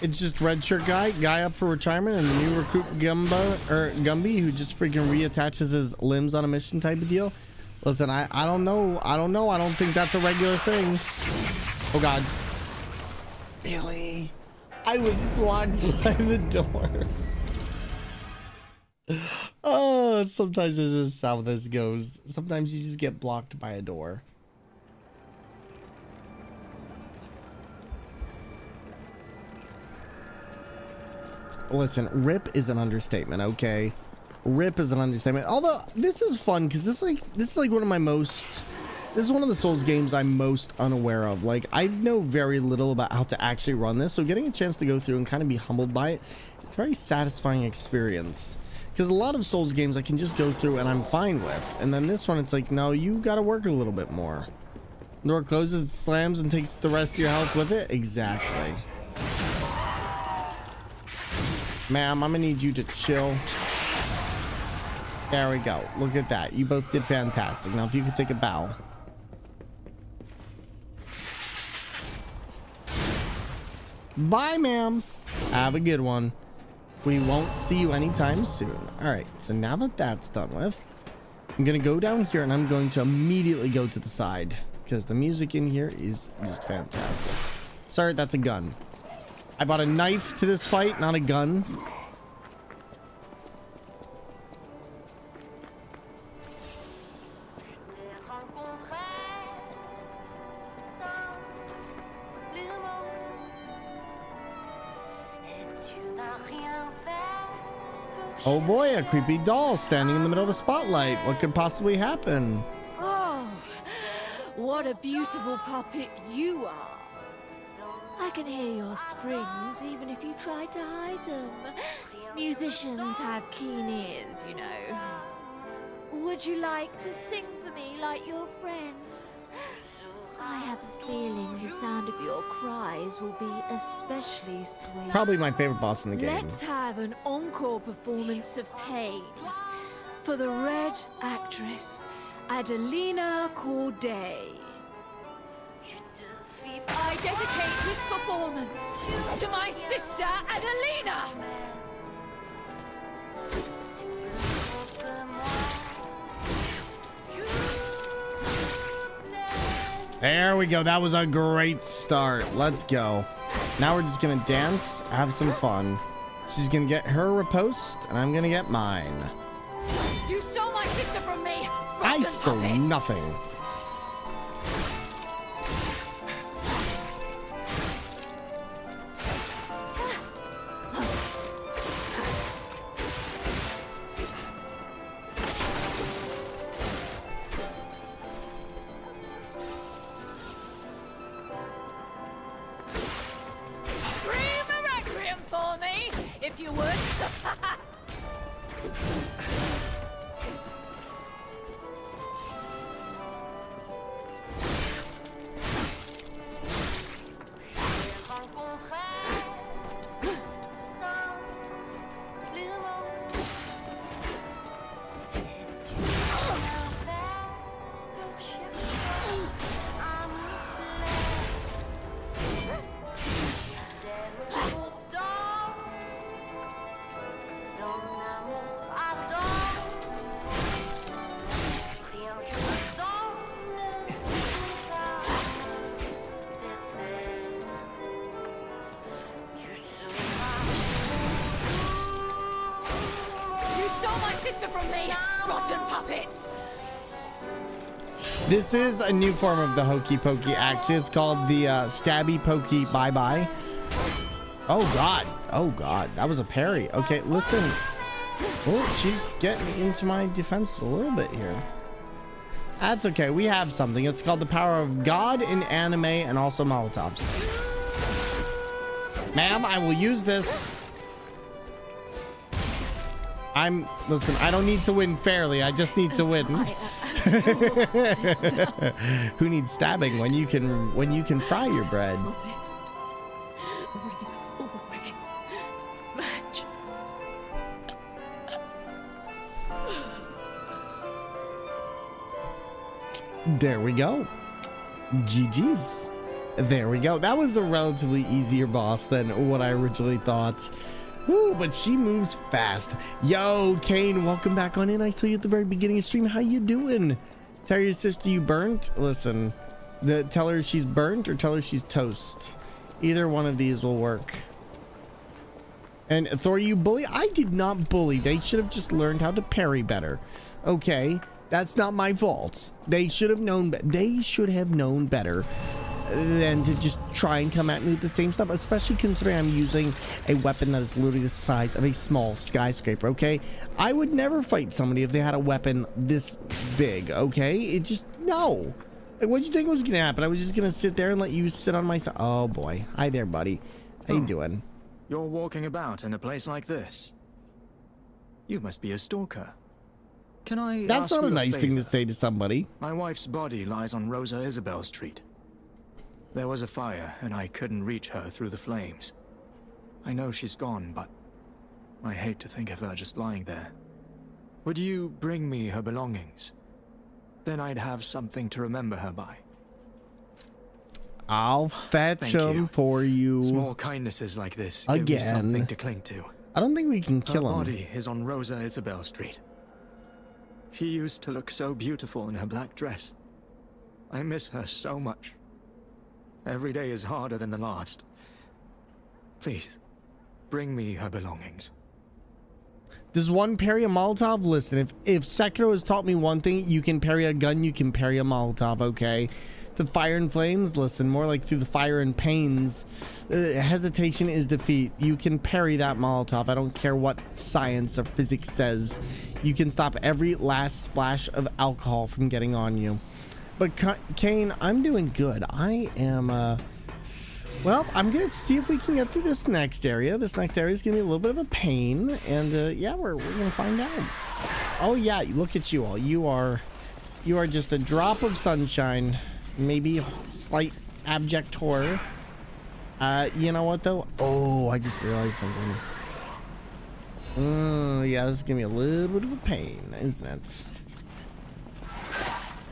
It's just red shirt guy up for retirement, and the new recruit Gumby who just freaking reattaches his limbs on a mission type of deal. Listen, I don't know. I don't think that's a regular thing. Oh God. Really? I was blocked by the door. Oh, sometimes this is how this goes. Sometimes you just get blocked by a door. Listen, rip is an understatement, okay? Rip is an understatement. Although this is fun because this is like one of my most, this is one of the Souls games I'm most unaware of. Like, I know very little about how to actually run this, so getting a chance to go through and kind of be humbled by it, it's a very satisfying experience. Because a lot of Souls games I can just go through and I'm fine with, and then this one it's like, no, you got to work a little bit more. The door closes, it slams, and takes the rest of your health with it. Exactly. Ma'am, I'm gonna need you to chill. There we go. Look at that. You both did fantastic. Now, if you could take a bow. Bye, ma'am. Have a good one. We won't see you anytime soon. All right. So now that that's done with, I'm gonna go down here and I'm going to immediately go to the side because the music in here is just fantastic. Sorry, that's a gun. I bought a knife to this fight, not a gun. Oh boy, a creepy doll standing in the middle of a spotlight. What could possibly happen? Oh, what a beautiful puppet you are. I can hear your springs even if you try to hide them. Musicians have keen ears, you know. Would you like to sing for me like your friends? I have a feeling the sound of your cries will be especially sweet. Probably my favorite boss in the game. Let's have an encore performance of Pain for the Red Actress, Adelina Corday. I dedicate this performance to my sister, Adelina! There we go. That was a great start. Let's go. Now we're just gonna dance, have some fun. She's gonna get her riposte, and I'm gonna get mine. You stole my sister from me! I stole nothing. If you would. This is a new form of the hokey pokey act. It's called the stabby pokey bye bye. Oh god. Oh god. That was a parry. Okay, listen. Oh, she's getting into my defense a little bit here. That's okay. We have something. It's called the power of God in anime and also Molotovs. Ma'am, I will use this. Listen, I don't need to win fairly. I just need to win. Who needs stabbing when you can fry your bread? There we go. GG's. There we go. That was a relatively easier boss than what I originally thought. Ooh, but she moves fast. Yo, Kane, welcome back on in. I saw you at the very beginning of stream. How you doing? Tell your sister you burnt. Listen, tell her she's burnt or tell her she's toast. Either one of these will work. And Thor, you bully? I did not bully. They should have just learned how to parry better. Okay, that's not my fault. They should have known. They should have known better than to just try and come at me with the same stuff, especially considering I'm using a weapon that is literally the size of a small skyscraper. Okay, I would never fight somebody if they had a weapon this big. Okay, it just no. Like, what'd you think was gonna happen? I was just gonna sit there and let you sit on my side. Oh boy, hi there, buddy. How you doing? You're walking about in a place like this. You must be a stalker. Can I That's ask not you a nice thing to favor? say to somebody. My wife's body lies on Rosa Isabel Street. There was a fire, and I couldn't reach her through the flames. I know she's gone, but I hate to think of her just lying there. Would you bring me her belongings? Then I'd have something to remember her by. I'll fetch Thank them you. for you. Small kindnesses like this give me something Again. to cling to. I don't think we can kill Her him. body is on Rosa Isabel Street. She used to look so beautiful in her black dress. I miss her so much. Every day is harder than the last. Please, bring me her belongings. Does one parry a Molotov? Listen, if Sekiro has taught me one thing, you can parry a gun, you can parry a Molotov, okay? The fire and flames, listen, more like through the fire and pains. Hesitation is defeat. You can parry that Molotov. I don't care what science or physics says. You can stop every last splash of alcohol from getting on you. But Kane, I'm doing good. I am, well, I'm going to see if we can get through this next area. This next area is going to be a little bit of a pain. And, yeah, we're going to find out. Oh, yeah, look at you all. You are just a drop of sunshine. Maybe slight abject horror. You know what, though? Oh, I just realized something. Yeah, this is going to be a little bit of a pain, isn't it?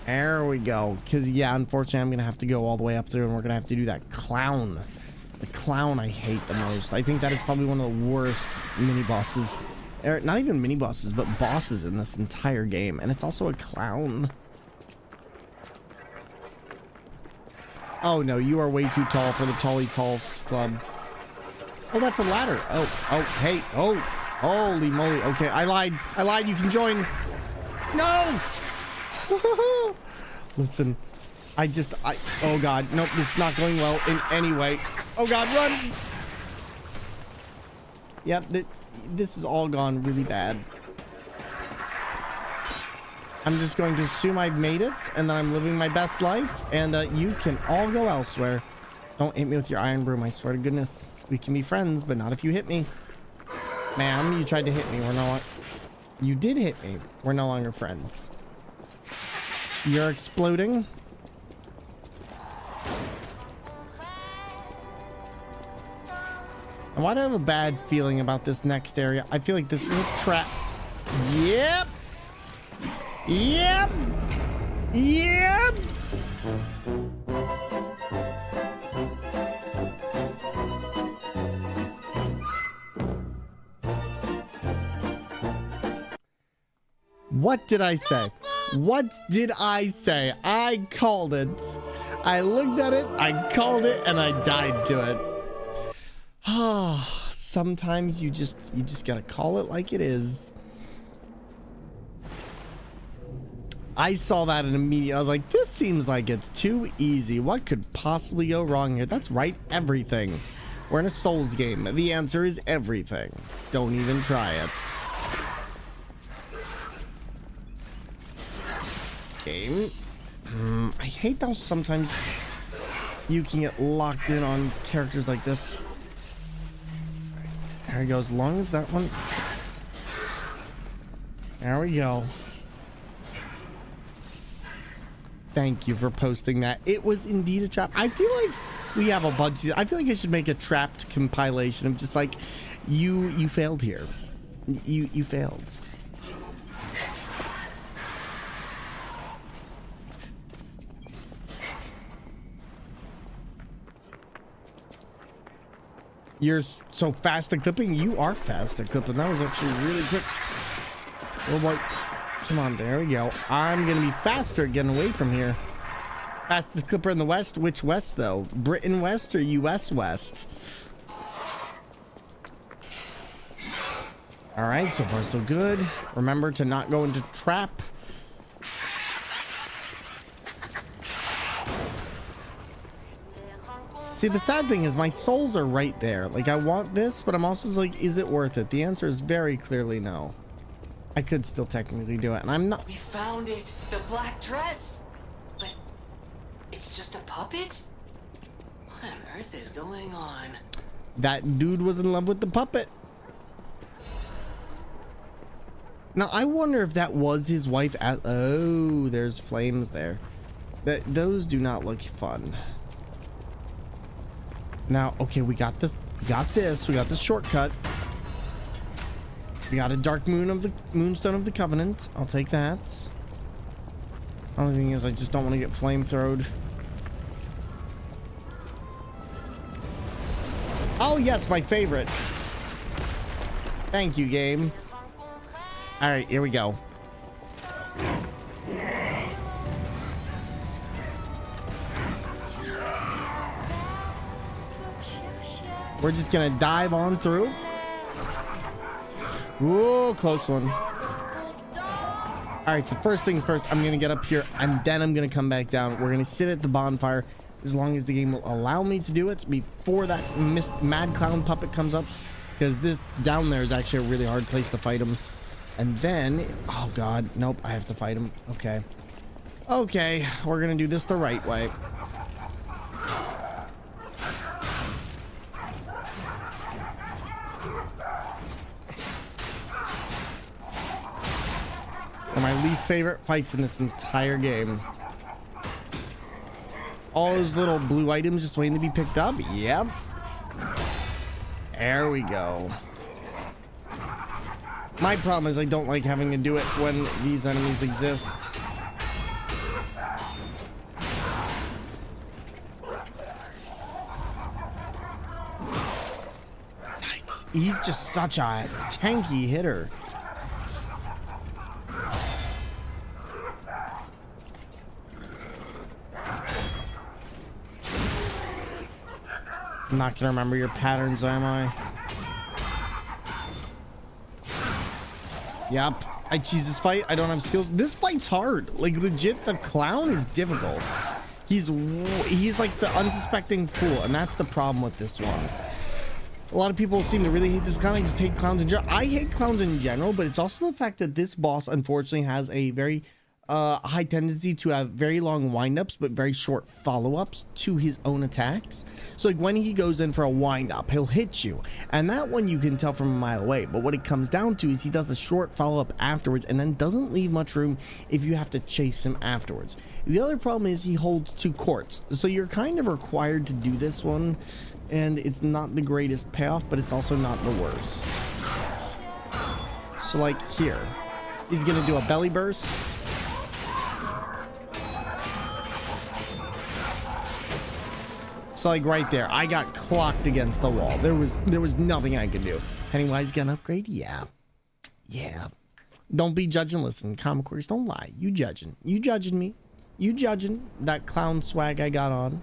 There we go. Because, yeah, unfortunately, I'm going to have to go all the way up through, and we're going to have to do that clown. The clown I hate the most. I think that is probably one of the worst mini-bosses. Not even mini-bosses, but bosses in this entire game. And it's also a clown. Oh, no, you are way too tall for the Tally Talls Club. Oh, that's a ladder. Oh, hey. Oh, holy moly. Okay, I lied. You can join. No! Listen, oh God, nope, this is not going well in any way. Oh God, run! Yep, this has all gone really bad. I'm just going to assume I've made it, and that I'm living my best life, and you can all go elsewhere. Don't hit me with your iron broom, I swear to goodness. We can be friends, but not if you hit me. Ma'am, you tried to hit me. You did hit me. We're no longer friends. You're exploding. And why do I have a bad feeling about this next area? I feel like this is a trap. Yep. Yep. Yep. What did I say? What did I say? I called it. I looked at it, I called it, and I died to it. Ah, sometimes you just gotta call it like it is. I saw that and immediately I was like, this seems like it's too easy. What could possibly go wrong here? That's right, everything. We're in a Souls game. The answer is everything. Don't even try it. game. I hate how sometimes you can get locked in on characters like this. There we go. As long as that one. There we go. Thank you for posting that. It was indeed a trap. I feel like we have a bunch of, I feel like I should make a trapped compilation of just like, you failed here. You failed. You're so fast at clipping. You are fast at clipping. That was actually really quick. Oh boy. Come on, there we go. I'm gonna be faster getting away from here. Fastest clipper in the West. Which West though? Britain West or US West? All right, so far so good. Remember to not go into trap. See, the sad thing is my souls are right there. Like, I want this, but I'm also like, is it worth it? The answer is very clearly no. I could still technically do it, and I'm not. We found it! The black dress! But it's just a puppet? What on earth is going on? That dude was in love with the puppet. Now, I wonder if that was his wife at... Oh, there's flames there. Those do not look fun. Now, okay, we got this. We got this. We got this shortcut. We got a dark moon of the moonstone of the covenant. I'll take that. Only thing is, I just don't want to get flamethrowed. Oh yes, my favorite. Thank you, game. All right, here we go. We're just gonna dive on through. Whoa, close one. All right, so first things first, I'm gonna get up here and then I'm gonna come back down. We're gonna sit at the bonfire as long as the game will allow me to do it before that mad clown puppet comes up, because this down there is actually a really hard place to fight him. And then, oh god, nope, I have to fight him. Okay. Okay, we're gonna do this the right way. One of my least favorite fights in this entire game. All those little blue items just waiting to be picked up. Yep. There we go. My problem is I don't like having to do it when these enemies exist. Nice. He's just such a tanky hitter. I'm not gonna remember your patterns, am I? Yep. I cheese this fight. I don't have skills. This fight's hard. Like, legit, the clown is difficult. He's like the unsuspecting fool, and that's the problem with this one. A lot of people seem to really hate this clown. I just hate clowns in general. I hate clowns in general, but it's also the fact that this boss, unfortunately, has a very high tendency to have very long windups but very short follow-ups to his own attacks. So like when he goes in for a wind-up, he'll hit you, and that one you can tell from a mile away. But what it comes down to is he does a short follow-up afterwards and then doesn't leave much room if you have to chase him afterwards. The other problem is he holds 2 quartz, so you're kind of required to do this one, and it's not the greatest payoff, but it's also not the worst. So like here, he's gonna do a belly burst. So like right there, I got clocked against the wall. There was nothing I could do. Pennywise got an upgrade? Yeah. Yeah. Don't be judging. Listen, comic queers don't lie. You judging. You judging me. You judging that clown swag I got on.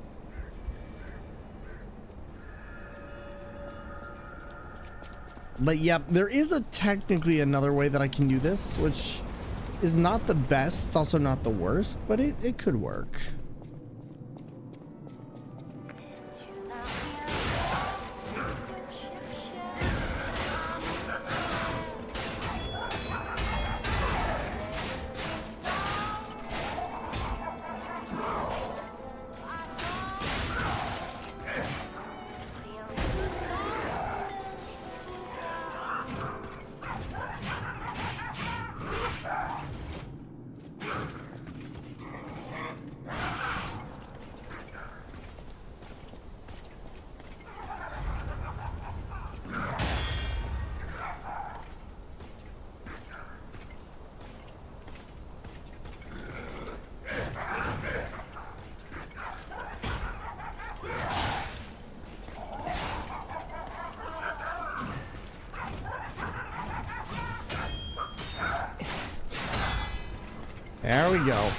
But yep, there is technically another way that I can do this, which is not the best. It's also not the worst, but it could work. There we go.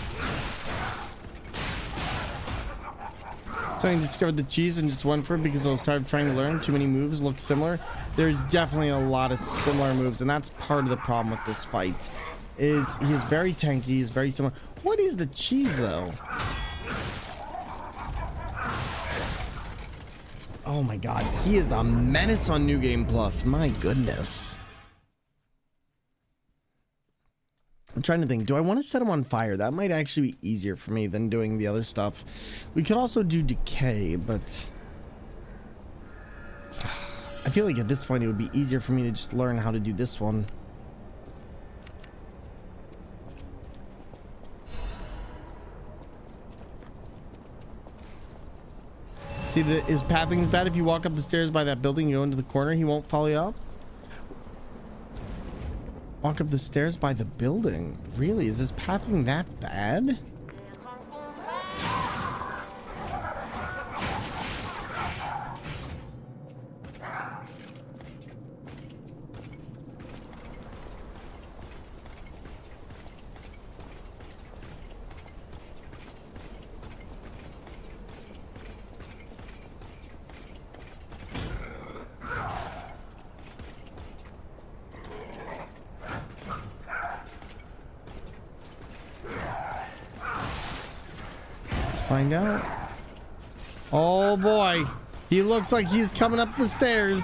So I discovered the cheese and just went for it because I was tired of trying to learn. Too many moves look similar. There's definitely a lot of similar moves, and that's part of the problem with this fight. Is he's very tanky, he's very similar. What is the cheese though? Oh my god, he is a menace on New Game Plus. My goodness. I'm trying to think, do I want to set him on fire? That might actually be easier for me than doing the other stuff. We could also do decay, but I feel like at this point it would be easier for me to just learn how to do this one. See, his pathing is bad. If you walk up the stairs by that building, you go into the corner, he won't follow you up. Walk up the stairs by the building. Really? Is his pathing that bad? Find out. Oh boy, he looks like he's coming up the stairs.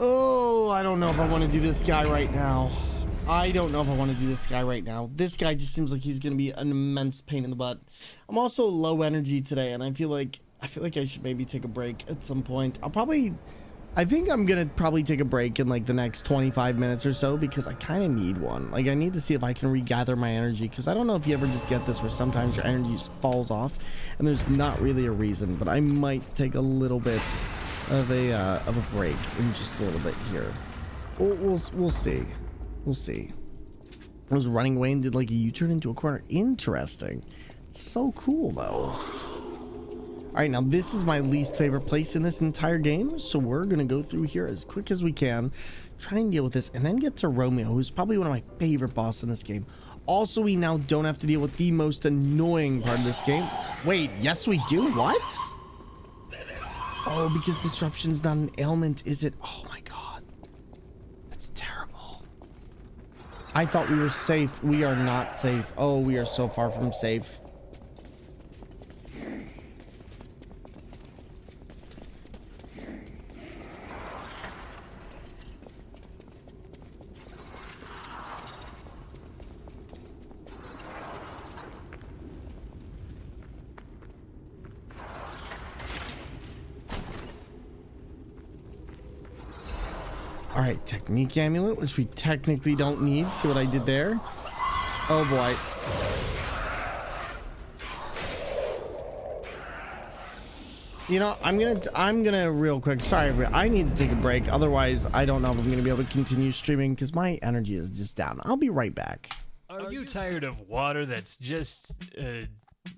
Oh, I don't know if I want to do this guy right now. I don't know if I want to do this guy right now. This guy just seems like he's going to be an immense pain in the butt. I'm also low energy today, and I feel like I should maybe take a break at some point. I think I'm going to probably take a break in like the next 25 minutes or so because I kind of need one. Like I need to see if I can regather my energy because I don't know if you ever just get this where sometimes your energy just falls off and there's not really a reason, but I might take a little bit of a break in just a little bit here. We'll see. We'll see. I was running away and did like a U-turn into a corner. Interesting. It's so cool though. All right, now this is my least favorite place in this entire game, so we're gonna go through here as quick as we can, try and deal with this, and then get to Romeo, who's probably one of my favorite bosses in this game. Also, we now don't have to deal with the most annoying part of this game. Wait, yes we do? What? Oh, because disruption's not an ailment, is it? Oh my god. That's terrible. I thought we were safe. We are not safe. Oh, we are so far from safe. All right, technique amulet, which we technically don't need. See what I did there? Oh boy. You know, I'm gonna real quick. Sorry, but I need to take a break. Otherwise, I don't know if I'm gonna be able to continue streaming because my energy is just down. I'll be right back. Are you tired of water that's just,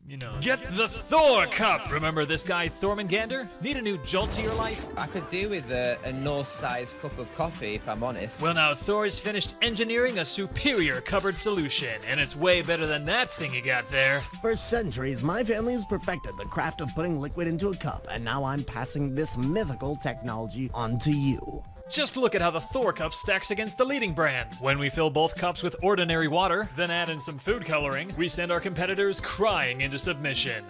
you know, get the Thor cup! Remember this guy Thormungandr? Need a new jolt to your life? I could do with a Norse-sized cup of coffee, if I'm honest. Well, now Thor's finished engineering a superior cupboard solution, and it's way better than that thing you got there. For centuries, my family has perfected the craft of putting liquid into a cup, and now I'm passing this mythical technology on to you. Just look at how the Thor cup stacks against the leading brand. When we fill both cups with ordinary water, then add in some food coloring, we send our competitors crying into submission.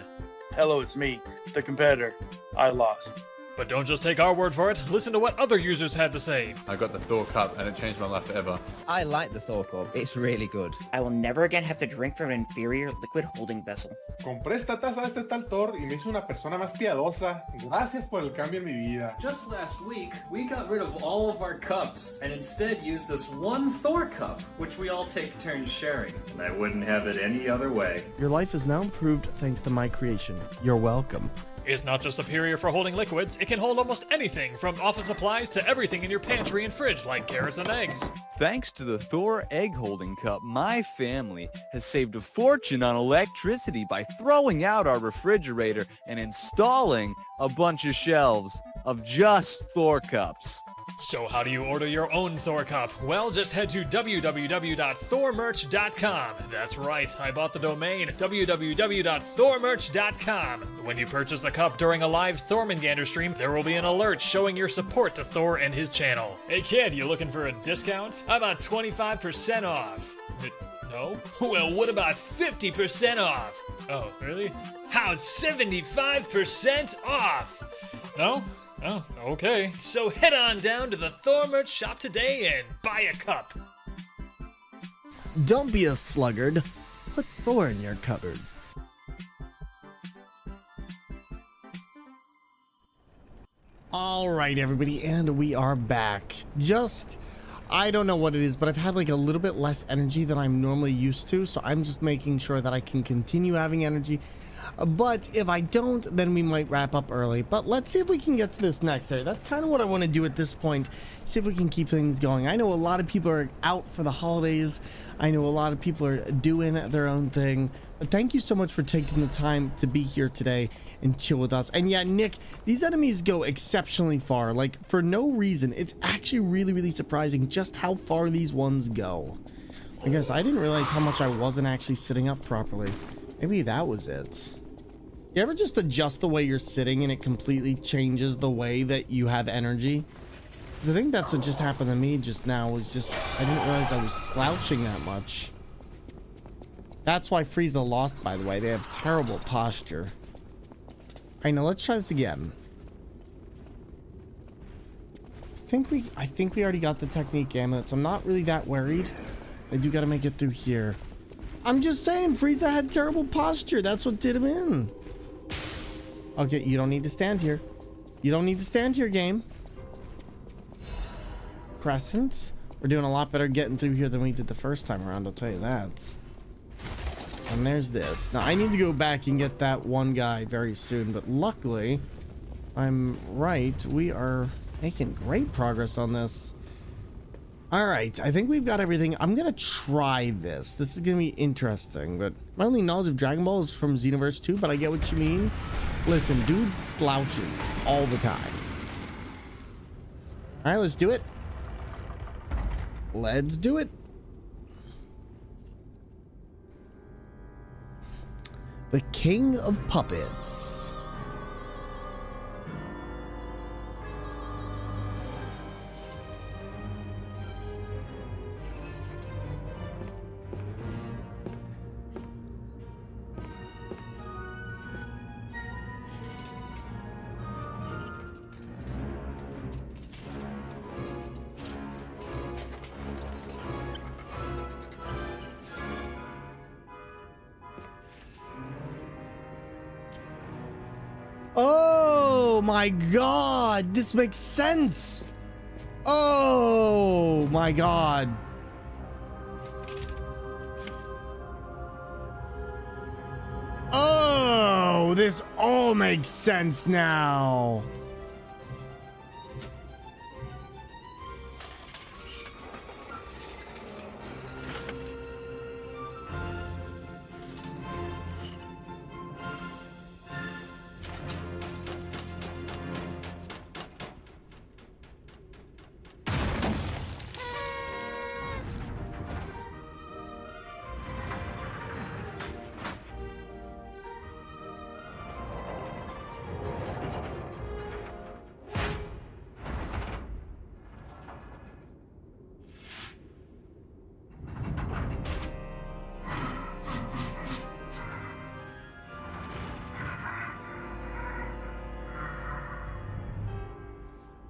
Hello, it's me, the competitor. I lost. But don't just take our word for it. Listen to what other users had to say. I got the Thor cup and it changed my life forever. I like the Thor cup. It's really good. I will never again have to drink from an inferior liquid holding vessel. Compré esta taza de este tal Thor y me hizo una persona más piadosa. Gracias por el cambio en mi vida. Just last week, we got rid of all of our cups and instead used this one Thor cup, which we all take turns sharing. And I wouldn't have it any other way. Your life is now improved thanks to my creation. You're welcome. It's not just superior for holding liquids, it can hold almost anything from office supplies to everything in your pantry and fridge, like carrots and eggs. Thanks to the Thor egg holding cup, my family has saved a fortune on electricity by throwing out our refrigerator and installing a bunch of shelves of just Thor cups. So how do you order your own Thor cup? Well, just head to www.thormerch.com. That's right, I bought the domain, www.thormerch.com. When you purchase a cup during a live Thormungandr stream, there will be an alert showing your support to Thor and his channel. Hey kid, you looking for a discount? How about 25% off? No? Well, what about 50% off? Oh, really? How's 75% off? No? Oh, okay. So head on down to the Thor merch shop today and buy a cup. Don't be a sluggard. Put Thor in your cupboard. All right, everybody, and we are back. I don't know what it is, but I've had like a little bit less energy than I'm normally used to, so I'm just making sure that I can continue having energy. But if I don't, then we might wrap up early. But let's see if we can get to this next area. That's kind of what I want to do at this point. See if we can keep things going. I know a lot of people are out for the holidays. I know a lot of people are doing their own thing. But thank you so much for taking the time to be here today and chill with us. And yeah, Nick, these enemies go exceptionally far. Like, for no reason. It's actually really, really surprising just how far these ones go. I guess I didn't realize how much I wasn't actually sitting up properly. Maybe that was it. You ever just adjust the way you're sitting and it completely changes the way that you have energy? 'Cause I think that's what just happened to me just now. Was just I didn't realize I was slouching that much. That's why Frieza lost, by the way. They have terrible posture. Alright, now let's try this again. I think we already got the technique amulet, so I'm not really that worried. I do gotta make it through here. I'm just saying, Frieza had terrible posture. That's what did him in. Okay, you don't need to stand here. You don't need to stand here, game. Crescents. We're doing a lot better getting through here than we did the first time around, I'll tell you that. And there's this. Now, I need to go back and get that one guy very soon, but luckily, I'm right. We are making great progress on this. Alright, I think we've got everything. I'm gonna try this. This is gonna be interesting, but my only knowledge of Dragon Ball is from Xenoverse 2, but I get what you mean. Listen, dude slouches all the time. Alright, let's do it. Let's do it. The King of Puppets. Oh my god, this makes sense. Oh my god. Oh, this all makes sense now.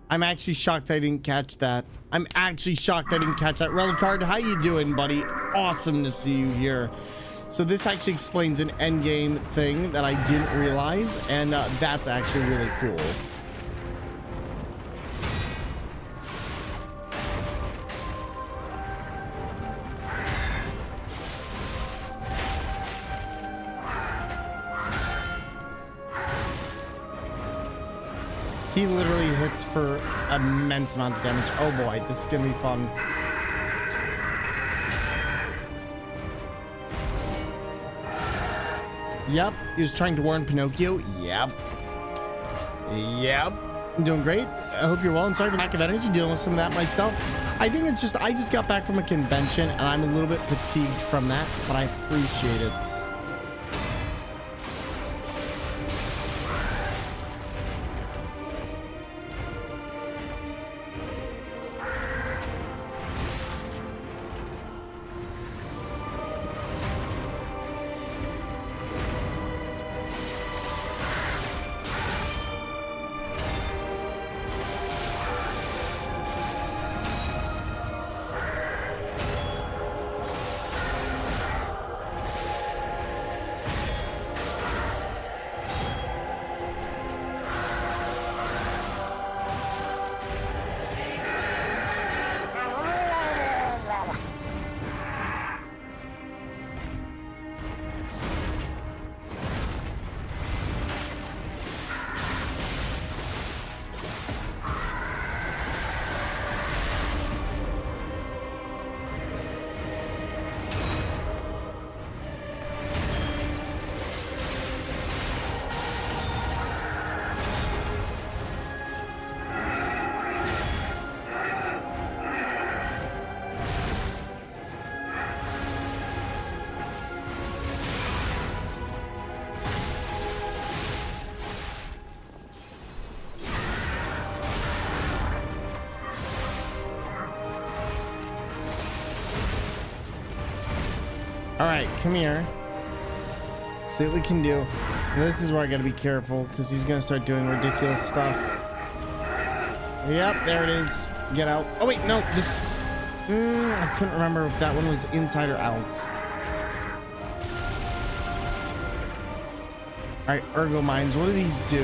I'm actually shocked I didn't catch that. I'm actually shocked I didn't catch that. Relicard, how you doing, buddy? Awesome to see you here. So this actually explains an endgame thing that I didn't realize, and that's actually really cool. He literally hits for an immense amount of damage. Oh boy, this is gonna be fun. Yep, he was trying to warn Pinocchio. Yep. I'm doing great. I hope you're well, and sorry for lack of energy, dealing with some of that myself. I think it's just, I just got back from a convention and I'm a little bit fatigued from that, but I appreciate it. All right, come here. See what we can do. And this is where I gotta be careful because he's gonna start doing ridiculous stuff. Yep, there it is. Get out. Oh wait, no, this. I couldn't remember if that one was inside or out. All right, Ergo Mines. What do these do?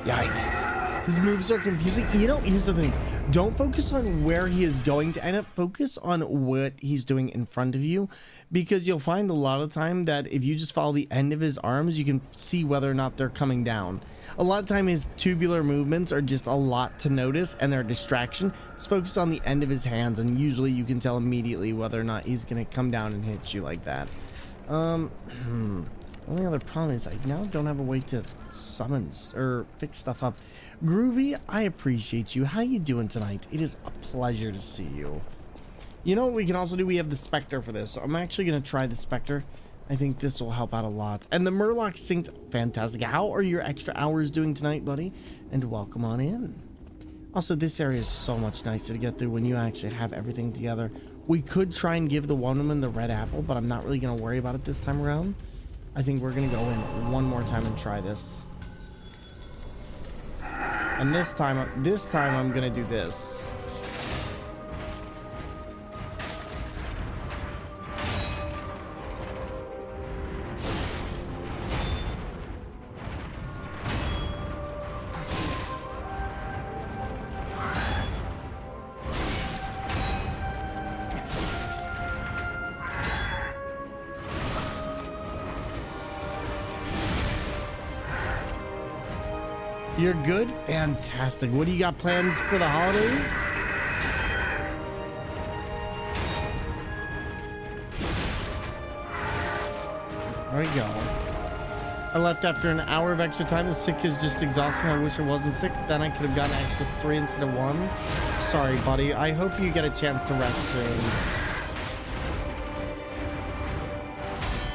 Yikes. His moves are confusing. You know, here's the thing. Don't focus on where he is going to end up. Focus on what he's doing in front of you, because you'll find a lot of time that if you just follow the end of his arms, you can see whether or not they're coming down. A lot of time his tubular movements are just a lot to notice and they're a distraction. Just focus on the end of his hands and usually you can tell immediately whether or not he's going to come down and hit you like that. Only other problem is I now don't have a way to summon or fix stuff up. Groovy, I appreciate you. How you doing tonight? It is a pleasure to see you. You know what we can also do? We have the Spectre for this. So I'm actually going to try the Spectre. I think this will help out a lot. And the Murloc synced. Fantastic. How are your extra hours doing tonight, buddy? And welcome on in. Also, this area is so much nicer to get through when you actually have everything together. We could try and give the woman the red apple, but I'm not really going to worry about it this time around. I think we're going to go in one more time and try this. And this time I'm gonna do this. You're good? Fantastic. What do you got plans for the holidays? There we go. I left after an hour of extra time. The sick is just exhausting. I wish it wasn't sick. Then I could have gotten an extra 3 instead of 1. Sorry, buddy. I hope you get a chance to rest soon.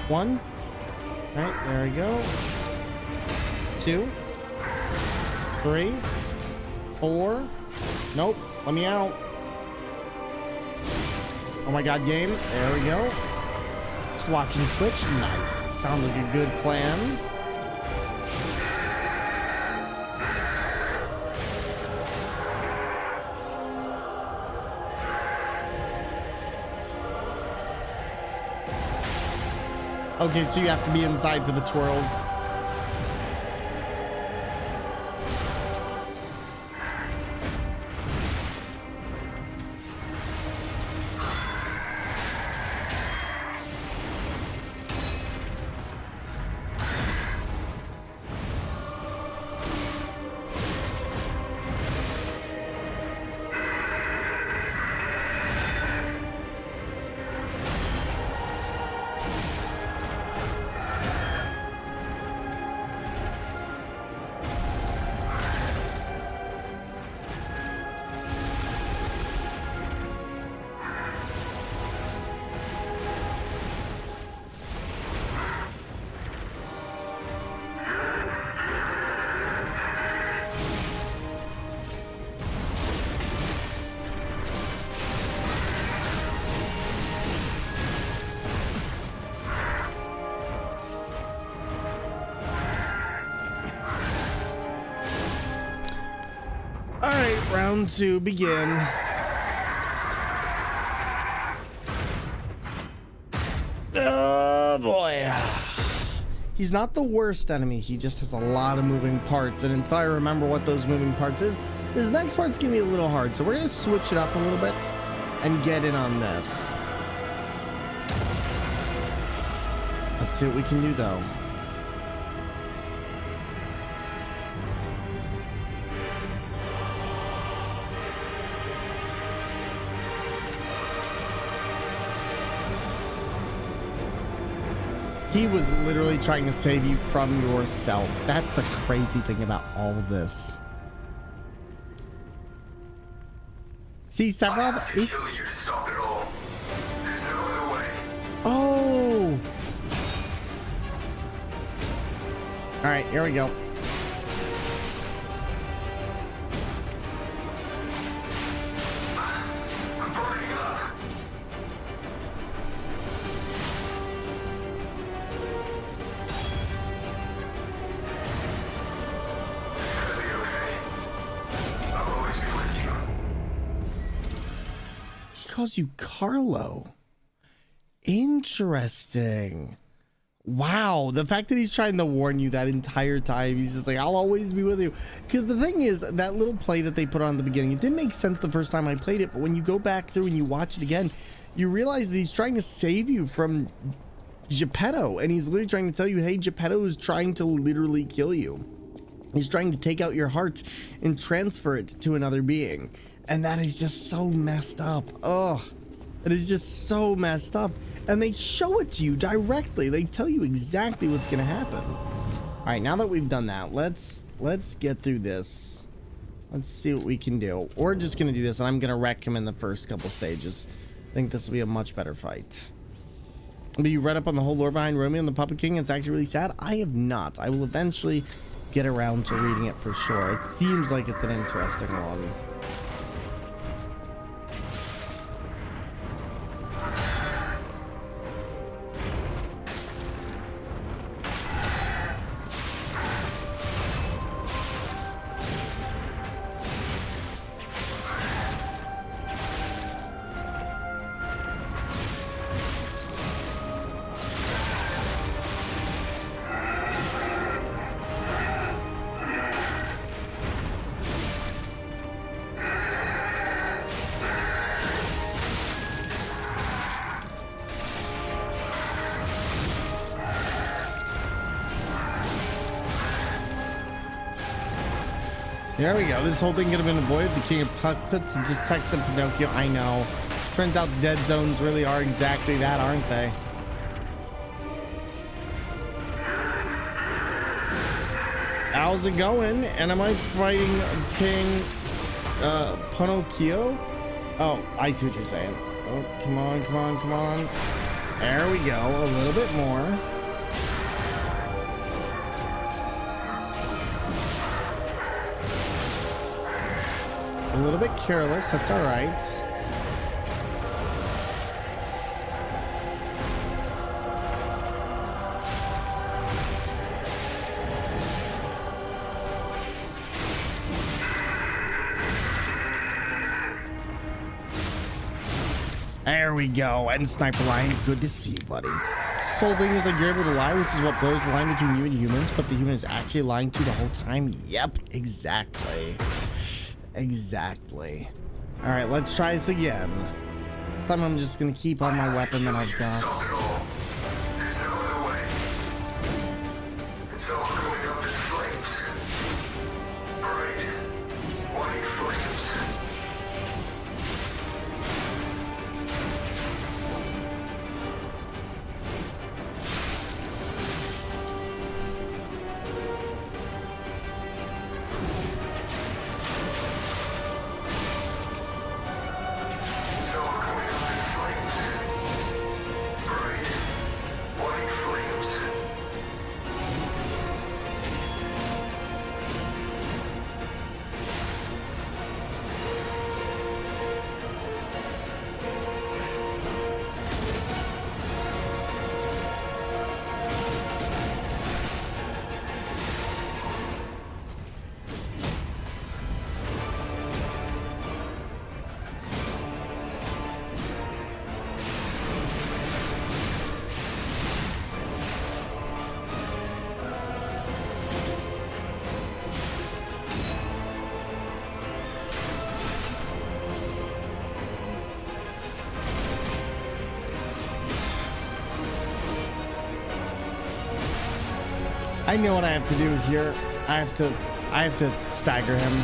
1. All right, there we go. 2. 3, 4. Nope. Let me out. Oh my god, game. There we go. Let's just watching Twitch. Nice. Sounds like a good plan. Okay, so you have to be inside for the twirls. All right, round two, begin. Oh boy. He's not the worst enemy, he just has a lot of moving parts, and until I remember what those moving parts is, this next part's gonna be a little hard, so we're gonna switch it up a little bit and get in on this. Let's see what we can do though. He was literally trying to save you from yourself. That's the crazy thing about all of this. See, Sephiroth is... Oh! Alright, here we go. Calls you Carlo. Interesting. Wow, the fact that he's trying to warn you that entire time, he's just like, I'll always be with you. Because the thing is, that little play that they put on at the beginning, it didn't make sense the first time I played it, but when you go back through and you watch it again, you realize that he's trying to save you from Geppetto, and he's literally trying to tell you, hey, Geppetto is trying to literally kill you. He's trying to take out your heart and transfer it to another being. And that is just so messed up. Ugh. It is just so messed up. And they show it to you directly. They tell you exactly what's going to happen. All right, now that we've done that, let's get through this. Let's see what we can do. We're just going to do this, and I'm going to wreck him in the first couple stages. I think this will be a much better fight. But you read up on the whole lore behind Romeo and the Puppet King? It's actually really sad. I have not. I will eventually get around to reading it for sure. It seems like it's an interesting one. There we go. This whole thing could have been avoided. The King of Puppets and just texted Pinocchio. I know. Turns out dead zones really are exactly that, aren't they? How's it going? And am I fighting King Pinocchio? Oh, I see what you're saying. Oh, come on, come on, come on. There we go. A little bit more. A little bit careless, that's all right. There we go. And Sniper Lion, good to see you, buddy. This whole thing is like you're able to lie, which is what blurs the line between you and humans, but the human is actually lying to you the whole time. Yep, exactly. Exactly. All right, let's try this again. This time I'm just going to keep on my weapon that I've got. It's all going up in flames. Bright, white flames. It's all going up in flames. Bright, white flames. I know what I have to do here. I have to stagger him.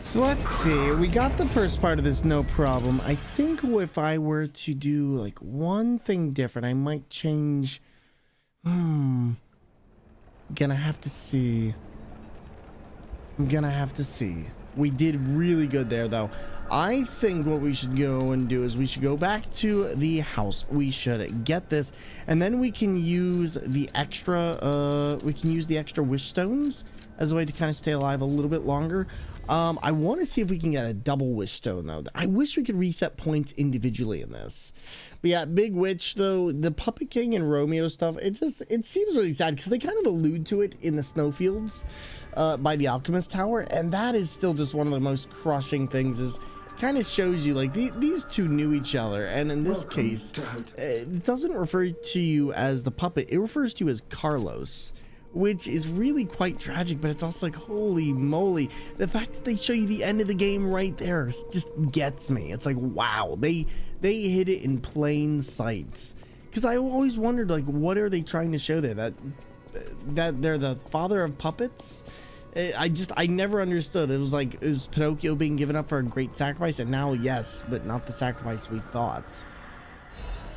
So let's see, we got the first part of this no problem. I think if I were to do like one thing different, I might change. Gonna have to see. I'm gonna have to see. We did really good there though. I think what we should go and do is we should go back to the house. We should get this, and then we can use the extra wish stones as a way to kind of stay alive a little bit longer. I want to see if we can get a double wish stone though. I wish we could reset points individually in this. But yeah, Big Witch though, the Puppet King and Romeo stuff, it seems really sad because they kind of allude to it in the snowfields by the Alchemist Tower, and that is still just one of the most crushing things. Is kind of shows you like these two knew each other, and in this case, it doesn't refer to you as the puppet; it refers to you as Carlos. Which is really quite tragic, but it's also like, holy moly, the fact that they show you the end of the game right there just gets me. It's like, wow, they hit it in plain sight. Because I always wondered, like, what are they trying to show there? That they're the father of puppets? I never understood. It was like, it was Pinocchio being given up for a great sacrifice, and now yes, but not the sacrifice we thought.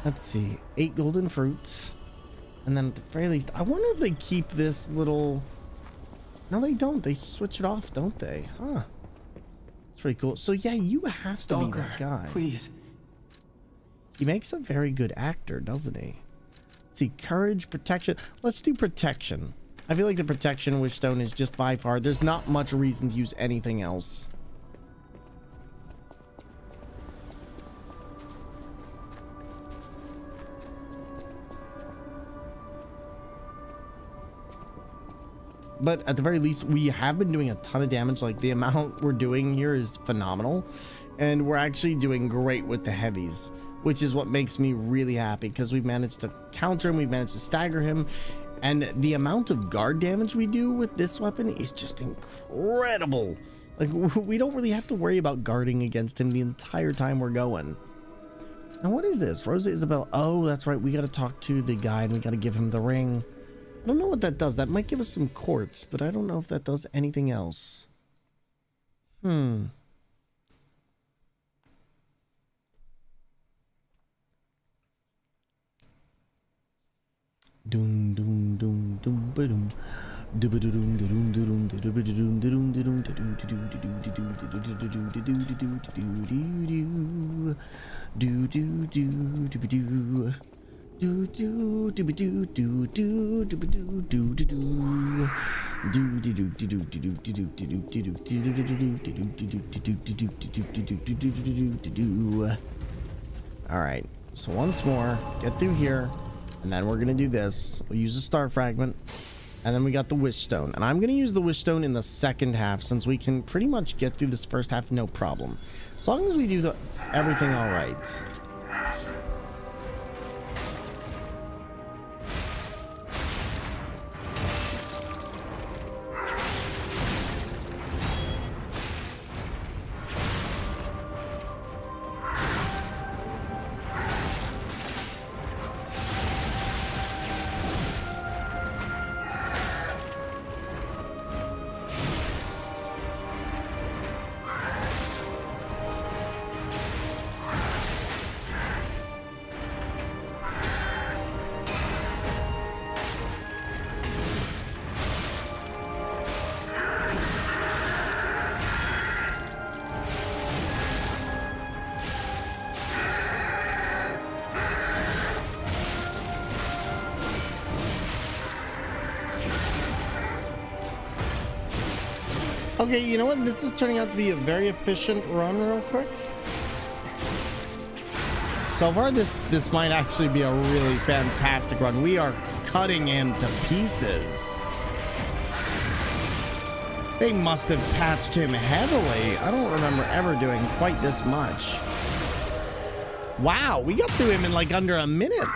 Let's see, 8 golden fruits. And then at the very least, I wonder if they keep this little... No, they don't. They switch it off, don't they? Huh. It's pretty cool. So yeah, you have to be that guy. Please. He makes a very good actor, doesn't he? Let's see, courage, protection. Let's do protection. I feel like the protection wish stone is just by far... There's not much reason to use anything else. But at the very least, we have been doing a ton of damage. Like, the amount we're doing here is phenomenal. And we're actually doing great with the heavies, which is what makes me really happy, because we've managed to counter him, we've managed to stagger him. And the amount of guard damage we do with this weapon is just incredible. Like, we don't really have to worry about guarding against him the entire time we're going. Now, what is this? Rosa Isabel. Oh, that's right. We got to talk to the guy and we got to give him the ring. I don't know what that does. That might give us some quartz, but I don't know if that does anything else. Doom doom doom doom ba-doom. All right, so once more, get through here, and then we're gonna do this. We'll use a star fragment, and then we got the wish stone, and I'm gonna use the wish stone in the second half since we can pretty much get through this first half no problem, as long as we do everything all right. Okay, you know what? This is turning out to be a very efficient run real quick. So far, this might actually be a really fantastic run. We are cutting into pieces. They must have patched him heavily. I don't remember ever doing quite this much. Wow, we got through him in like under a minute.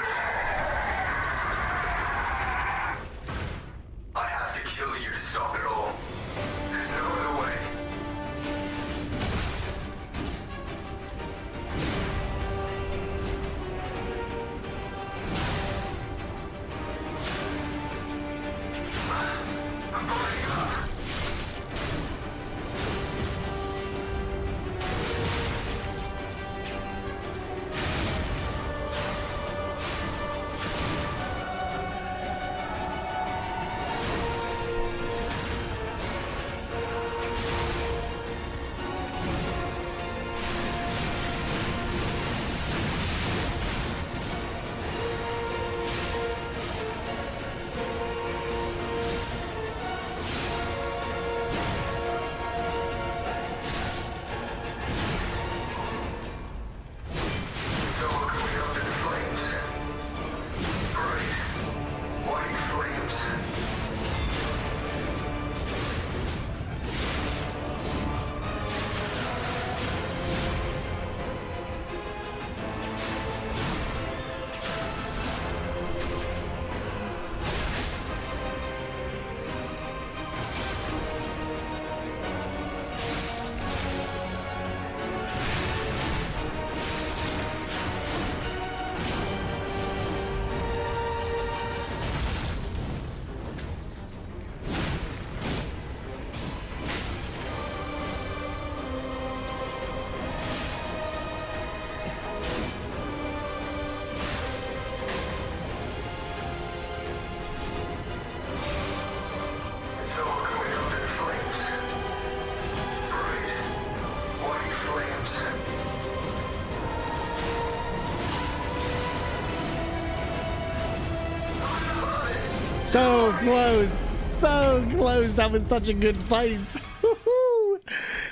So close, so close. That was such a good fight.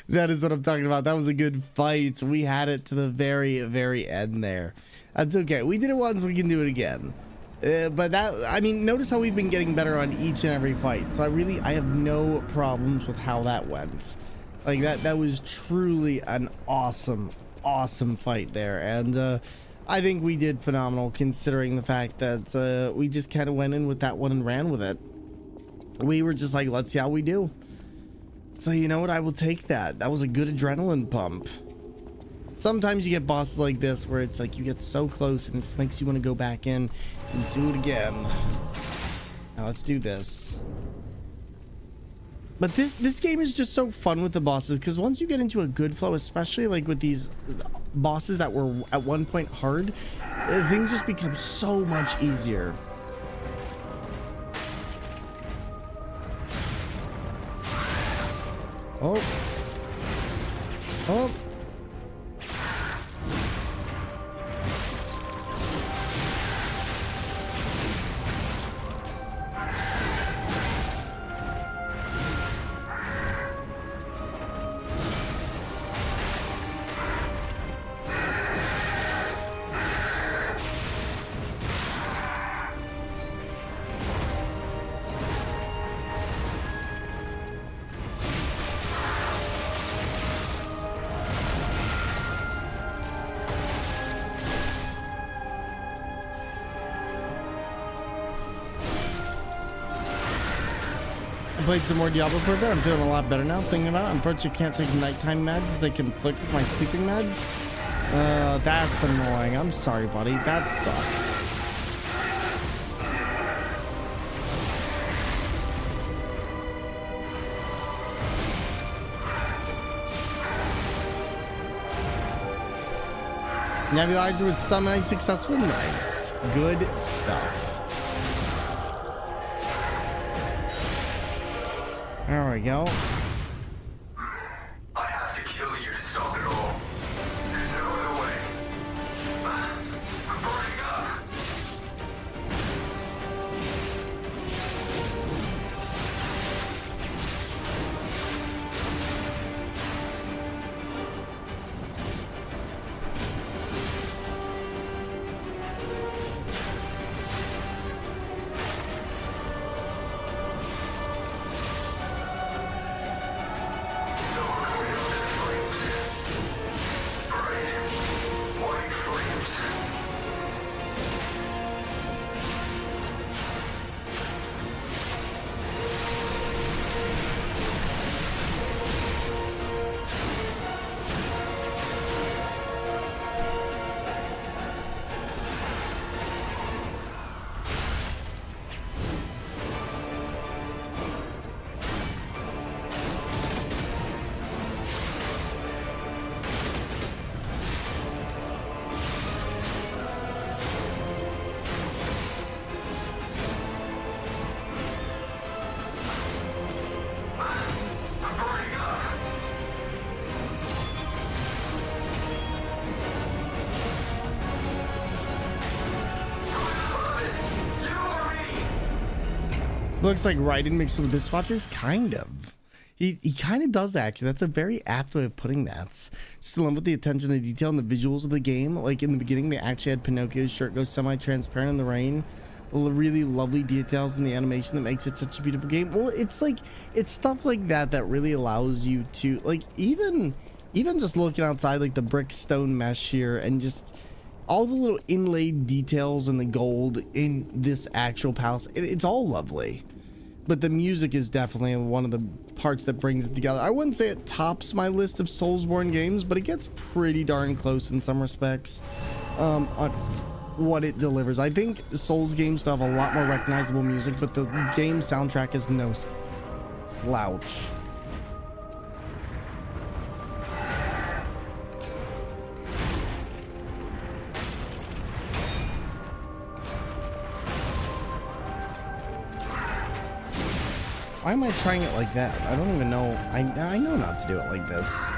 That is what I'm talking about. That was a good fight. We had it to the very, very end there. That's okay. We did it once, we can do it again. But that, I mean, notice how we've been getting better on each and every fight. So I have no problems with how that went. Like that was truly an awesome fight there. And I think we did phenomenal considering the fact that we just kind of went in with that one and ran with it. We were just like, let's see how we do. So you know what? I will take that. That was a good adrenaline pump. Sometimes you get bosses like this where it's like you get so close and it just makes you want to go back in and do it again. Now let's do this. But this game is just so fun with the bosses, because once you get into a good flow, especially like with these bosses that were at one point hard, things just become so much easier. Oh. Oh. Played some more Diablo for a bit. I'm feeling a lot better now thinking about it. Unfortunately, I can't take nighttime meds as they conflict with my sleeping meds. That's annoying. I'm sorry, buddy. That sucks. Nebulizer was semi successful. Nice. Good stuff. There we go. I have to kill you to stop it all. There's no other way. I'm burning up. Looks like Raiden mixed with the Beast Watchers, kind of. He kind of does actually. That's a very apt way of putting that. Just along with the attention to detail and the visuals of the game. Like in the beginning, they actually had Pinocchio's shirt go semi-transparent in the rain. Really lovely details in the animation that makes it such a beautiful game. Well, it's like it's stuff like that that really allows you to like even just looking outside, like the brick stone mesh here, and just all the little inlaid details and the gold in this actual palace. It's all lovely. But the music is definitely one of the parts that brings it together. I wouldn't say it tops my list of Soulsborne games, but it gets pretty darn close in some respects on what it delivers. I think Souls games still have a lot more recognizable music, but the game soundtrack is no slouch. Why am I trying it like that? I don't even know. I know not to do it like this.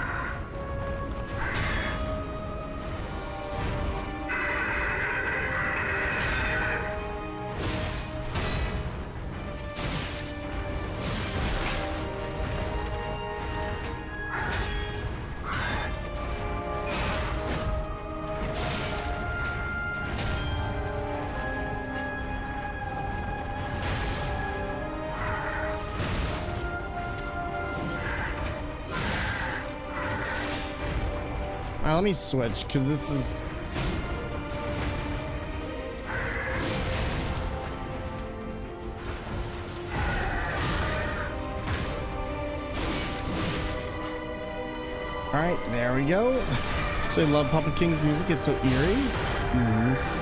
Let me switch, because this is... Alright, there we go. So I love Papa King's music, it's so eerie.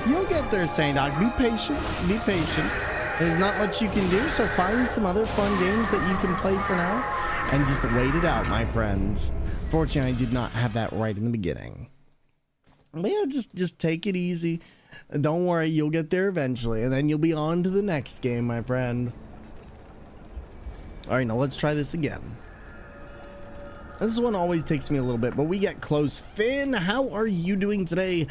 You'll get there, Saint Dog. Be patient, be patient. There's not much you can do, so find some other fun games that you can play for now and just wait it out, my friends. Fortunately, I did not have that right in the beginning. But yeah, just take it easy. Don't worry, you'll get there eventually, and then you'll be on to the next game, my friend. All right, now let's try this again. This one always takes me a little bit, but we get close. Finn, how are you doing today?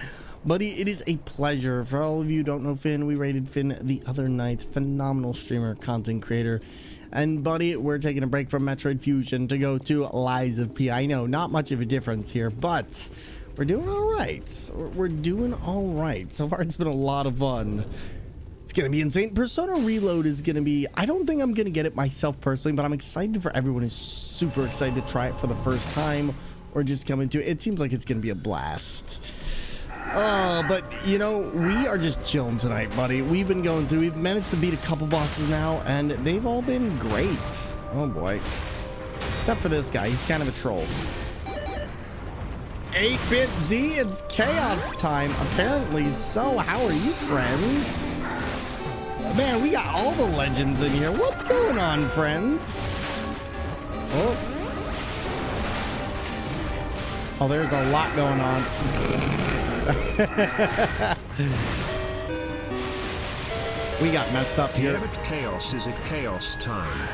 Buddy, it is a pleasure. For all of you who don't know Finn, we rated Finn the other night. Phenomenal streamer, content creator. And buddy, we're taking a break from Metroid Fusion to go to Lies of P. I know, not much of a difference here, but we're doing all right. We're doing all right. So far, it's been a lot of fun. It's going to be insane. Persona Reload is going to be... I don't think I'm going to get it myself personally, but I'm excited for everyone who's super excited to try it for the first time or just come into it. It seems like it's going to be a blast. But, you know, we are just chilling tonight, buddy. We've been going through... We've managed to beat a couple bosses now, and they've all been great. Oh, boy. Except for this guy. He's kind of a troll. 8-Bit D, it's chaos time. Apparently so. How are you, friends? Man, we got all the legends in here. What's going on, friends? Oh, there's a lot going on. We got messed up here. But chaos is at chaos time.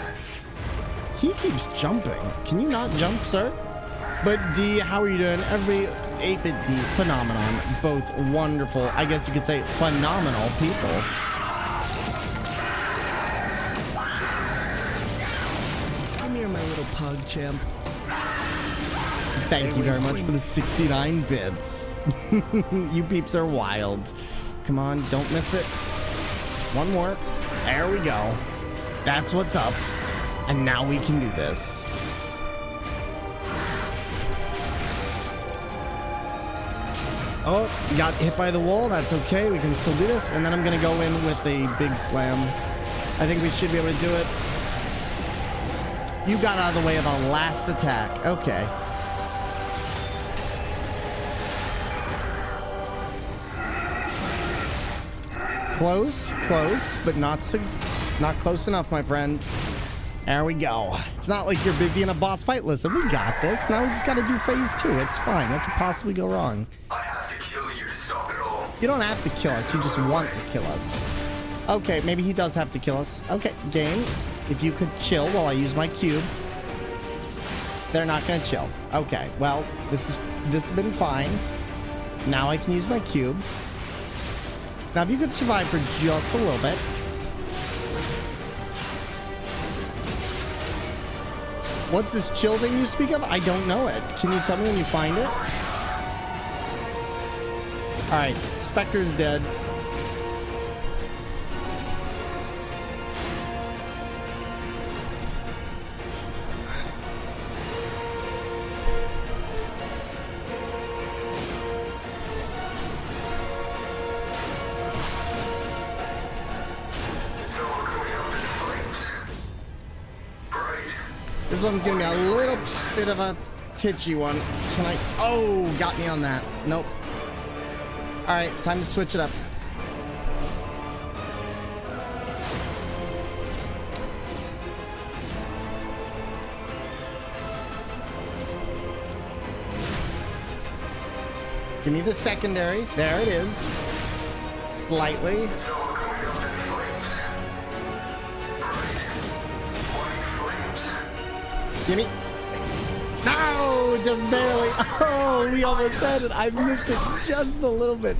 He keeps jumping. Can you not jump, sir? But D, how are you doing? Every 8-Bit D, phenomenon. Both wonderful, I guess you could say phenomenal people. Come here, my little pug champ. Thank you very much for the 69 bits. You peeps are wild. Come on, don't miss it. One more. There we go. That's what's up. And now we can do this. Oh, got hit by the wall. That's okay. We can still do this. And then I'm going to go in with a big slam. I think we should be able to do it. You got out of the way of the last attack. Okay. Close, but not close enough, my friend. There we go. It's not like you're busy in a boss fight. Listen, we got this. Now we just got to do phase 2. It's fine. What could possibly go wrong? I have to kill you to stop it all. You don't have to kill us. You just want to kill us. Okay, maybe he does have to kill us. Okay, game. If you could chill while I use my cube. They're not going to chill. Okay, well, this has been fine. Now I can use my cube. Now, if you could survive for just a little bit. What's this chill thing you speak of? I don't know it. Can you tell me when you find it? Alright, Spectre's dead. This one's gonna be a little bit of a titchy one. Can I? Oh, got me on that. Nope. All right, time to switch it up. Give me the secondary. There it is. Slightly. Gimme. No, just barely. Oh, we almost had it. I missed it just a little bit.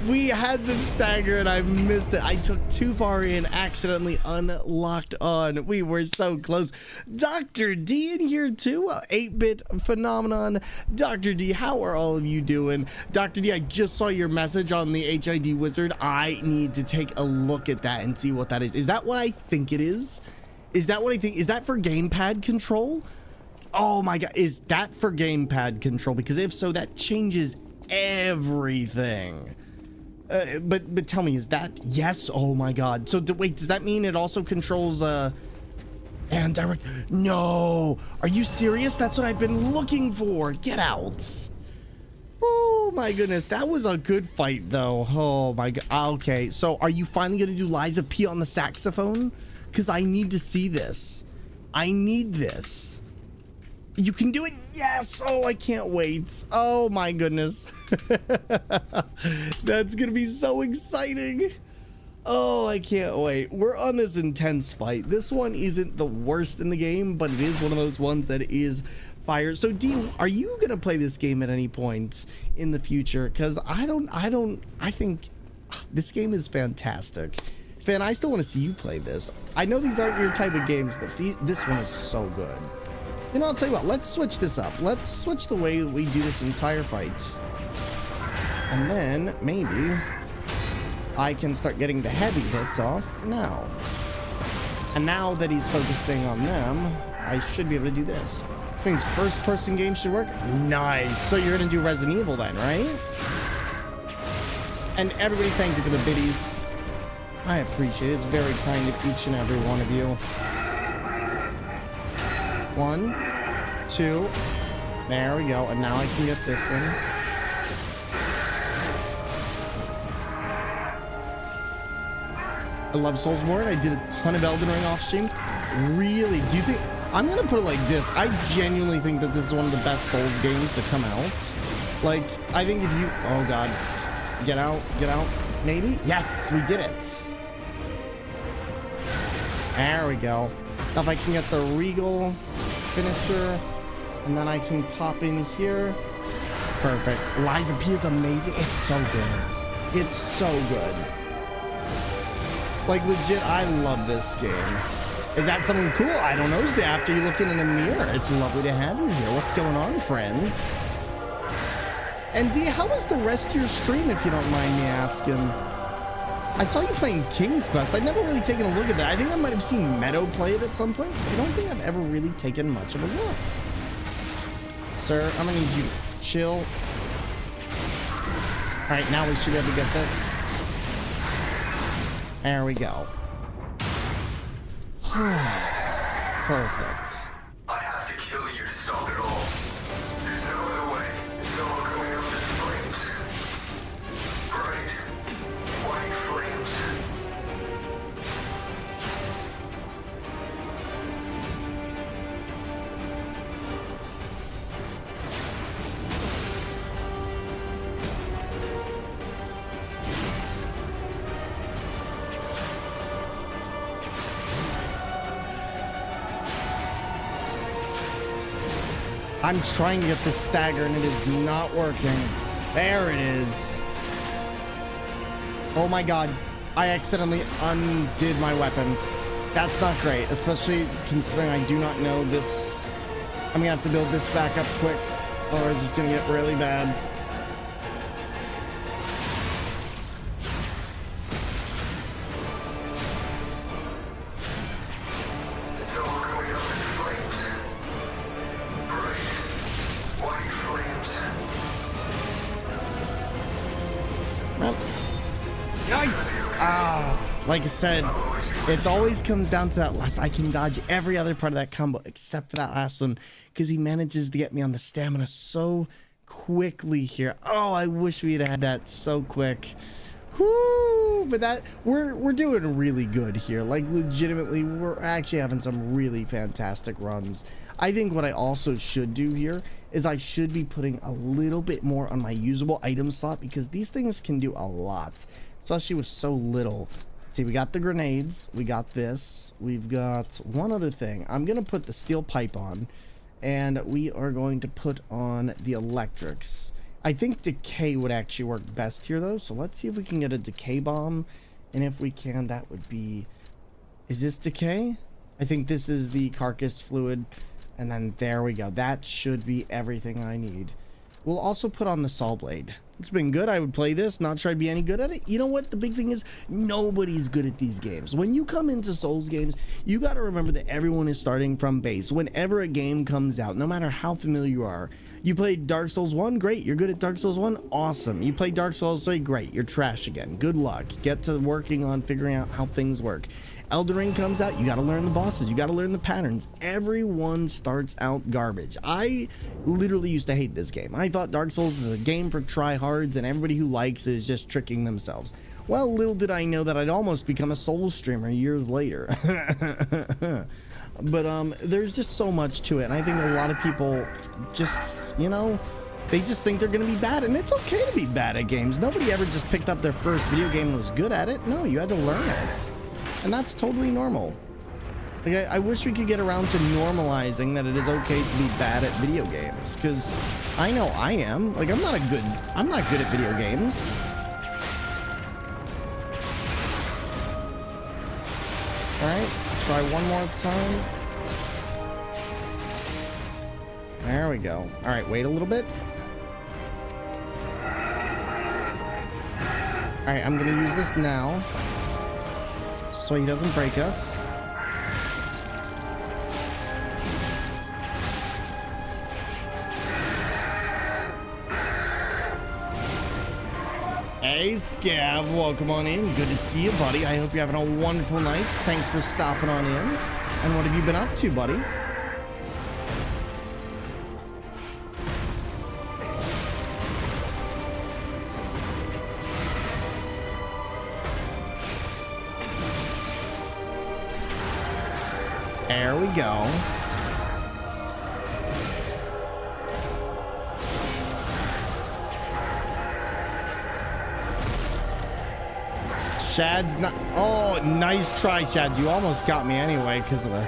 We had the stagger and I missed it. I took too far in, accidentally unlocked on. We were so close. Dr. D in here too. 8-Bit phenomenon. Dr. D, how are all of you doing? Dr. D, I just saw your message on the HID wizard. I need to take a look at that and see what that is. Is that what I think it is? Is that what I think? Is that for gamepad control? Oh my god, is that for gamepad control? Because if so, that changes everything. But tell me, is that yes? Oh my god. So wait, does that mean it also controls and direct? No, are you serious? That's what I've been looking for. Get out. Woo. Oh my goodness, that was a good fight though. Oh my god. Okay, so are you finally gonna do Liza P on the saxophone? Because I need to see this. I need this. You can do it. Yes. Oh, I can't wait. Oh my goodness. That's gonna be so exciting. Oh, I can't wait. We're on this intense fight. This one isn't the worst in the game, but it is one of those ones that is fire. So D, are you gonna play this game at any point in the future? Because I think this game is fantastic. Fan, I still want to see you play this. I know these aren't your type of games, but this one is so good. You know, I'll tell you what, let's switch this up. Let's switch the way we do this entire fight. And then maybe I can start getting the heavy hits off now. And now that he's focusing on them, I should be able to do this. Which means first person game should work. Nice. So you're gonna do Resident Evil then, right? And everybody, thank you for the biddies. I appreciate it. It's very kind of each and every one of you. 1, 2, there we go, and now I can get this in. I love Soulsborne. I did a ton of Elden Ring off stream. Really, do you think, I'm gonna put it like this, I genuinely think that this is one of the best Souls games to come out. Like, I think if you, oh god, get out, maybe? Yes, we did it. There we go. Now if I can get the Regal finisher, and then I can pop in here. Perfect. Liza P is amazing. It's so good. It's so good. Like legit, I love this game. Is that something cool? I don't know. After you look in a mirror, it's lovely to have you here. What's going on, friends? And D, how was the rest of your stream, if you don't mind me asking? I saw you playing King's Quest. I'd never really taken a look at that. I think I might have seen Meadow play it at some point. I don't think I've ever really taken much of a look. Sir, I'm gonna need you to chill. All right, now we should be able to get this. There we go. Perfect. I have to kill you to stop it all. There's no other way. It's all going up in flames. Bright, white flames. I'm trying to get this stagger and it is not working. There it is. Oh my god. I accidentally undid my weapon. That's not great, especially considering I do not know this. I'm gonna have to build this back up quick, or it's just gonna get really bad. It's all going up in flames. Bright, white flames. Well, yikes! Like I said, it always comes down to that last. I can dodge every other part of that combo except for that last one because he manages to get me on the stamina so quickly here. Oh, I wish we had had that so quick. Whoo! But that we're doing really good here. Like legitimately, we're actually having some really fantastic runs. I think what I also should do here is I should be putting a little bit more on my usable item slot because these things can do a lot, especially with so little. See, we got the grenades, we got this, we've got one other thing. I'm gonna put the steel pipe on, and we are going to put on the electrics. I think decay would actually work best here though, so let's see if we can get a decay bomb, and if we can, that would be, is this decay? I think this is the carcass fluid, and then there we go. That should be everything I need. We'll also put on the saw blade. It's been good. I would play this. Not sure I'd be any good at it. You know what? The big thing is nobody's good at these games. When you come into Souls games, you got to remember that everyone is starting from base. Whenever a game comes out, no matter how familiar you are, you played Dark Souls 1, great. You're good at Dark Souls 1, awesome. You play Dark Souls 3, great. You're trash again. Good luck. Get to working on figuring out how things work. Elden Ring comes out, you got to learn the bosses, you got to learn the patterns. Everyone starts out garbage. I literally used to hate this game. I thought Dark Souls is a game for tryhards and everybody who likes it is just tricking themselves. Well, little did I know that I'd almost become a Souls streamer years later. But there's just so much to it, and I think a lot of people just, you know, they just think they're going to be bad, and it's okay to be bad at games. Nobody ever just picked up their first video game and was good at it. No, you had to learn it. And that's totally normal. Like, I wish we could get around to normalizing that it is okay to be bad at video games, because I know I am. Like, I'm not good at video games. All right, try one more time. There we go. All right, wait a little bit. All right, I'm gonna use this now, so he doesn't break us. Hey, Scav, welcome on in. Good to see you, buddy. I hope you're having a wonderful night. Thanks for stopping on in. And what have you been up to, buddy? There we go. Shad's not. Oh, nice try, Shad. You almost got me anyway because of the.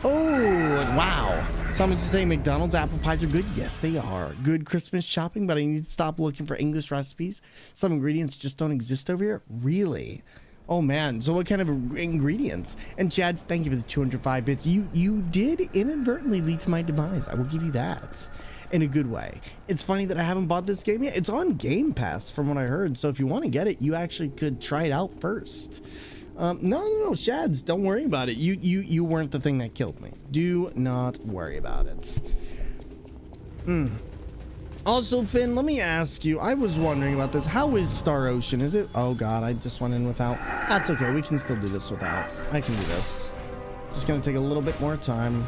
Oh, wow. Someone just saying McDonald's apple pies are good. Yes, they are. Good Christmas shopping, but I need to stop looking for English recipes. Some ingredients just don't exist over here. Really? Oh man, so what kind of ingredients? And Chad, thank you for the 205 bits. You did inadvertently lead to my demise. I will give you that in a good way. It's funny that I haven't bought this game yet. It's on Game Pass from what I heard. So if you want to get it, you actually could try it out first. No, Shads, don't worry about it. You weren't the thing that killed me. Do not worry about it. Also, Finn, let me ask you, I was wondering about this. How is Star Ocean? Is it? Oh God, I just went in without. That's okay, we can still do this without. I can do this. Just gonna take a little bit more time.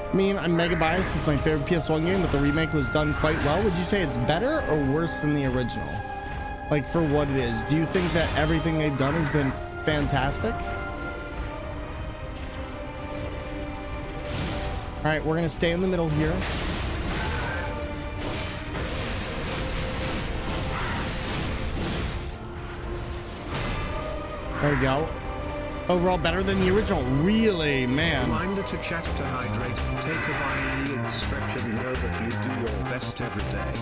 I mean, I'm mega biased. It's my favorite PS1 game, but the remake was done quite well. Would you say it's better or worse than the original? Like, for what it is. Do you think that everything they've done has been fantastic? All right, we're going to stay in the middle here. There we go. Overall better than the original. Really, man. Reminder to chat to hydrate, take a vitamin and stretch, and know that you do your best every day.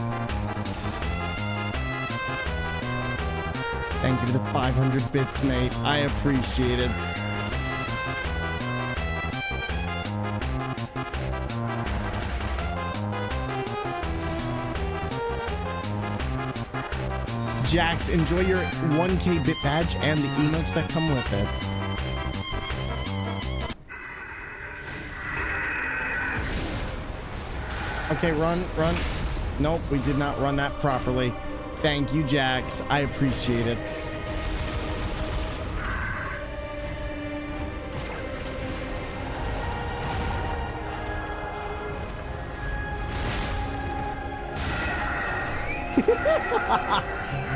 Thank you for the 500 bits, mate. I appreciate it. Jax, enjoy your 1K bit badge and the emotes that come with it. Okay, run. Nope, we did not run that properly. Thank you, Jax. I appreciate it.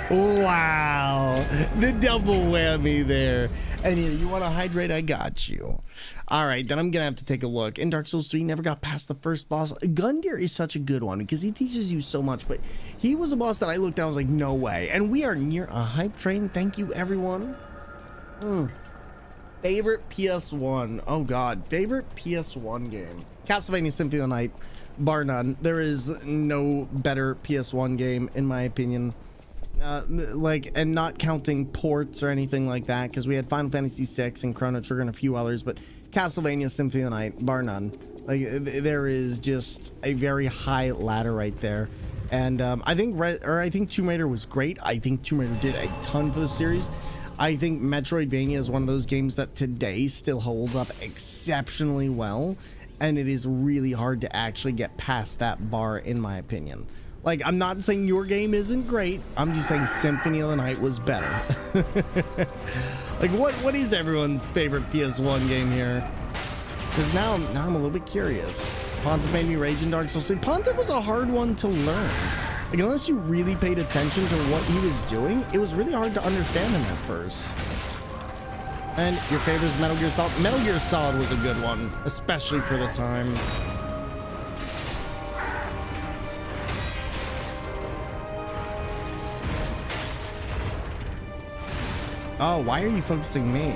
Wow, the double whammy there. And here, you want to hydrate? I got you. All right, then I'm gonna have to take a look. In Dark Souls 3, never got past the first boss. Gundyr is such a good one because he teaches you so much, but he was a boss that I looked at, I was like, no way. And we are near a hype train. Thank you, everyone. Favorite PS1. Oh God, favorite PS1 game. Castlevania Symphony of the Night, bar none. There is no better PS1 game in my opinion. And not counting ports or anything like that, because we had Final Fantasy VI and Chrono Trigger and a few others, but Castlevania Symphony of the Night, bar none. Like, there is just a very high ladder right there. And I think Tomb Raider was great. I think Tomb Raider did a ton for the series. I think Metroidvania is one of those games that today still holds up exceptionally well, and it is really hard to actually get past that bar, in my opinion. Like, I'm not saying your game isn't great. I'm just saying Symphony of the Night was better. Like, what is everyone's favorite PS1 game here? Because now I'm a little bit curious. Pontiff made me rage in Dark Souls 3. Pontiff was a hard one to learn. Like, unless you really paid attention to what he was doing, it was really hard to understand him at first. And your favorite is Metal Gear Solid? Metal Gear Solid was a good one, especially for the time. Oh, why are you focusing me?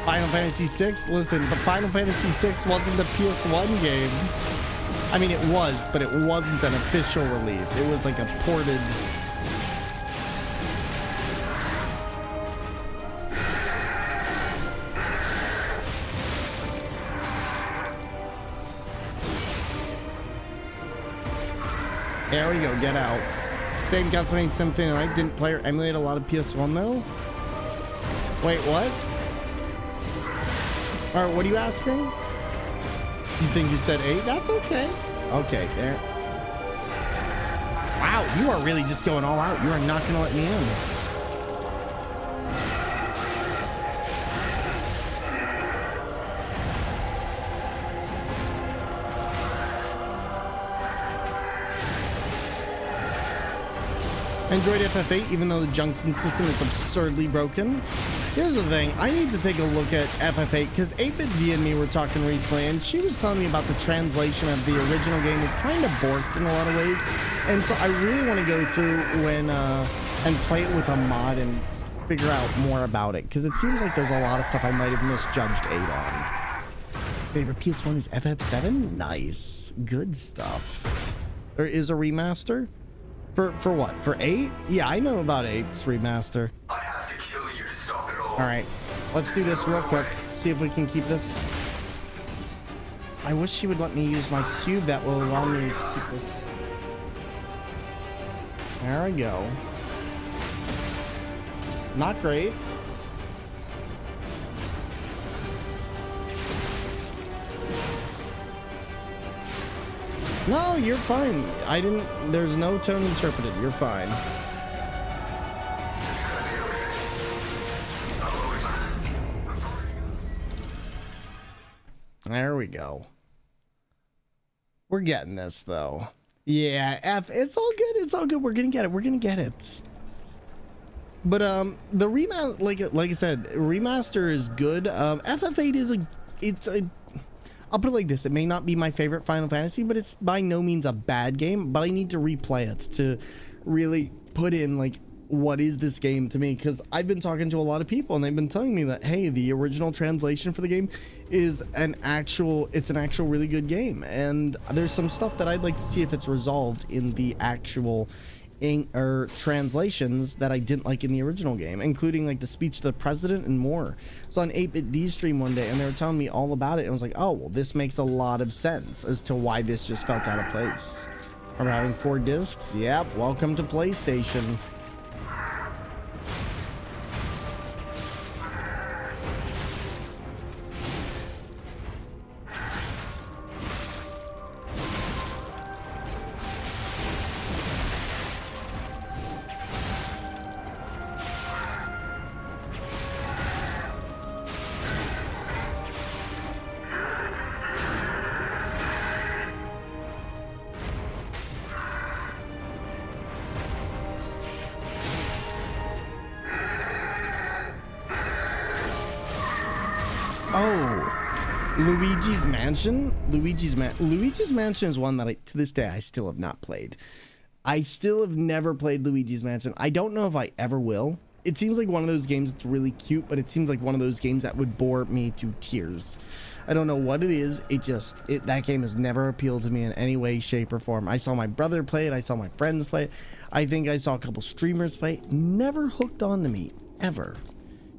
Final Fantasy VI? Listen, but Final Fantasy VI wasn't a PS1 game. I mean, it was, but it wasn't an official release. It was like a ported... There we go, get out. Same Castlevania Symphony, I didn't play or emulate a lot of PS1 though. Wait, what? Alright, what are you asking? You think you said 8? That's okay. Okay, there. Wow, you are really just going all out. You are not gonna let me in. Android FF8, even though the junction system is absurdly broken. Here's the thing, I need to take a look at FF8 because 8BitD and me were talking recently and she was telling me about the translation of the original game was kind of borked in a lot of ways. And so I really want to go through and play it with a mod and figure out more about it because it seems like there's a lot of stuff I might have misjudged 8 on. Favorite PS1 is FF7? Nice. Good stuff. There is a remaster? For what? For 8? Yeah, I know about 8's remaster. I have to kill you to stop it all. Alright, let's do this real quick. See if we can keep this. I wish she would let me use my cube that will allow me to keep this. There we go. Not great. No, you're fine. There's no tone interpreted. You're fine. There we go. We're getting this though. Yeah, it's all good. It's all good. We're gonna get it. We're gonna get it. But the remaster, like I said, remaster is good. FF8 is I'll put it like this, it may not be my favorite Final Fantasy, but it's by no means a bad game, but I need to replay it to really put in like what is this game to me, because I've been talking to a lot of people and they've been telling me that hey, the original translation for the game is an actual really good game, and there's some stuff that I'd like to see if it's resolved in the actual translations that I didn't like in the original game, including like the speech to the president and more. So on 8BitD stream one day and they were telling me all about it and I was like, oh well, this makes a lot of sense as to why this just felt out of place. Are we having 4 discs? Yep, welcome to PlayStation. Luigi's Mansion. Luigi's Mansion is one that to this day I still have not played. I still have never played Luigi's Mansion. I don't know if I ever will. It seems like one of those games that's really cute, but it seems like one of those games that would bore me to tears. I don't know what it is. That game has never appealed to me in any way, shape, or form. I saw my brother play it. I saw my friends play it. I think I saw a couple streamers play it. Never hooked on to me, ever.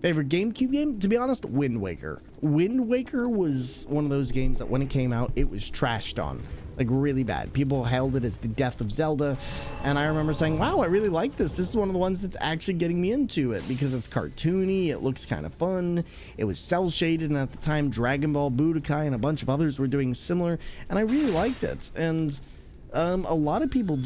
Favorite GameCube game? To be honest, Wind Waker. Wind Waker was one of those games that when it came out, it was trashed on. Like, really bad. People hailed it as the death of Zelda. And I remember saying, wow, I really like this. This is one of the ones that's actually getting me into it because it's cartoony. It looks kind of fun. It was cel shaded. And at the time, Dragon Ball Budokai and a bunch of others were doing similar. And I really liked it. And a lot of people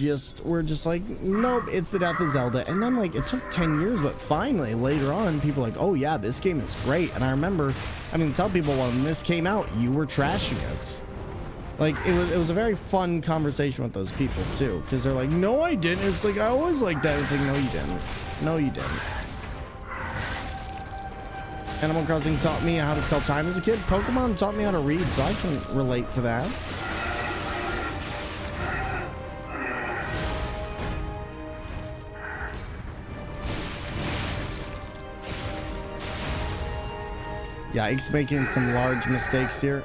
were just like, nope, it's the death of Zelda. And then, like, it took 10 years, but finally, later on, people were like, oh yeah, this game is great. And I remember, tell people when this came out, you were trashing it. Like, it was a very fun conversation with those people, too. Because they're like, no, I didn't. It's like, I always like that. It's like, no, you didn't. No, you didn't. Animal Crossing taught me how to tell time as a kid. Pokemon taught me how to read, so I can relate to that. Yikes, making some large mistakes here.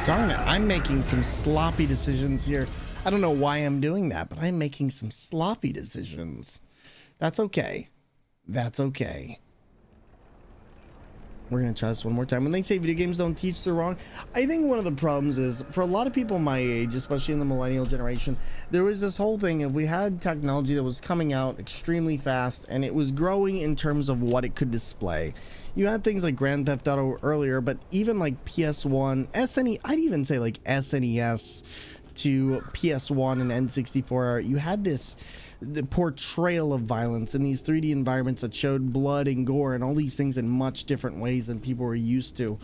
Darn it, I'm making some sloppy decisions here. I don't know why I'm doing that, but I'm making some sloppy decisions. That's okay. That's okay. We're going to try this one more time. When they say video games don't teach, they're wrong. I think one of the problems is, for a lot of people my age, especially in the millennial generation, there was this whole thing of we had technology that was coming out extremely fast, and it was growing in terms of what it could display. You had things like Grand Theft Auto earlier, but even like PS1, SNES, I'd even say like SNES to PS1 and N64, you had the portrayal of violence in these 3D environments that showed blood and gore and all these things in much different ways than people were used to.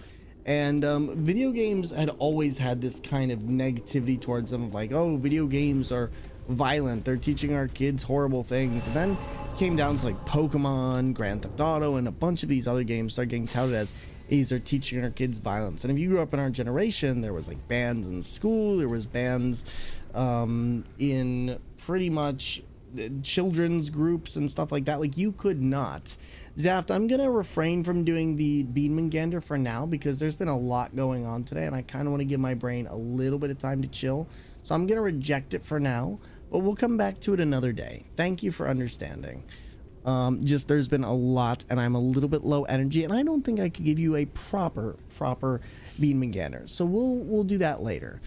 And video games had always had this kind of negativity towards them, of like, oh, video games are violent, they're teaching our kids horrible things. And then it came down to like Pokemon, Grand Theft Auto, and a bunch of these other games started getting touted as these are teaching our kids violence. And if you grew up in our generation, there was like bands in school, there was bands in pretty much children's groups and stuff like that. Like, you could not. Zaft, I'm gonna refrain from doing the Thormungandr for now because there's been a lot going on today and I kind of want to give my brain a little bit of time to chill, so I'm gonna reject it for now, but we'll come back to it another day. Thank you for understanding. Just there's been a lot and I'm a little bit low energy and I don't think I could give you a proper Thormungandr, so we'll do that later.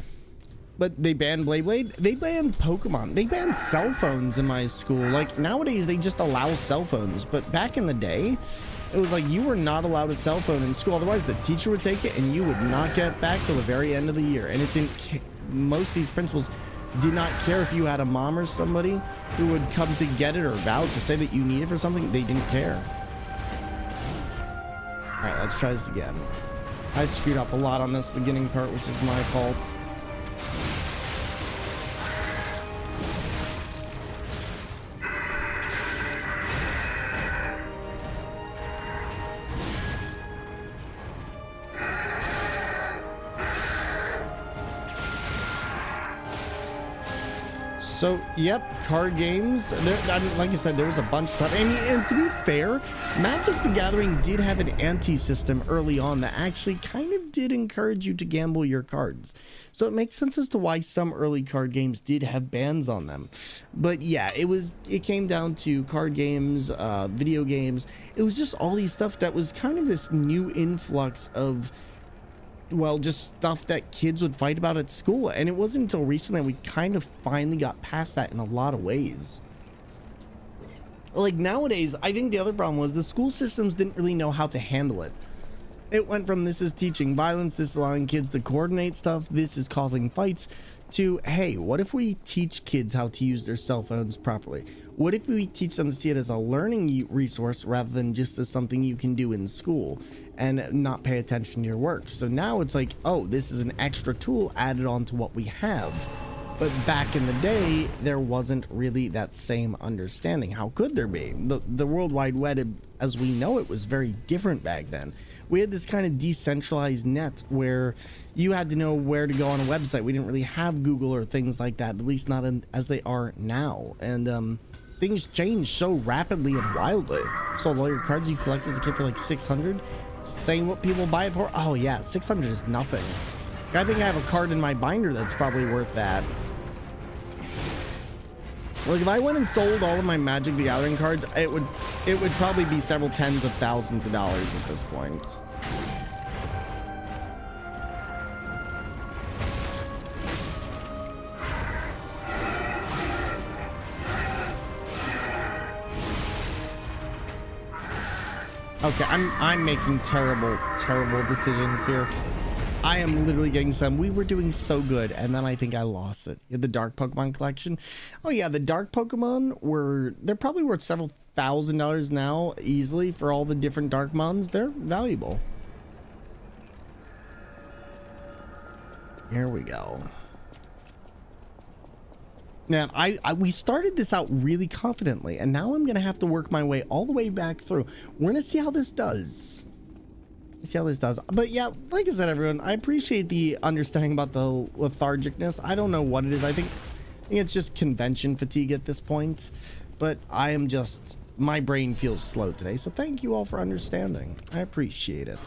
But they banned Blade, they banned Pokemon, they banned cell phones in my school. Like, nowadays they just allow cell phones, but back in the day it was like you were not allowed a cell phone in school, otherwise the teacher would take it and you would not get it back till the very end of the year. And it didn't, most of these principals did not care if you had a mom or somebody who would come to get it or vouch or say that you need it for something. They didn't care. All right, let's try this again. I screwed up a lot on this beginning part, which is my fault. So, yep, card games. Like I said, there was a bunch of stuff. And to be fair, Magic the Gathering did have an anti-system early on that actually kind of did encourage you to gamble your cards. So it makes sense as to why some early card games did have bans on them. But yeah, it came down to card games, video games. It was just all these stuff that was kind of this new influx of, well, just stuff that kids would fight about at school. And it wasn't until recently we kind of finally got past that in a lot of ways. Like, nowadays, I think the other problem was the school systems didn't really know how to handle it. It went from this is teaching violence, this is allowing kids to coordinate stuff, this is causing fights, to, hey, what if we teach kids how to use their cell phones properly? What if we teach them to see it as a learning resource rather than just as something you can do in school and not pay attention to your work? So now it's like, oh, this is an extra tool added on to what we have. But back in the day, there wasn't really that same understanding. How could there be? The World Wide Web, as we know it, was very different back then. We had this kind of decentralized net where you had to know where to go on a website. We didn't really have Google or things like that, at least not as they are now. And things changed so rapidly and wildly. Sold all your cards you collect as a kid for like 600. Saying what people buy it for? Oh yeah, 600 is nothing. I think I have a card in my binder that's probably worth that. Like if I went and sold all of my Magic the Gathering cards, it would probably be several tens of thousands of dollars at this point. Okay, I'm making terrible decisions here. I am literally getting some. We were doing so good, and then I think I lost it. The Dark Pokemon collection. Oh yeah, the Dark Pokemon they're probably worth several $1,000s now, easily, for all the different Dark Mons. They're valuable. Here we go. Now, we started this out really confidently, and now I'm gonna have to work my way all the way back through. We're gonna see how this does. But yeah, like I said, everyone, I appreciate the understanding about the lethargicness. I don't know what it is. I think it's just convention fatigue at this point, but I am just, my brain feels slow today. So thank you all for understanding. I appreciate it.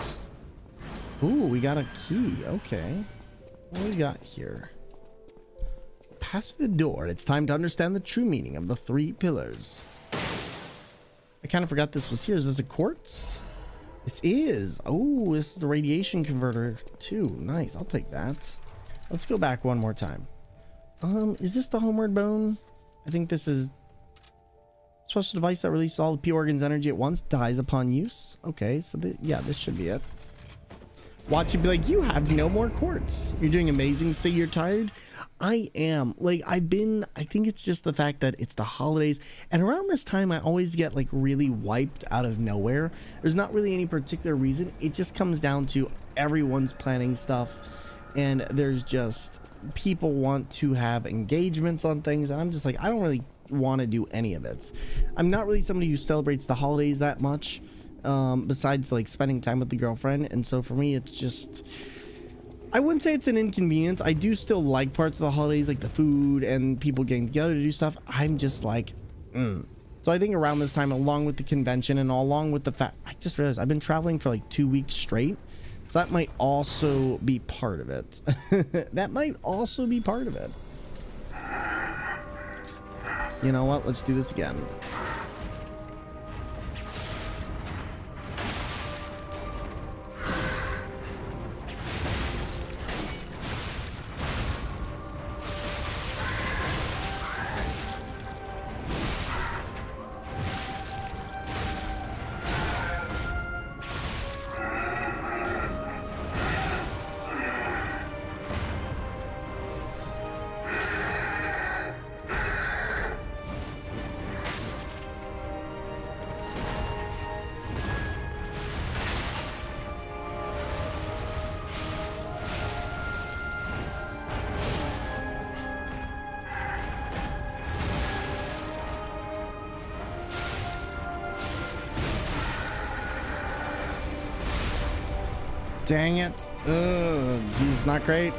Ooh, we got a key. Okay. What do we got here? Pass the door. It's time to understand the true meaning of the 3 pillars. I kind of forgot this was here. Is this a quartz? This is. Oh, this is the radiation converter too. Nice. I'll take that. Let's go back one more time. Is this the homeward bone? I think this is special device that releases all the P organ's energy at once, dies upon use. Okay, so yeah, this should be it. Watch it be like, you have no more quartz. You're doing amazing. Say you're tired. I am. Like, I think it's just the fact that it's the holidays, and around this time I always get like really wiped out of nowhere. There's not really any particular reason. It just comes down to everyone's planning stuff, and there's just people want to have engagements on things, and I'm just like, I don't really want to do any of it. I'm not really somebody who celebrates the holidays that much, besides like spending time with the girlfriend, and so for me it's just, I wouldn't say it's an inconvenience. I do still like parts of the holidays, like the food and people getting together to do stuff. I'm just like, So I think around this time, along with the convention and along with the fact, I just realized I've been traveling for like 2 weeks straight. So that might also be part of it. That might also be part of it. You know what? Let's do this again. Dang it. Geez, not great.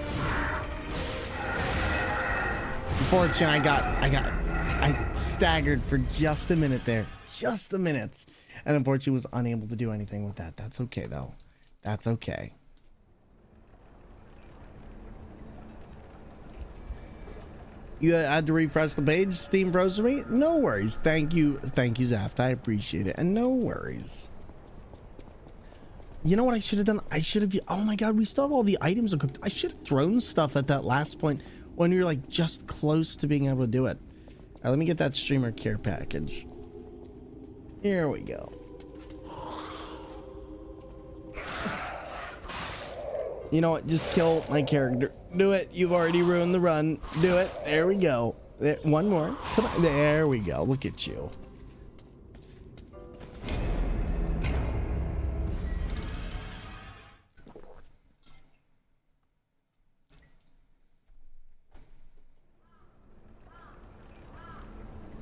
Unfortunately, I staggered for just a minute there. Just a minute. And unfortunately was unable to do anything with that. That's okay, though. That's okay. You had to refresh the page? Steam froze for me? No worries. Thank you. Thank you, Zaft. I appreciate it. And no worries. You know what I should have done? I should have... Oh my god, we still have all the items equipped. I should have thrown stuff at that last point when we were like just close to being able to do it. All right, let me get that streamer care package. Here we go. You know what? Just kill my character. Do it. You've already ruined the run. Do it. There we go. There, one more. Come on. There we go. Look at you.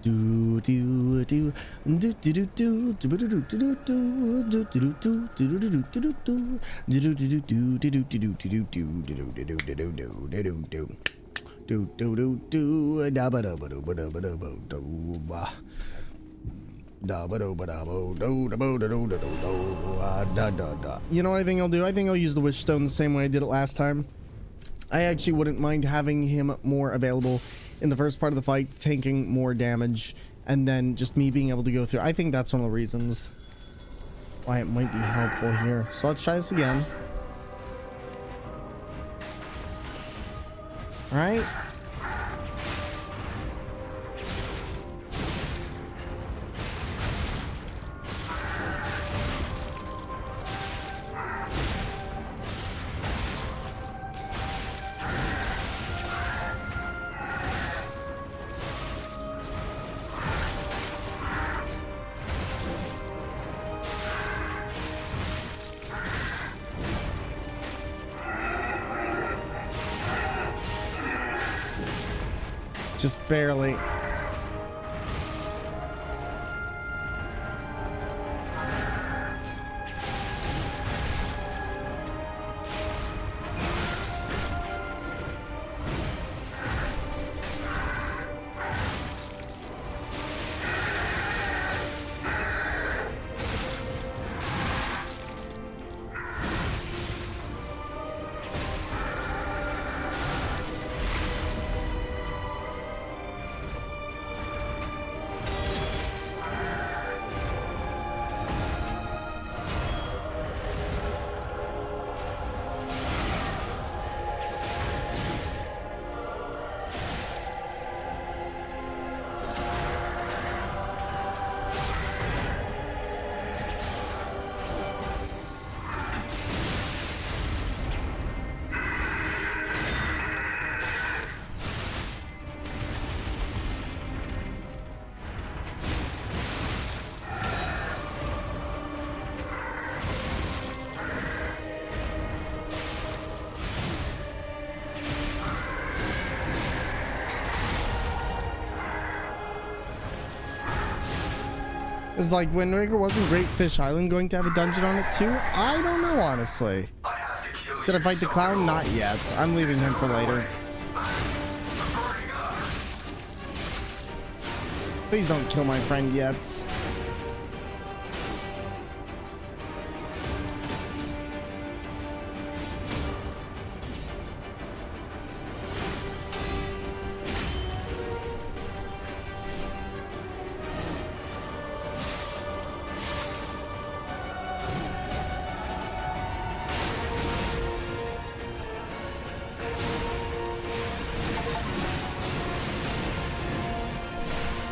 Do do do do do do do do do do do do do You know what I think I'll do? I think I'll use the wish stone the same way I did it last time. I actually wouldn't mind having him more available in the first part of the fight, tanking more damage, and then just me being able to go through. I think that's one of the reasons why it might be helpful here. So let's try this again. All right. Just barely. It's like Wind Waker, wasn't Great Fish Island going to have a dungeon on it too? I don't know, honestly. Did I fight the clown? Not yet. I'm leaving him for later. Please don't kill my friend yet.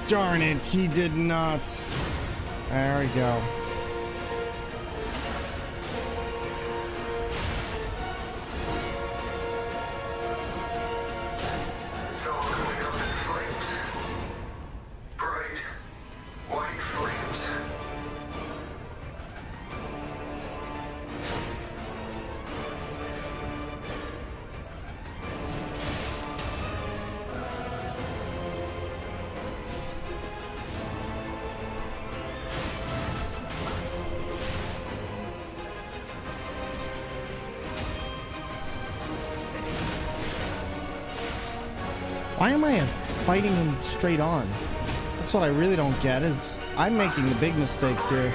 Darn it, he did not. There we go. It's all going up in flames. Bright, white flames. Why am I fighting him straight on? That's what I really don't get, is I'm making the big mistakes here.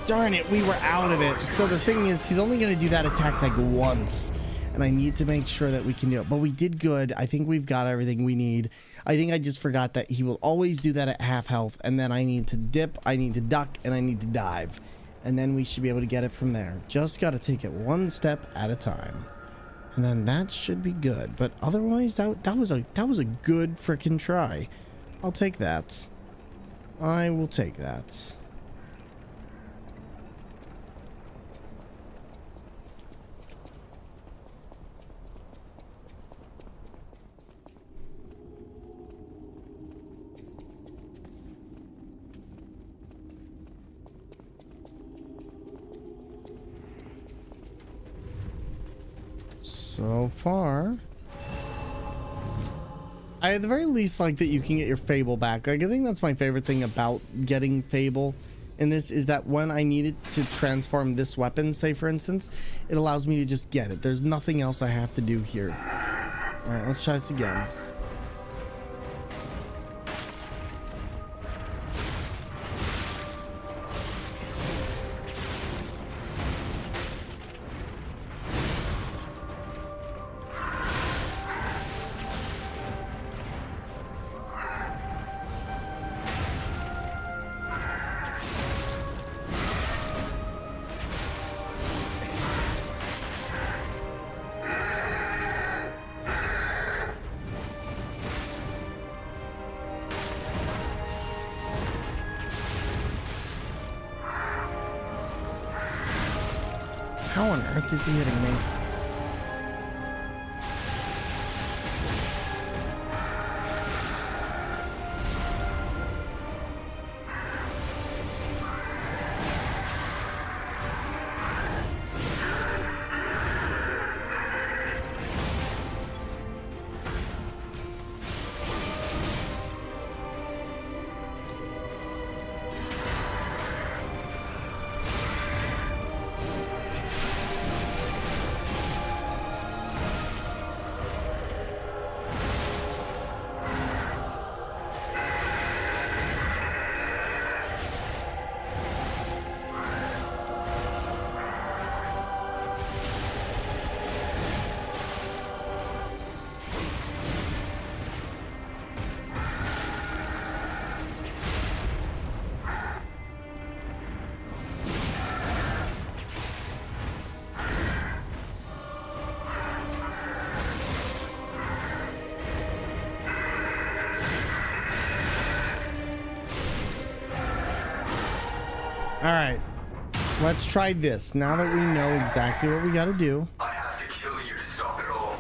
Darn it, we were out of it. So the thing is, he's only going to do that attack like once. And I need to make sure that we can do it. But we did good. I think we've got everything we need. I think I just forgot that he will always do that at half health. And then I need to dip, I need to duck, and I need to dive. And then we should be able to get it from there. Just got to take it one step at a time. And then that should be good. But otherwise, that was a good freaking try. I'll take that. I will take that. So far, I at the very least like that you can get your Fable back. Like, I think that's my favorite thing about getting Fable in this, is that when I needed to transform this weapon, say for instance, it allows me to just get it. There's nothing else I have to do here. All right, let's try this again. How on earth is he hitting me? All right, let's try this. Now that we know exactly what we got to do. I have to kill you to stop it all.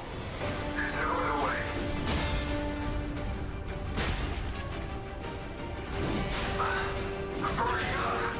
There's no other way. Hurry up.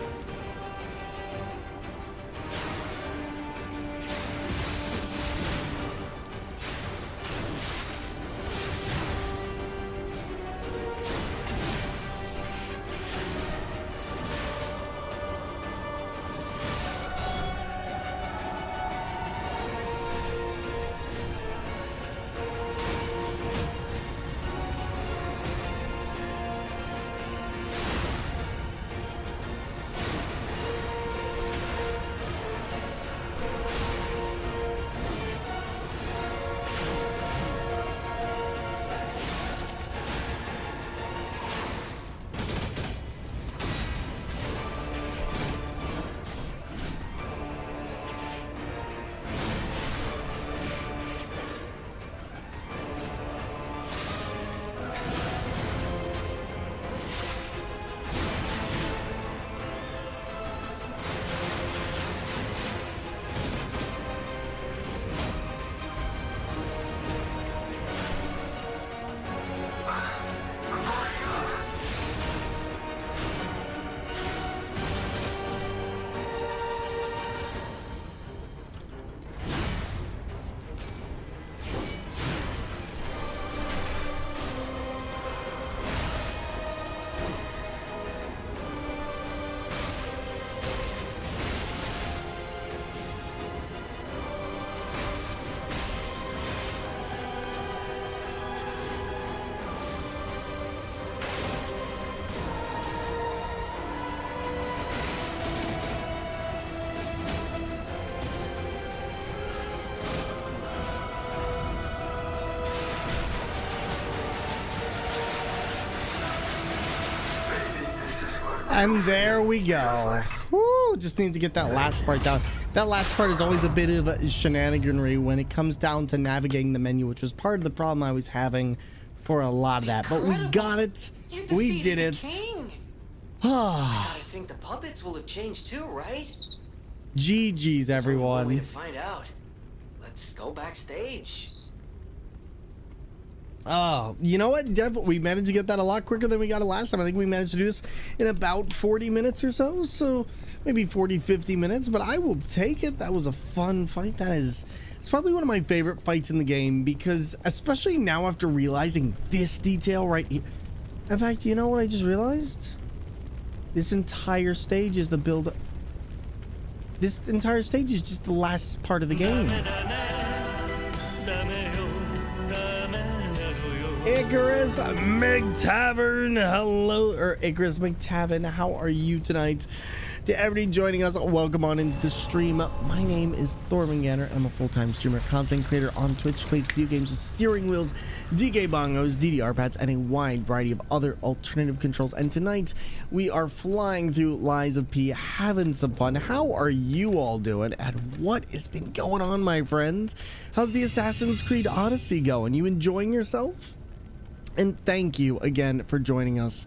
And there we go. Woo, just need to get that last part down. That last part is always a bit of a shenaniganry when it comes down to navigating the menu, which was part of the problem I was having for a lot of that. But we got it. We did it. I gotta think the puppets will have changed too, right? GG's, everyone. Way to find out. Let's go backstage. Oh, you know what? We managed to get that a lot quicker than we got it last time. I think we managed to do this in about 40 minutes or so. So maybe 40, 50 minutes, but I will take it. That was a fun fight. It's probably one of my favorite fights in the game because especially now after realizing this detail right here. In fact, you know what I just realized? This entire stage is the build. This entire stage is just the last part of the game. Icarus McTavern, hello, or Icarus McTavern, how are you tonight? To everybody joining us, welcome on into the stream. My name is Thormungandr. I'm a full-time streamer, content creator on Twitch, plays video games with steering wheels, DK bongos, DDR pads, and a wide variety of other alternative controls. And tonight, we are flying through Lies of P, having some fun. How are you all doing? And what has been going on, my friends? How's the Assassin's Creed Odyssey going? You enjoying yourself? And thank you again for joining us.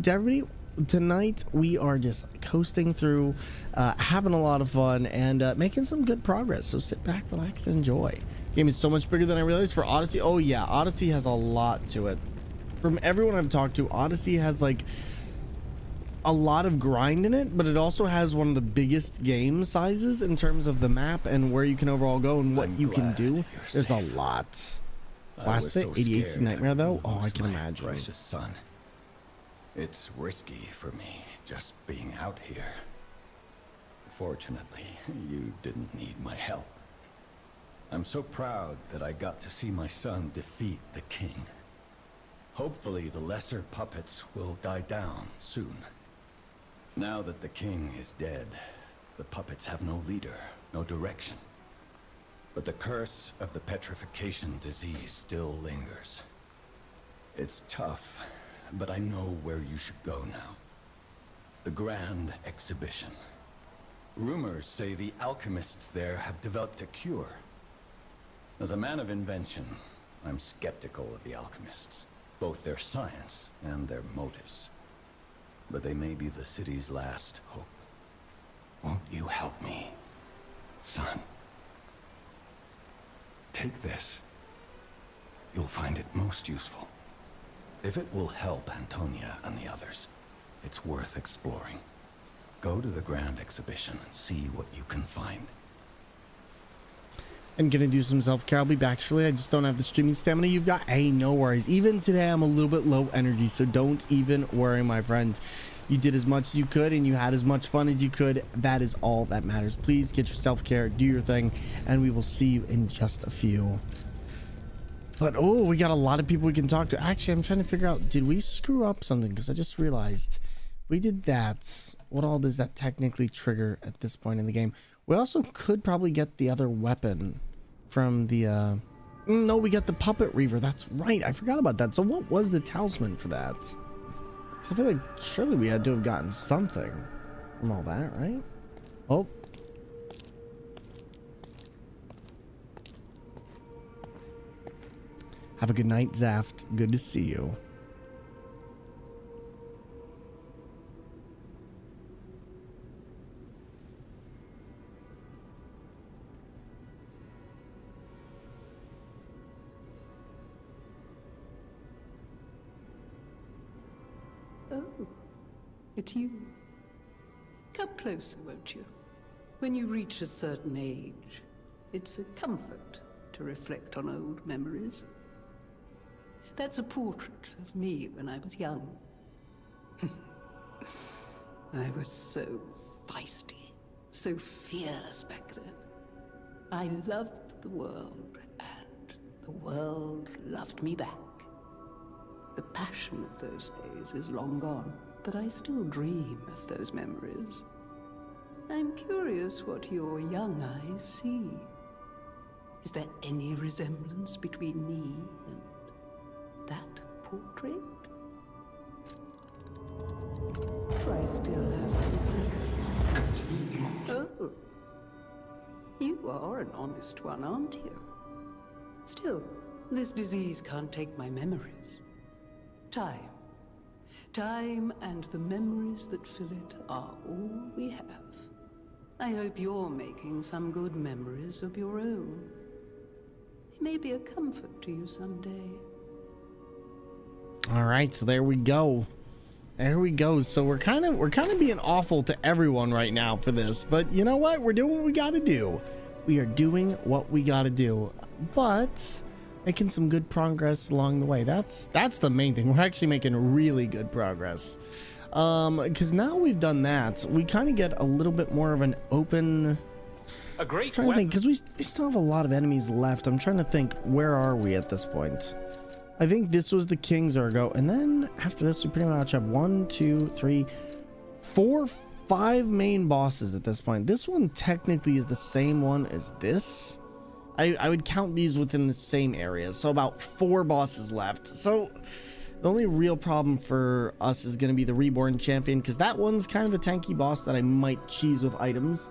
To everybody, tonight we are just coasting through, having a lot of fun, and making some good progress. So sit back, relax, and enjoy. The game is so much bigger than I realized for Odyssey. Oh yeah, Odyssey has a lot to it. From everyone I've talked to, Odyssey has like a lot of grind in it, but it also has one of the biggest game sizes in terms of the map and where you can overall go and what you can do. There's a lot. Last day, 88's Nightmare though? Oh, I can imagine. Precious son. It's risky for me just being out here. Fortunately, you didn't need my help. I'm so proud that I got to see my son defeat the king. Hopefully the lesser puppets will die down soon. Now that the king is dead, the puppets have no leader, no direction. But the curse of the petrification disease still lingers. It's tough, but I know where you should go now. The Grand Exhibition. Rumors say the alchemists there have developed a cure. As a man of invention, I'm skeptical of the alchemists, both their science and their motives. But they may be the city's last hope. Won't you help me, son? Take this. You'll find it most useful. If it will help Antonia and the others, it's worth exploring. Go to the Grand Exhibition and see what you can find. I'm gonna do some self-care. I'll be back shortly. I just don't have the streaming stamina you've got. Hey, no worries. Even today, I'm a little bit low energy, so don't even worry, my friend. You did as much as you could, and you had as much fun as you could. That is all that matters. Please get your self-care, do your thing, and we will see you in just a few. But, oh, we got a lot of people we can talk to. Actually, I'm trying to figure out, did we screw up something? Because I just realized if we did that, what all does that technically trigger at this point in the game? We also could probably get the other weapon from the, no, we got the Puppet Reaver. That's right. I forgot about that. So what was the talisman for that? I feel like surely we had to have gotten something from all that, right? Oh. Have a good night, Zaft. Good to see you. Oh, it's you. Come closer, won't you? When you reach a certain age, it's a comfort to reflect on old memories. That's a portrait of me when I was young. I was so feisty, so fearless back then. I loved the world, and the world loved me back. The passion of those days is long gone, but I still dream of those memories. I'm curious what your young eyes see. Is there any resemblance between me and that portrait? I still have to. Oh, You are an honest one, aren't you? Still, this disease can't take my memories. Time. Time and the memories that fill it are all we have. I hope you're making some good memories of your own. They may be a comfort to you someday. All right, so there we go. There we go. So we're kind of being awful to everyone right now for this, but you know what? We're doing what we got to do. We are doing what we got to do, but making some good progress along the way. That's the main thing. We're actually making really good progress. Because now we've done that, we kind of get a little bit more of an open. A great trying to think, because we still have a lot of enemies left. I'm trying to think, where are we at this point? I think this was the King's Ergo, and then after this we pretty much have 1, 2, 3, 4, 5 main bosses at this point. This one technically is the same one as this. I would count these within the same area, so about 4 bosses left. So the only real problem for us is going to be the Reborn Champion, because that one's kind of a tanky boss that I might cheese with items.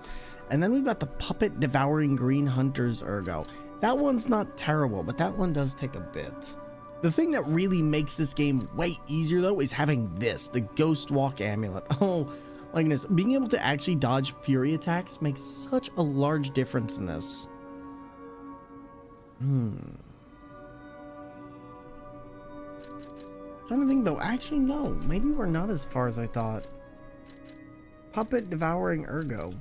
And then we've got the Puppet Devouring Green Hunter's Ergo. That one's not terrible, but that one does take a bit. The thing that really makes this game way easier, though, is having this, the Ghost Walk Amulet. Oh my goodness, being able to actually dodge fury attacks makes such a large difference in this. Trying to think, though. Actually, no. Maybe we're not as far as I thought. Puppet Devouring Ergo.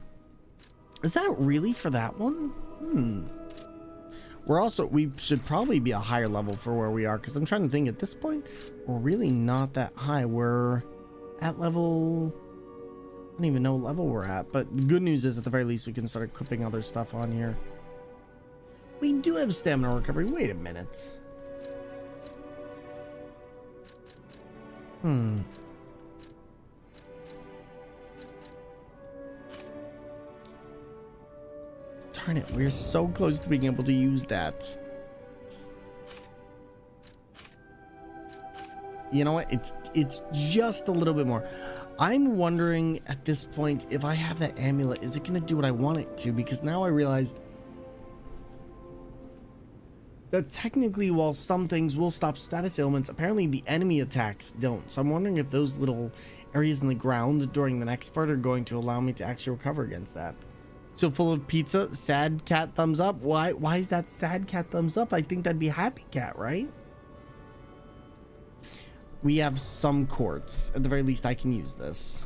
Is that really for that one? We should probably be a higher level for where we are, because I'm trying to think, at this point, we're really not that high. We're at level... I don't even know what level we're at, but the good news is, at the very least, we can start equipping other stuff on here. We do have stamina recovery. Wait a minute. Darn it, we're so close to being able to use that. You know what? It's just a little bit more. I'm wondering at this point, if I have that amulet, is it going to do what I want it to? Because now I realized that technically, while some things will stop status ailments, apparently the enemy attacks don't. So I'm wondering if those little areas in the ground during the next part are going to allow me to actually recover against that. So full of pizza, sad cat thumbs up. Why is that sad cat thumbs up? I think that'd be happy cat, right? We have some quartz. At the very least, I can use this.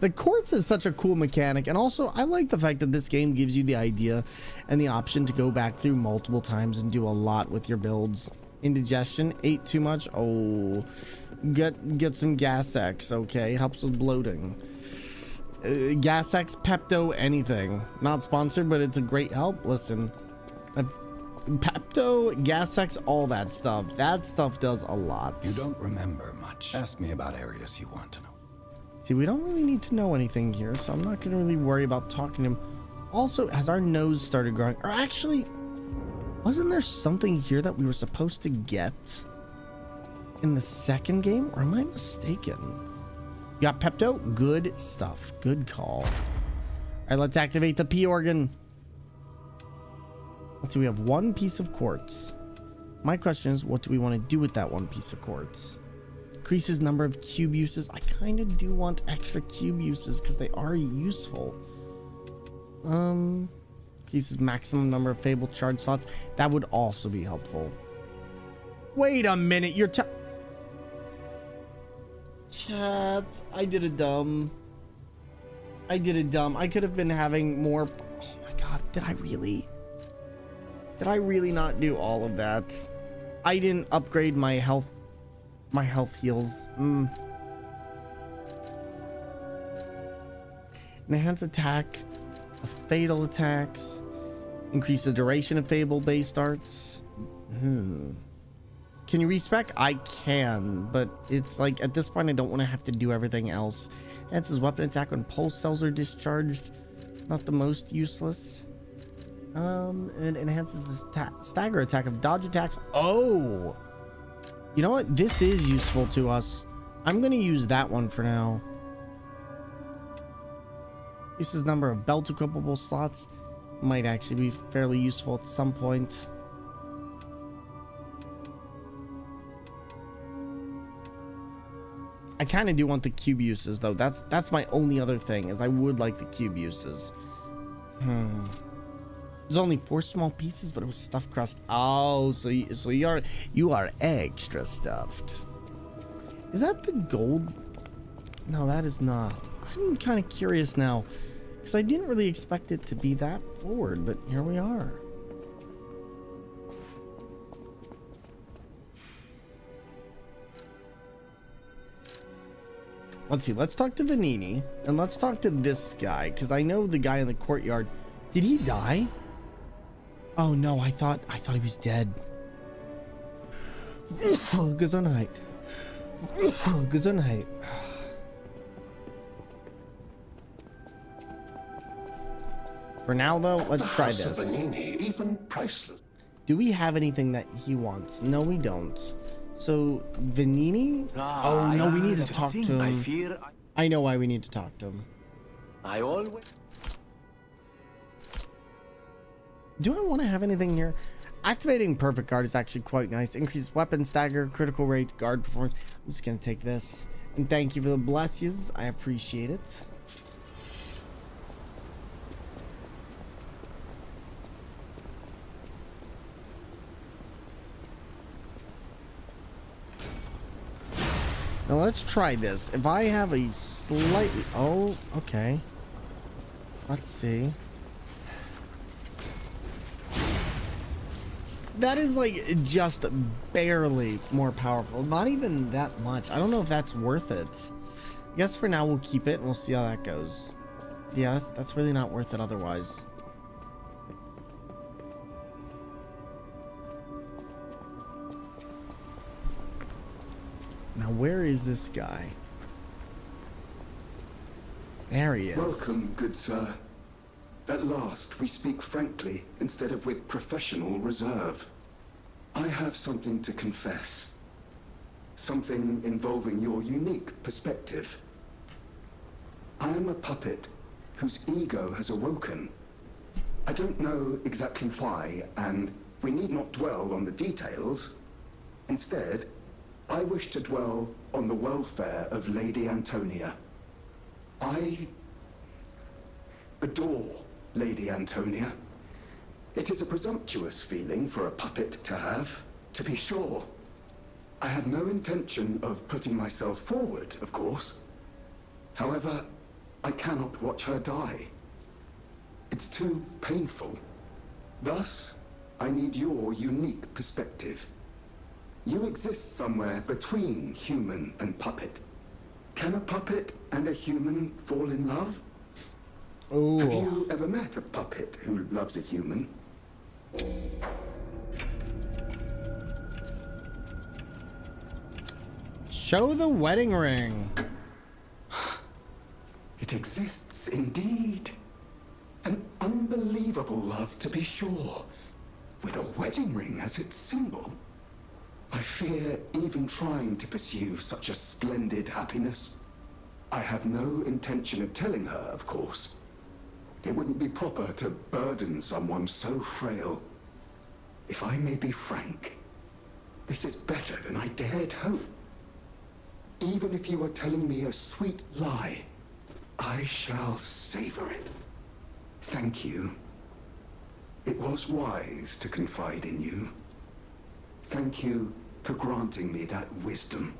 The quartz is such a cool mechanic, and also I like the fact that this game gives you the idea and the option to go back through multiple times and do a lot with your builds. Indigestion, ate too much. Oh, get some Gas X, okay? Helps with bloating. Gas X, Pepto, anything. Not sponsored, but it's a great help. Listen, Pepto, Gas X, all that stuff. That stuff does a lot. You don't remember much. Ask me about areas you want to know. See, we don't really need to know anything here, so I'm not going to really worry about talking to him. Also, has our nose started growing? Or actually, wasn't there something here that we were supposed to get in the second game? Or am I mistaken? You got Pepto? Good stuff. Good call. All right, let's activate the P organ. Let's see, we have 1 piece of quartz. My question is, what do we want to do with that 1 piece of quartz? Increases number of cube uses. I kind of do want extra cube uses because they are useful. Increases maximum number of Fable charge slots. That would also be helpful. Wait a minute, you're Chat, I did a dumb. I could have been having more. Oh my god, did I really? Did I really not do all of that? I didn't upgrade my health heals. Enhance attack, fatal attacks, increase the duration of Fable based arts. Can you respec? I can, but it's like at this point I don't want to have to do everything else. Enhances weapon attack when pulse cells are discharged. Not the most useless. And enhances the stagger attack of dodge attacks. Oh! You know what? This is useful to us. I'm going to use that one for now. Increases number of belt equipable slots. might actually be fairly useful at some point. I kind of do want the cube uses though. That's my only other thing, is I would like the cube uses. There's only 4 small pieces, but it was stuffed crust. Oh, so you are extra stuffed. Is that the gold? No, that is not. I'm kind of curious now, because I didn't really expect it to be that forward, but here we are. Let's see. Let's talk to Vanini, and let's talk to this guy, because I know the guy in the courtyard. Did he die? Oh no, I thought he was dead. Gesundheit. Gesundheit. For now though, let's try this. Even priceless. Do we have anything that he wants? No, we don't. So, Vanini? Oh no, we need to talk to him. I know why we need to talk to him. I always... Do I want to have anything here? Activating Perfect Guard is actually quite nice. Increased weapon stagger, critical rate, guard performance. I'm just going to take this. And thank you for the blesses. I appreciate it. Now let's try this. If I have a slightly... Oh, okay. Let's see. That is like just barely more powerful. Not even that much. I don't know if that's worth it. I guess for now we'll keep it and we'll see how that goes. Yeah, that's really not worth it otherwise. Now where is this guy? There he is. Welcome, good sir. At last, we speak frankly instead of with professional reserve. I have something to confess. Something involving your unique perspective. I am a puppet whose ego has awoken. I don't know exactly why, and we need not dwell on the details. Instead, I wish to dwell on the welfare of Lady Antonia. I adore Lady Antonia. It is a presumptuous feeling for a puppet to have, to be sure. I have no intention of putting myself forward, of course. However, I cannot watch her die. It's too painful. Thus, I need your unique perspective. You exist somewhere between human and puppet. Can a puppet and a human fall in love? Ooh. Have you ever met a puppet who loves a human? Show the wedding ring. It exists indeed. An unbelievable love, to be sure, with a wedding ring as its symbol. I fear even trying to pursue such a splendid happiness. I have no intention of telling her, of course. It wouldn't be proper to burden someone so frail. If I may be frank, this is better than I dared hope. Even if you are telling me a sweet lie, I shall savor it. Thank you. It was wise to confide in you. Thank you for granting me that wisdom.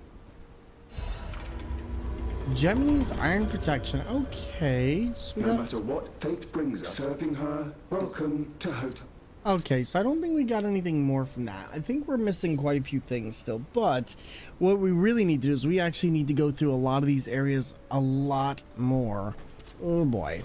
Gemini's iron protection. Okay. So no matter what fate brings us, serving her, welcome to Hota. Okay, so I don't think we got anything more from that. I think we're missing quite a few things still, but what we really need to do is we actually need to go through a lot of these areas a lot more. Oh boy.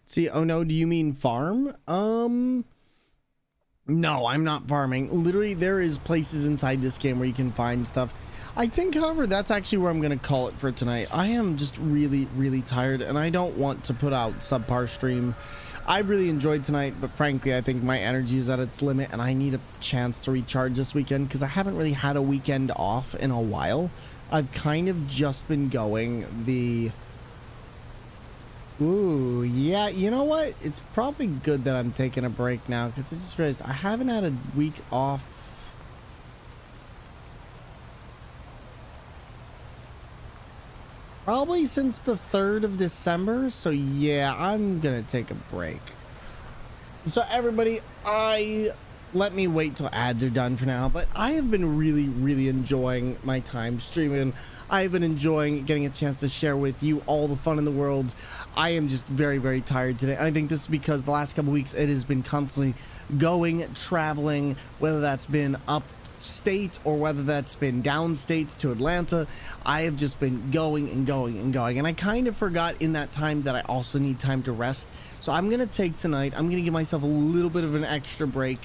See, oh no, do you mean farm? No, I'm not farming. Literally, there is places inside this game where you can find stuff. I think, however, that's actually where I'm going to call it for tonight. I am just really, really tired, and I don't want to put out subpar stream. I really enjoyed tonight, but frankly, I think my energy is at its limit, and I need a chance to recharge this weekend because I haven't really had a weekend off in a while. I've kind of just been going the... Ooh, yeah, you know what? It's probably good that I'm taking a break now because I just realized I haven't had a week off. Probably since the 3rd of December, so yeah, I'm gonna take a break. So everybody, let me wait till ads are done for now, but I have been really enjoying my time streaming. I've been enjoying getting a chance to share with you all the fun in the world. I am just very tired today. I think this is because the last couple weeks it has been constantly going, traveling, whether that's been up state or whether that's been downstate to Atlanta. I have just been going and I kind of forgot in that time that I also need time to rest. So I'm gonna take tonight, I'm gonna give myself a little bit of an extra break,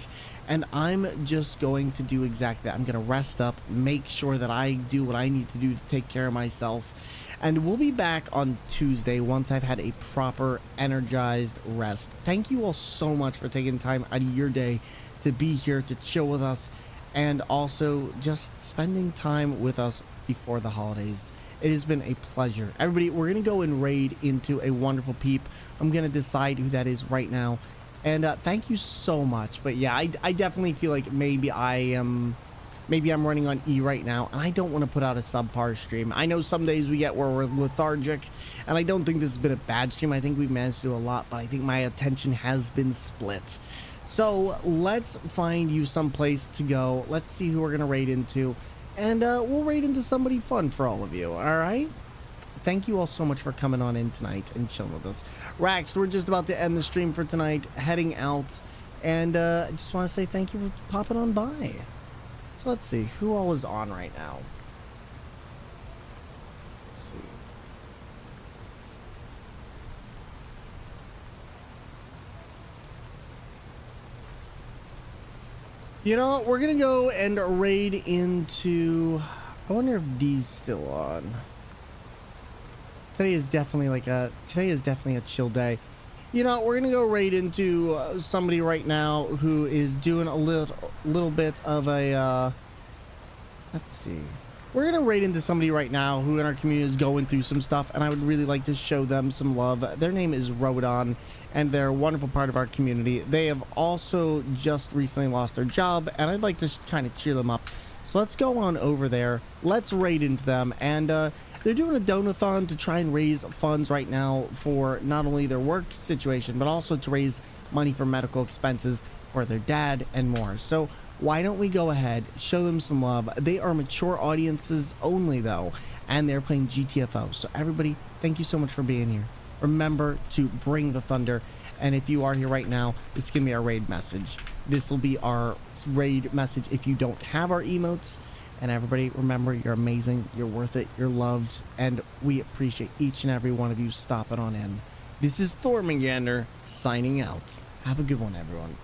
and I'm just going to do exactly that. I'm gonna rest up, make sure that I do what I need to do to take care of myself, and we'll be back on Tuesday once I've had a proper energized rest. Thank you all so much for taking time out of your day to be here to chill with us, and also just spending time with us before the holidays. It has been a pleasure. Everybody, we're going to go and raid into a wonderful peep. I'm going to decide who that is right now. And thank you so much. But yeah, I definitely feel like maybe I'm running on E right now, and I don't want to put out a subpar stream. I know some days we get where we're lethargic, and I don't think this has been a bad stream. I think we've managed to do a lot, but I think my attention has been split. So let's find you some place to go. Let's see who we're going to raid into. And we'll raid into somebody fun for all of you. All right? Thank you all so much for coming on in tonight and chilling with us. Rax, we're just about to end the stream for tonight. Heading out. And I just want to say thank you for popping on by. So let's see. Who all is on right now? You know what? We're gonna go and raid into... I wonder if D's still on. Today is definitely a chill day. You know, we're gonna go raid into somebody right now who is doing a little bit of a... let's see. We're gonna raid into somebody right now who in our community is going through some stuff, and I would really like to show them some love. Their name is Rodon, and they're a wonderful part of our community. They have also just recently lost their job, and I'd like to kind of cheer them up. So let's go on over there. Let's raid into them, and they're doing a donathon to try and raise funds right now for not only their work situation, but also to raise money for medical expenses for their dad and more. So why don't we go ahead, show them some love. They are mature audiences only though, and they're playing GTFO. So everybody, thank you so much for being here. Remember to bring the thunder, and if you are here right now, this is gonna be our raid message. This will be our raid message if you don't have our emotes. And everybody, remember, you're amazing, you're worth it, you're loved, and we appreciate each and every one of you stopping on in. This is Thormungandr signing out. Have a good one, everyone.